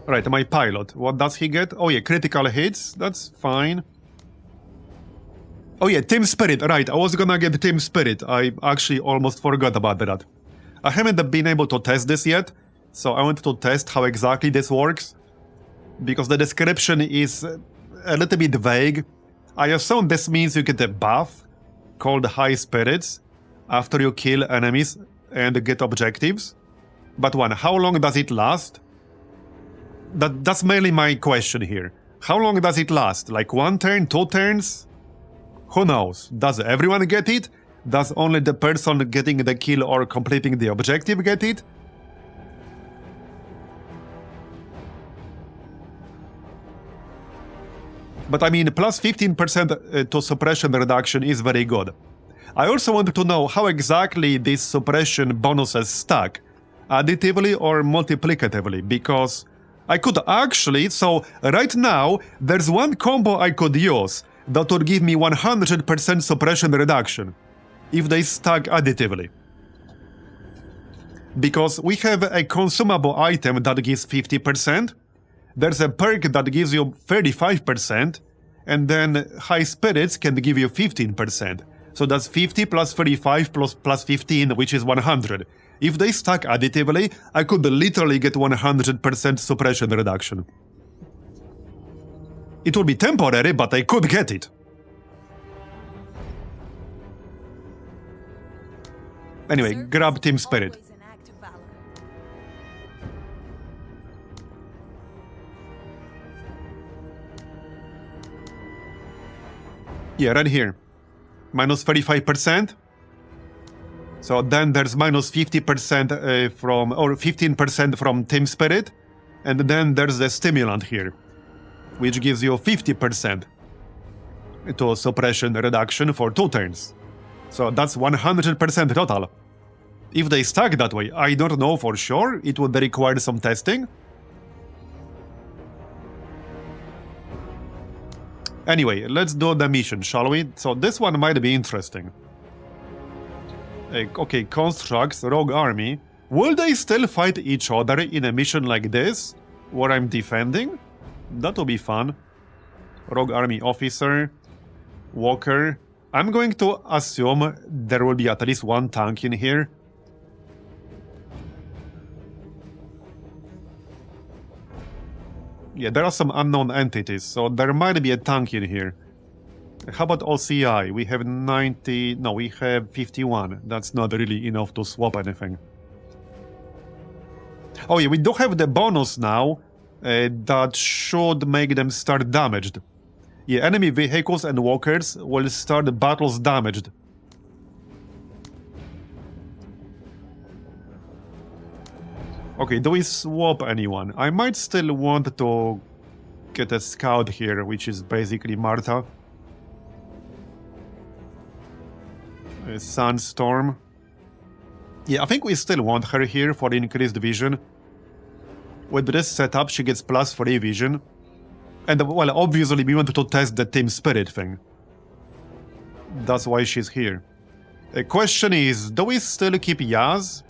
Right, my pilot. What does he get? Oh yeah, critical hits. That's fine. Oh yeah, Team Spirit. Right, I was gonna get Team Spirit. I actually almost forgot about that. I haven't been able to test this yet, so I want to test how exactly this works. Because the description is a little bit vague. I assume this means you get a buff called High Spirits after you kill enemies and get objectives. But one, how long does it last? That's mainly my question here. How long does it last? Like 1 turn, 2 turns? Who knows? Does everyone get it? Does only the person getting the kill or completing the objective get it? But I mean, plus 15% to suppression reduction is very good. I also want to know how exactly these suppression bonuses stack, additively or multiplicatively, because I could actually, so right now, there's one combo I could use that would give me 100% suppression reduction, if they stack additively. Because we have a consumable item that gives 50%, there's a perk that gives you 35%, and then High Spirits can give you 15%. So that's 50 plus 35 plus 15, which is 100. If they stack additively, I could literally get 100% suppression reduction. It will be temporary, but I could get it. Anyway, grab Team Spirit. Yeah, right here. Minus 35%. So then there's minus 50% from, or 15% from Team Spirit. And then there's the stimulant here, which gives you 50% to suppression reduction for 2 turns. So that's 100% total. If they stack that way, I don't know for sure. It would require some testing. Anyway, let's do the mission, shall we? So this one might be interesting. Okay, constructs, rogue army. Will they still fight each other in a mission like this, where I'm defending? That will be fun. Rogue army officer, walker. I'm going to assume there will be at least one tank in here. Yeah, there are some unknown entities, so there might be a tank in here. How about OCI? We have 90... No, we have 51. That's not really enough to swap anything. Oh yeah, we do have the bonus now that should make them start damaged. Yeah, enemy vehicles and walkers will start battles damaged. Okay, do we swap anyone? I might still want to get a scout here, which is basically Marta. Sandstorm. Yeah, I think we still want her here for increased vision. With this setup, she gets plus 3 vision. And, well, obviously we want to test the Team Spirit thing. That's why she's here. The question is, do we still keep Yaz?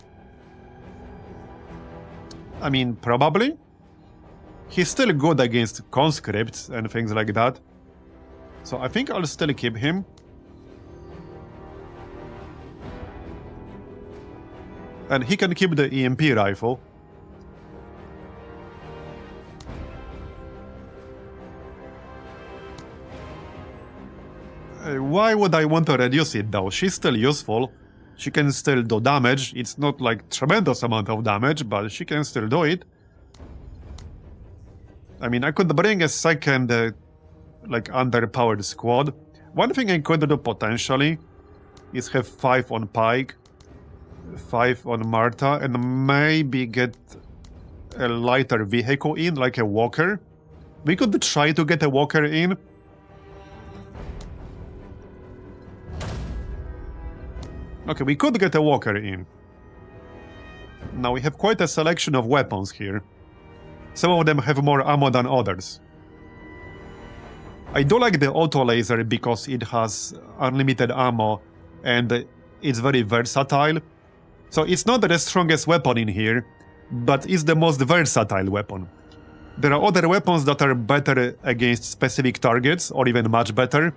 I mean, probably. He's still good against conscripts and things like that. So I think I'll still keep him. And he can keep the EMP rifle. Why would I want to reduce it though? She's still useful. She can still do damage. It's not like tremendous amount of damage, but she can still do it. I mean, I could bring a second, like, underpowered squad. One thing I could do potentially is have 5 on Pike, 5 on Marta, and maybe get a lighter vehicle in, like a walker. We could try to get a walker in. Okay, we could get a walker in. Now we have quite a selection of weapons here. Some of them have more ammo than others. I do like the auto laser because it has unlimited ammo and it's very versatile. So it's not the strongest weapon in here, but it's the most versatile weapon. There are other weapons that are better against specific targets, or even much better,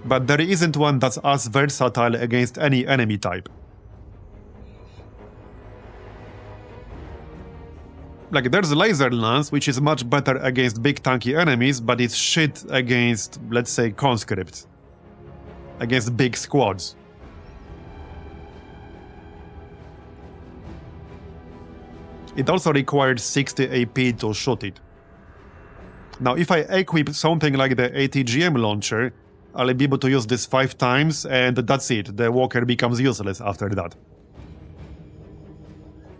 but there isn't one that's as versatile against any enemy type. Like, there's Laser Lance, which is much better against big tanky enemies, but it's shit against, let's say, conscripts. Against big squads. It also required 60 AP to shoot it. Now, if I equip something like the ATGM launcher, I'll be able to use this 5 times, and that's it. The walker becomes useless after that.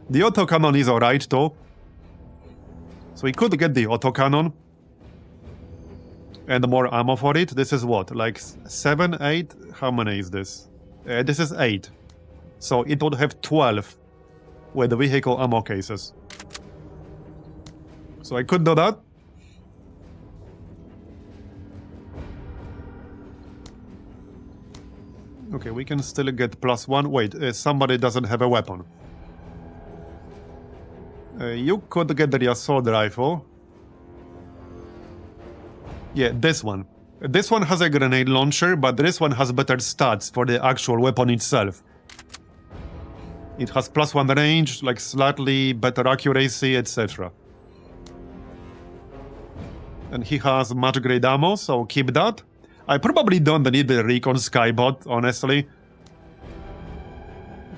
The autocannon is alright, though. So we could get the autocannon. And more ammo for it. This is what? Like 7, 8? How many is this? This is 8. So it would have 12 with the vehicle ammo cases. So I could do that. Okay, we can still get +1. Wait, somebody doesn't have a weapon. You could get the assault rifle. Yeah, this one. This one has a grenade launcher, but this one has better stats for the actual weapon itself. It has +1 range, like slightly better accuracy, etc. And he has much great ammo, so keep that. I probably don't need the Recon Skybot, honestly.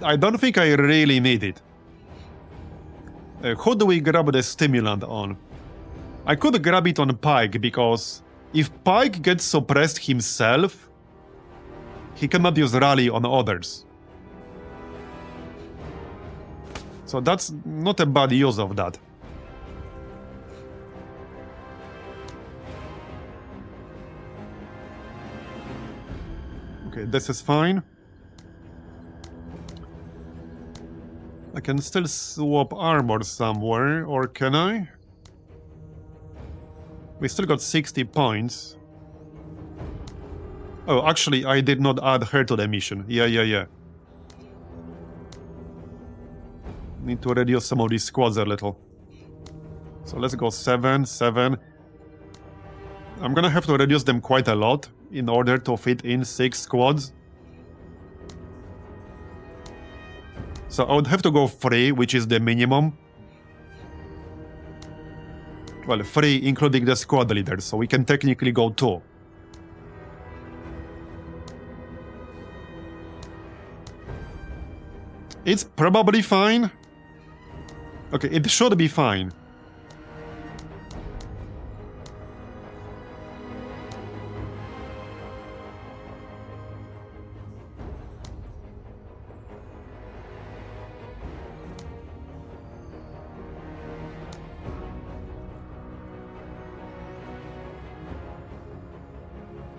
I don't think I really need it. Who do we grab the stimulant on? I could grab it on Pike, because if Pike gets suppressed himself, he cannot use Rally on others. So that's not a bad use of that. Okay, this is fine. I can still swap armor somewhere, or can I? We still got 60 points. Oh, actually, I did not add her to the mission. Yeah. Need to reduce some of these squads a little. So let's go 7, 7. I'm gonna have to reduce them quite a lot in order to fit in 6 squads. So I would have to go 3, which is the minimum. Well, 3 including the squad leaders, so we can technically go 2. It's probably fine. Okay, it should be fine.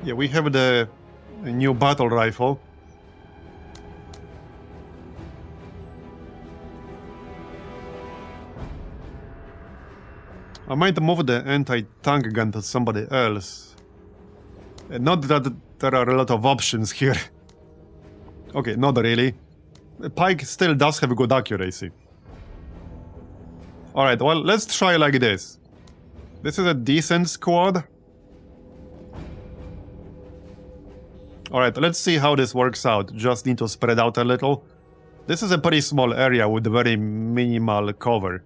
Yeah, we have the new battle rifle. I might move the anti-tank gun to somebody else. Not that there are a lot of options here. Okay, not really. Pike still does have good accuracy. Alright, well, let's try like this. This is a decent squad. Alright, let's see how this works out. Just need to spread out a little. This is a pretty small area with very minimal cover.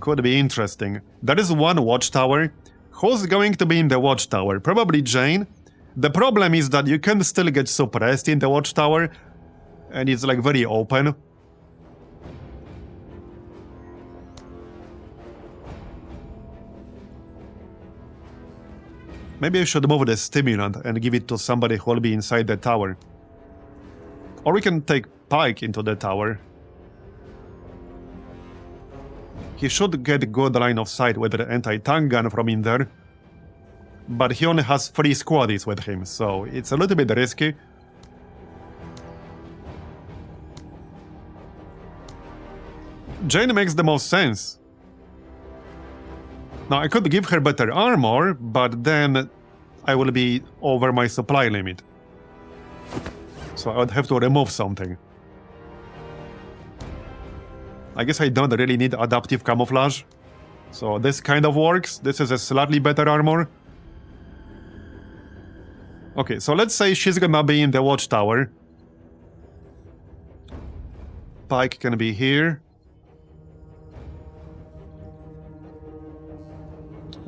Could be interesting. There is one watchtower. Who's going to be in the watchtower? Probably Jane. The problem is that you can still get suppressed in the watchtower, and it's like very open. Maybe I should move the stimulant and give it to somebody who will be inside the tower. Or we can take Pike into the tower. He should get good line of sight with the anti-tank gun from in there. But he only has 3 squaddies with him, so it's a little bit risky. Jane makes the most sense. Now, I could give her better armor, but then I will be over my supply limit. So I would have to remove something. I guess I don't really need adaptive camouflage. So this kind of works. This is a slightly better armor. Okay, so let's say she's gonna be in the watchtower. Pike can be here.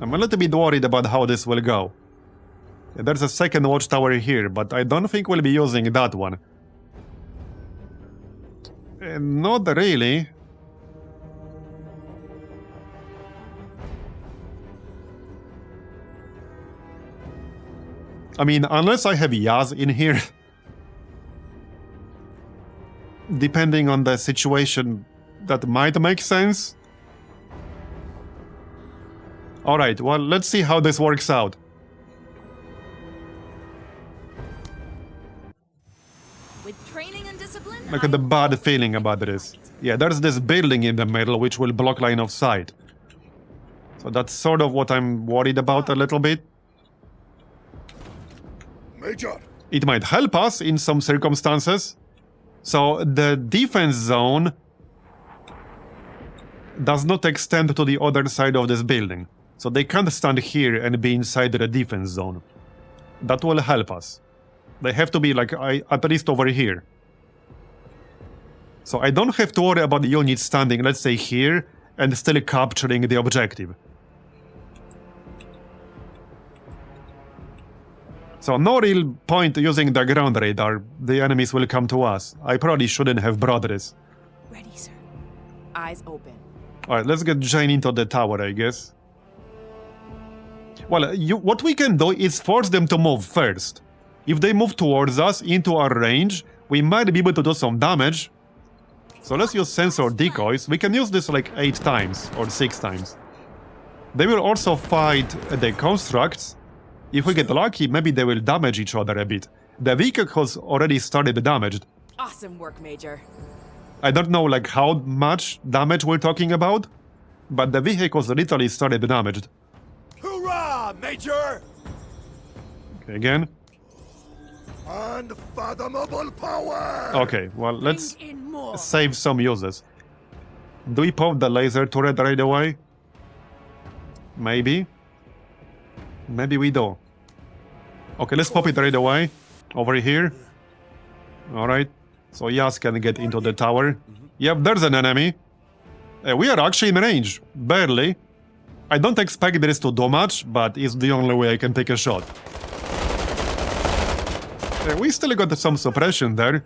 I'm a little bit worried about how this will go. There's a second watchtower here, but I don't think we'll be using that one. Not really. I mean, unless I have Yaz in here. Depending on the situation, that might make sense. Alright, well, let's see how this works out. With training and discipline, Look at the bad feeling about this. Yeah, there's this building in the middle which will block line of sight. So that's sort of what I'm worried about a little bit. Major, It might help us in some circumstances. So the defense zone does not extend to the other side of this building. So they can't stand here and be inside the defense zone. That will help us. They have to be like at least over here. So I don't have to worry about the unit standing, let's say here, and still capturing the objective. So no real point using the ground radar. The enemies will come to us. I probably shouldn't have brought this. ready, sir. Eyes open. Alright, let's get Jane into the tower, I guess. Well, what we can do is force them to move first. If they move towards us, into our range, we might be able to do some damage. So let's use sensor decoys. We can use this like 8 times, or 6 times. They will also fight the constructs. If we get lucky, maybe they will damage each other a bit. The vehicles already started damaged. Awesome work, Major. I don't know like how much damage we're talking about, but the vehicles literally started damaged. Hoorah, Major! Okay, again. unfathomable power. Okay, well, let's Bring in more. save some uses. Do we pop the laser turret right away? Maybe. Maybe we do. Okay, let's pop it right away. Over here. Alright. So Yas can get into the tower. Yep, there's an enemy. We are actually in range. Barely. I don't expect this to do much, but it's the only way I can take a shot. We still got some suppression there.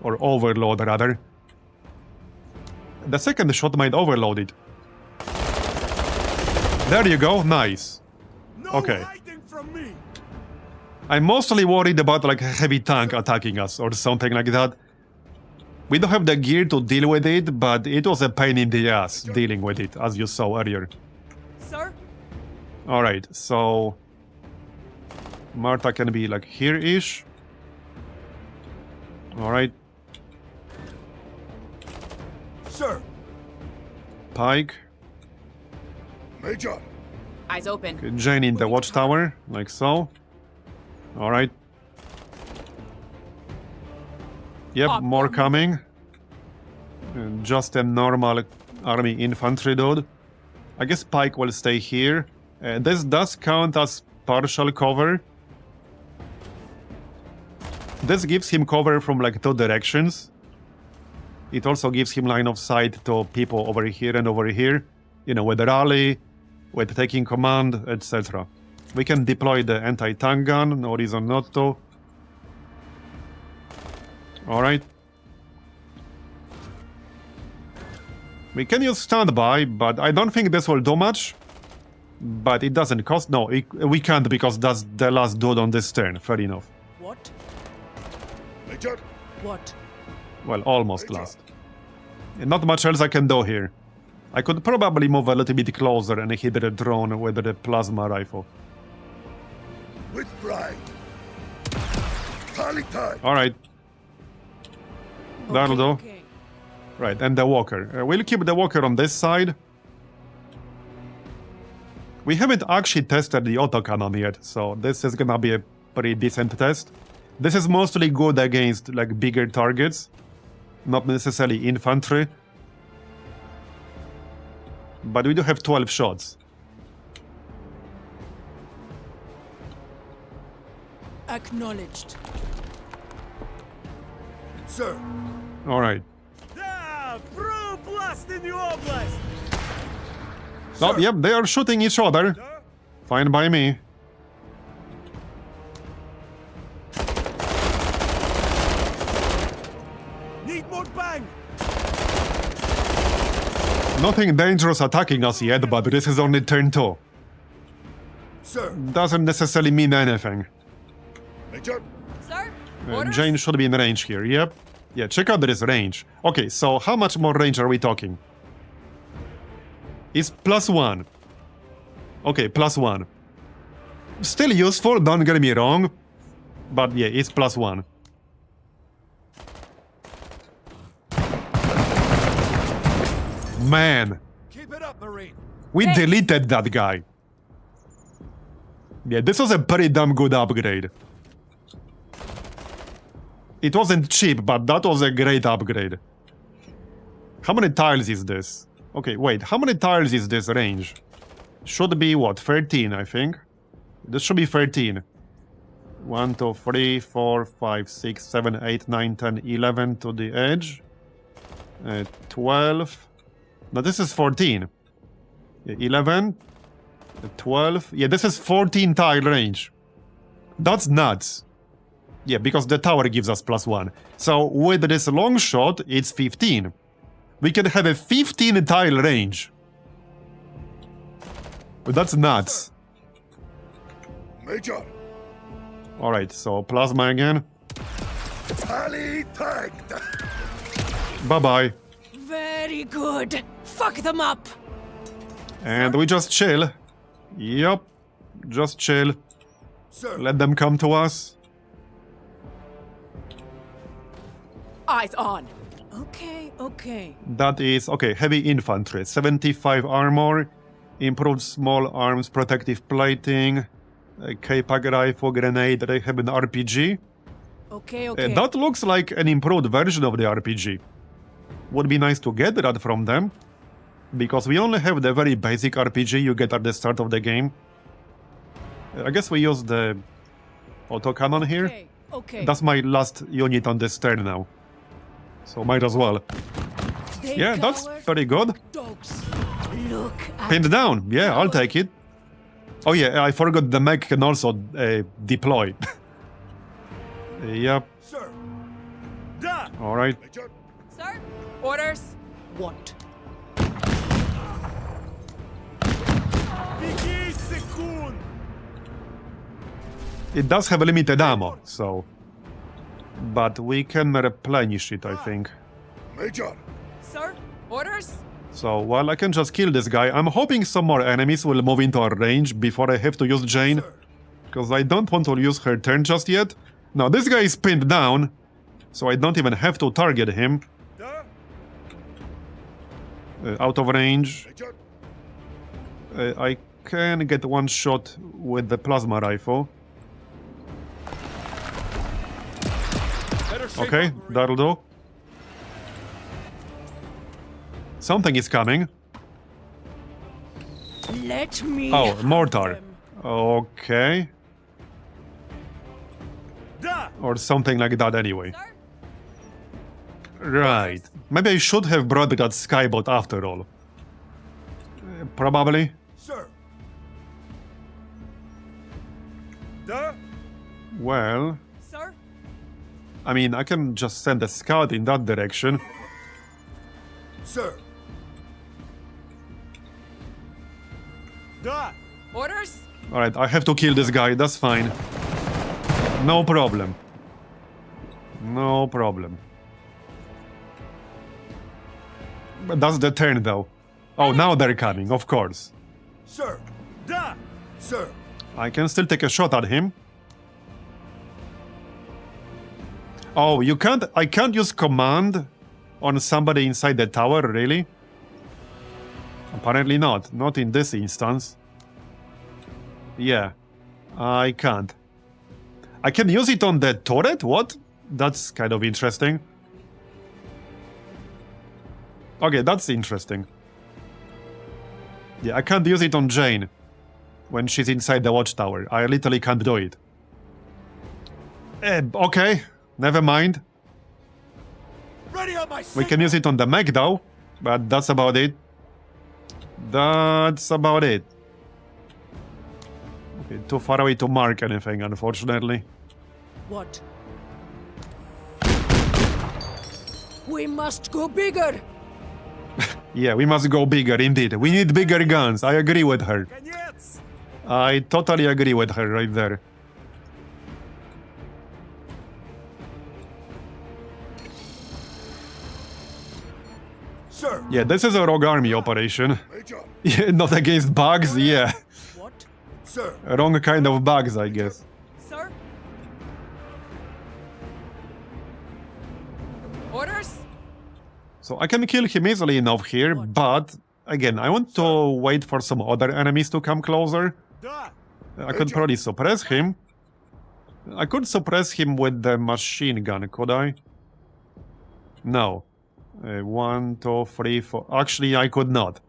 Or overload, rather. The second shot might overload it. There you go, nice. No Okay. hiding from me. I'm mostly worried about like a heavy tank attacking us or something like that. We don't have the gear to deal with it, but it was a pain in the ass dealing with it, as you saw earlier. Sir? Alright, so... Marta can be like here-ish. Alright, Sir, Pike. Major, Eyes open. Okay, Jane in the watchtower, like so. Alright. Yep, more coming. And just a normal army infantry dude. I guess Pike will stay here. This does count as partial cover. This gives him cover from like 2 directions. It also gives him line of sight to people over here and over here. You know, with the rally, with taking command, etc. We can deploy the anti-tank gun, no reason not to. Alright. We can use standby, but I don't think this will do much. But it doesn't cost... No, we can't because that's the last dude on this turn. Fair enough. What? Major, What? Well, almost last. Not much else I can do here. I could probably move a little bit closer and hit the drone with the plasma rifle. with pride. Tally time. Alright. That'll do. Okay. Right, and the walker. We'll keep the walker on this side. We haven't actually tested the autocannon yet, so this is gonna be a pretty decent test. This is mostly good against like bigger targets, not necessarily infantry. But we do have 12 shots. Acknowledged. Sir. Alright. Да, blast in the oblast. Oh, yep, they are shooting each other. Fine by me. Need more bang. Nothing dangerous attacking us yet, but this is only turn 2. Sir. Doesn't necessarily mean anything. Major, Sir? Orders? Jane should be in range here, yep. Yeah, check out this range. Okay, so how much more range are we talking? It's +1. Okay, +1. Still useful, don't get me wrong. But yeah, it's +1. Man, Keep it up, Marine. we Thanks. deleted that guy. Yeah, this was a pretty damn good upgrade. It wasn't cheap, but that was a great upgrade. How many tiles is this? Okay, wait, how many tiles is this range? Should be, what, 13, I think? This should be 13. 1, 2, 3, 4, 5, 6, 7, 8, 9, 10, 11 to the edge. 12. No, this is 14. Yeah, 11. 12. Yeah, this is 14 tile range. That's nuts. Yeah, because the tower gives us +1. So with this long shot, it's 15. We can have a 15 tile range. But that's nuts. Major, Alright, so plasma again. tally tagged. Bye-bye. Very good. Fuck them up. And we just chill. Yup. Just chill. Sir. Let them come to us. Eyes on. Okay, okay. That is, okay, heavy infantry. 75 armor. Improved small arms, protective plating. K-Pack rifle, grenade. They have an RPG. Okay, okay. That looks like an improved version of the RPG. Would be nice to get that from them. Because we only have the very basic RPG you get at the start of the game. I guess we use the autocannon here. Okay, okay. That's my last unit on this turn now. So might as well. They Yeah, that's cower pretty good. dogs. Look at Pinned down. Yeah, I'll take it. Oh yeah, I forgot the mech can also deploy. Yep, Sir. Da. alright. Major, Sir? Orders? What? Biggie secund. It does have limited ammo, so... But we can replenish it, I think. Major, Sir? Orders? So, well, I can just kill this guy. I'm hoping some more enemies will move into our range before I have to use Jane. Because I don't want to use her turn just yet. Now, this guy is pinned down, so I don't even have to target him. Da. Out of range. Major, I can get one shot with the plasma rifle. Better shape Okay, up, Marine. that'll do. Something is coming. Let me. Oh, have mortar. them. Okay. Da. Or something like that anyway. Sir? Right. Maybe I should have brought that skybot after all. Probably. Sir. Well, Sir? I mean, I can just send a scout in that direction. Sir, Da! Orders? Alright, I have to kill this guy, that's fine. No problem. No problem. But that's the turn, though. Oh, now they're coming, of course. sir, Da! sir. I can still take a shot at him. Oh, you can't... I can't use command on somebody inside the tower, really? Apparently not. Not in this instance. Yeah. I can't. I can use it on the turret? What? That's kind of interesting. Okay, that's interesting. Yeah, I can't use it on Jane when she's inside the watchtower. I literally can't do it. Okay, never mind. Ready on my We can use it on the mech though, but that's about it. That's about it. Okay, too far away to mark anything, unfortunately. What? We must go bigger! Yeah, we must go bigger, indeed. We need bigger guns. I agree with her. Конец! I totally agree with her right there. Sir, Yeah, this is a rogue army operation. Major, Yeah, not against bugs, yeah. What? sir, Wrong kind of bugs, I guess. Sir? Orders? So I can kill him easily enough here, but again, I want to wait for some other enemies to come closer. Da! I could probably suppress him. I could suppress him with the machine gun, could I? No. 1, 2, 3, 4. Actually, I could not.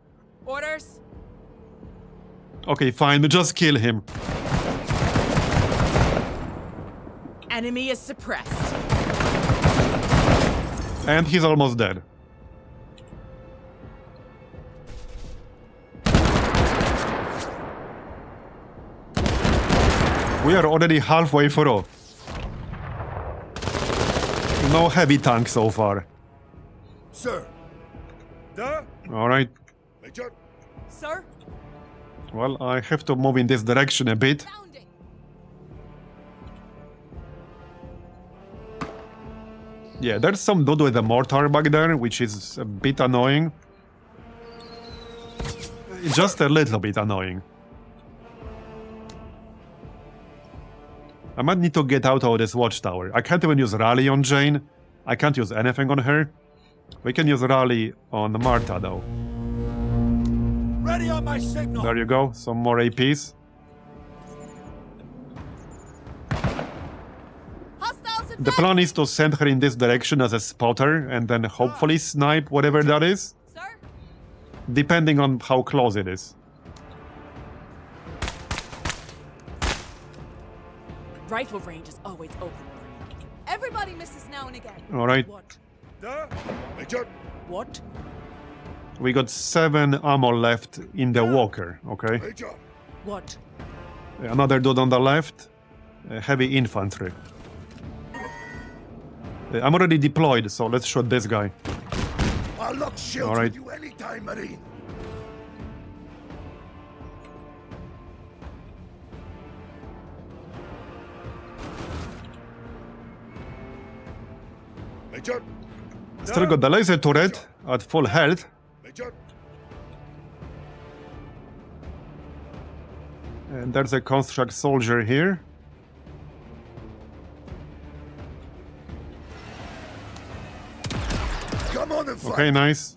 Orders? Okay, fine, just kill him. Enemy is suppressed. And he's almost dead. We are already halfway through. No heavy tank so far. sir, Da! Alright. Major, Sir? Well, I have to move in this direction a bit. Founding. Yeah, there's some dude with a mortar back there, which is a bit annoying. Just a little bit annoying. I might need to get out of this watchtower. I can't even use Rally on Jane. I can't use anything on her. We can use Rally on Marta, though. ready on my signal. There you go, some more APs. Hostiles in The plan is to send her in this direction as a spotter and then hopefully snipe whatever that is, Sir? depending on how close it is. Rifle range is always open. Everybody misses now and again. Alright, What? Da! Major, What? we got 7 ammo left in the walker, okay? Major, What? Another dude on the left, heavy infantry. I'm already deployed, so let's shoot this guy. I'll lock shields All right. with you anytime, Marine. Major, Still got the laser turret at full health. Major, And there's a construct soldier here. come on and fight. Okay, nice.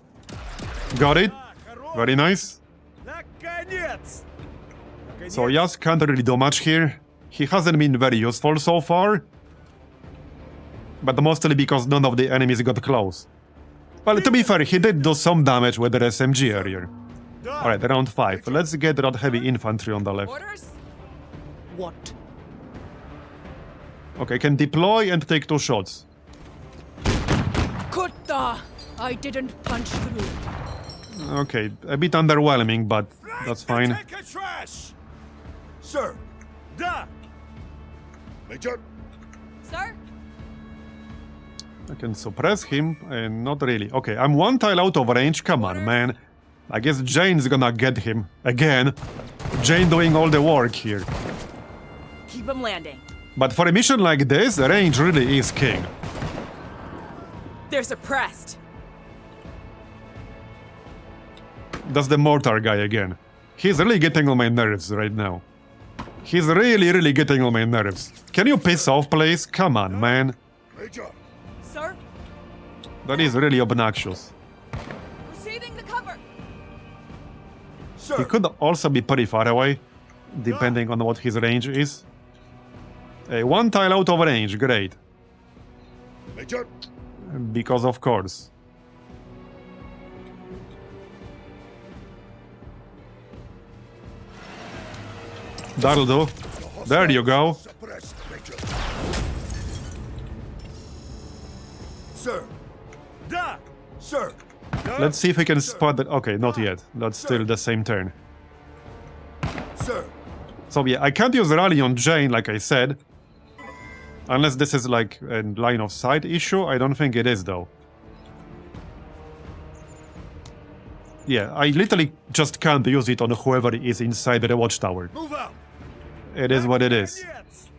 Got it. Very nice. Наконец! So Yas can't really do much here. He hasn't been very useful so far. But mostly because none of the enemies got close. Well, to be fair, he did do some damage with the SMG earlier. Alright, round 5. Let's get that heavy infantry on the left. Orders? What? Okay, can deploy and take 2 shots. Kutta! I didn't punch through. Okay, a bit underwhelming, but that's fine. Take a trash! Sir, Da! Major. Sir? I can suppress him, and not really. Okay, I'm one tile out of range. Come on, man. I guess Jane's gonna get him. Again. Jane doing all the work here. Keep him landing. But for a mission like this, range really is king. They're suppressed. That's the mortar guy again. He's really getting on my nerves right now. He's really getting on my nerves. Can you piss off, please? Come on, man. Major. Sir? That is really obnoxious. Receiving the cover. Sir. He could also be pretty far away, depending on what his range is. One tile out of range, great. Major. Because of course. That'll do. There you go. Suppressed, Major. Sir. Da! Sir. Let's see if we can spot that. Okay, not yet. That's still the same turn. Sir. So yeah, I can't use rally on Jane, like I said. Unless this is like a line of sight issue. I don't think it is, though. Yeah, I literally just can't use it on whoever is inside the watchtower. Move out! It is what it is. Idiots!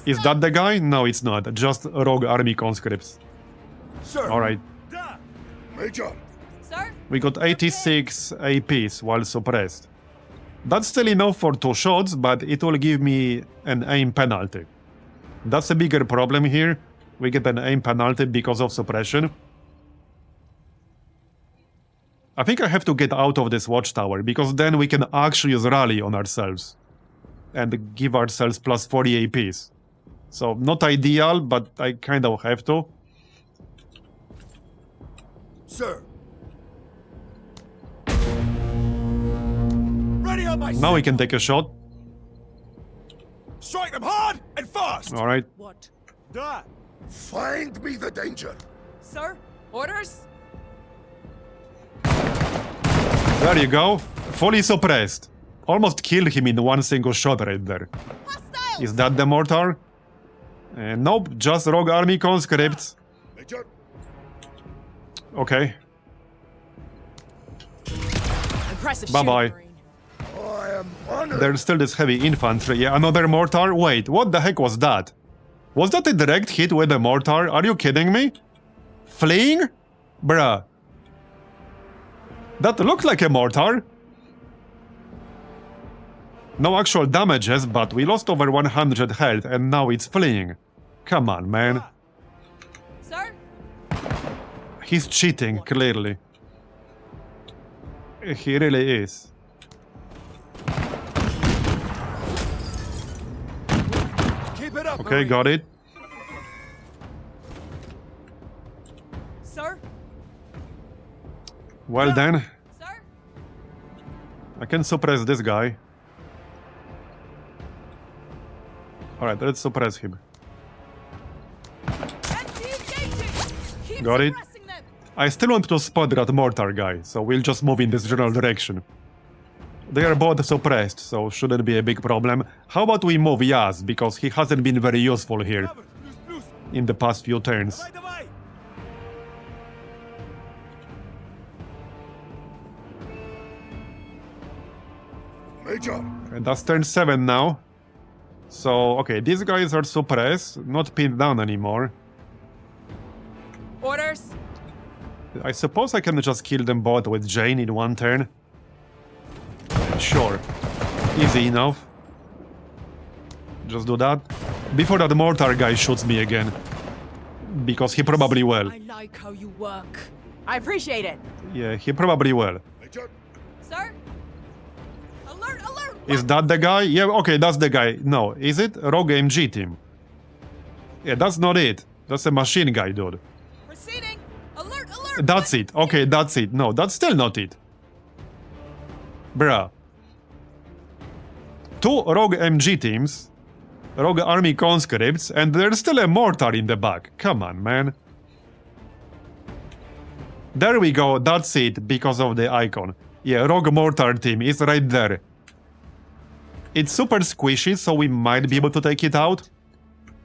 Is that the guy? No, it's not. Just rogue army conscripts. Sir. Alright. Da! Major. Sir? We got 86 APs while suppressed. That's still enough for 2 shots, but it will give me an aim penalty. That's a bigger problem here. We get an aim penalty because of suppression. I think I have to get out of this watchtower, because then we can actually use rally on ourselves. And give ourselves plus 40 APs. So, not ideal, but I kind of have to. Sir. Ready on my Now we can take a shot. Strike them hard and fast! Alright. What? Da! Find me the danger. Sir? Orders? There you go. Fully suppressed. Almost killed him in one single shot right there. Hostiles! Is that the mortar? Nope, just rogue army conscripts. Major. Okay. Impressive Bye-bye. shooting, Marine. I am honored. There's still this heavy infantry. Yeah, another mortar? Wait, what the heck was that? Was that a direct hit with a mortar? Are you kidding me? Fleeing? Bruh. That looked like a mortar. No actual damages, but we lost over 100 health and now it's fleeing. Come on, man. Sir? He's cheating, clearly. He really is. Keep it up, Okay, Marine. got it. Sir? Well then, Sir? I can suppress this guy. Alright, let's suppress him. Keep Got it. suppressing them. I still want to spot that mortar guy, so we'll just move in this general direction. They are both suppressed, so shouldn't be a big problem. How about we move Yaz, because he hasn't been very useful here Cover. Loose, loose. in the past few turns. Давай, давай! Major. And that's turn 7 now. So, okay, these guys are suppressed, not pinned down anymore. Orders? I suppose I can just kill them both with Jane in one turn. Sure. Easy enough. Just do that. Before that mortar guy shoots me again. Because he probably will. I like how you work. I appreciate it. Yeah, he probably will. Major. Sir? Alert, alert! Is that the guy? Yeah, okay, that's the guy. No, is it? Rogue MG team. Yeah, that's not it. That's a machine guy, dude. Proceeding! Alert, alert! That's it. Okay, that's it. No, that's still not it. Bruh. 2 rogue MG teams, rogue army conscripts, and there's still a mortar in the back. Come on, man. There we go, that's it, because of the icon. Yeah, rogue mortar team is right there. It's super squishy, so we might be able to take it out.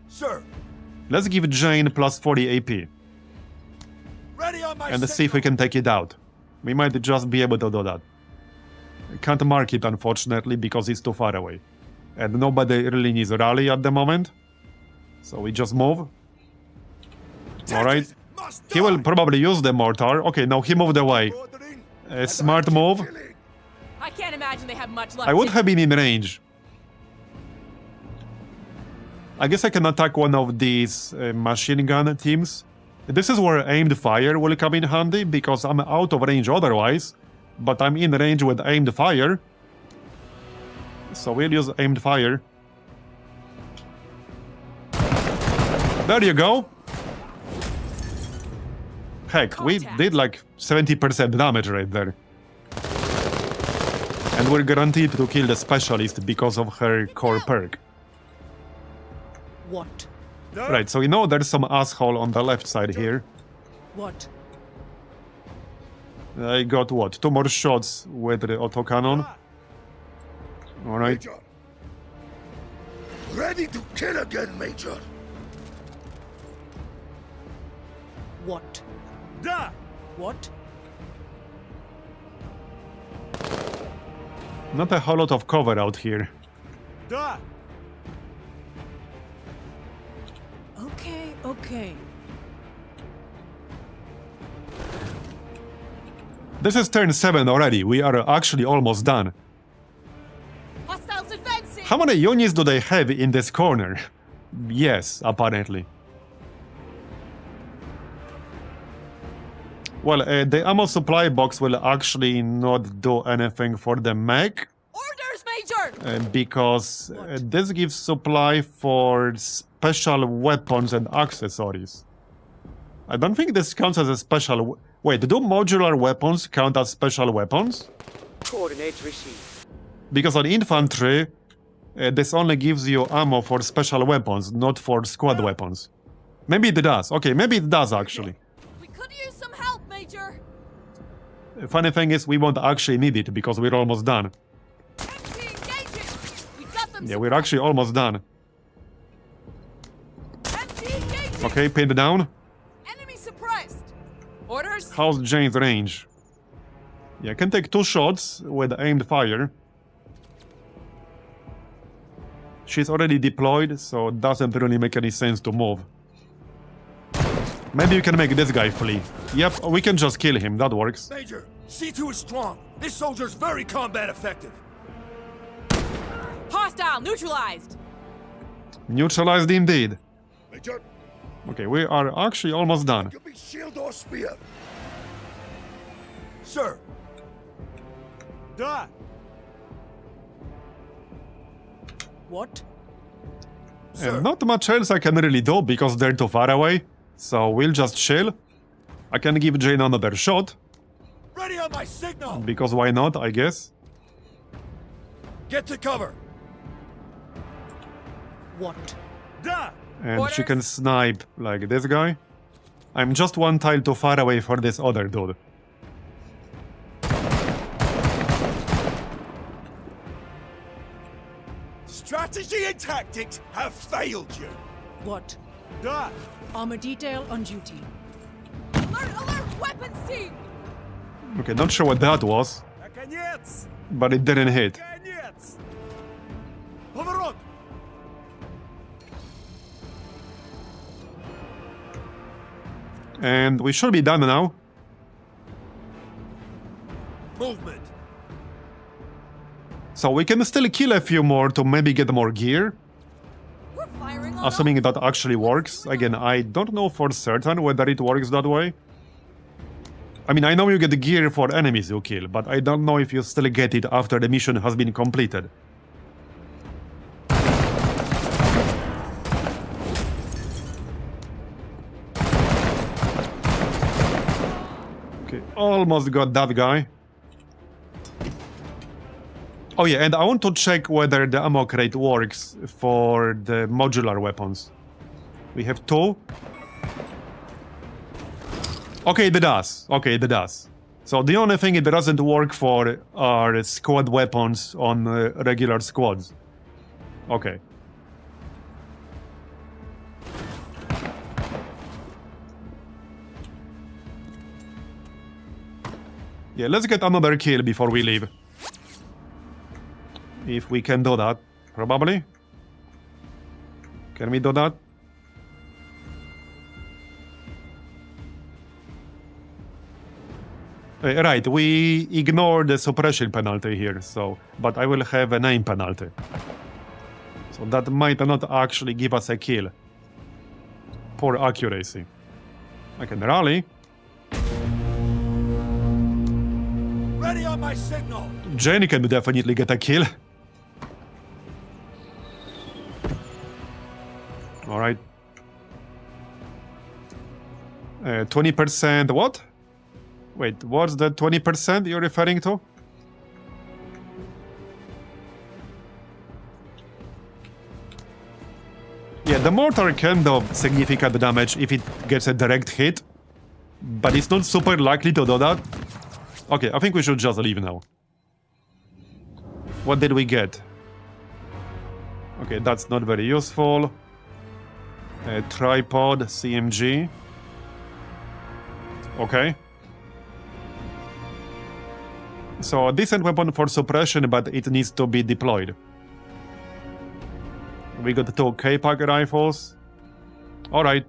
Sir, Let's give Jane plus 40 AP ready on my and see if we can take it out. We might just be able to do that. Can't mark it, unfortunately, because it's too far away. And nobody really needs a rally at the moment. So we just move. Alright. He will probably use the mortar. Okay, now he moved away. A smart move. I can't imagine they have much luck. I would have been in range. I guess I can attack one of these machine gun teams. This is where aimed fire will come in handy, because I'm out of range otherwise. But I'm in range with aimed fire. So we'll use aimed fire. There you go. Heck, we did like 70% damage right there. And we're guaranteed to kill the specialist because of her core perk. What? Right, so you know there's some asshole on the left side here. What? I got what? 2 more shots with the autocannon. Alright. Major. Ready to kill again, Major. What? Da! What? Not a whole lot of cover out here. Da! Okay, okay. This is turn 7 already. We are actually almost done. Hostiles advancing. How many units do they have in this corner? Yes, apparently. Well, the ammo supply box will actually not do anything for the mech. Orders, Major. Because this gives supply for special weapons and accessories. I don't think this counts as a special... Wait, do modular weapons count as special weapons? Coordinates received. Because on infantry, this only gives you ammo for special weapons, not for squad weapons. Maybe it does. Okay, maybe it does actually. We could use some help, Major. Funny thing is, we won't actually need it because we're almost done. MP engaging. We got them. Yeah, we're actually almost done. MP engaging. Okay, pinned down. Enemy suppressed. Orders. How's Jane's range? Yeah, I can take 2 shots with aimed fire. She's already deployed, so it doesn't really make any sense to move. Maybe you can make this guy flee. Yep, we can just kill him, that works. Major, C2 is strong. This soldier's very combat effective. Hostile neutralized. Neutralized indeed. Major, Okay, we are actually almost done. give me shield or spear. Sir, Da! What? And not much else I can really do because they're too far away. So we'll just chill. I can give Jane another shot. ready on my signal. Because why not, I guess. Get to cover. What? Da! And she Orders. can snipe like this guy. I'm just 1 tile too far away for this other dude. Strategy and tactics have failed you. What? Da! Armor detail on duty. Alert! Alert! Weapons team. Okay, not sure what that was, Наконец! but it didn't hit. Конец! Поворот. And we should be done now. Movement. So we can still kill a few more to maybe get more gear. We're firing on Assuming that actually works. Again, I don't know for certain whether it works that way. I mean, I know you get gear for enemies you kill, but I don't know if you still get it after the mission has been completed. Okay, almost got that guy. Oh yeah, and I want to check whether the ammo crate works for the modular weapons. We have 2. Okay, it does. Okay, it does. So the only thing it doesn't work for are squad weapons on regular squads. Okay. Yeah, let's get another kill before we leave. If we can do that, probably. Can we do that? Right, we ignore the suppression penalty here, so... But I will have an aim penalty. So that might not actually give us a kill. Poor accuracy. I can rally. Ready on my signal! Jane can definitely get a kill. Alright. 20% what? Wait, what's the 20% you're referring to? Yeah, the mortar can do significant damage if it gets a direct hit, but it's not super likely to do that. Okay, I think we should just leave now. What did we get? Okay, that's not very useful. Tripod, CMG. Okay. So a decent weapon for suppression, but it needs to be deployed. We got 2 K-Pack rifles. Alright.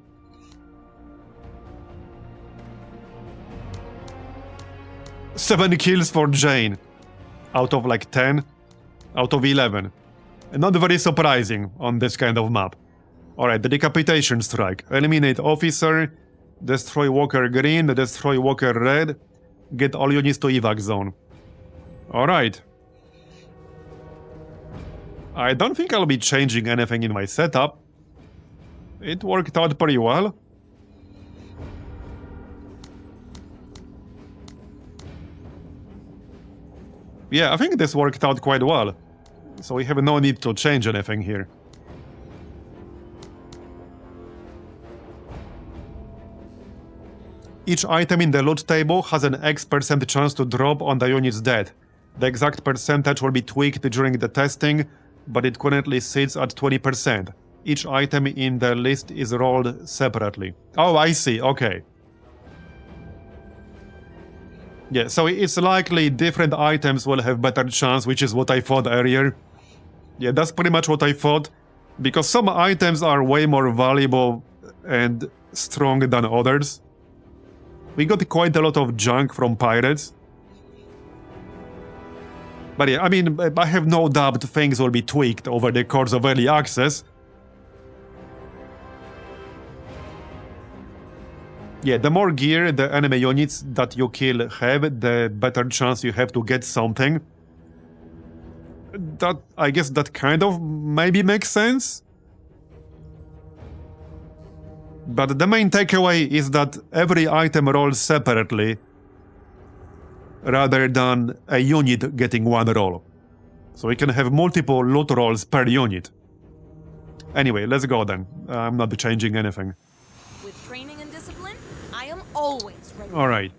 Seven kills for Jane. Out of like 10. Out of 11. Not very surprising on this kind of map. Alright, the decapitation strike. Eliminate officer. Destroy walker green. Destroy walker red. Get all units to evac zone. Alright. I don't think I'll be changing anything in my setup. It worked out pretty well. Yeah, I think this worked out quite well. So we have no need to change anything here. Each item in the loot table has an X% chance to drop on the unit's dead. The exact percentage will be tweaked during the testing, but it currently sits at 20%. Each item in the list is rolled separately. Oh, I see, okay. Yeah, so it's likely different items will have better chance, which is what I thought earlier. Yeah, that's pretty much what I thought. Because some items are way more valuable and strong than others. We got quite a lot of junk from pirates. But yeah, I mean, I have no doubt things will be tweaked over the course of early access. Yeah, the more gear the enemy units that you kill have, the better chance you have to get something. That, I guess that kind of maybe makes sense. But the main takeaway is that every item rolls separately, rather than a unit getting one roll. So we can have multiple loot rolls per unit. Anyway, let's go then. I'm not changing anything. With training and discipline, I am always ready. Alright.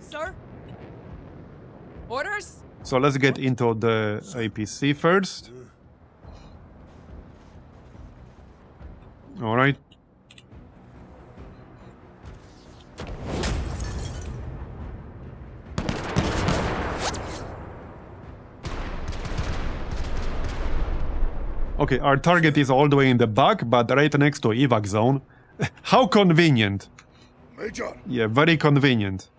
Sir? Orders? So let's get into the APC first. Alright. Okay, our target is all the way in the back, but right next to evac zone. How convenient. Major, Yeah, very convenient.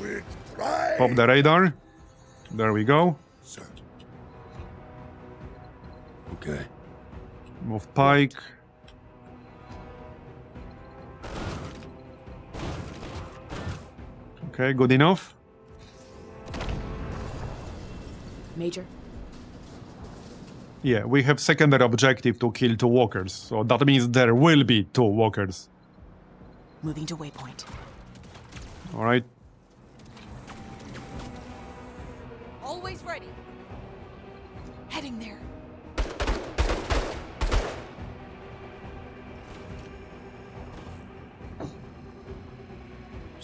with pride. Pop the radar. There we go. Sir. Okay. Move pike. Okay, good enough. Major? Yeah, we have secondary objective to kill 2 walkers, so that means there will be 2 walkers. Moving to waypoint. Alright. Always ready. Heading there.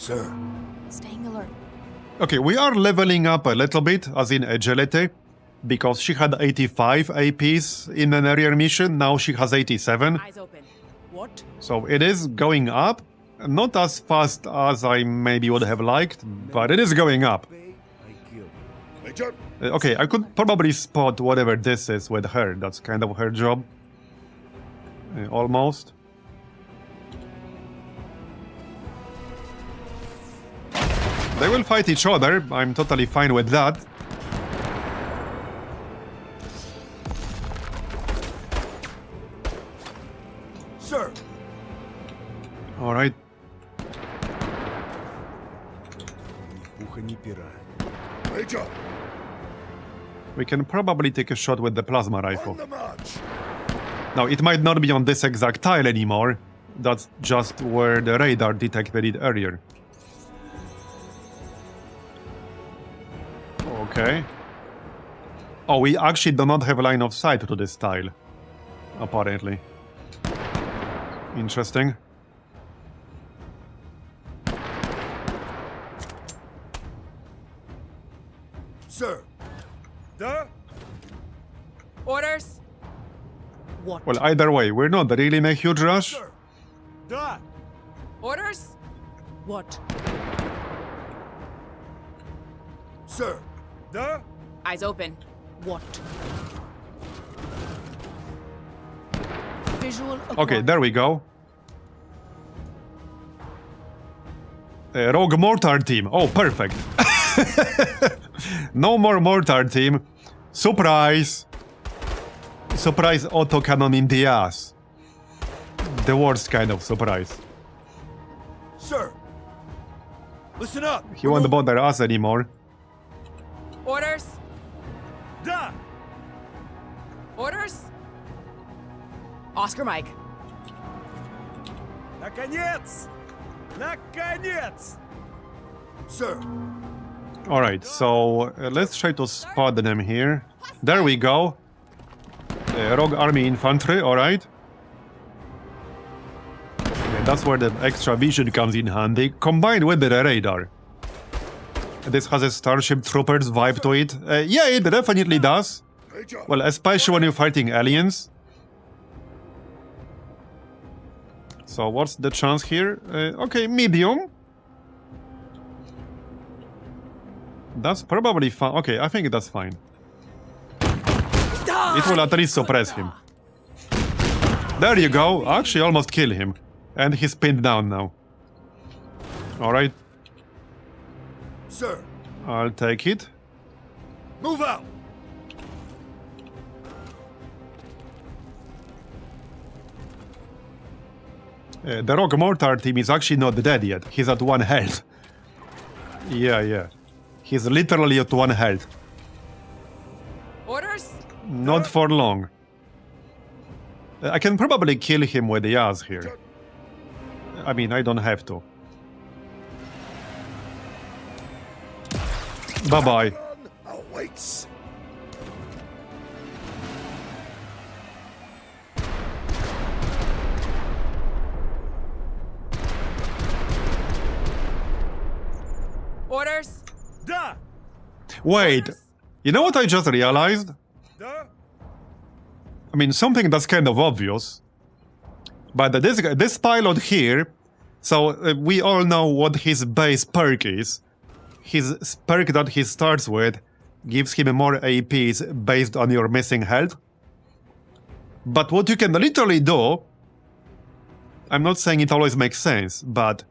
Sir. Staying alert. Okay, we are leveling up a little bit, as in agility, because she had 85 APs in an earlier mission, now she has 87. Eyes open. What? So it is going up, not as fast as I maybe would have liked, but it is going up. Major. Okay, I could probably spot whatever this is with her, that's kind of her job. Almost. They will fight each other, I'm totally fine with that. Sir. Alright. Major. We can probably take a shot with the plasma rifle. On the march. Now, it might not be on this exact tile anymore. That's just where the radar detected it earlier. Okay. Oh, we actually do not have line of sight to this tile. Apparently. Interesting. Sir. Duh. Orders? What? Well, either way, we're not really in a huge rush. Sir. Duh. Orders? What? Sir. Duh. Eyes open. What? Visual Okay, acquired. there we go. Rogue mortar team. Oh, perfect. No more mortar team. Surprise! Surprise autocannon in the ass. The worst kind of surprise. Sir. Listen up. He won't bother us anymore. Orders? Duh. Orders? Oscar Mike. Наконец! Наконец! Sir. Alright, so let's try to spot them here. There we go. Rogue Army Infantry, alright. Yeah, that's where the extra vision comes in handy, combined with the radar. This has a Starship Troopers vibe to it. Yeah, it definitely does. Major. Well, especially when you're fighting aliens. So what's the chance here? Okay, medium. That's probably fine. Okay, I think that's fine. It will at least suppress him. There you go. Actually, almost kill him. And he's pinned down now. Alright, Sir. I'll take it. Move out. The Rogue Mortar team is actually not dead yet. He's at 1 health. Yeah. He's literally at 1 health. Orders? Not for long. I can probably kill him with the Yaz here. I mean, I don't have to. Bye-bye. Awaits. Orders? Duh. Wait, you know what I just realized? Duh. I mean, something that's kind of obvious. But this pilot here, so we all know what his base perk is. His perk that he starts with gives him more APs based on your missing health. But what you can literally do, I'm not saying it always makes sense, but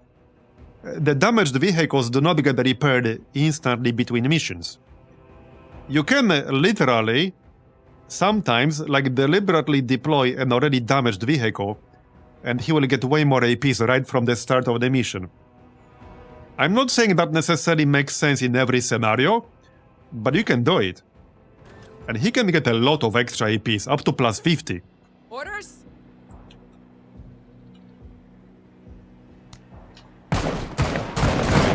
the damaged vehicles do not get repaired instantly between missions. You can literally, sometimes, like deliberately deploy an already damaged vehicle, and he will get way more APs right from the start of the mission. I'm not saying that necessarily makes sense in every scenario, but you can do it. And he can get a lot of extra APs, up to plus 50. Orders?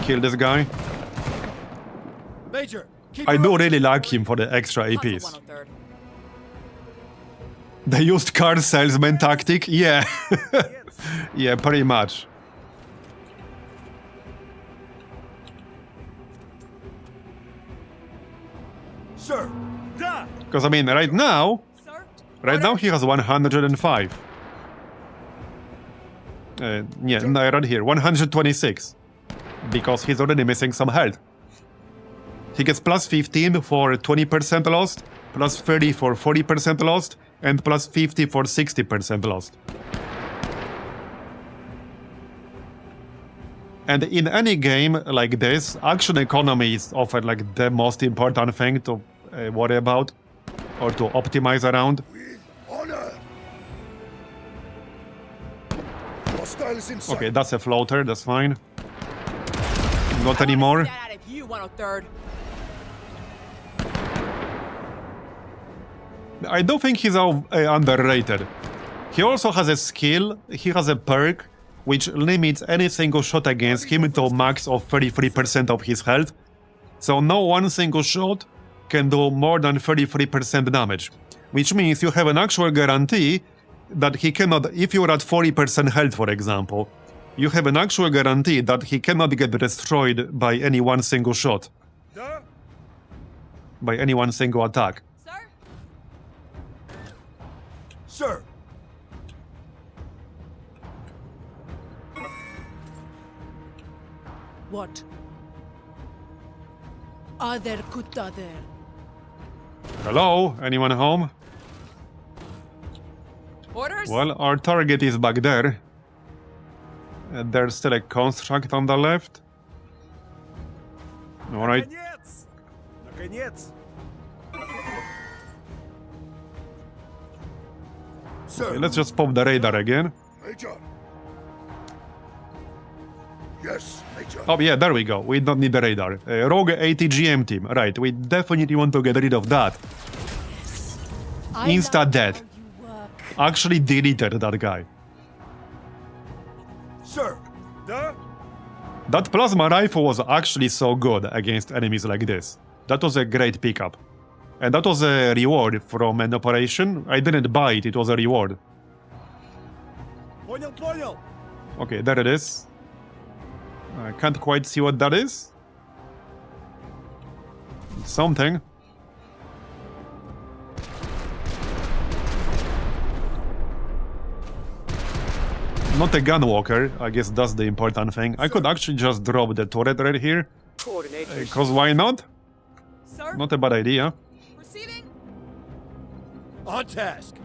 Kill this guy. Major. Keep I her do up. really like him for the extra Hustle APs. 103rd. The used car salesman tactic? Yeah. Yeah, pretty much. Sir. Da! Because, I mean, right now he has 105. Yeah, no, right here, 126. Because he's already missing some health. He gets plus 15 for 20% lost, plus 30 for 40% lost, and plus 50 for 60% lost. And in any game like this, action economy is often like the most important thing to worry about or to optimize around. With honor. Hostiles in sight. Okay, that's a floater, that's fine. Not anymore. Get out of you, 103rd. I don't think he's underrated. He also has a skill, he has a perk, which limits any single shot against him to a max of 33% of his health. So no one single shot can do more than 33% damage. Which means you have an actual guarantee that he cannot, if you're at 40% health for example, you have an actual guarantee that he cannot get destroyed by any one single shot. Da! By any one single attack. Sir? Sir. What? Are there kutta there? Hello? Anyone home? Orders? Well, our target is back there. There's still a construct on the left. Alright. Наконец! Наконец! Sir. Let's just pop the radar again. Major. Yes, Major. Oh yeah, there we go. We don't need the radar. Rogue ATGM team. Right, we definitely want to get rid of that. Insta dead. Actually deleted that guy. Sir. Da! That plasma rifle was actually so good against enemies like this. That was a great pickup. And that was a reward from an operation. I didn't buy it, it was a reward. Понял, понял! Okay, there it is. I can't quite see what that is. Something. Not a gunwalker, I guess that's the important thing. I could actually just drop the turret right here. Coordinate Because why not? Sir? Not a bad idea. Proceeding? On task!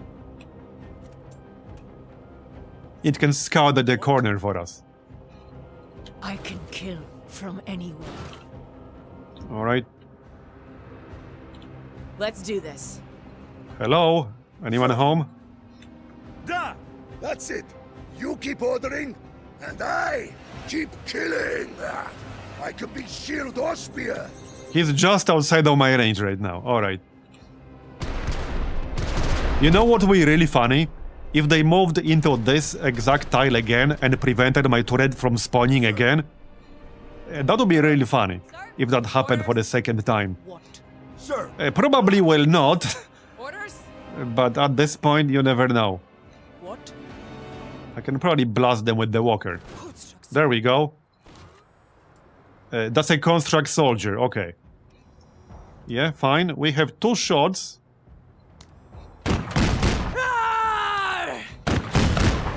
It can scout the corner for us. I can kill from anywhere. Alright. Let's do this. Hello? Anyone home? Da! That's it. You keep ordering, and I keep killing. I can be shield or spear. He's just outside of my range right now. Alright. You know what would be really funny? If they moved into this exact tile again and prevented my turret from spawning again. That would be really funny. If that happened for the second time. What? Sir. Probably will not. Orders? But at this point, you never know. What? I can probably blast them with the walker. There we go. That's a construct soldier, okay. Yeah, fine. We have 2 shots.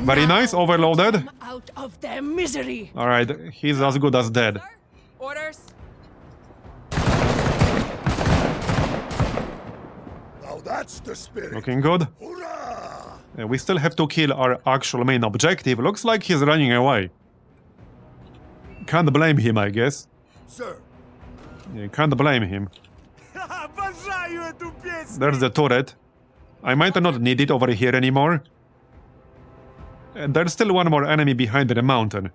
Very nice, overloaded. Come out of their misery. Alright, he's as good as dead. Sir? Orders? Now that's the spirit. Looking good. Hurrah! We still have to kill our actual main objective. Looks like he's running away. Can't blame him, I guess. Sir. Yeah, can't blame him. Обожаю эту песню! There's the turret. I might not need it over here anymore. There's still one more enemy behind the mountain.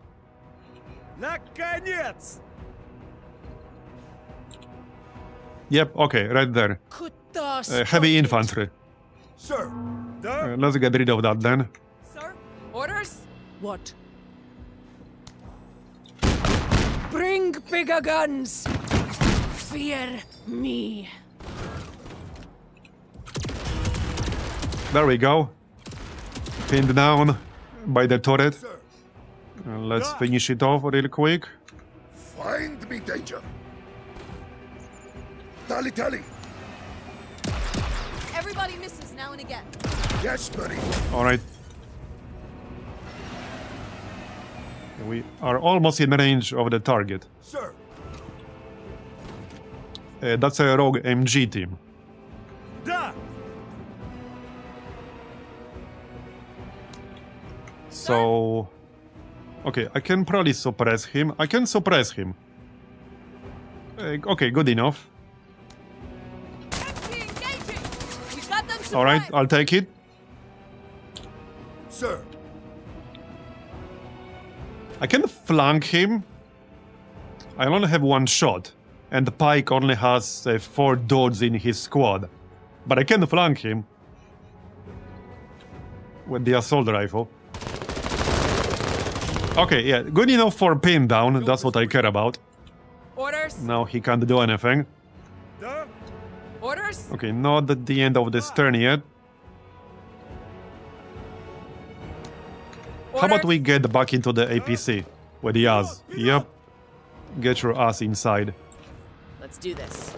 Наконец! Yep, okay, right there. Kutta Heavy infantry. Sir. Да? Let's get rid of that then. Sir? Orders? What? Bring bigger guns. Fear me. There we go. Pinned down by the turret. Sir. Let's finish it off real quick. Find me danger. Tally, tally. Everybody misses now and again. Yes, buddy. Alright. We are almost in range of the target. Sir, That's a rogue MG team. Да! So... Okay, I can probably suppress him. I can suppress him. Okay, good enough. MG engaging! We got them surprised. Alright, I'll take it. sir, I can flank him. I only have one shot. And Pike only has 4 dudes in his squad. But I can flank him. With the assault rifle. Okay, yeah, good enough for pin down. That's what I care about. Orders? Now he can't do anything. Да! Orders? Okay, not at the end of this turn yet. How about we get back into the APC with the ass? Yep. Get your ass inside. Let's do this.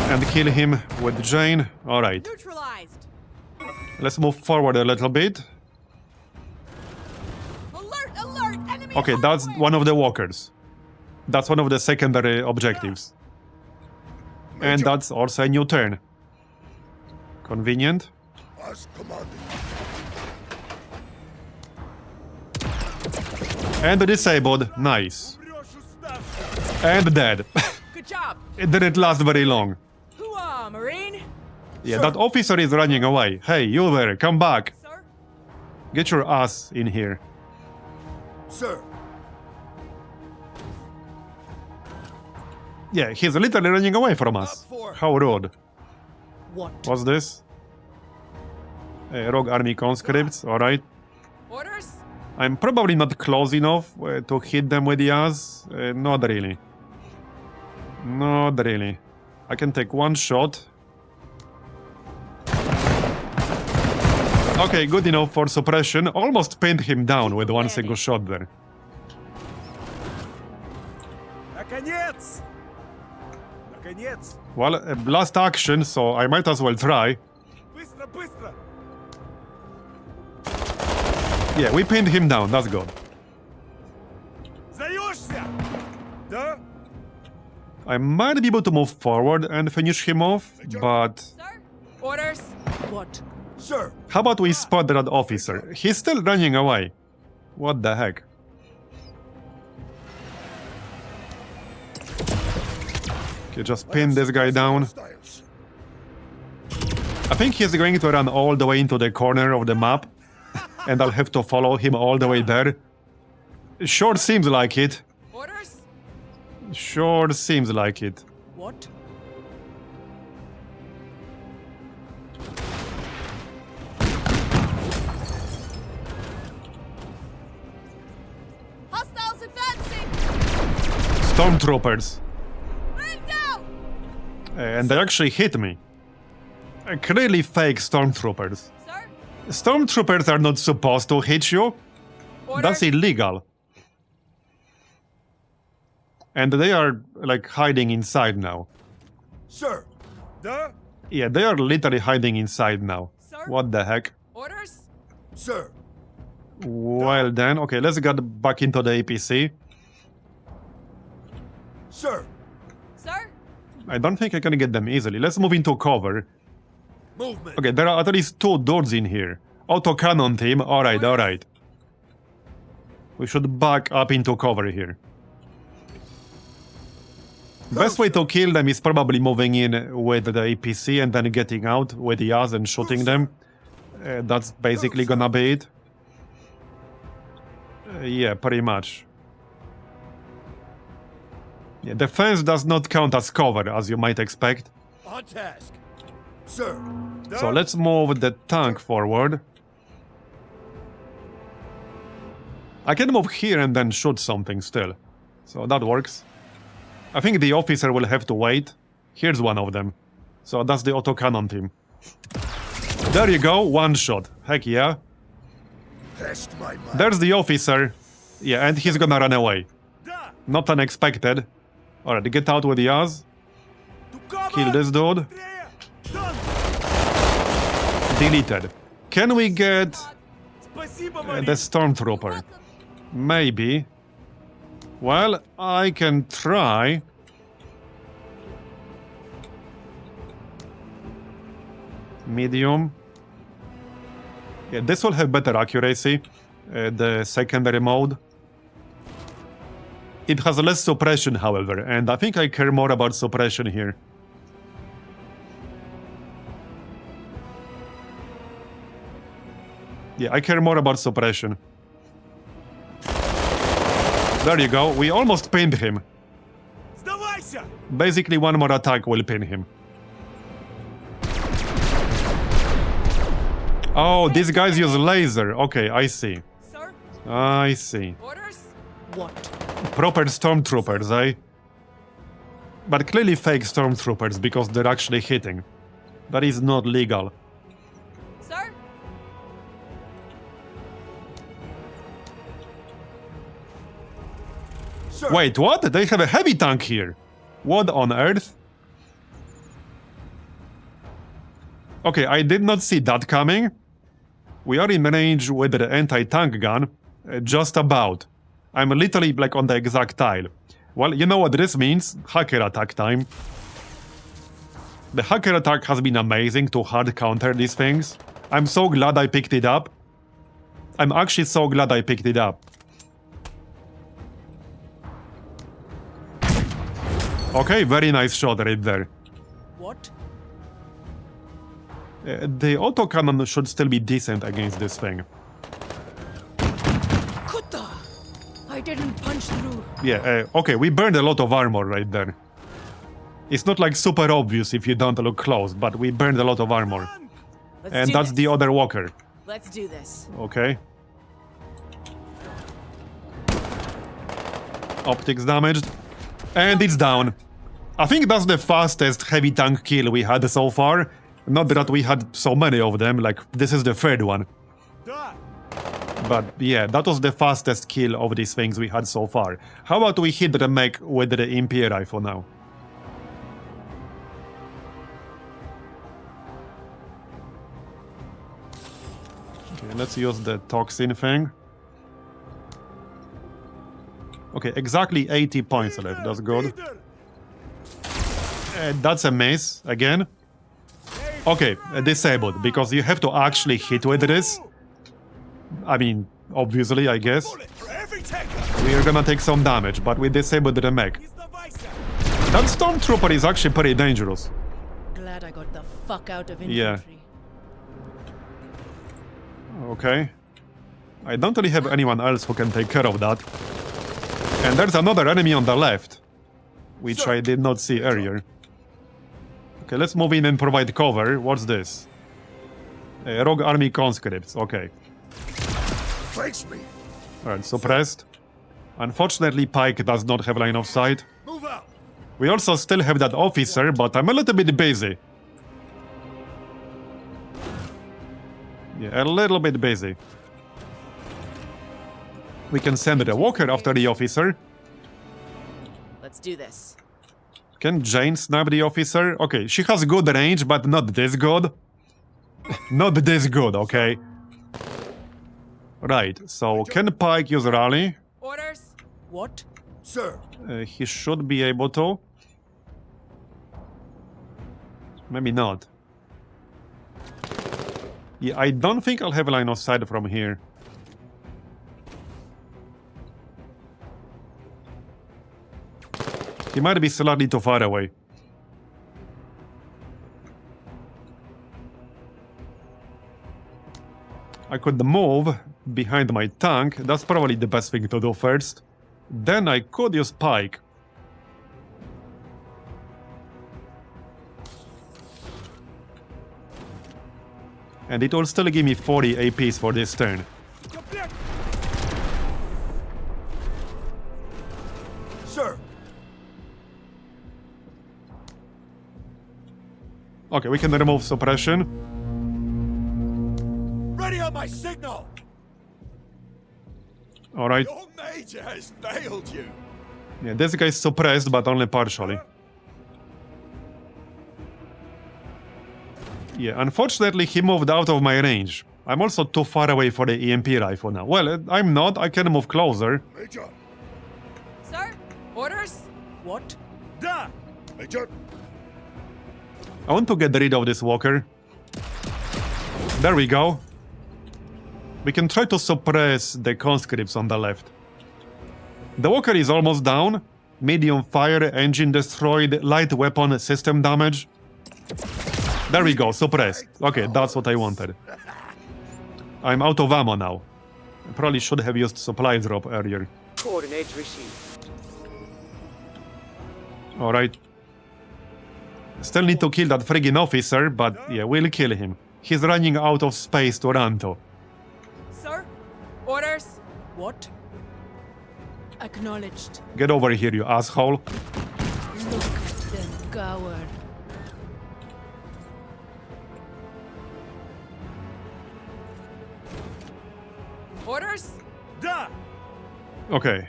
And kill him with Jane. Alright. Neutralized. Let's move forward a little bit. Alert! Alert! Enemy Okay, that's hardware! one of the walkers. That's one of the secondary objectives. And that's also a new turn. Convenient. As commanded. And disabled. Nice. Умрешь уставший! And dead. Good job. It didn't last very long. Hooah, Marine! Yeah, that officer is running away. Hey, you there, come back. Sir? Get your ass in here. sir, Yeah, he's literally running away from us. How rude. What? What's this? Rogue army conscripts, alright. Orders? I'm probably not close enough to hit them with the ass. Not really. Not really. I can take one shot. Okay, good enough for suppression. Almost pinned him down with one single shot there. Наконец! Наконец! Well, last action, so I might as well try. Быстро, быстро! Yeah, we pinned him down, that's good. Сдаешься? Да? I might be able to move forward and finish him off, but... Sir? Orders? What? sir, How about we spot that officer? He's still running away. What the heck? Okay, just pin this guy down. Styles. I think he's going to run all the way into the corner of the map. And I'll have to follow him all the way there. Sure seems like it. Orders? Sure seems like it. What? Hostiles advancing! Stormtroopers. Man down! And they actually hit me. Clearly fake stormtroopers. Sir? Stormtroopers are not supposed to hit you. Orders? That's illegal. And they are, like, hiding inside now. sir, Да? Yeah, they are literally hiding inside now. Sir? What the heck? Orders? sir, Well then, okay, let's get back into the APC. sir, Sir? I don't think I can get them easily. Let's move into cover. movement, Okay, there are at least 2 doors in here. Autocannon team, alright, alright. We should back up into cover here. Best way to kill them is probably moving in with the APC and then getting out with the Yaz and shooting them. That's basically gonna be it. Yeah, pretty much. Yeah, defense does not count as cover, as you might expect. On task! sir, Да? So let's move the tank forward. I can move here and then shoot something still. So that works. I think the officer will have to wait. Here's one of them. So that's the autocannon team. There you go, one shot. Heck yeah. Test my mind. There's the officer. Yeah, and he's gonna run away. Да! Not unexpected. Alright, get out with Yaz. Kill this dude. Deleted. Can we get the stormtrooper? Maybe. Well, I can try. Medium. Yeah, this will have better accuracy. The secondary mode. It has less suppression, however, and I think I care more about suppression here. Yeah, I care more about suppression. There you go, we almost pinned him. Basically, one more attack will pin him. Oh, these guys use laser. Okay, I see. Sir? I see. Orders? What? Proper stormtroopers, eh? But clearly fake stormtroopers because they're actually hitting. That is not legal. Sir? Wait, what? They have a heavy tank here. What on earth? Okay, I did not see that coming. We are in range with the anti-tank gun. Just about. I'm literally like on the exact tile. Well, you know what this means? Hacker attack time. The hacker attack has been amazing to hard counter these things. I'm so glad I picked it up. I'm actually so glad I picked it up. Okay, very nice shot right there. What? The autocannon should still be decent against this thing. Kutta! I didn't punch through. Yeah, okay, we burned a lot of armor right there. It's not like super obvious if you don't look close, but we burned a lot of armor. Let's And do that's this. the other walker. Let's do this. Okay. Optics damaged. And it's down. I think that's the fastest heavy tank kill we had so far. Not that we had so many of them, like this is the third one. But yeah, that was the fastest kill of these things we had so far. How about we hit the mech with the Imperial rifle now? Okay, let's use the toxin thing. Okay, exactly 80 points left, that's good. That's a miss, again. Okay, disabled, because you have to actually hit with this. I mean, obviously, I guess. We are gonna take some damage, but we disabled the mech. That stormtrooper is actually pretty dangerous. Glad I got the fuck out of infantry. Yeah. Okay. I don't really have anyone else who can take care of that. And there's another enemy on the left, which I did not see earlier. Okay, let's move in and provide cover. What's this? Rogue Army conscripts, okay. Face me. Alright, suppressed. Unfortunately, Pike does not have line of sight. Move out. We also still have that officer, but I'm a little bit busy. Yeah, a little bit busy. We can send the walker after the officer. Let's do this. Can Jane snap the officer? Okay, she has good range, but not this good. Not this good, okay. Right, so can Pike use rally? Orders? What? Sir. He should be able to. Maybe not. Yeah, I don't think I'll have a line of sight from here. He might be slightly too far away. I could move behind my tank. That's probably the best thing to do first. Then I could use Pike. And it will still give me 40 APs for this turn. Sir. Okay, we can remove suppression. Ready on my signal. Alright. Your major has failed you. Yeah, this guy is suppressed, but only partially. Yeah, unfortunately he moved out of my range. I'm also too far away for the EMP rifle now. Well, I'm not. I can move closer. Major! Sir? Orders? What? Da! Major! I want to get rid of this walker. There we go. We can try to suppress the conscripts on the left. The walker is almost down. Medium fire, engine destroyed, light weapon system damage. There we go, suppressed. Okay, that's what I wanted. I'm out of ammo now. I probably should have used supply drop earlier. Coordinates received. Alright. Still need to kill that friggin' officer, but yeah, we'll kill him. He's running out of space to run to. Sir? Orders? What? Acknowledged. Get over here, you asshole. Look at them cower. Orders? Da! Okay.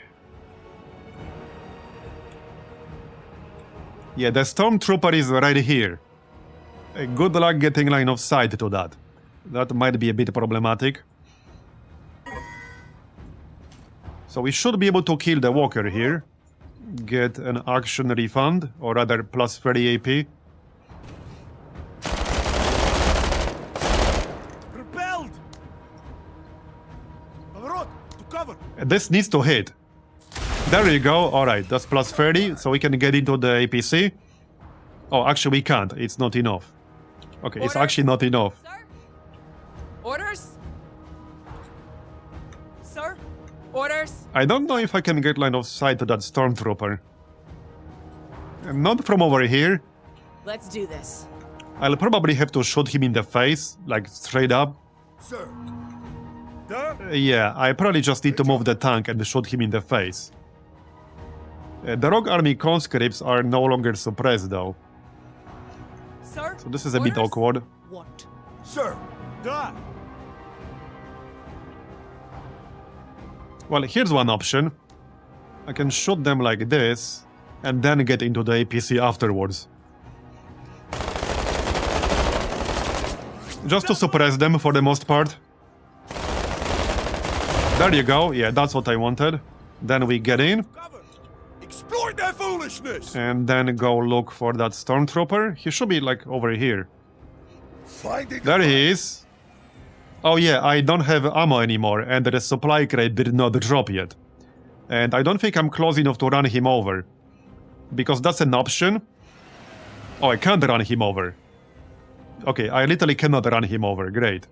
Yeah, the stormtrooper is right here. Good luck getting line of sight to that. That might be a bit problematic. So we should be able to kill the walker here. Get an action refund, or rather plus 30 AP. Repelled! Pavarot, to cover! This needs to hit. There you go. Alright, that's plus 30, so we can get into the APC. Oh, actually we can't. It's not enough. Okay, it's actually not enough. Sir? Orders? Sir? Orders? I don't know if I can get line of sight to that stormtrooper. Not from over here. Let's do this. I'll probably have to shoot him in the face, like straight up. Sir! Da! Yeah, I probably just need to move the tank and shoot him in the face. The Rogue Army conscripts are no longer suppressed though, Sir? so this is a bit Orders? awkward. What? Sir! Da! Well, here's one option. I can shoot them like this, and then get into the APC afterwards. Just to suppress them for the most part. There you go, yeah, that's what I wanted. Then we get in, Cover! Exploit their foolishness! and then go look for that stormtrooper. He should be like over here. Finding There he is. Oh yeah, I don't have ammo anymore, and the supply crate did not drop yet. And I don't think I'm close enough to run him over. Because that's an option. Oh, I can't run him over. Okay, I literally cannot run him over, great.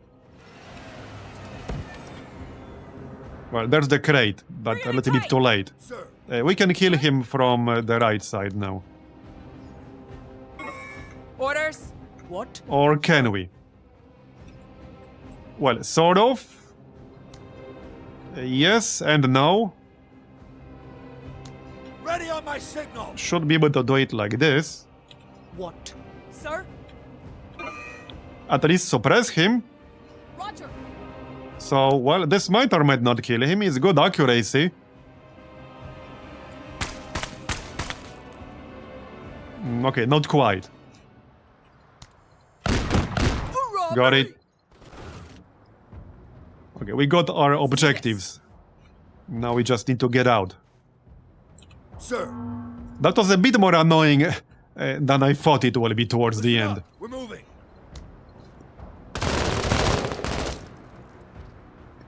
Well, there's the crate, but a little bit too late. Sir! We can kill him from the right side now. Orders? What? Or can we? Well, sort of. Yes and no. Ready on my signal! Should be able to do it like this. What? Sir? At least suppress him. Roger. So, well, this might or might not kill him. It's good accuracy. Okay, not quite. Hoorah! Got it. Okay, we got our objectives. Now we just need to get out. Sir! That was a bit more annoying than I thought it will be towards the end. We're moving!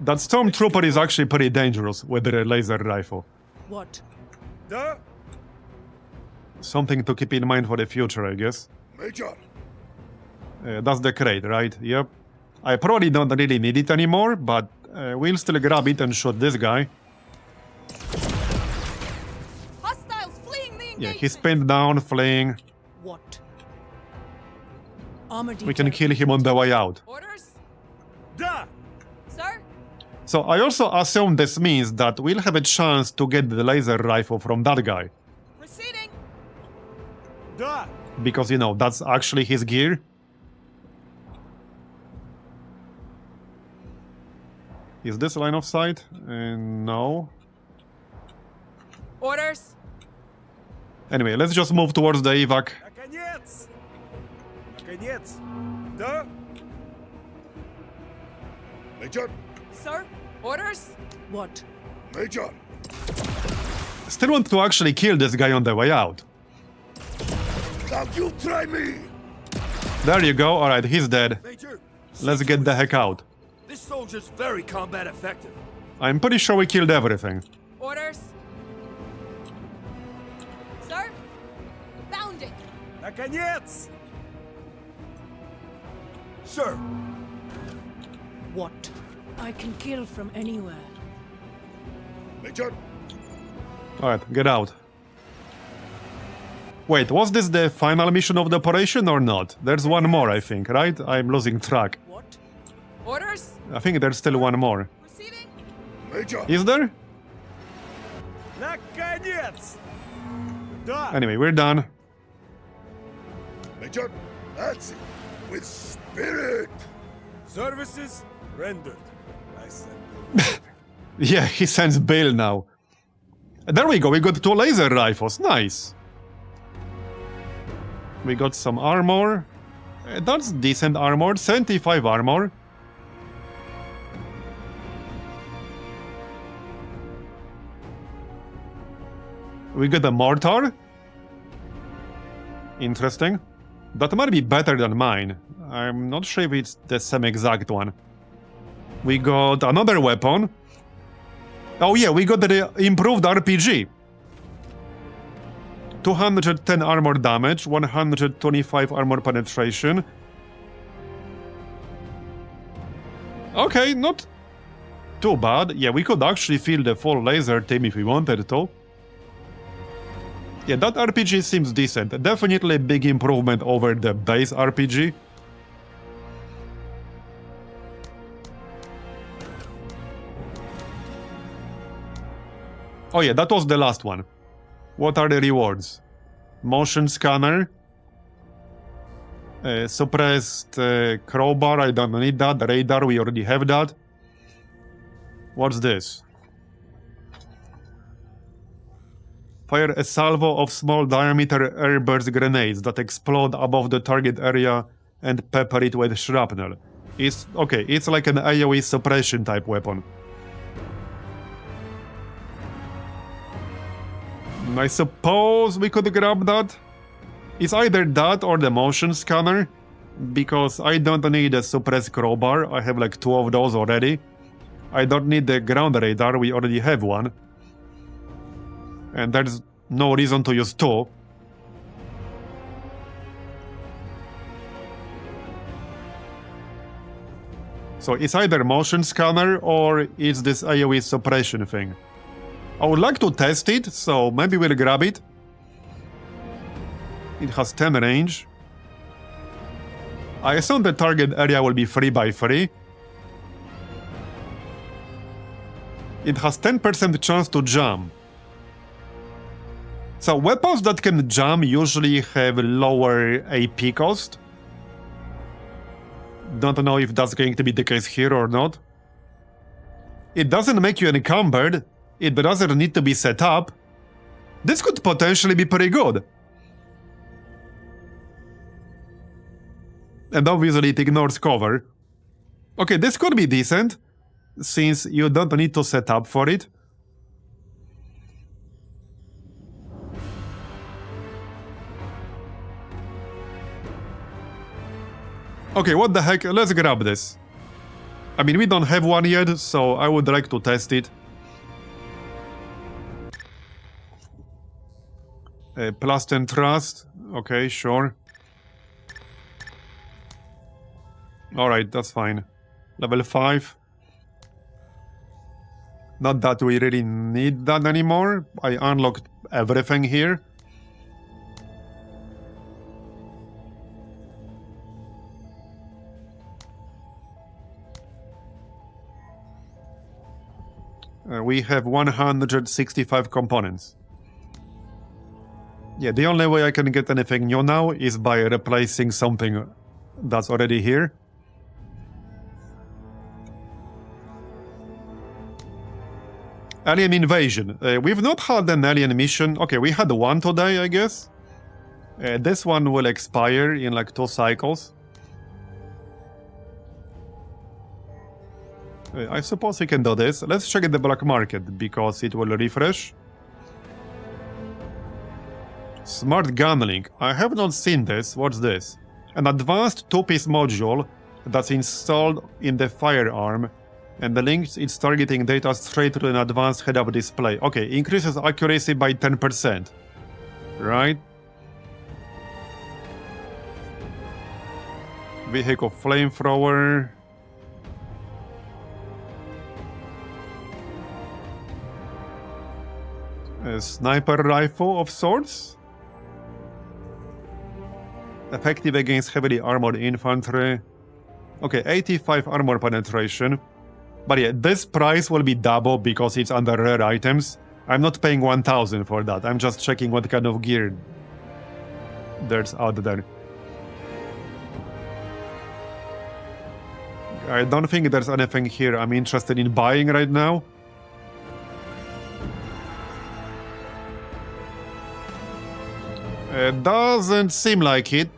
That stormtrooper is actually pretty dangerous with the laser rifle. What? Da! Something to keep in mind for the future, I guess. Major! That's the crate, right? Yep. I probably don't really need it anymore, but we'll still grab it and shoot this guy. Hostiles fleeing the engagement. Yeah, he's pinned down, fleeing. What? Armor We can detail. kill him on the way out. Orders? Da! Sir? So I also assume this means that we'll have a chance to get the laser rifle from that guy. Proceeding. Da! Because, you know, that's actually his gear. Is this line of sight? No. Orders? Anyway, let's just move towards the evac. Наконец! Наконец! Да? Major, Sir? Orders? What? Major, Still want to actually kill this guy on the way out. now you try me! There you go. Alright, he's dead. Major! Let's get the heck out. This soldier's very combat effective. I'm pretty sure we killed everything. Orders? Sir? Bound it! Наконец! Sir! What? I can kill from anywhere. Major, Alright, get out. Wait, was this the final mission of the operation or not? There's one more, I think, right? I'm losing track. What? Orders? I think there's still one more. Proceeding? Major, Is there? Наконец! Да! Anyway, we're done. Major, that's it. With spirit! Services rendered. I send Yeah, he sends Bill now. There we go, we got 2 laser rifles. Nice. We got some armor. That's decent armor. 75 armor. We got a mortar. Interesting. That might be better than mine. I'm not sure if it's the same exact one. We got another weapon. Oh yeah, we got the improved RPG. 210 armor damage, 125 armor penetration. Okay, not too bad. Yeah, we could actually fill the full laser team if we wanted to. Yeah, that RPG seems decent. Definitely a big improvement over the base RPG. Oh yeah, that was the last one. What are the rewards? Motion scanner. Suppressed crowbar, I don't need that. Radar, we already have that. What's this? Fire a salvo of small diameter airburst grenades that explode above the target area and pepper it with shrapnel. It's okay, it's like an AoE suppression type weapon. I suppose we could grab that. It's either that or the motion scanner, because I don't need a suppressed crowbar. I have like 2 of those already. I don't need the ground radar, we already have one. And there's no reason to use 2. So it's either motion scanner or it's this AoE suppression thing. I would like to test it, so maybe we'll grab it. It has 10 range. I assume the target area will be 3x3. It has 10% chance to jump. So weapons that can jump usually have lower AP cost. Don't know if that's going to be the case here or not. It doesn't make you encumbered. It doesn't need to be set up. This could potentially be pretty good. And obviously it ignores cover. Okay, this could be decent, since you don't need to set up for it. Okay, what the heck, let's grab this. I mean, we don't have one yet, so I would like to test it. Plus 10 trust. Okay, sure. Alright, that's fine. Level 5. Not that we really need that anymore. I unlocked everything here. We have 165 components. Yeah, the only way I can get anything new now is by replacing something that's already here. Alien invasion. We've not had an alien mission. Okay, we had one today, I guess. This one will expire in like 2 cycles. I suppose we can do this. Let's check the black market because it will refresh. Smart gunlink. I have not seen this. What's this? An advanced 2-piece module that's installed in the firearm and the links its targeting data straight to an advanced head-up display. Okay, increases accuracy by 10%. Right? Vehicle flamethrower. A sniper rifle of sorts. Effective against heavily armored infantry. Okay, 85 armor penetration. But yeah, this price will be double because it's under rare items. I'm not paying 1000 for that. I'm just checking what kind of gear there's out there. I don't think there's anything here I'm interested in buying right now. It doesn't seem like it.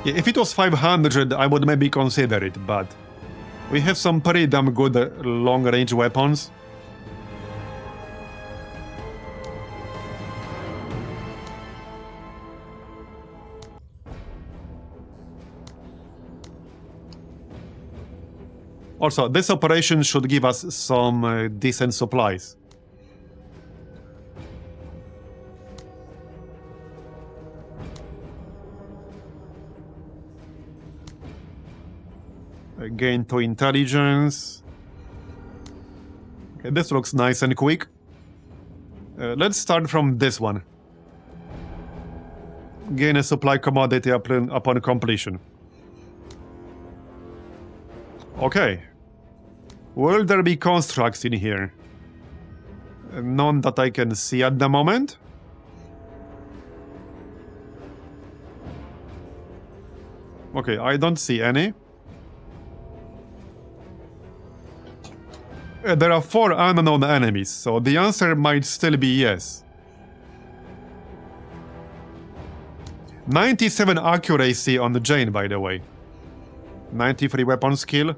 Yeah, if it was 500, I would maybe consider it, but we have some pretty damn good long-range weapons. Also, this operation should give us some decent supplies. Gain 2 intelligence. Okay, this looks nice and quick. Let's start from this one. Gain a supply commodity upon completion. Okay. Will there be constructs in here? None that I can see at the moment. Okay, I don't see any. There are 4 unknown enemies, so the answer might still be yes. 97 accuracy on the Jane, by the way. 93 weapon skill.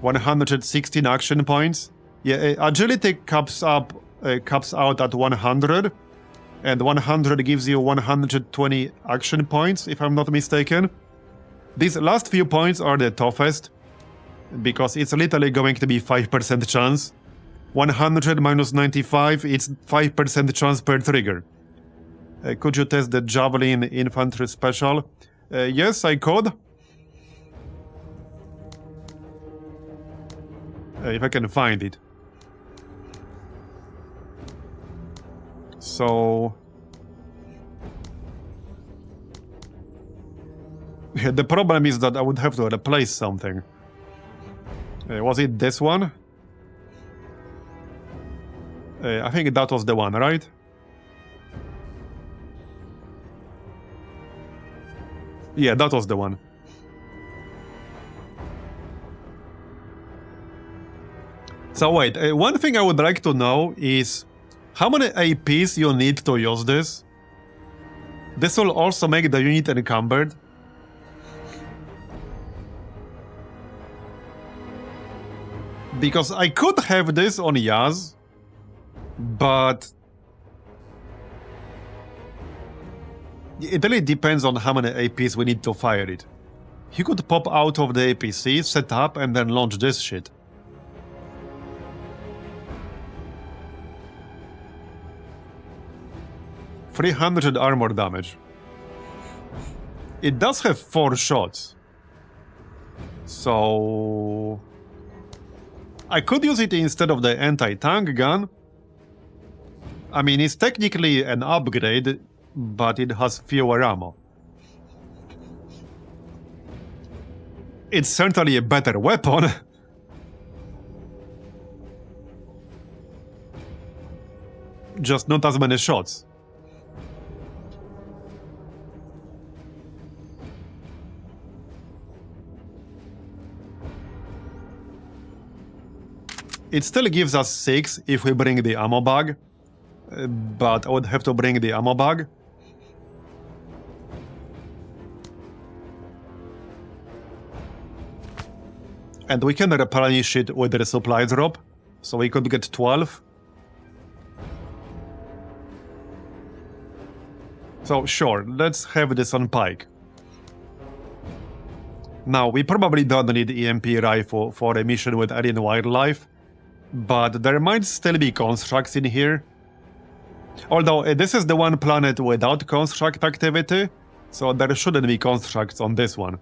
116 action points. Yeah, agility caps out at 100, and 100 gives you 120 action points, if I'm not mistaken. These last few points are the toughest, because it's literally going to be 5% chance. 100 minus 95, it's 5% chance per trigger. Could you test the Javelin Infantry Special? Yes, I could. If I can find it. So... the problem is that I would have to replace something. Was it this one? I think that was the one, right? Yeah, that was the one. So wait, one thing I would like to know is how many APs you need to use this? This will also make the unit encumbered. Because I could have this on Yaz, but it really depends on how many APs we need to fire it. He could pop out of the APC, set up, and then launch this shit. $300 armor damage. It does have 4 shots. So... I could use it instead of the anti-tank gun. I mean, it's technically an upgrade, but it has fewer ammo. It's certainly a better weapon. Just not as many shots. It still gives us 6 if we bring the ammo bag, but I would have to bring the ammo bag. And we can replenish it with the supply drop, so we could get 12. So sure, let's have this on Pike. Now, we probably don't need EMP rifle for a mission with alien wildlife, but there might still be constructs in here. Although, this is the one planet without construct activity, so there shouldn't be constructs on this one.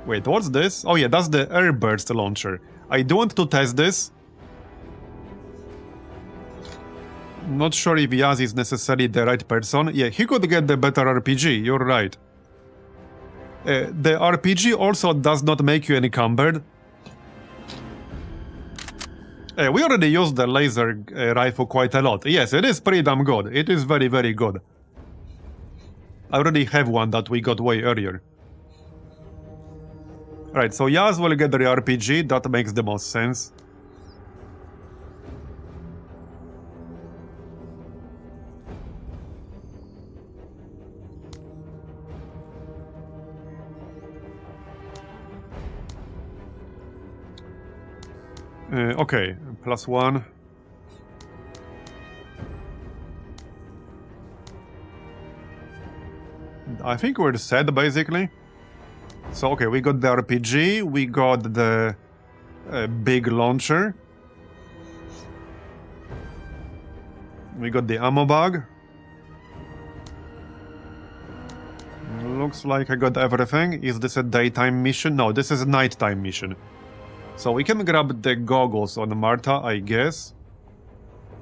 Wait, what's this? Oh yeah, that's the airburst launcher. I do want to test this. Not sure if Yaz is necessarily the right person. Yeah, he could get the better RPG, you're right. The RPG also does not make you encumbered. We already used the laser rifle quite a lot. Yes, it is pretty damn good. It is very, very good. I already have one that we got way earlier. Right, so Yaz will get the RPG. That makes the most sense. Okay, +1. I think we're set, basically. So, okay, we got the RPG, we got the big launcher. We got the ammo bag. Looks like I got everything. Is this a daytime mission? No, this is a nighttime mission. So we can grab the goggles on Marta, I guess.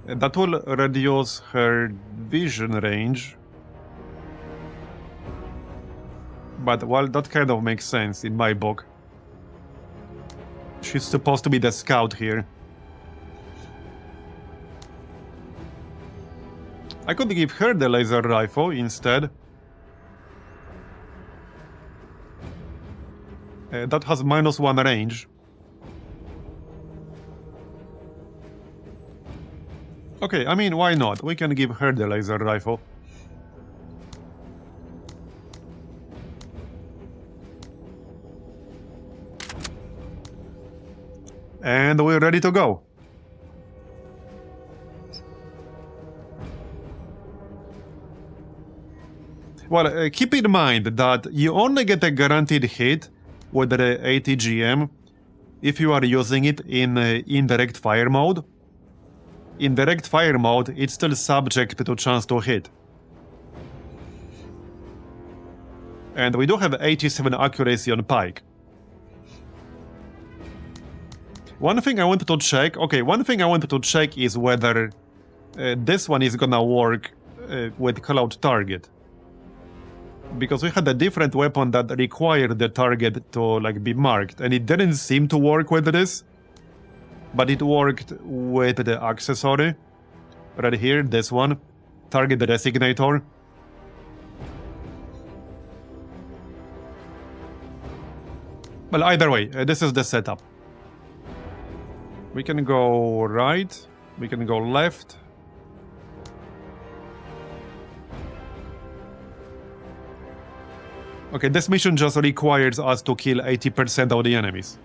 That will reduce her vision range. But, well, that kind of makes sense in my book. She's supposed to be the scout here. I could give her the laser rifle instead. That has -1 range. Okay, I mean, why not? We can give her the laser rifle. And we're ready to go. Well, keep in mind that you only get a guaranteed hit with the ATGM if you are using it in indirect fire mode. In direct fire mode, it's still subject to chance to hit. And we do have 87 accuracy on Pike. One thing I wanted to check... Okay, one thing I wanted to check is whether this one is gonna work with cloud target. Because we had a different weapon that required the target to, like, be marked, and it didn't seem to work with this. But it worked with the accessory. Right here, this one. Target the designator. Well, either way, this is the setup. We can go right. We can go left. Okay, this mission just requires us to kill 80% of the enemies.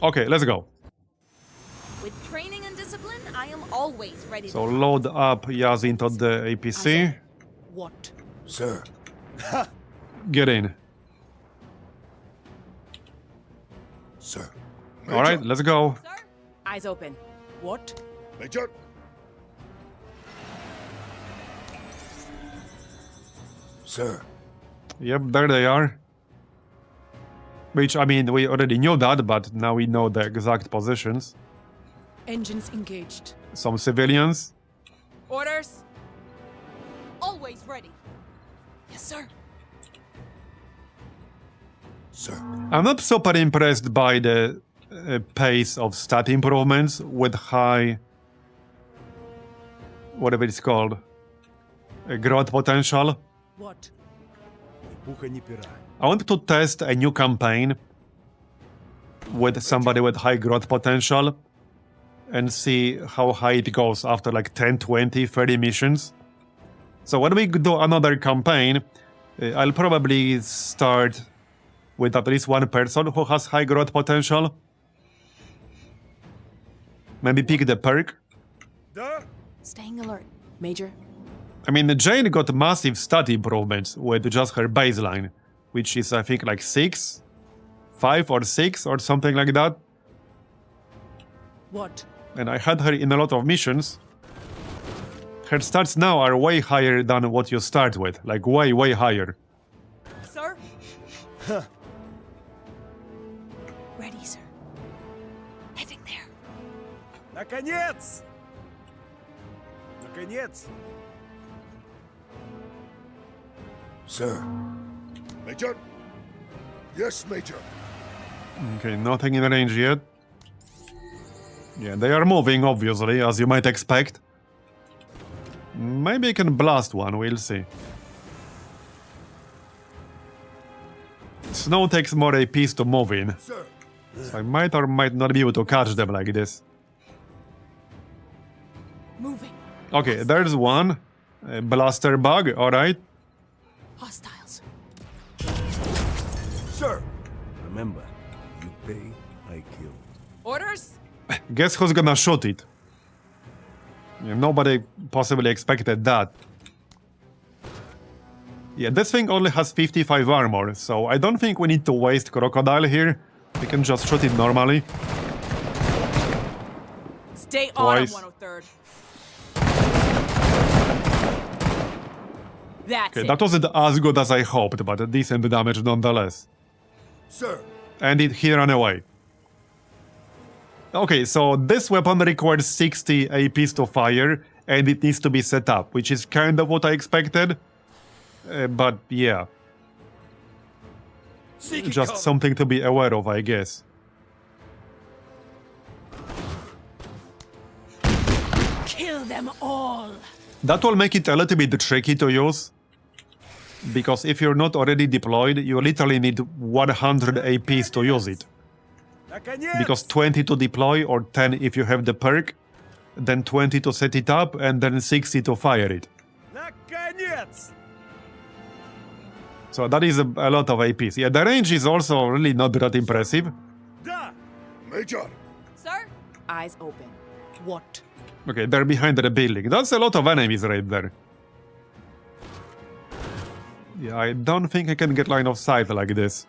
Okay, let's go. With training and discipline, I am always ready So to... load up Yaz into the APC. What? Sir. Get in. Sir. Alright, let's go. Sir? Eyes open. What? Major. Sir. Yep, there they are. Which, I mean, we already knew that, but now we know the exact positions. Engines engaged. Some civilians. Orders? Always ready. Yes, sir. Sir. I'm not super impressed by the pace of stat improvements with high... whatever it's called. Growth potential. What? Пуха ни пера. I want to test a new campaign with somebody with high growth potential and see how high it goes after like 10, 20, 30 missions. So when we do another campaign, I'll probably start with at least one person who has high growth potential. Maybe pick the perk. Да? Staying alert. Major, I mean, Jane got massive stat improvements with just her baseline, which is, I think, like 5 or 6 or something like that. What? And I had her in a lot of missions. Her stats now are way higher than what you start with, like way, way higher. sir? Ready, sir. Heading there. Наконец! Наконец! Sir. Major? Yes, Major. Okay, nothing in range yet. Yeah, they are moving, obviously, as you might expect. Maybe I can blast one, we'll see. Snow takes more APs to move in, Sir. so I might or might not be able to catch them like this. Moving. Okay, there's one. A blaster bug, alright. Hostiles. Sir. Remember, you pay, I kill. Orders? Guess who's gonna shoot it? Yeah, nobody possibly expected that. Yeah, this thing only has 55 armor, so I don't think we need to waste Crocodile here. We can just shoot it normally. Stay on Twice. 103rd. That's Okay, it. that wasn't as good as I hoped, but a decent damage nonetheless. Sir. And he ran away. Okay, so this weapon requires 60 APs to fire, and it needs to be set up, which is kind of what I expected. But yeah, just something to be aware of, I guess. Kill them all. That will make it a little bit tricky to use, because if you're not already deployed, you literally need 100 APs to use it. Наконец! Because 20 to deploy, or 10 if you have the perk, then 20 to set it up, and then 60 to fire it. Наконец! So that is a lot of APs. Yeah, the range is also really not that impressive. Да! Major. Sir? Eyes open. What? Okay, they're behind the building. That's a lot of enemies right there. Yeah, I don't think I can get line of sight like this.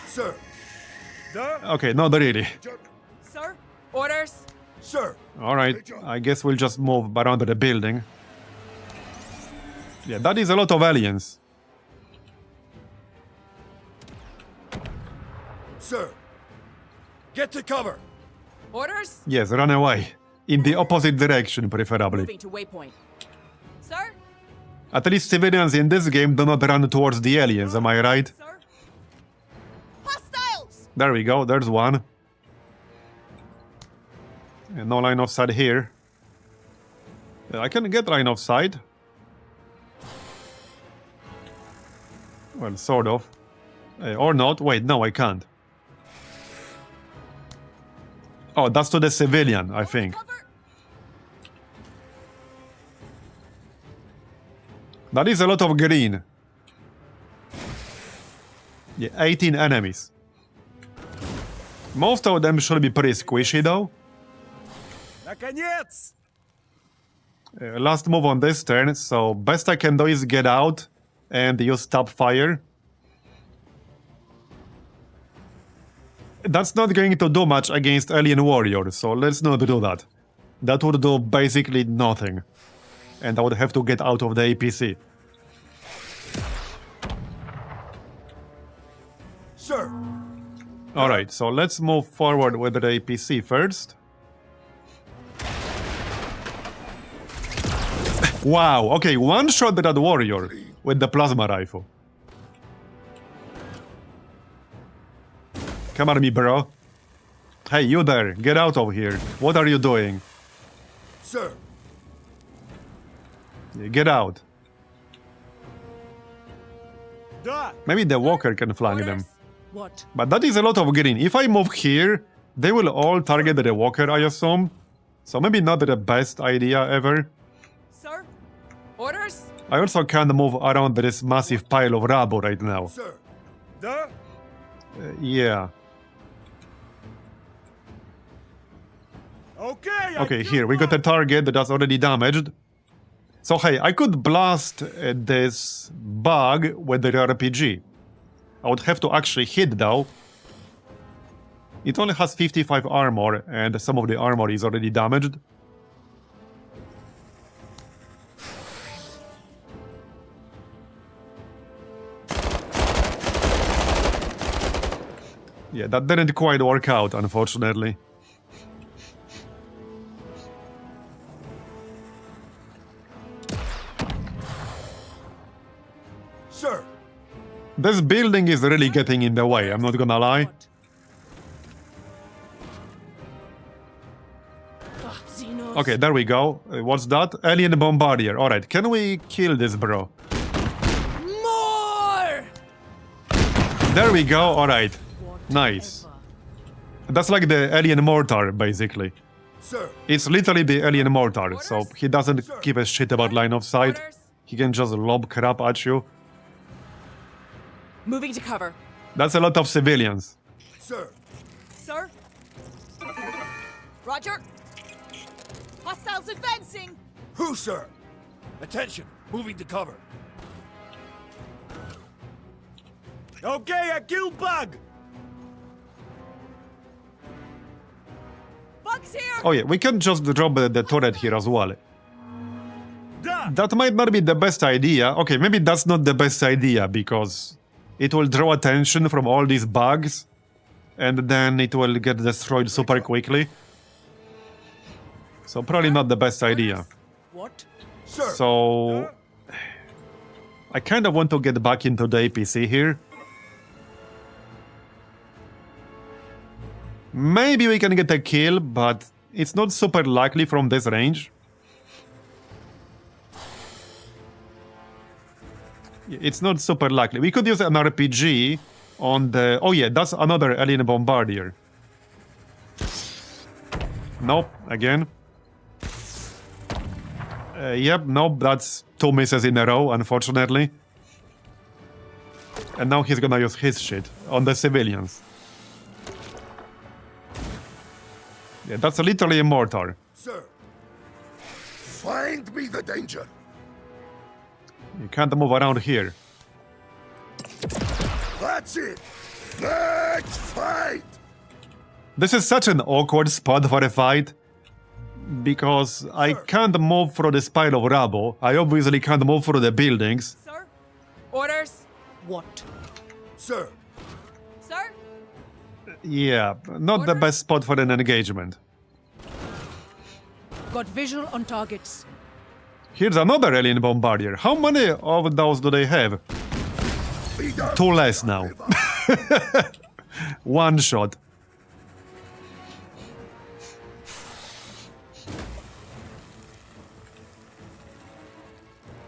Sir. Да? Okay, not really. Major. Sir? Orders? Sir. Alright, I guess we'll just move around the building. Yeah, that is a lot of aliens. Sir. Get to cover. Orders? Yes, run away. In the opposite direction, preferably. Moving to waypoint. Sir? At least civilians in this game do not run towards the aliens, am I right? Sir? Hostiles! There we go, there's one. And no line of sight here. I can get line of sight. Well, sort of. Or not. Wait, no, I can't. Oh, that's to the civilian, I think. Cover! That is a lot of green. Yeah, 18 enemies. Most of them should be pretty squishy, though. Наконец! Last move on this turn, so best I can do is get out and use stop fire. That's not going to do much against alien warriors, so let's not do that. That would do basically nothing. And I would have to get out of the APC. Sir. Alright, so let's move forward with the APC first. Wow, okay, one shot that warrior with the plasma rifle. Come on, me bro. Hey, you there, get out of here. What are you doing? Sir. Get out. Da! Maybe the walker can flank them. Orders? What? But that is a lot of green. If I move here, they will all target the walker, I assume. So maybe not the best idea ever. Sir? Orders? I also can't move around this massive pile of rubble right now. Sir, Da! Yeah. Okay, Okay, here, we got a target that's already damaged. So hey, I could blast this bug with the RPG. I would have to actually hit though. It only has 55 armor, and some of the armor is already damaged. Yeah, that didn't quite work out, unfortunately. sir, This building is really getting in the way, I'm not gonna lie. What? Ah, Xenos. Okay, there we go. What's that? Alien Bombardier. Alright, can we kill this bro? More! There we go, alright. Nice. That's like the alien mortar, basically. sir, It's literally the alien mortar, so he doesn't give a shit about line of sight. Orders? He can just lob crap at you. Moving to cover. That's a lot of civilians. sir, Sir? Roger. Hostiles advancing. Who, sir? Attention, moving to cover. Okay, I kill bug! Bugs here. Oh yeah, we can just drop the turret here as well. Da! That might not be the best idea. Okay, maybe that's not the best idea, because it will draw attention from all these bugs, and then it will get destroyed super quickly. So probably not the best idea. What? sir. So I kind of want to get back into the APC here. Maybe we can get a kill, but it's not super likely from this range. It's not super likely. We could use an RPG on the... Oh yeah, that's another alien bombardier. Nope, again. Yep, nope, that's 2 misses in a row, unfortunately. And now he's gonna use his shit on the civilians. Yeah, that's literally a mortar. Sir, Find me the danger. You can't move around here. That's it. Let's fight. This is such an awkward spot for a fight. Because I can't move through this pile of rubble. I obviously can't move through the buildings. Sir? Orders? What? sir, Sir? Yeah, not the best spot for an engagement. Got visual on targets. Here's another alien bombardier. How many of those do they have? 2 less now. 1 shot.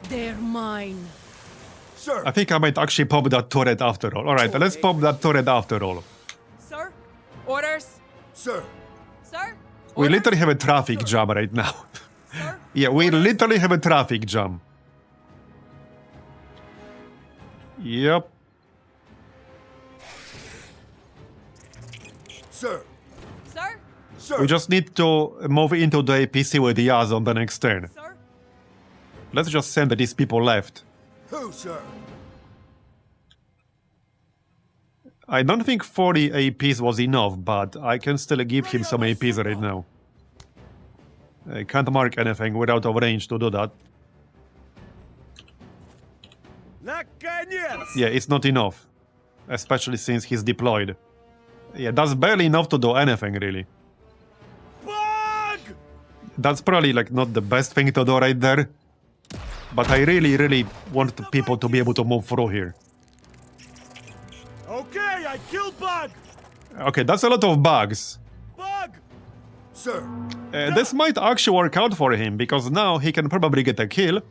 They're mine. sir, I think I might actually pop that turret after all. Alright, let's pop that turret after all. Sir? Orders? sir, Sir? We Orders? literally have a traffic jam right now. Sir? Yeah, we literally have a traffic jam. Yep. sir, Sir? sir, We just need to move into the APC with Yaz on the next turn. Sir? Let's just send these people left. who, sir? I don't think 40 APs was enough, but I can still give him some APs right now. I can't mark anything. We're out of range to do that. Наконец! Yeah, it's not enough. Especially since he's deployed. Yeah, that's barely enough to do anything, really. Bug! That's probably, like, not the best thing to do right there. But I really, really want the people to be able to move through here. Okay, I kill bug! Okay, that's a lot of bugs. Bug! Sir, This might actually work out for him, because now he can probably get a kill.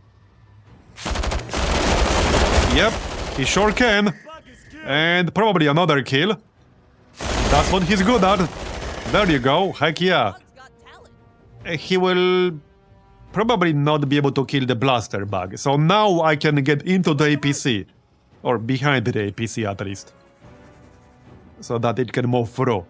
Yep, He sure can. And probably another kill. That's what he's good at. There you go. Heck yeah. Bug's got talent. He will probably not be able to kill the blaster bug. So now I can get into the APC. Or behind the APC at least. So that it can move through.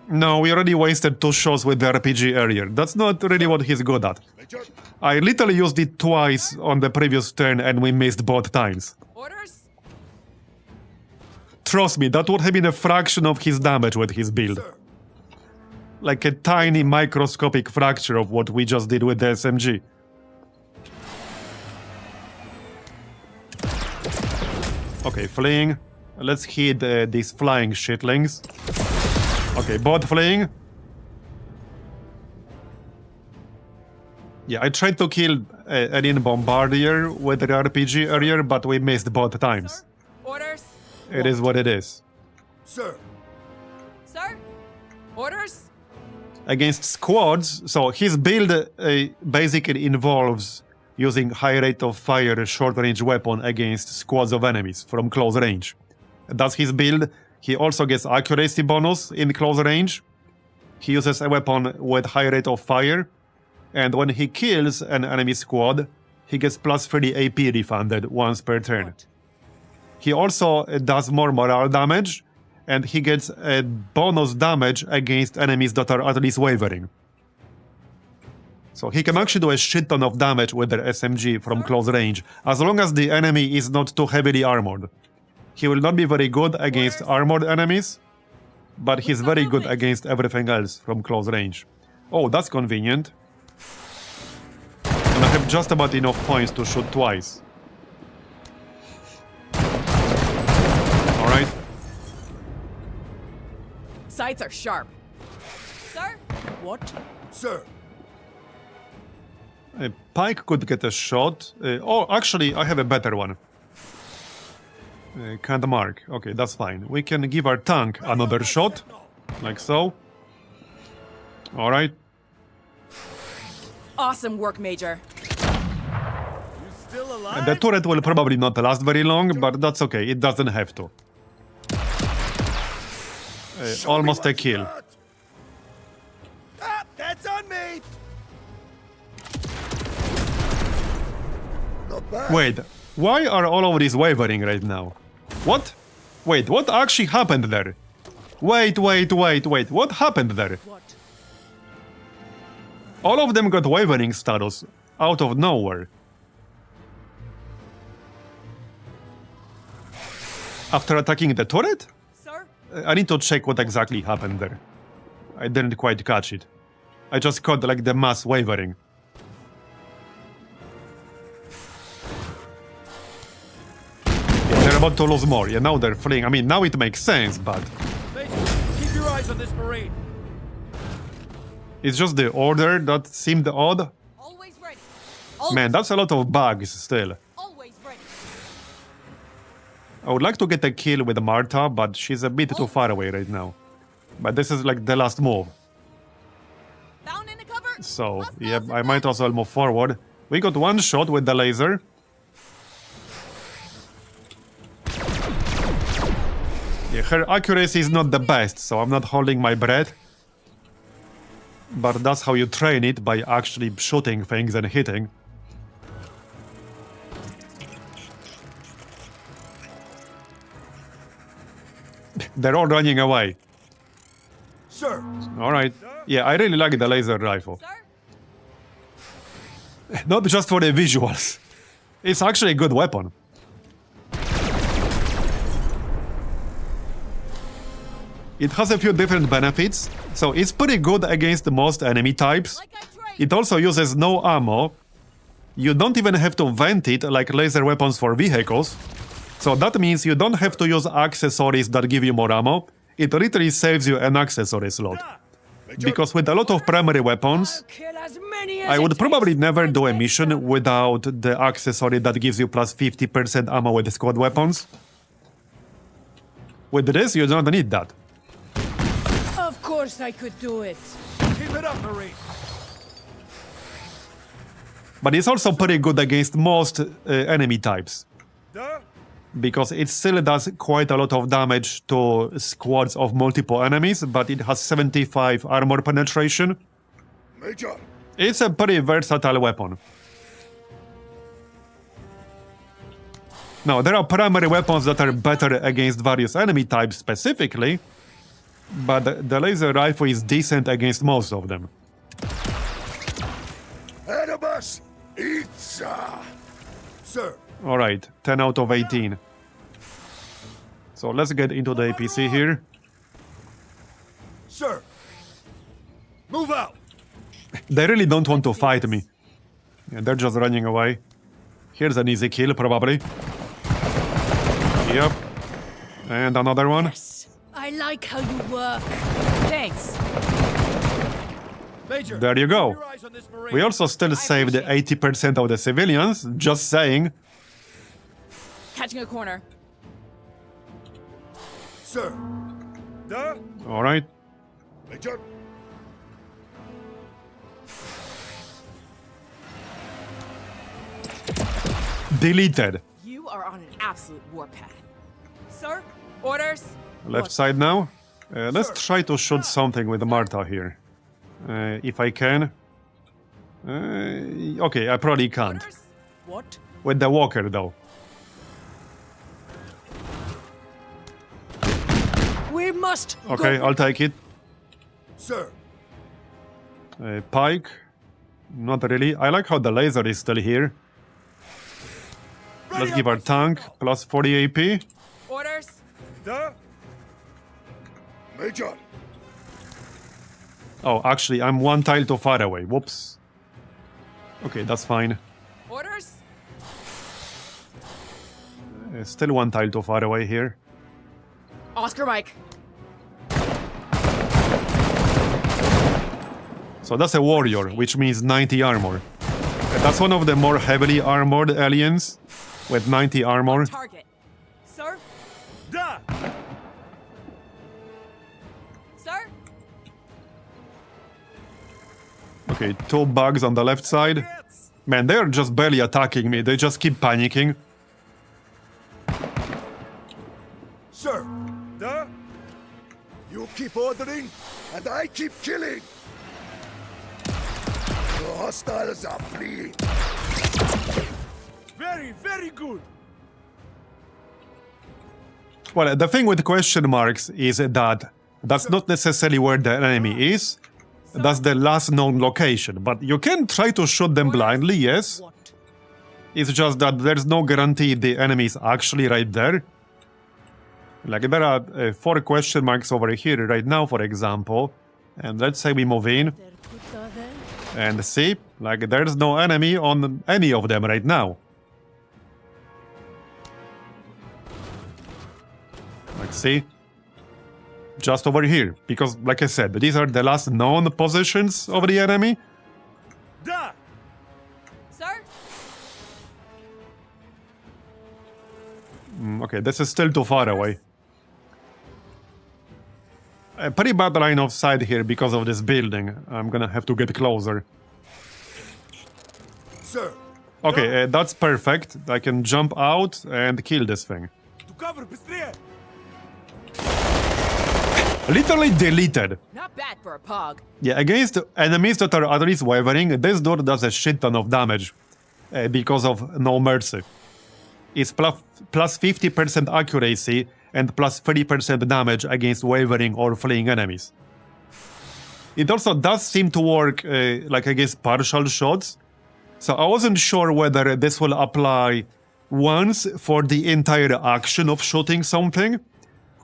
No, we already wasted 2 shots with the RPG earlier. That's not really what he's good at. Major, I literally used it twice on the previous turn and we missed both times. Orders? Trust me, that would have been a fraction of his damage with his build. Like a tiny microscopic fracture of what we just did with the SMG. Okay, fleeing. Let's hit these flying shitlings. Okay, both fleeing. Yeah, I tried to kill an Bombardier with the RPG earlier, but we missed both times. Orders? It is what it is. sir. Sir? Orders? Against squads, so his build basically involves using high rate of fire short-range weapon against squads of enemies from close range. That's his build. He also gets accuracy bonus in close range. He uses a weapon with high rate of fire, and when he kills an enemy squad, he gets plus 30 AP refunded once per turn. He also does more morale damage, and he gets a bonus damage against enemies that are at least wavering. So he can actually do a shit ton of damage with their SMG from close range, as long as the enemy is not too heavily armored. He will not be very good against armored enemies, but he's very good against everything else from close range. Oh, that's convenient. And I have just about enough points to shoot twice. Alright. Sights are sharp. Sir? What? Sir. Pike could get a shot. Oh, actually, I have a better one. Can't mark. Okay, that's fine. We can give our tank another shot. Like so. Alright. Awesome work, Major. You still alive? The turret will probably not last very long, but that's okay. It doesn't have to. Almost a kill. Ah, that's on me. Not bad. Wait, why are all of these wavering right now? What? Wait, what actually happened there? Wait, what happened there? What? All of them got wavering status out of nowhere. After attacking the turret? Sir? I need to check what exactly happened there. I didn't quite catch it. I just caught like the mass wavering. Yeah, they're about to lose more. Yeah, now they're fleeing. I mean, now it makes sense, but Major, keep your eyes on this Marine. it's just the order that seemed odd. Always ready. Man, that's a lot of bugs still. Always ready. I would like to get a kill with Marta, but she's a bit too far away right now. But this is like the last move. Bound into cover. So, Hostiles yeah, I in might as well move forward. We got one shot with the laser. Yeah, her accuracy is not the best, so I'm not holding my breath. But that's how you train it, by actually shooting things and hitting. They're all running away. Sir. Alright. Yeah, I really like the laser rifle. Sir? Not just for the visuals. It's actually a good weapon. It has a few different benefits, so it's pretty good against most enemy types. Like I trained. It also uses no ammo. You don't even have to vent it like laser weapons for vehicles. So that means you don't have to use accessories that give you more ammo. It literally saves you an accessory slot. Because with a lot of primary weapons, Kill as many as I it would takes probably to never do a make mission some. without the accessory that gives you plus 50% ammo with squad weapons. With this, you don't need that. Of course I could do it. Keep it up, Marine. But it's also pretty good against most enemy types. Duh. Because it still does quite a lot of damage to squads of multiple enemies, but it has 75 armor penetration. Major, It's a pretty versatile weapon. Now, there are primary weapons that are better against various enemy types specifically, but the laser rifle is decent against most of them. Anubis, eats. Sir, Alright, 10 out of 18. So let's get into the APC here. sir. Move out. They really don't want to fight me. Yeah, they're just running away. Here's an easy kill, probably. Yep. And another one. I like how you work. Thanks. Major, There you go. keep your eyes on this Marine. We also still saved 80% of the civilians, just saying. Catching a corner. Sir, Duh. Alright. Major, Deleted. You are on an absolute warpath. Sir, orders. Left side now. Let's try to shoot something with Marta here. If I can. Okay, I probably can't. Orders? What? With the walker, though. We must Okay, go. I'll take it. sir. Pike. Not really. I like how the laser is still here. Let's give our tank plus 40 AP. Orders. Duh. Major, Oh, actually, I'm one tile too far away. Whoops. Okay, that's fine. Orders. Still one tile too far away here. Oscar Mike. So that's a warrior, which means 90 armor. That's one of the more heavily armored aliens with 90 armor. Target. Sir. Duh. Sir. Okay, 2 bugs on the left side. Man, they're just barely attacking me. They just keep panicking. Sir, Duh. you keep ordering, and I keep killing. The hostiles are fleeing. Very, very good. Well, the thing with question marks is that that's not necessarily where the enemy is. That's the last known location. But you can try to shoot them blindly, yes. What? It's just that there's no guarantee the enemy is actually right there. Like, there are 4 question marks over here right now, for example. And let's say we move in and see, like, there's no enemy on any of them right now. Like, see? Just over here. Because, like I said, these are the last known positions of the enemy. Duh. Sir. Okay, this is still too far away. A pretty bad line of sight here because of this building. I'm gonna have to get closer. sir. Okay, that's perfect. I can jump out and kill this thing. To cover, быстрее. Literally deleted. Not bad for a pog. Yeah, against enemies that are at least wavering, this door does a shit ton of damage. Because of no mercy. It's plus 50% accuracy and plus 30% damage against wavering or fleeing enemies. It also does seem to work like against partial shots. So I wasn't sure whether this will apply once for the entire action of shooting something,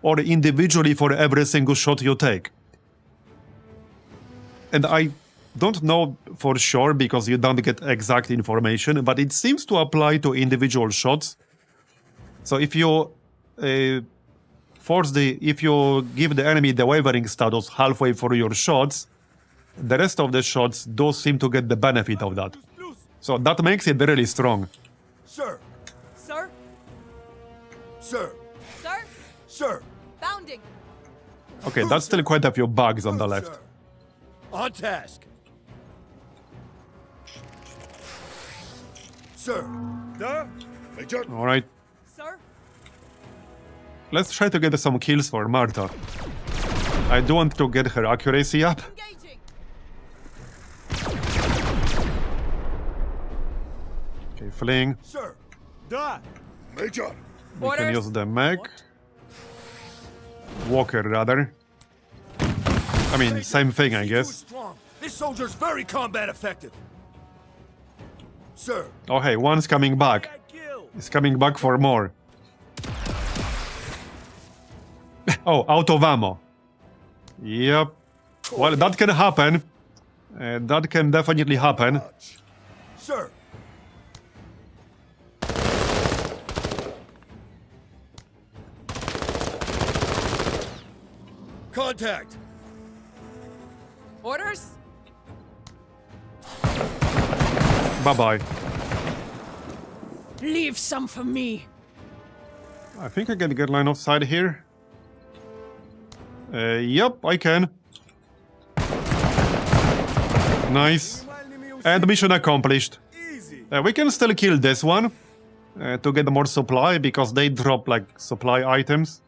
or individually for every single shot you take. And I don't know for sure because you don't get exact information, but it seems to apply to individual shots. So if you if you give the enemy the wavering status halfway through your shots, the rest of the shots do seem to get the benefit of that. So that makes it really strong. Sir, Sir. sir, Sir. sir. Bounding. Okay, that's still quite a few bugs on the left. On task. Sir. Da? Major. Alright. Sir? Let's try to get some kills for Marta. I do want to get her accuracy up. Engaging. Okay, fling. Sir. Da? Major. We can Orders. use the mech. Walker, rather. I mean, same thing, I Too guess. strong. This soldier's very combat effective. Sir. Oh, hey, one's coming back. I kill. He's coming back for more. Oh, out of ammo. Yep. Well, that can happen. That can definitely happen. Sir. Contact. Orders? Bye-bye. Leave some for me. I think I can get line of sight here. Yep, I can. Nice. And mission accomplished. Easy. We can still kill this one to get more supply, because they drop like supply items.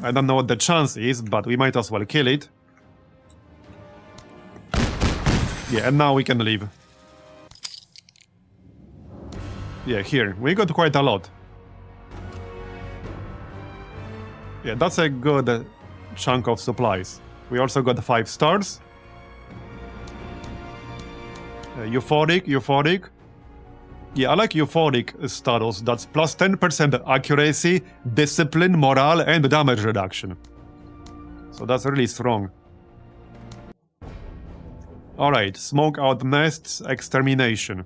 I don't know what the chance is, but we might as well kill it. Yeah, and now we can leave. Yeah, here. We got quite a lot. Yeah, that's a good chunk of supplies. We also got 5 stars. Euphoric, euphoric. Yeah, I like euphoric status. That's plus 10% accuracy, discipline, morale, and damage reduction. So that's really strong. Alright, smoke out nests, extermination.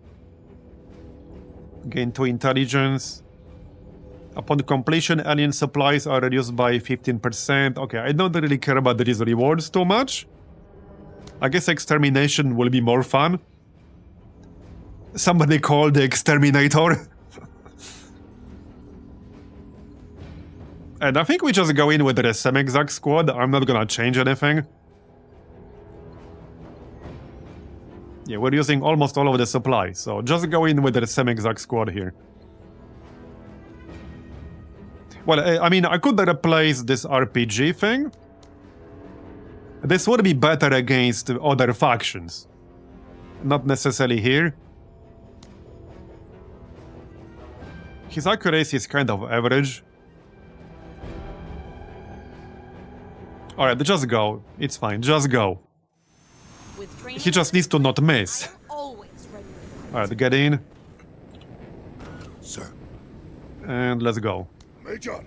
Gain 2 intelligence. Upon completion, alien supplies are reduced by 15%. Okay, I don't really care about these rewards too much. I guess extermination will be more fun. Somebody called the exterminator. And I think we just go in with the same exact squad. I'm not gonna change anything. Yeah, we're using almost all of the supply, so just go in with the same exact squad here. Well, I mean, I could replace this RPG thing. This would be better against other factions. Not necessarily here. His accuracy is kind of average. Alright, just go. It's fine, just go. With training, He just needs to not miss. I'm always ready. Alright, get in. Sir. And let's go. Major.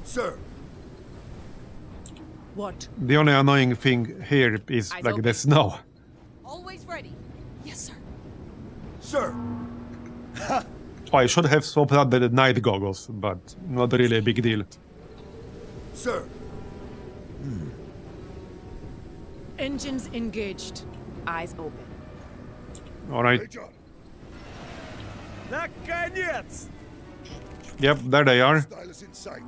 Sir. What? The only annoying thing here is Eyes like open. the snow. Always ready. Yes, sir. Sir. Oh, I should have swapped out the night goggles, but not really a big deal. Sir. Engines engaged. Eyes open. Alright. Major. Наконец! Yep, there they are. Stylus in sight.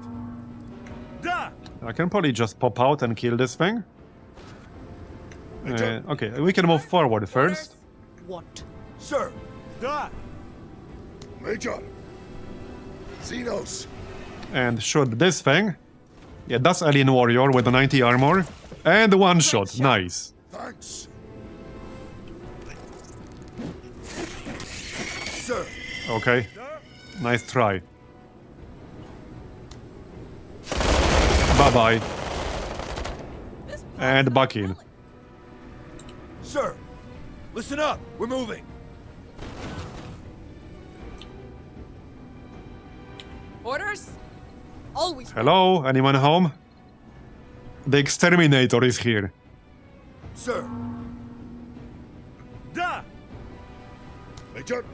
Da! I can probably just pop out and kill this thing. Okay, we can move forward first. What? Sir. Da! Major. Xenos. And shoot this thing. Yeah, that's Alien Warrior with the 90 armor. And one shot, nice. Thanks. Sir. Okay, nice try. Bye-bye. And back in. Sir. Listen up. We're moving. Orders? Always ready. Hello, anyone home? The exterminator is here. Sir. Da! Major.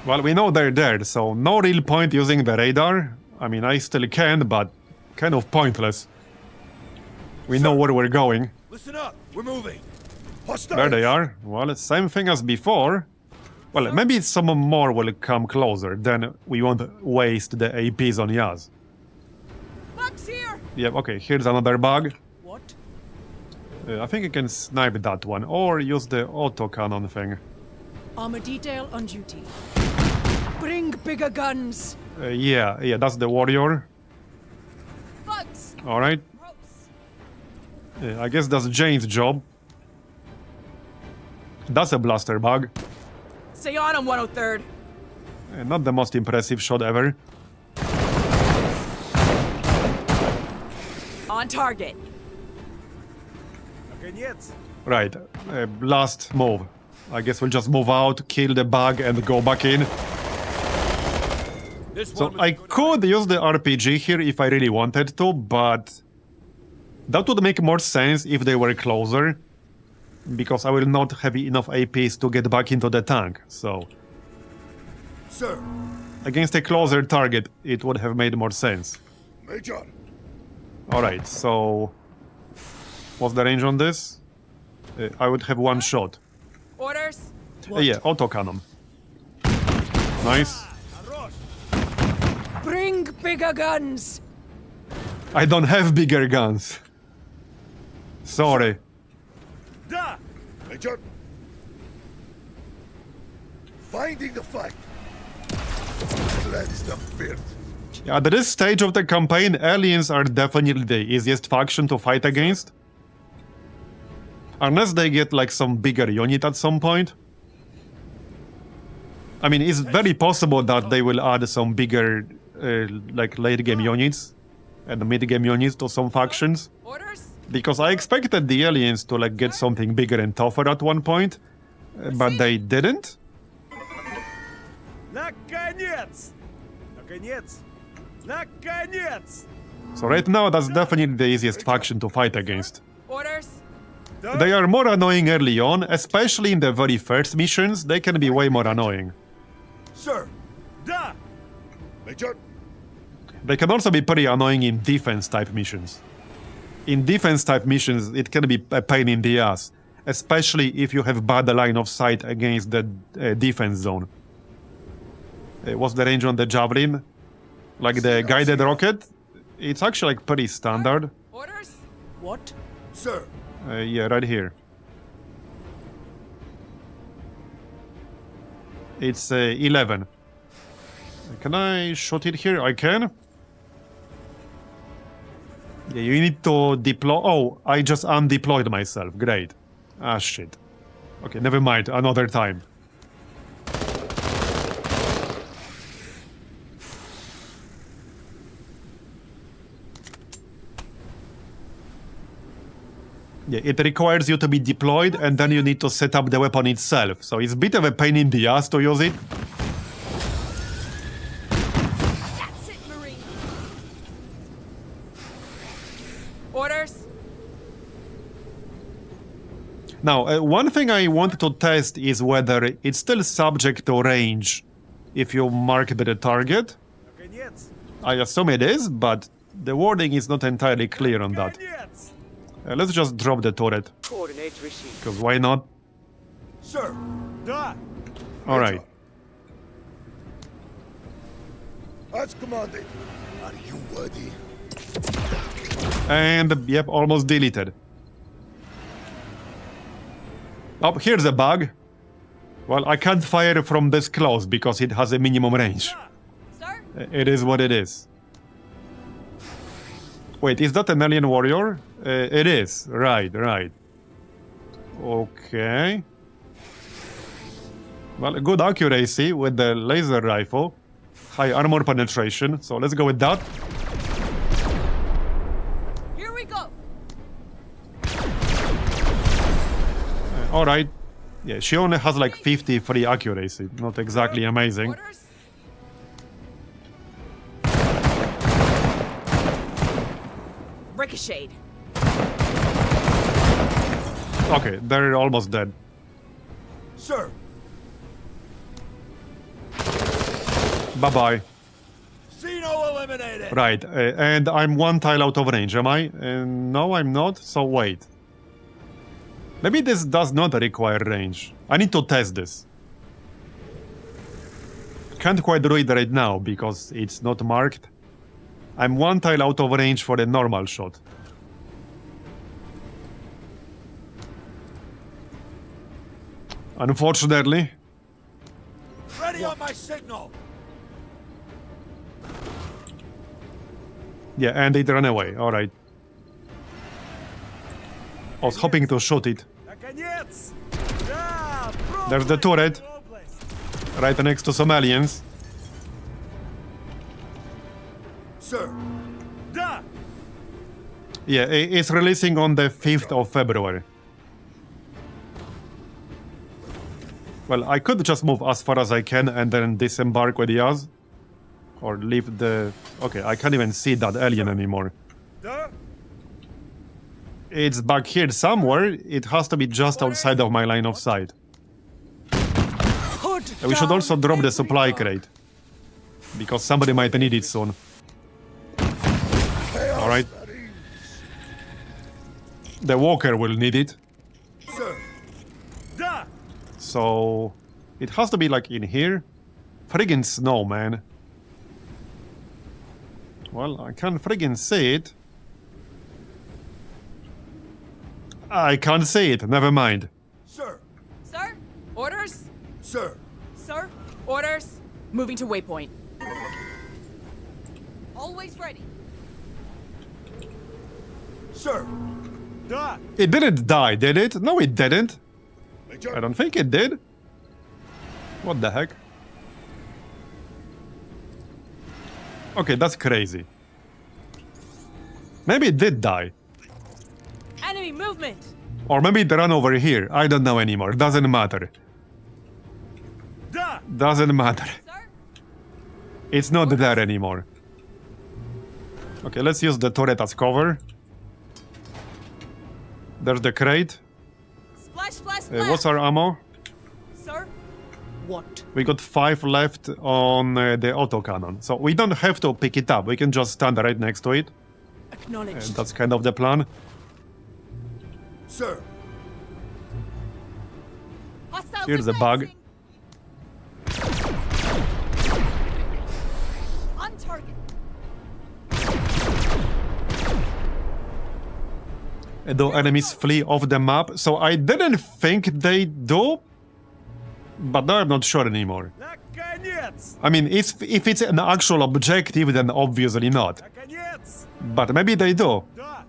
Well, we know they're dead, so no real point using the radar. I mean, I still can, but kind of pointless. We know where we're going. Listen up. We're moving. Hostile. There they are. Well, same thing as before. Well, maybe some more will come closer, then we won't waste the APs on Yaz. Bugs here! Yeah, okay, here's another bug. What? I think I can snipe that one, or use the autocannon thing. Armor detail on duty. Bring bigger guns. Yeah, that's the warrior. Bugs! Alright, Gross. I guess that's Jane's job. That's a blaster bug. Stay on him, 103rd. Not the most impressive shot ever. On target. Наконец! Right, last move. I guess we'll just move out, kill the bug, and go back in. So I could use the RPG here if I really wanted to, but that would make more sense if they were closer, because I will not have enough APs to get back into the tank, so... Sir, Against a closer target, it would have made more sense. Major. Alright, so... What's the range on this? I would have one shot. Orders? Yeah, autocannon. Nice. Bring bigger guns. I don't have bigger guns. Sorry. Да! Major. Finding the fight. Cleanse the filth. At this stage of the campaign, aliens are definitely the easiest faction to fight against. Unless they get like some bigger unit at some point. I mean, it's very possible that they will add some bigger like late game units and mid game units to some factions. Orders? Because I expected the aliens to like get something bigger and tougher at one point, but they didn't. Наконец! Наконец! Наконец! So right now, that's definitely the easiest faction to fight against. Orders? They are more annoying early on, especially in the very first missions. They can be way more annoying. Sir. Да! Major. They can also be pretty annoying in defense-type missions. In defense-type missions, it can be a pain in the ass, especially if you have bad line of sight against the defense zone. What's the range on the Javelin? Like the guided rocket? It's actually like pretty standard. Orders? What? Sir. Yeah, right here. It's 11. Can I shoot it here? I can. Yeah, you need to deploy. Oh, I just undeployed myself. Great. Ah, shit. Okay, never mind. Another time. Yeah, it requires you to be deployed, and then you need to set up the weapon itself. So it's a bit of a pain in the ass to use it. That's it, Marine. Orders? Now, one thing I want to test is whether it's still subject to range if you mark the target. Наконец! I assume it is, but the wording is not entirely clear on that. Наконец! Let's just drop the turret, Coordinates received. because why not? Sir. Да! Alright. As commanded. Are you worthy? And, yep, almost deleted. Oh, here's a bug. Well, I can't fire from this close because it has a minimum range. Sir? It is what it is. Wait, is that an alien warrior? It is. Right. Okay. Well, good accuracy with the laser rifle. High armor penetration, so let's go with that. Here we go. Alright. Yeah, she only has like 53 accuracy. Not exactly amazing. Orders? Ricocheted. Okay, they're almost dead. Sir. Bye-bye. Xeno eliminated. Right, and I'm one tile out of range, am I? No, I'm not, so wait. Maybe this does not require range. I need to test this. can't quite do it right now because it's not marked. I'm one tile out of range for a normal shot. Unfortunately. Ready on my signal! Yeah, and it ran away. Alright. I was hoping to shoot it. Наконец! Да, There's the turret. область! Right next to some aliens. Sir, Да! Yeah, it's releasing on the 5th of February. Well, I could just move as far as I can and then disembark with Yaz. Or leave the... Okay, I can't even see that alien anymore. Да! It's back here somewhere. It has to be just outside of my line of sight. Put We should down also drop the every suppy dog. crate. Because somebody might need it soon. Alright. The walker will need it. sir, Да! So... It has to be like in here. Friggin' snow, man. Well, I can't friggin' see it. I can't see it, never mind. sir, Sir? Orders? sir. Sir? Orders? Moving to waypoint. Always ready. Sir, Да! It didn't die, did it? No, it didn't. Major, I don't think it did. What the heck? Okay, that's crazy. Maybe it did die. Enemy movement! Or maybe it ran over here. I don't know anymore. Doesn't matter. Да! Doesn't matter. Sir? It's not there anymore. Okay, let's use the turret as cover. There's the crate. Splash, splash, splash! What's our ammo? Sir? What? We got 5 left on the autocannon. So we don't have to pick it up. We can just stand right next to it. Acknowledged. That's kind of the plan. sir, Hostiles Here's the bug. advancing. On target. Do enemies flee off the map? So I didn't think they do. But now I'm not sure anymore. Наконец! I mean, if it's an actual objective, then obviously not. Наконец! But maybe they do. Да!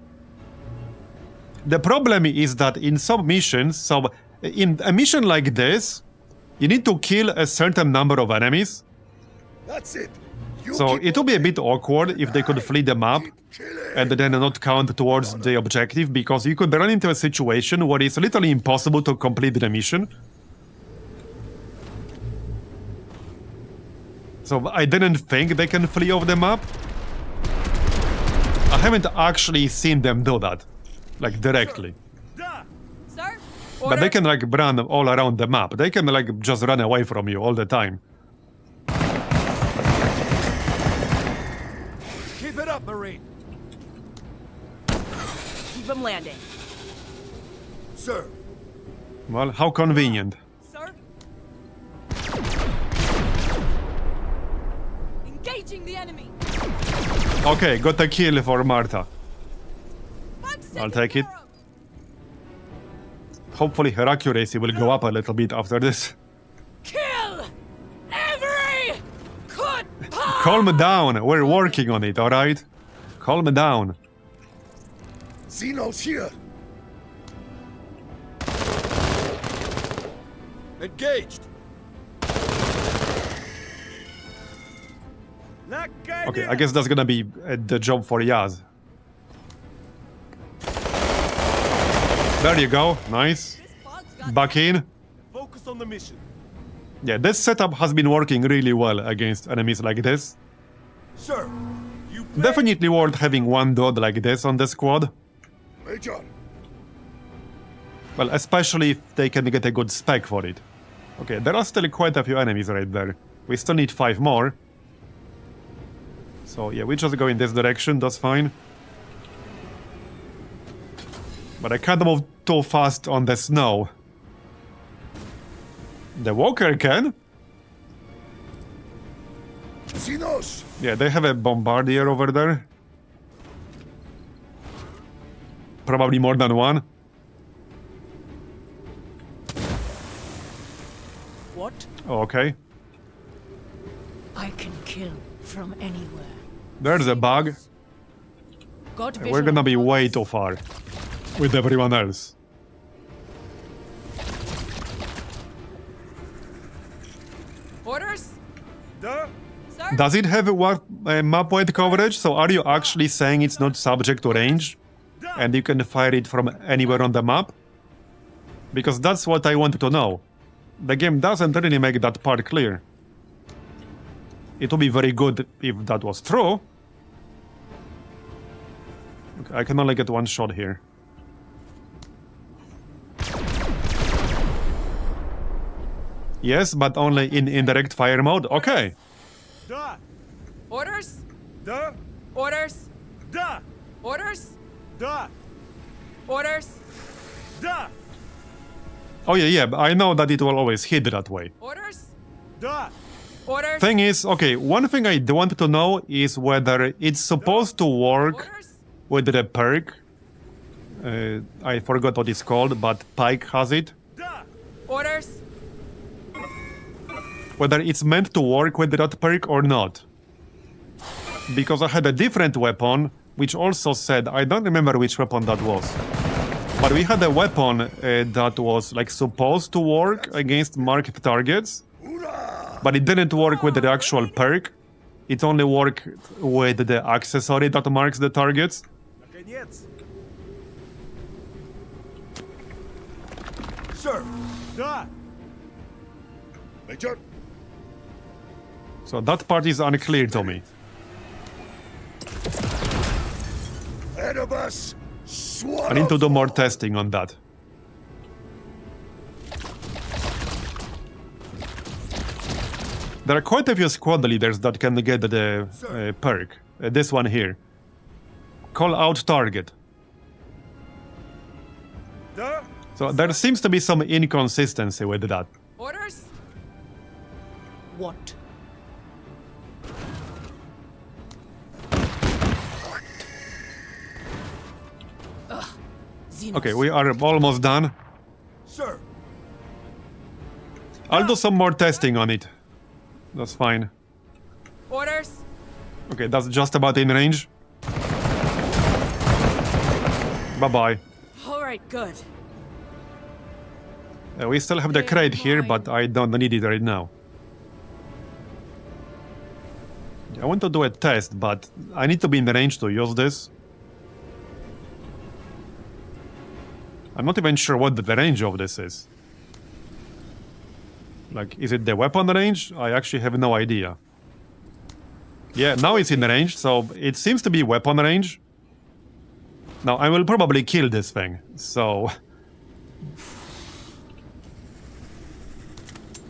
The problem is that in some missions, so in a mission like this, you need to kill a certain number of enemies. that's it. You So keep it would be a on bit awkward if they could flee the map killing. and then not count towards the objective, because you could run into a situation where it's literally impossible to complete the mission. So I didn't think they can flee off the map. I haven't actually seen them do that, like directly. Да! Sir? But they Orders? can like run all around the map. They can like just run away from you all the time. Keep it up, Marine! Keep them landing. Sir, Well, how convenient. Sir? Engaging the enemy! Okay, got a kill for Martha. 5 I'll seconds take it. arrow. Hopefully her accuracy will go up a little bit after this. Kill every could Calm down. We're working on it, alright? Calm down. Xeno's here. Engaged! Наконец! Okay, I guess that's gonna be the job for Yaz. There you go. Nice. This fog's got Back in. Focus on the mission. Yeah, this setup has been working really well against enemies like this. Sir, You Definitely worth having one dot like this on the squad. Major. Well, especially if they can get a good spec for it. Okay, there are still quite a few enemies right there. We still need 5 more. So yeah, we just go in this direction, that's fine. But I can't move too fast on the snow. The walker can. Sinos! Yeah, they have a bombardier over there. Probably more than one. What? Okay. I can kill from anywhere. There's a bug. God We're gonna be visual way on too far with everyone else. Orders? Duh. Sir? Does it have a map wide coverage? So are you actually saying it's not subject to range? And you can fire it from anywhere on the map? Because that's what I wanted to know. The game doesn't really make that part clear. It would be very good if that was true. Okay, I can only get one shot here. Yes, but only in indirect fire mode? Okay. Duh. Orders? Duh. Orders? Duh. Orders? Duh. Orders? Duh. Oh yeah, but I know that it will always hit that way. Orders? Duh. Orders? Thing is, okay, one thing I do want to know is whether it's supposed to work Orders? with the perk. I forgot what it's called, but Pike has it. Duh. Orders? Whether it's meant to work with that perk or not. Because I had a different weapon, which also said, I don't remember which weapon that was. But we had a weapon that was like supposed to work against marked targets. But it didn't work with the actual perk. It only worked with the accessory that marks the targets. Наконец. Sir! Duh. Major! So that part is unclear to me. Ahead of us! Swallow! I need to do more testing on that. There are quite a few squad leaders that can get the perk. This one here. Call out target. Duh. So there seems to be some inconsistency with that. Orders? What? Xenos. Okay, we are almost done. Sir! I'll do some more testing on it. That's fine. Orders? Okay, that's just about in range. Bye-bye. Alright, good. We still have the crate here, but I don't need it right now. I want to do a test, but I need to be in range to use this. I'm not even sure what the range of this is. Like, is it the weapon range? I actually have no idea. Yeah, now it's in range, so it seems to be weapon range. Now, I will probably kill this thing, so...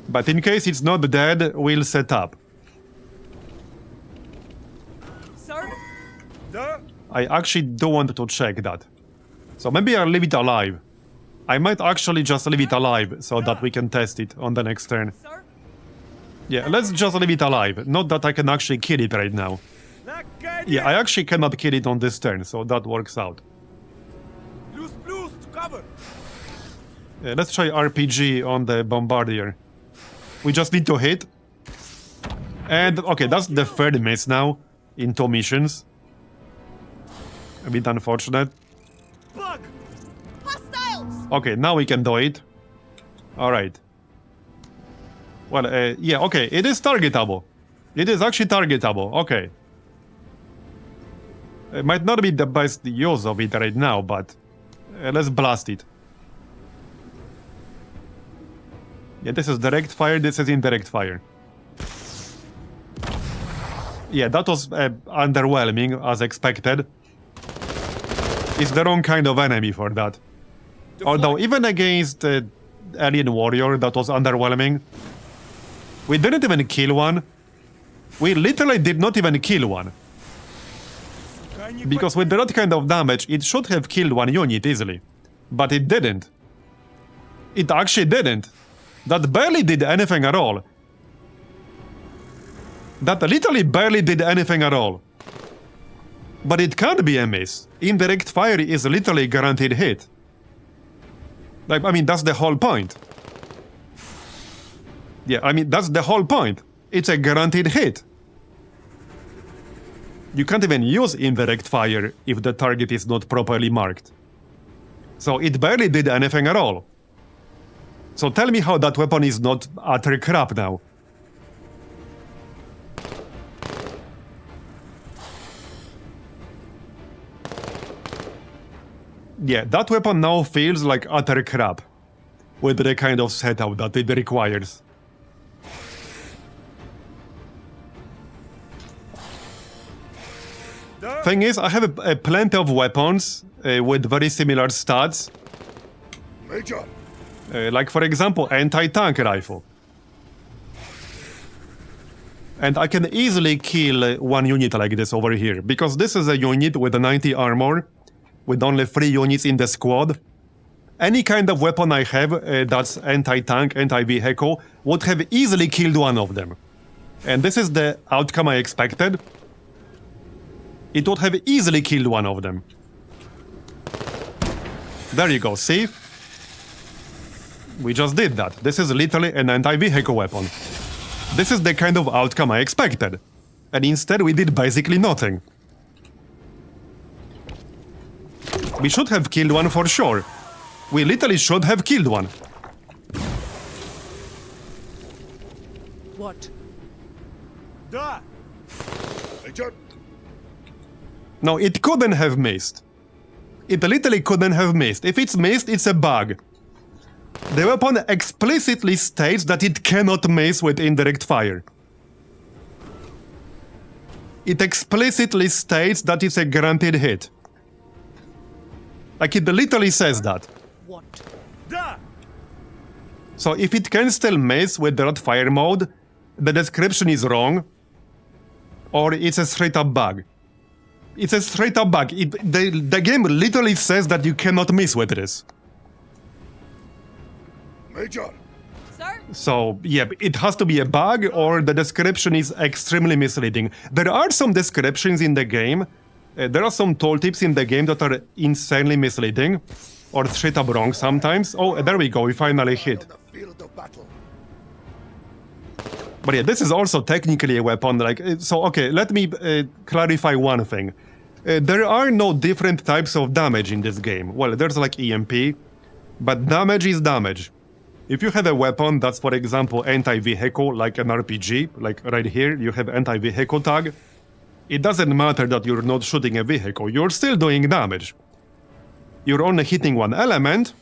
But in case it's not dead, we'll set up. Sir? Duh. I actually do want to check that. So maybe I'll leave it alive. I might actually just leave it alive so that we can test it on the next turn. Sir? Yeah, let's just leave it alive. Not that I can actually kill it right now. Наконец. Yeah, I actually cannot kill it on this turn, so that works out. Плюс плюс to cover. Let's try RPG on the Bombardier. We just need to hit. And, okay, that's the third miss now in 2 missions. A bit unfortunate. Bug. Hostiles! Okay, now we can do it. Alright. Well, yeah, okay, it is targetable. It is actually targetable, okay. It might not be the best use of it right now, but let's blast it. Yeah, this is direct fire, this is indirect fire. Yeah, that was underwhelming, as expected. It's the wrong kind of enemy for that. Although, even against Alien Warrior, that was underwhelming. We didn't even kill one. We literally did not even kill one. Because with that kind of damage, it should have killed one unit easily. But it didn't. It actually didn't. That barely did anything at all. That literally barely did anything at all. But it can't be a miss. Indirect fire is literally guaranteed hit. Like, I mean, that's the whole point. Yeah, I mean, that's the whole point. It's a guaranteed hit. You can't even use indirect fire if the target is not properly marked. So it barely did anything at all. So tell me how that weapon is not utter crap now. Yeah, that weapon now feels like utter crap, with the kind of setup that it requires. Thing is, I have plenty of weapons with very similar stats. Major, Like, for example, anti-tank rifle. And I can easily kill one unit like this over here, because this is a unit with a 90 armor, with only 3 units in the squad. Any kind of weapon I have that's anti-tank, anti-vehicle, would have easily killed one of them. And this is the outcome I expected. It would have easily killed one of them. There you go, see? We just did that. This is literally an anti-vehicle weapon. This is the kind of outcome I expected. And instead we did basically nothing. We should have killed one for sure. We literally should have killed one. What? Da! Major, No, it couldn't have missed. It literally couldn't have missed. If it's missed, it's a bug. The weapon explicitly states that it cannot miss with indirect fire. It explicitly states that it's a guaranteed hit. Like, it literally says that. What? Da! So if it can still miss with the fire mode, the description is wrong, or it's a straight up bug. It's a straight up bug. The game literally says that you cannot miss with this. Major, Sir? So, yeah, it has to be a bug or the description is extremely misleading. There are some descriptions in the game, there are some tooltips in the game that are insanely misleading, or straight up wrong sometimes. Oh, there we go, we finally hit. on the field of battle. But yeah, this is also technically a weapon, like, so okay, let me clarify one thing. There are no different types of damage in this game. Well, there's like EMP, but damage is damage. If you have a weapon that's, for example, anti-vehicle, like an RPG, like right here, you have anti-vehicle tag, it doesn't matter that you're not shooting a vehicle, you're still doing damage. You're only hitting one element,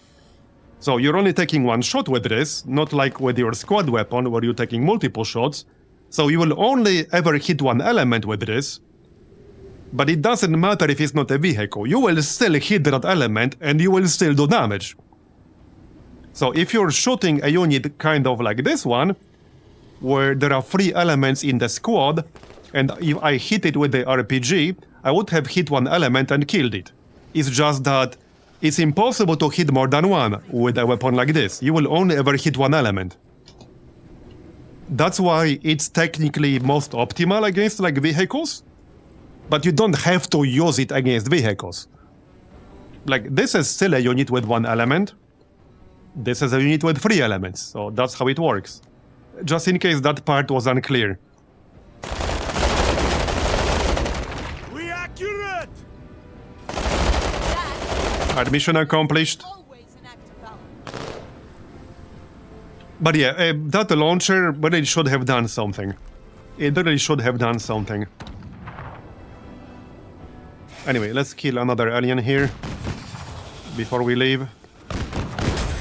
so you're only taking one shot with this, not like with your squad weapon where you're taking multiple shots, so you will only ever hit one element with this, but it doesn't matter if it's not a vehicle, you will still hit that element and you will still do damage. So if you're shooting a unit kind of like this one, where there are 3 elements in the squad, and if I hit it with the RPG, I would have hit one element and killed it. It's just that it's impossible to hit more than one with a weapon like this. You will only ever hit one element. That's why it's technically most optimal against like vehicles, but you don't have to use it against vehicles. Like, this is still a unit with 1 element. This is a unit with 3 elements, so that's how it works. Just in case that part was unclear. We accurate! That Mission accomplished. always an act of valor. But yeah, that launcher really should have done something. It really should have done something. Anyway, let's kill another alien here before we leave.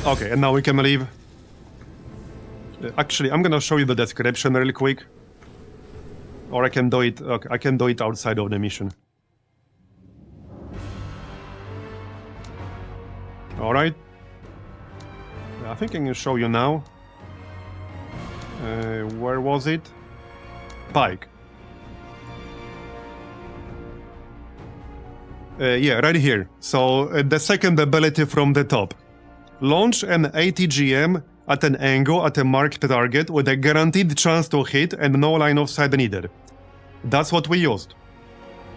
Okay, and now we can leave. Actually, I'm gonna show you the description real quick. Or I can do it, okay, I can do it outside of the mission. Alright. I think I can show you now. Where was it? Pike. Yeah, right here. So, the second ability from the top. Launch an ATGM at an angle at a marked target with a guaranteed chance to hit and no line of sight needed. That's what we used.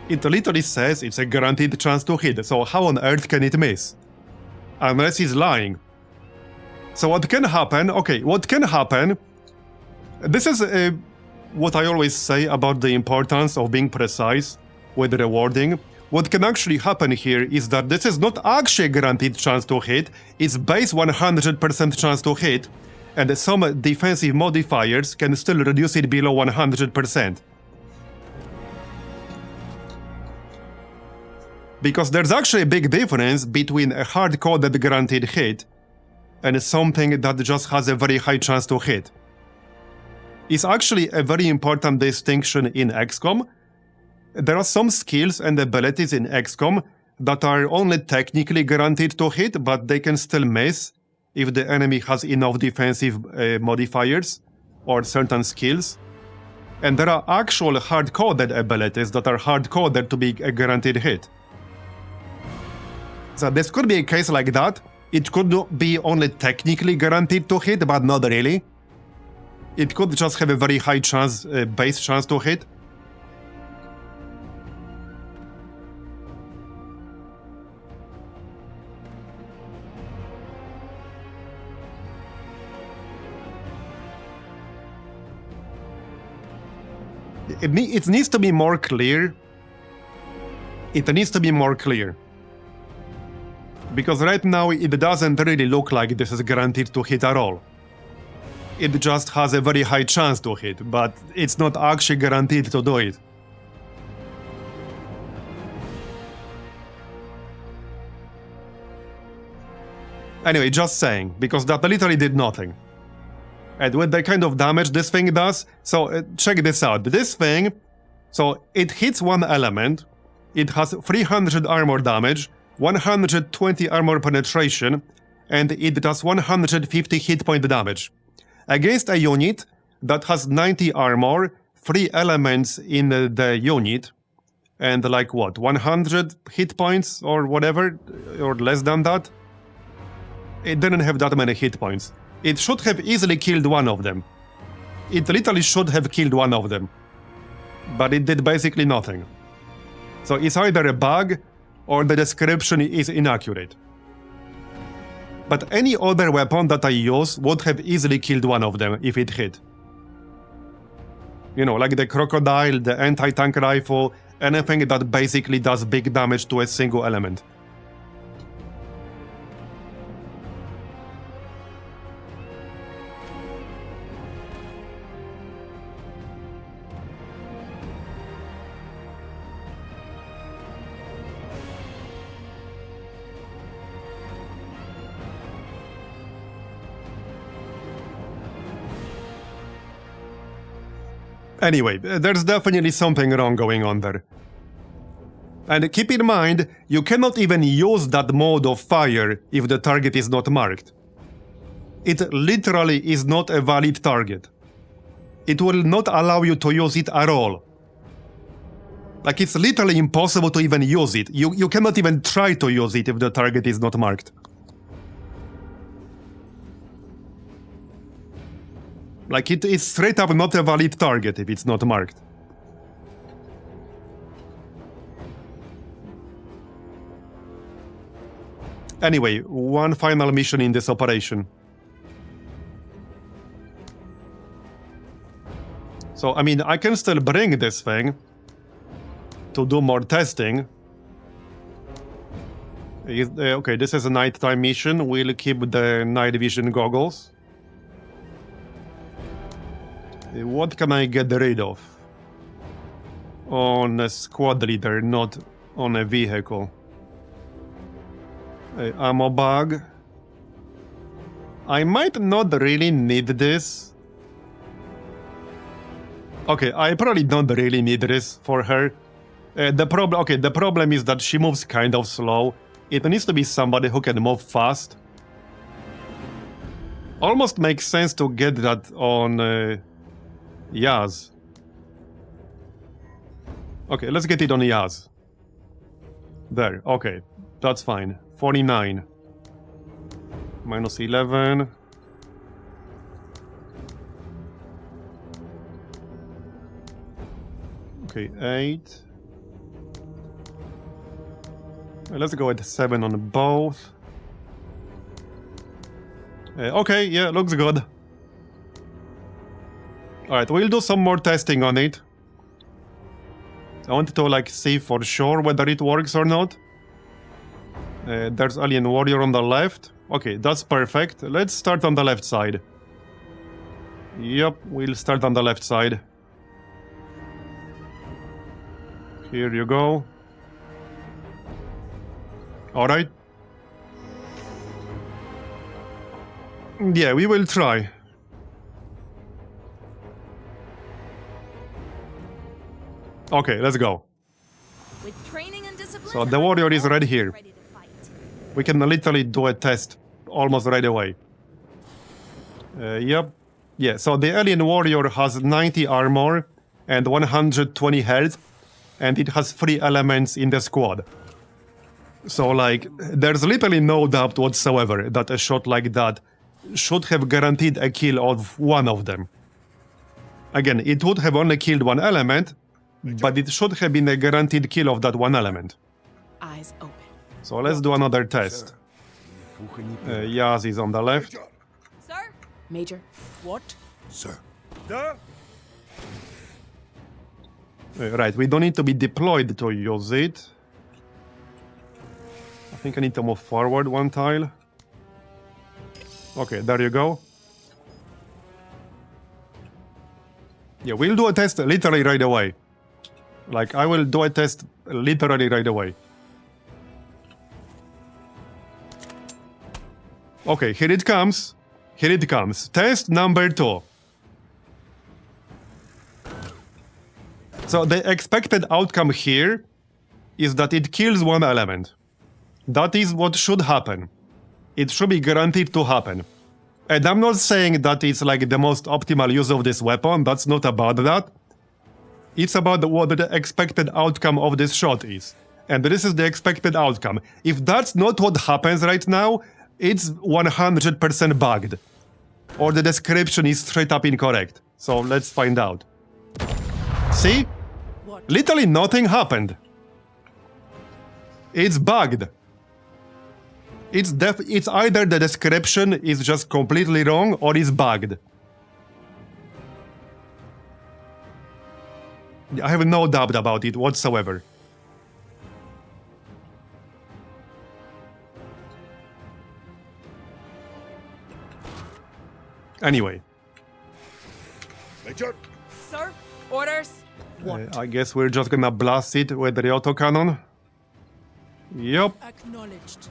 It literally says it's a guaranteed chance to hit, so how on earth can it miss? Unless he's lying. So what can happen? Okay, what can happen? This is what I always say about the importance of being precise with rewarding. What can actually happen here is that this is not actually a guaranteed chance to hit, it's base 100% chance to hit, and some defensive modifiers can still reduce it below 100%. Because there's actually a big difference between a hard-coded guaranteed hit and something that just has a very high chance to hit. It's actually a very important distinction in XCOM. There are some skills and abilities in XCOM that are only technically guaranteed to hit, but they can still miss if the enemy has enough defensive modifiers or certain skills. And there are actual hard-coded abilities that are hard-coded to be a guaranteed hit. So this could be a case like that. It could be only technically guaranteed to hit, but not really. It could just have a very high chance, base chance to hit. It needs to be more clear. It needs to be more clear. Because right now it doesn't really look like this is guaranteed to hit at all. It just has a very high chance to hit, but it's not actually guaranteed to do it. Anyway, just saying, because that literally did nothing. And with the kind of damage this thing does, so check this out. This thing, so it hits one element, it has 300 armor damage, 120 armor penetration, and it does 150 hit point damage. Against a unit that has 90 armor, 3 elements in the unit, and like what, 100 hit points or whatever, or less than that? It didn't have that many hit points. It should have easily killed one of them. It literally should have killed one of them. But it did basically nothing. So it's either a bug, or the description is inaccurate. But any other weapon that I use would have easily killed one of them if it hit. You know, like the crocodile, the anti-tank rifle, anything that basically does big damage to a single element. Anyway, there's definitely something wrong going on there. And keep in mind, you cannot even use that mode of fire if the target is not marked. It literally is not a valid target. It will not allow you to use it at all. Like, it's literally impossible to even use it. You cannot even try to use it if the target is not marked. Like, it is straight up not a valid target if it's not marked. Anyway, one final mission in this operation. So, I mean, I can still bring this thing to do more testing. Okay, this is a nighttime mission. We'll keep the night vision goggles. What can I get rid of? On a squad leader, not on a vehicle. Ammo bag. I might not really need this. Okay, I probably don't really need this for her. The problem is that she moves kind of slow. It needs to be somebody who can move fast. Almost makes sense to get that on Yaz. Okay, let's get it on Yaz. There, okay, that's fine. 49. Minus 11. Okay, 8. Let's go at 7 on both. Okay, yeah, looks good. Alright, we'll do some more testing on it. I want to like see for sure whether it works or not. There's Alien Warrior on the left. Okay, that's perfect. Let's start on the left side. Yep, we'll start on the left side. Here you go. Alright. Yeah, we will try. Okay, let's go. With training and discipline, So the warrior is right here. ready to fight. We can literally do a test almost right away. Yep. Yeah, so the alien warrior has 90 armor and 120 health, and it has 3 elements in the squad. So, like, there's literally no doubt whatsoever that a shot like that should have guaranteed a kill of one of them. Again, it would have only killed one element, but it should have been a guaranteed kill of that one element. Eyes open. So let's do another test. Yaz is on the left. Sir? Major. What? Sir. Da? Right, we don't need to be deployed to use it. I think I need to move forward one tile. Okay, there you go. Yeah, we'll do a test literally right away. Like, I will do a test literally right away. Okay, here it comes. Here it comes. Test number 2. So the expected outcome here is that it kills one element. That is what should happen. It should be guaranteed to happen. And I'm not saying that it's like the most optimal use of this weapon. That's not about that. It's about what the expected outcome of this shot is. And this is the expected outcome. If that's not what happens right now, it's 100% bugged. Or the description is straight up incorrect. So let's find out. See? What? Literally nothing happened. It's bugged. It's either the description is just completely wrong or it's bugged. I have no doubt about it whatsoever. Anyway, Major. Sir? Orders? I guess we're just gonna blast it with the autocannon. Yup. Acknowledged.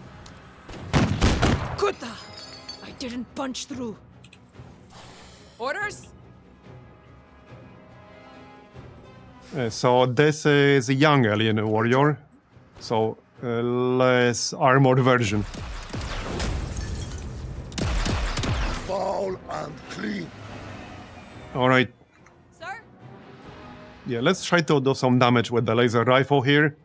Kuta! I didn't punch through. Orders? So this is a young alien warrior. So less armored version. Foul and clean. Alright. Sir? Yeah, let's try to do some damage with the laser rifle here.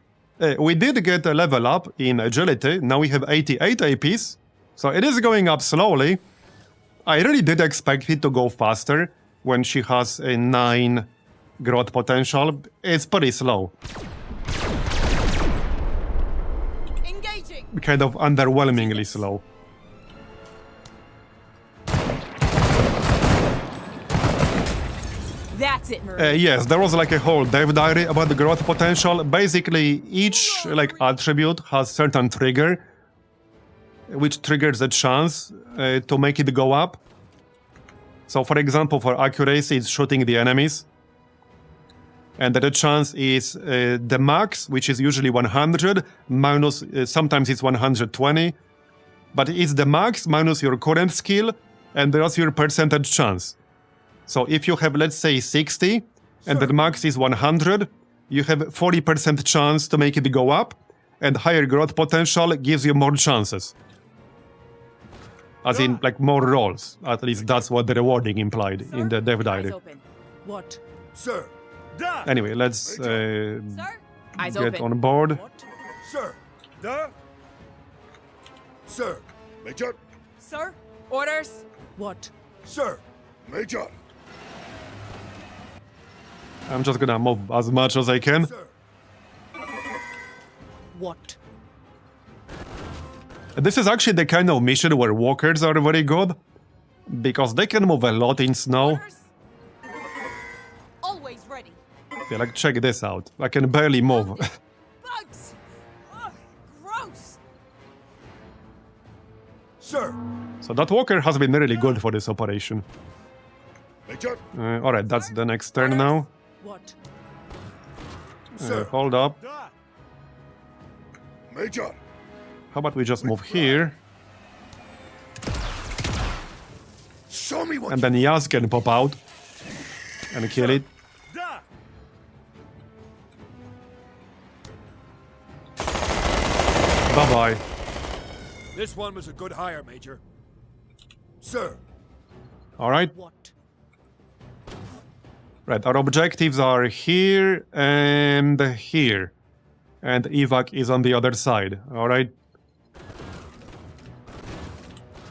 We did get a level up in agility. Now we have 88 APs. So it is going up slowly. I really did expect it to go faster when she has a 9 growth potential. It's pretty slow. Engaging. Kind of underwhelmingly slow. That's it, Marie. Yes, there was like a whole dev diary about the growth potential. Basically, each like attribute has certain trigger, which triggers a chance to make it go up. So, for example, for accuracy, it's shooting the enemies. And the chance is the max, which is usually 100, minus, sometimes it's 120. But it's the max minus your current skill, and that's your percentage chance. So if you have, let's say, 60, and the max is 100, you have 40% chance to make it go up, and higher growth potential gives you more chances. As in, like, more rolls. At least that's what the rewarding implied in the dev Eyes diary. open. What? Sir. Da! Anyway, let's Sir? Eyes get open. on board. What? Sir. Da? Sir. Major. Sir? Orders? What? Sir. Major. I'm just gonna move as much as I can. Sir. What? This is actually the kind of mission where walkers are very good, because they can move a lot in snow. Orders? Always ready. Yeah, like, check this out. I can barely move. Bugs! Ugh, gross! Sir. So that walker has been really good for this operation. Major, Alright, that's the next turn now. What? Sir. Hold up. Da! Major, How about we just move here, show me what and then Yaz can pop out and kill it. Da! Bye-bye. This one was a good hire, Major. Sir. Alright. What? Right, our objectives are here and here. And evac is on the other side, alright?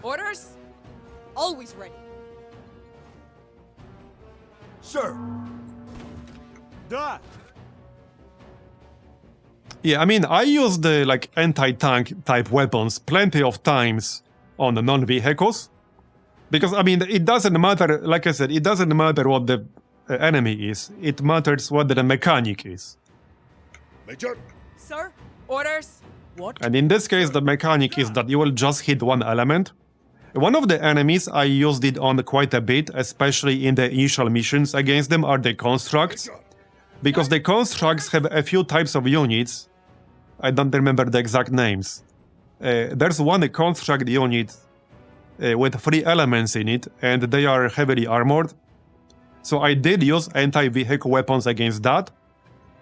Orders? Always ready. Sir. Da! Yeah, I mean, I used the, like, anti-tank type weapons plenty of times on the non-vehicles. Because, I mean, it doesn't matter, like I said, it doesn't matter what the enemy is. It matters what the mechanic is. Major, Sir? Orders? What? And in this case, the mechanic is that you will just hit one element. One of the enemies I used it on quite a bit, especially in the initial missions against them, are the constructs. Major, Because the constructs have a few types of units. I don't remember the exact names. There's one construct unit with 3 elements in it, and they are heavily armored. So I did use anti-vehicle weapons against that,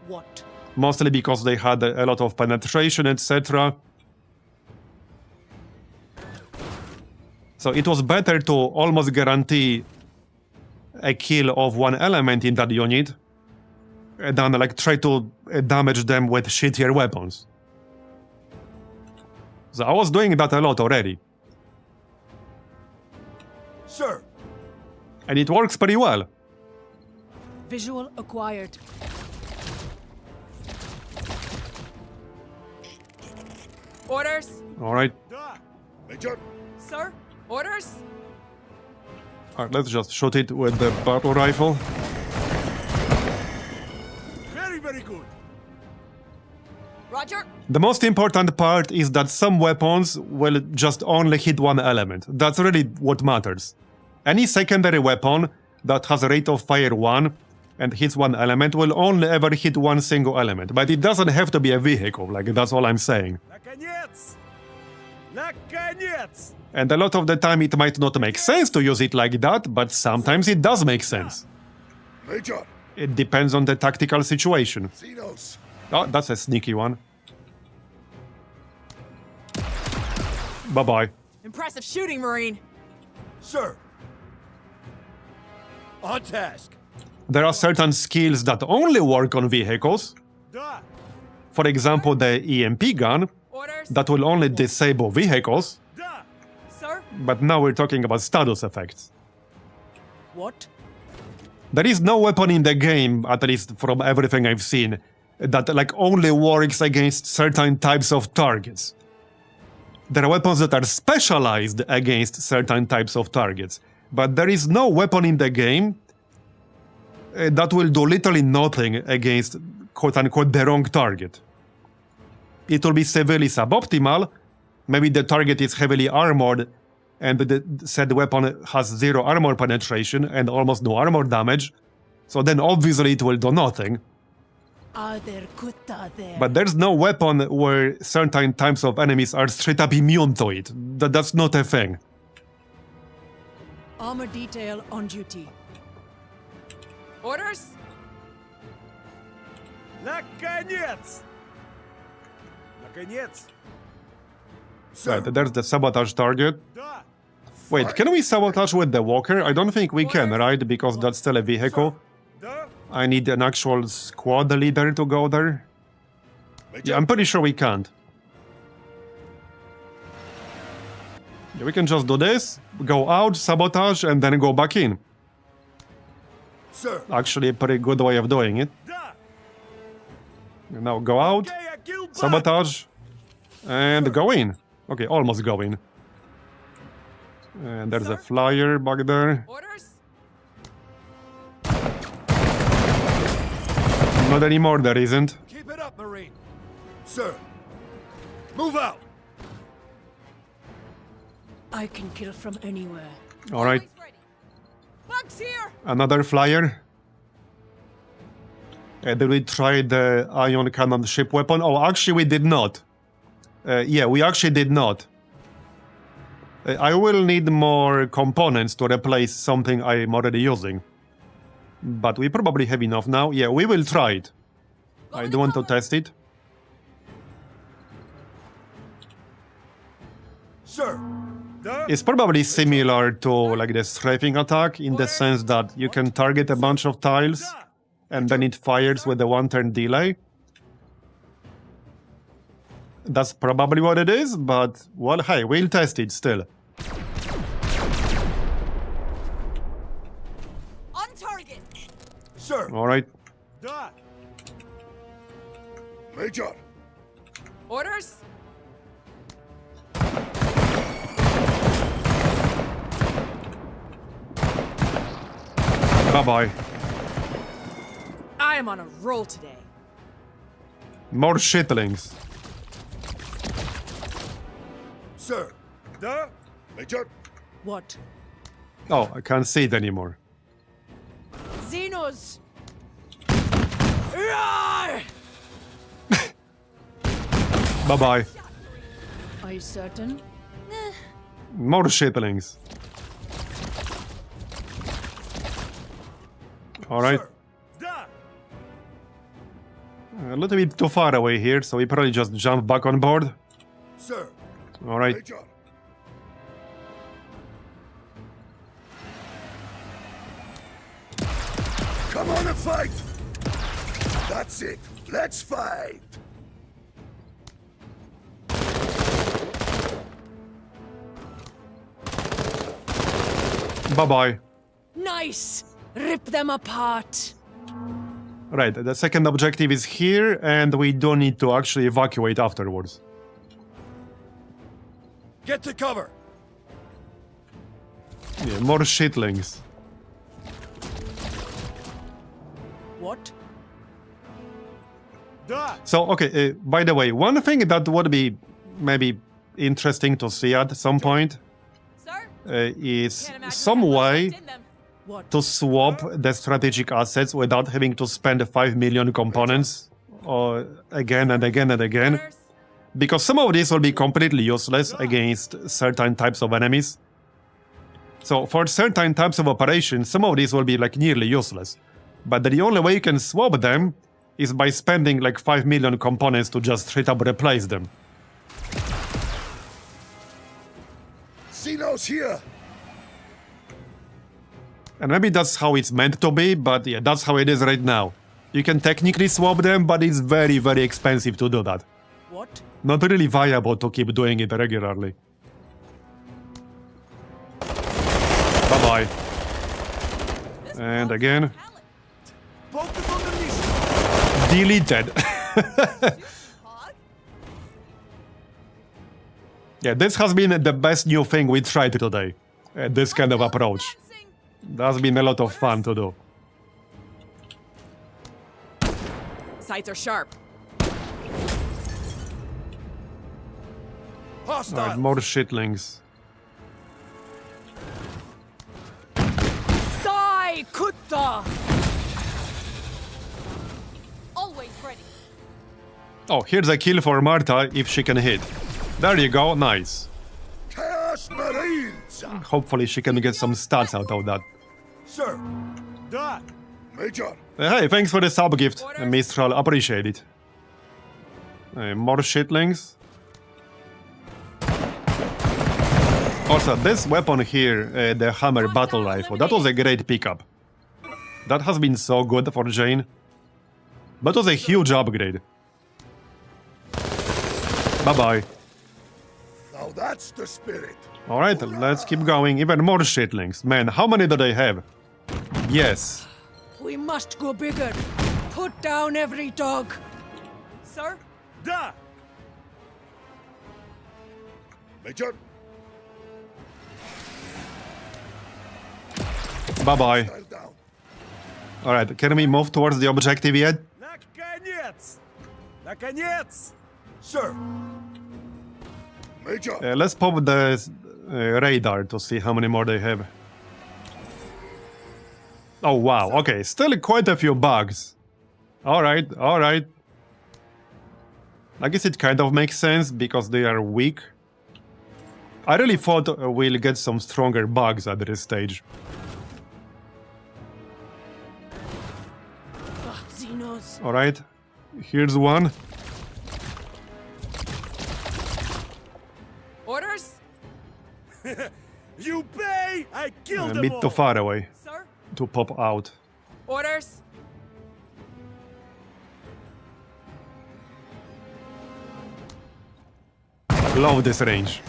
What? mostly because they had a lot of penetration, etc. So it was better to almost guarantee a kill of one element in that unit than like try to damage them with shittier weapons. So I was doing that a lot already, Sir. and it works pretty well. Visual acquired. Orders? Alright, Da! Major, Sir? Orders? alright, let's just shoot it with the battle rifle. Very, very good. Roger? The most important part is that some weapons will just only hit one element. That's really what matters. Any secondary weapon that has a rate of fire 1 and hits one element will only ever hit one single element. But it doesn't have to be a vehicle, like that's all I'm saying. Наконец! Наконец! And a lot of the time it might not make sense to use it like that, but sometimes it does make sense. Major, It depends on the tactical situation. Xenos, Oh, that's a sneaky one. Bye-bye. Impressive shooting, Marine. Sir. On task. There are certain skills that only work on vehicles. Da! For example, the EMP gun, Orders? that will only disable vehicles. Da! Sir? But now we're talking about status effects. What? There is no weapon in the game, at least from everything I've seen, that like only works against certain types of targets. There are weapons that are specialized against certain types of targets, but there is no weapon in the game that will do literally nothing against quote-unquote the wrong target. It will be severely suboptimal. Maybe the target is heavily armored and the said weapon has 0 armor penetration and almost no armor damage, so then obviously it will do nothing. Are there kutta there? But there's no weapon where certain types of enemies are straight up immune to it. That's not a thing. Armor detail on duty. Orders? Наконец! Наконец! Sir. Right, there's the sabotage target. Да! Wait, can we sabotage with the walker? I don't think we can, right? Because that's still a vehicle. Да! I need an actual squad leader to go there. Major, Yeah, I'm pretty sure we can't. Yeah, we can just do this, go out, sabotage, and then go back in. Sir. Actually, a pretty good way of doing it. Da! Now go out, Okay, I killed back. sabotage, and go in. Okay, almost go in. And there's a flyer back there. Orders? Not anymore, there isn't. Keep it up, Marine. Sir. Move out. I can kill from anywhere. Alright, Always ready. Bugs here! another flyer. Did we try the ion cannon ship weapon? Oh, actually we did not. Yeah, we actually did not. I will need more components to replace something I'm already using. But we probably have enough now. Yeah, we will try it. I do want to test it. Sir. Da! It's probably similar to like the strafing attack in the sense that you can target a bunch of tiles and then it fires with a 1-turn delay. That's probably what it is, but well, hey, we'll test it still. On target! Sir. Alright. Da! Major, Orders? Bye-bye. I am on a roll today. More shitlings. Sir. Da! Major, What? Oh, I can't see it anymore. Xenos! Bye-bye. Are you certain? More shitlings. Alright. Sir. Da! A little bit too far away here, so we probably just jump back on board. Sir. Alright. Major. Come on and fight! That's it. Let's fight! Bye-bye. Nice! Rip them apart! Right, the second objective is here, and we don't need to actually evacuate afterwards. Get to cover. Yeah, more shitlings. What? Da! So, okay, by the way, one thing that would be maybe interesting to see at some point Sir? is Can't imagine some we have much way left in them. What? to swap the strategic assets without having to spend 5 million components again and again and again. Orders? Because some of these will be completely useless against certain types of enemies. So for certain types of operations, some of these will be like nearly useless. But the only way you can swap them is by spending like 5 million components to just straight up replace them. Xenos here! And maybe that's how it's meant to be, but yeah, that's how it is right now. You can technically swap them, but it's very, very expensive to do that. What? Not really viable to keep doing it regularly. Bye-bye. This And world's again. talent. Focus on the mission. Deleted. Hog? Yeah, this has been the best new thing we tried today. This kind of approach. Dancing. That's been a lot of fun to do. Sights are sharp. Hostile. Alright, more shitlings. Die, Kutta! Always ready. Oh, here's a kill for Marta if she can hit. There you go, nice. Chaos Marines! Hopefully she can get some stats out of that. Sir. Da! Major, Hey, thanks for the sub gift, Mistral, appreciate it. More shitlings. Also, this weapon here, the hammer battle rifle, that was a great pickup. That has been so good for Jane. That was a huge upgrade. Bye-bye. now that's the spirit. Alright, let's keep going. Even more shitlings. Man, how many do they have? Yes. We must go bigger. Put down every dog. Sir? Da! Major, Bye-bye. dial down. Alright, can we move towards the objective yet? Наконец! Наконец! Sir! Major, Let's pop the radar to see how many more they have. Oh wow, okay, still quite a few bugs. Alright, alright. I guess it kind of makes sense because they are weak. I really thought we'll get some stronger bugs at this stage. Xenos. Alright, here's one. Orders? You pay! I killed A them bit all! too far away Sir? to pop out. Orders? Love this range.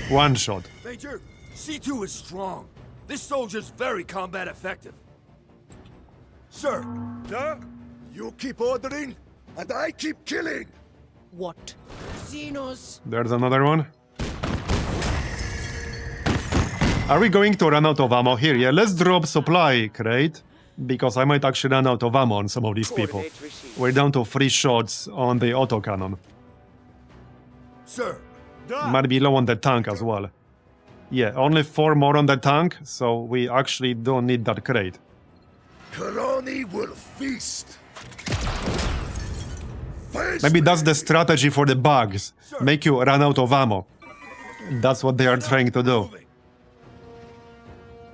One shot. Major, C2 is strong. This soldier's very combat effective. Sir! Da? you keep ordering, and I keep killing. What? Xenos. There's another one. Are we going to run out of ammo here? Yeah, let's drop supply crate, because I might actually run out of ammo on some of these people. Coordinates received. We're down to 3 shots on the autocannon. Sir! Da! Might be low on the tank as well. Yeah, only 4 more on the tank, so we actually don't need that crate. Karoni will feast. Face Maybe that's me. the strategy for the bugs. Make you run out of ammo. That's what they are trying to do. Moving.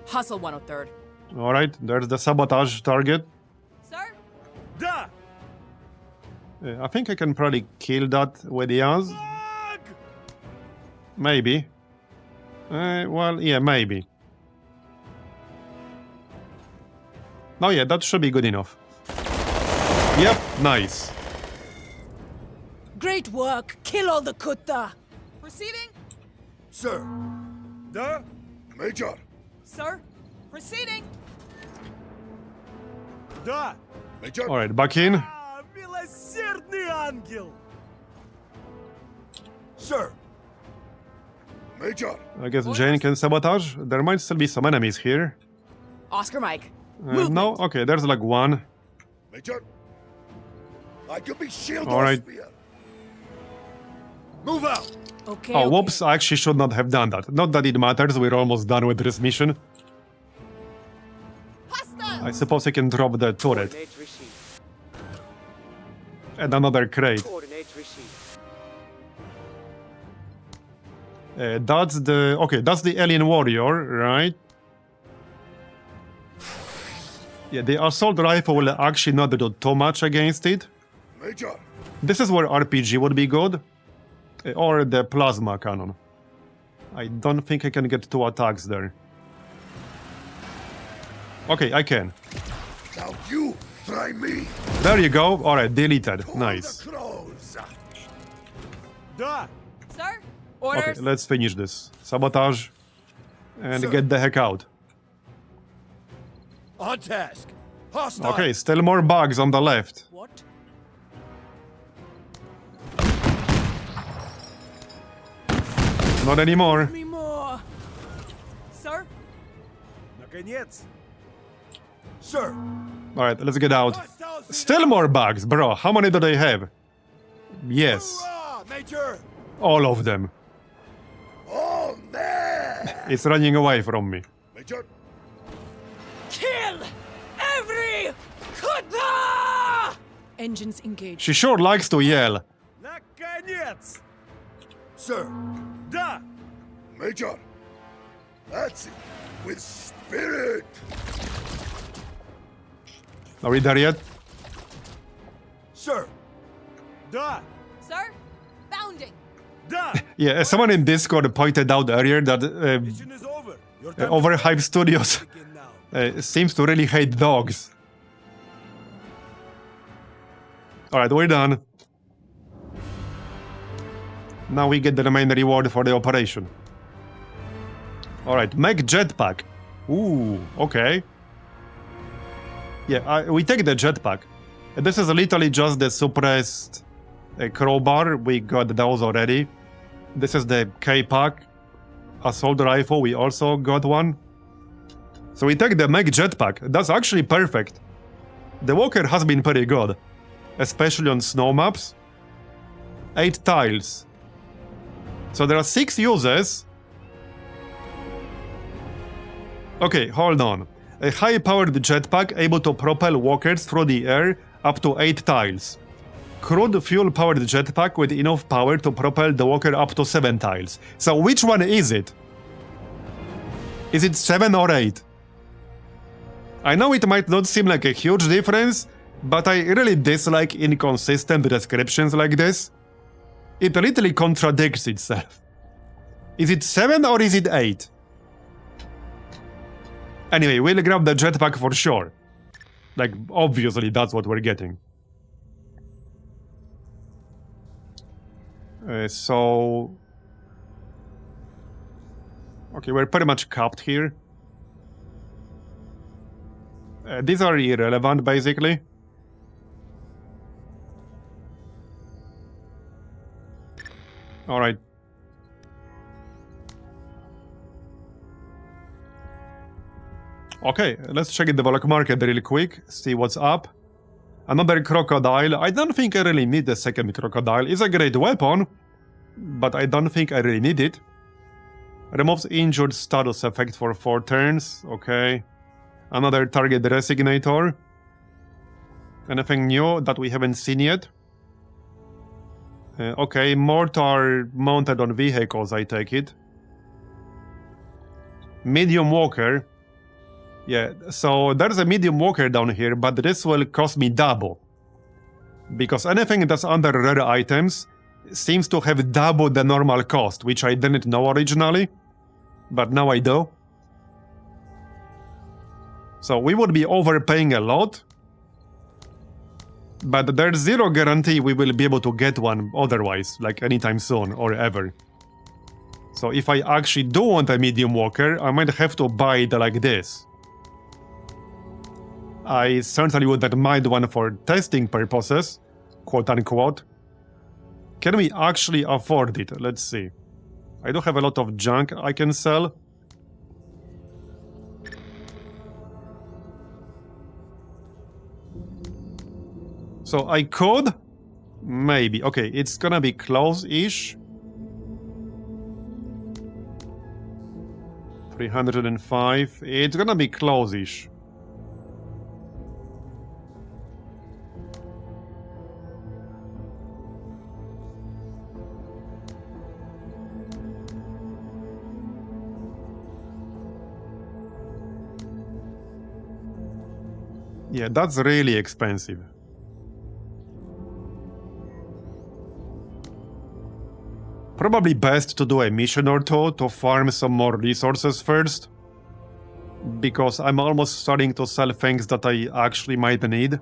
Hustle 103rd. Alright, there's the sabotage target. Sir? Da! I think I can probably kill that with the Yaz. Bug! Maybe. Well, yeah, maybe. Oh yeah, that should be good enough. Yep, nice. Great work. Kill all the kutta. Proceeding? Sir! Da! Major, Sir? Proceeding? Da! Major, Alright, back in. Ah, милосердный ангел! Sir! Major, I guess Jane can sabotage. There might still be some enemies here. Oscar Mike. No? Okay, there's like one. Major. I can be shield All right. spear. Move out! Okay. Oh, okay. whoops, I actually should not have done that. Not that it matters, we're almost done with this mission. Hostile! I suppose I can drop the turret. Coordinates received. And another crate. Coordinates received. That's the... Okay, that's the alien warrior, right? Yeah, the assault rifle will actually not do too much against it. Major, This is where RPG would be good. Or the plasma cannon. I don't think I can get 2 attacks there. Okay, I can. now you try me. There you go. Alright, deleted. Pull Nice. the crows. Da! Sir? Okay, Orders? let's finish this. Sabotage. And Sir. get the heck out. On task! Hostile! Okay, still more bugs on the left. What? Not anymore. Me more. Sir? Наконец! Sir! Alright, let's get out. Hostiles Still more bugs, bro. How many do they have? Yes, Hurrah, Major! all of them. Oh, man. It's running away from me. Major, Kill every kutta. Engines engaged. She sure likes to yell. Наконец! Sir! Da! Major. That's it. With spirit. Are we there yet? Sir! Da! Sir? Bounding. Da! Yeah, someone in Discord pointed out earlier that Mission is over. Your time to Overhyped Studios begin now. seems to really hate dogs. Alright, we're done. Now we get the main reward for the operation. Alright, make jetpack. Ooh, okay. Yeah, we take the jetpack. This is literally just the suppressed crowbar. We got those already. This is the K-Pack. Assault rifle, we also got one. So we take the mech jetpack. That's actually perfect. The walker has been pretty good. Especially on snow maps. 8 tiles. So there are 6 uses. Okay, hold on. A high-powered jetpack able to propel walkers through the air up to 8 tiles. Crude fuel-powered jetpack with enough power to propel the walker up to 7 tiles. So which one is it? Is it 7 or 8? I know it might not seem like a huge difference, but I really dislike inconsistent descriptions like this. It literally contradicts itself. Is it 7 or is it 8? Anyway, we'll grab the jetpack for sure. Like, obviously that's what we're getting. So... Okay, we're pretty much capped here. These are irrelevant, basically. Alright. Okay, let's check the black market real quick, see what's up. Another crocodile. I don't think I really need the second crocodile. It's a great weapon, but I don't think I really need it. Removes injured status effect for 4 turns. Okay. Another target designator. Anything new that we haven't seen yet? Okay, mortar mounted on vehicles, I take it. Medium walker. Yeah, so there's a medium walker down here, but this will cost me double. Because anything that's under rare items seems to have double the normal cost, which I didn't know originally, but now I do. So we would be overpaying a lot, but there's zero guarantee we will be able to get one otherwise, like anytime soon or ever. So if I actually do want a medium walker, I might have to buy it like this. I certainly wouldn't mind one for testing purposes, quote unquote. Can we actually afford it? Let's see. I do have a lot of junk I can sell. So I could? Maybe. Okay, it's gonna be close-ish. 305. It's gonna be close-ish. Yeah, that's really expensive. Probably best to do a mission or two to farm some more resources first. Because I'm almost starting to sell things that I actually might need.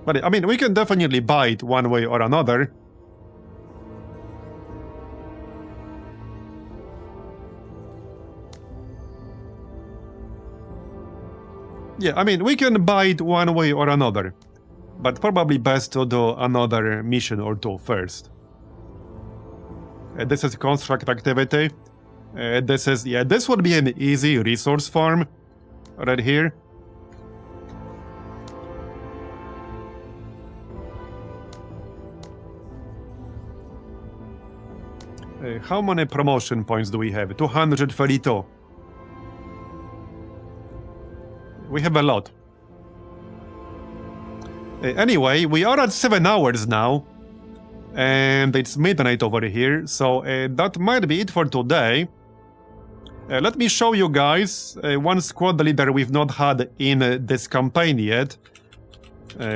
But I mean, we can definitely buy it one way or another. Yeah, I mean, we can buy it one way or another. But probably best to do another mission or two first. This is construct activity. This is, yeah, this would be an easy resource farm. Right here. How many promotion points do we have? 232. We have a lot. Anyway, we are at 7 hours now. And it's midnight over here, so that might be it for today. Let me show you guys one squad leader we've not had in this campaign yet.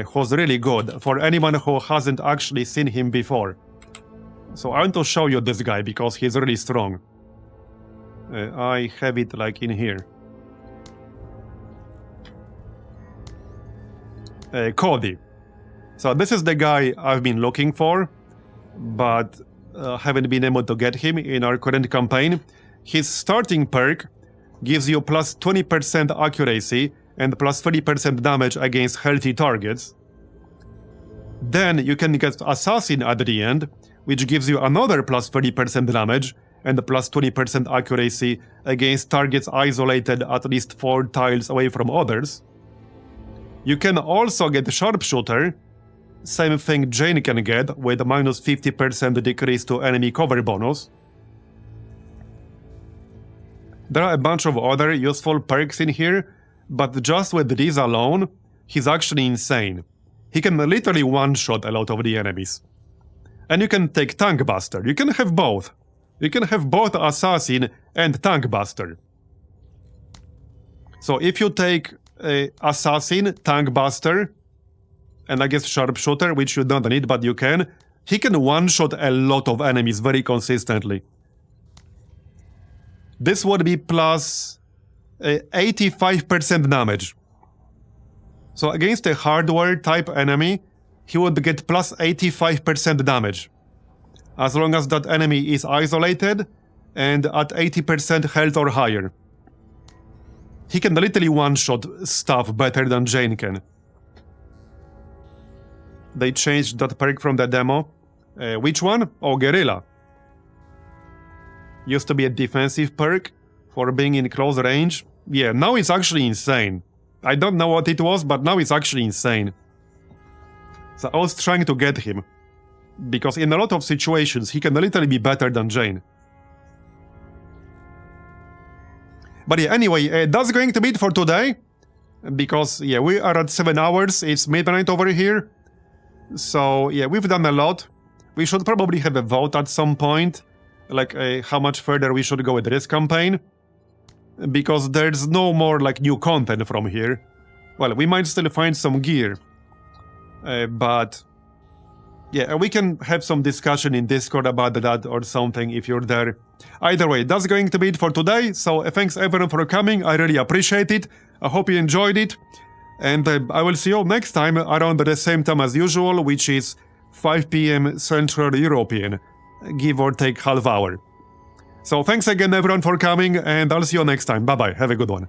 Who's really good, for anyone who hasn't actually seen him before. So I want to show you this guy, because he's really strong. I have it like in here. Cody. So this is the guy I've been looking for, but haven't been able to get him in our current campaign. His starting perk gives you plus 20% accuracy and plus 30% damage against healthy targets. Then you can get Assassin at the end, which gives you another plus 30% damage and plus 20% accuracy against targets isolated at least 4 tiles away from others. You can also get Sharpshooter, same thing Jane can get, with a minus 50% decrease to enemy cover bonus. There are a bunch of other useful perks in here, but just with these alone, he's actually insane. He can literally one-shot a lot of the enemies. And you can take Tank Buster. You can have both. You can have both Assassin and Tank Buster. So if you take Assassin, Tank Buster, and I guess Sharpshooter, which you don't need, but you can, he can one-shot a lot of enemies very consistently. This would be plus 85% damage. So against a hardware type enemy, he would get plus 85% damage. As long as that enemy is isolated and at 80% health or higher. He can literally one-shot stuff better than Jane can. They changed that perk from the demo. Which one? Oh, Guerrilla. Used to be a defensive perk for being in close range. Yeah, now it's actually insane. I don't know what it was, but now it's actually insane. So I was trying to get him. Because in a lot of situations, he can literally be better than Jane. But yeah, anyway, that's going to be it for today. Because, yeah, we are at 7 hours. It's midnight over here. So, yeah, we've done a lot. We should probably have a vote at some point. Like, how much further we should go with this campaign. Because there's no more, like, new content from here. Well, we might still find some gear. But... yeah, we can have some discussion in Discord about that or something if you're there. Either way, that's going to be it for today. So thanks everyone for coming. I really appreciate it. I hope you enjoyed it. And I will see you all next time around the same time as usual, which is 5 PM Central European, give or take half hour. So thanks again everyone for coming, and I'll see you next time. Bye bye. Have a good one.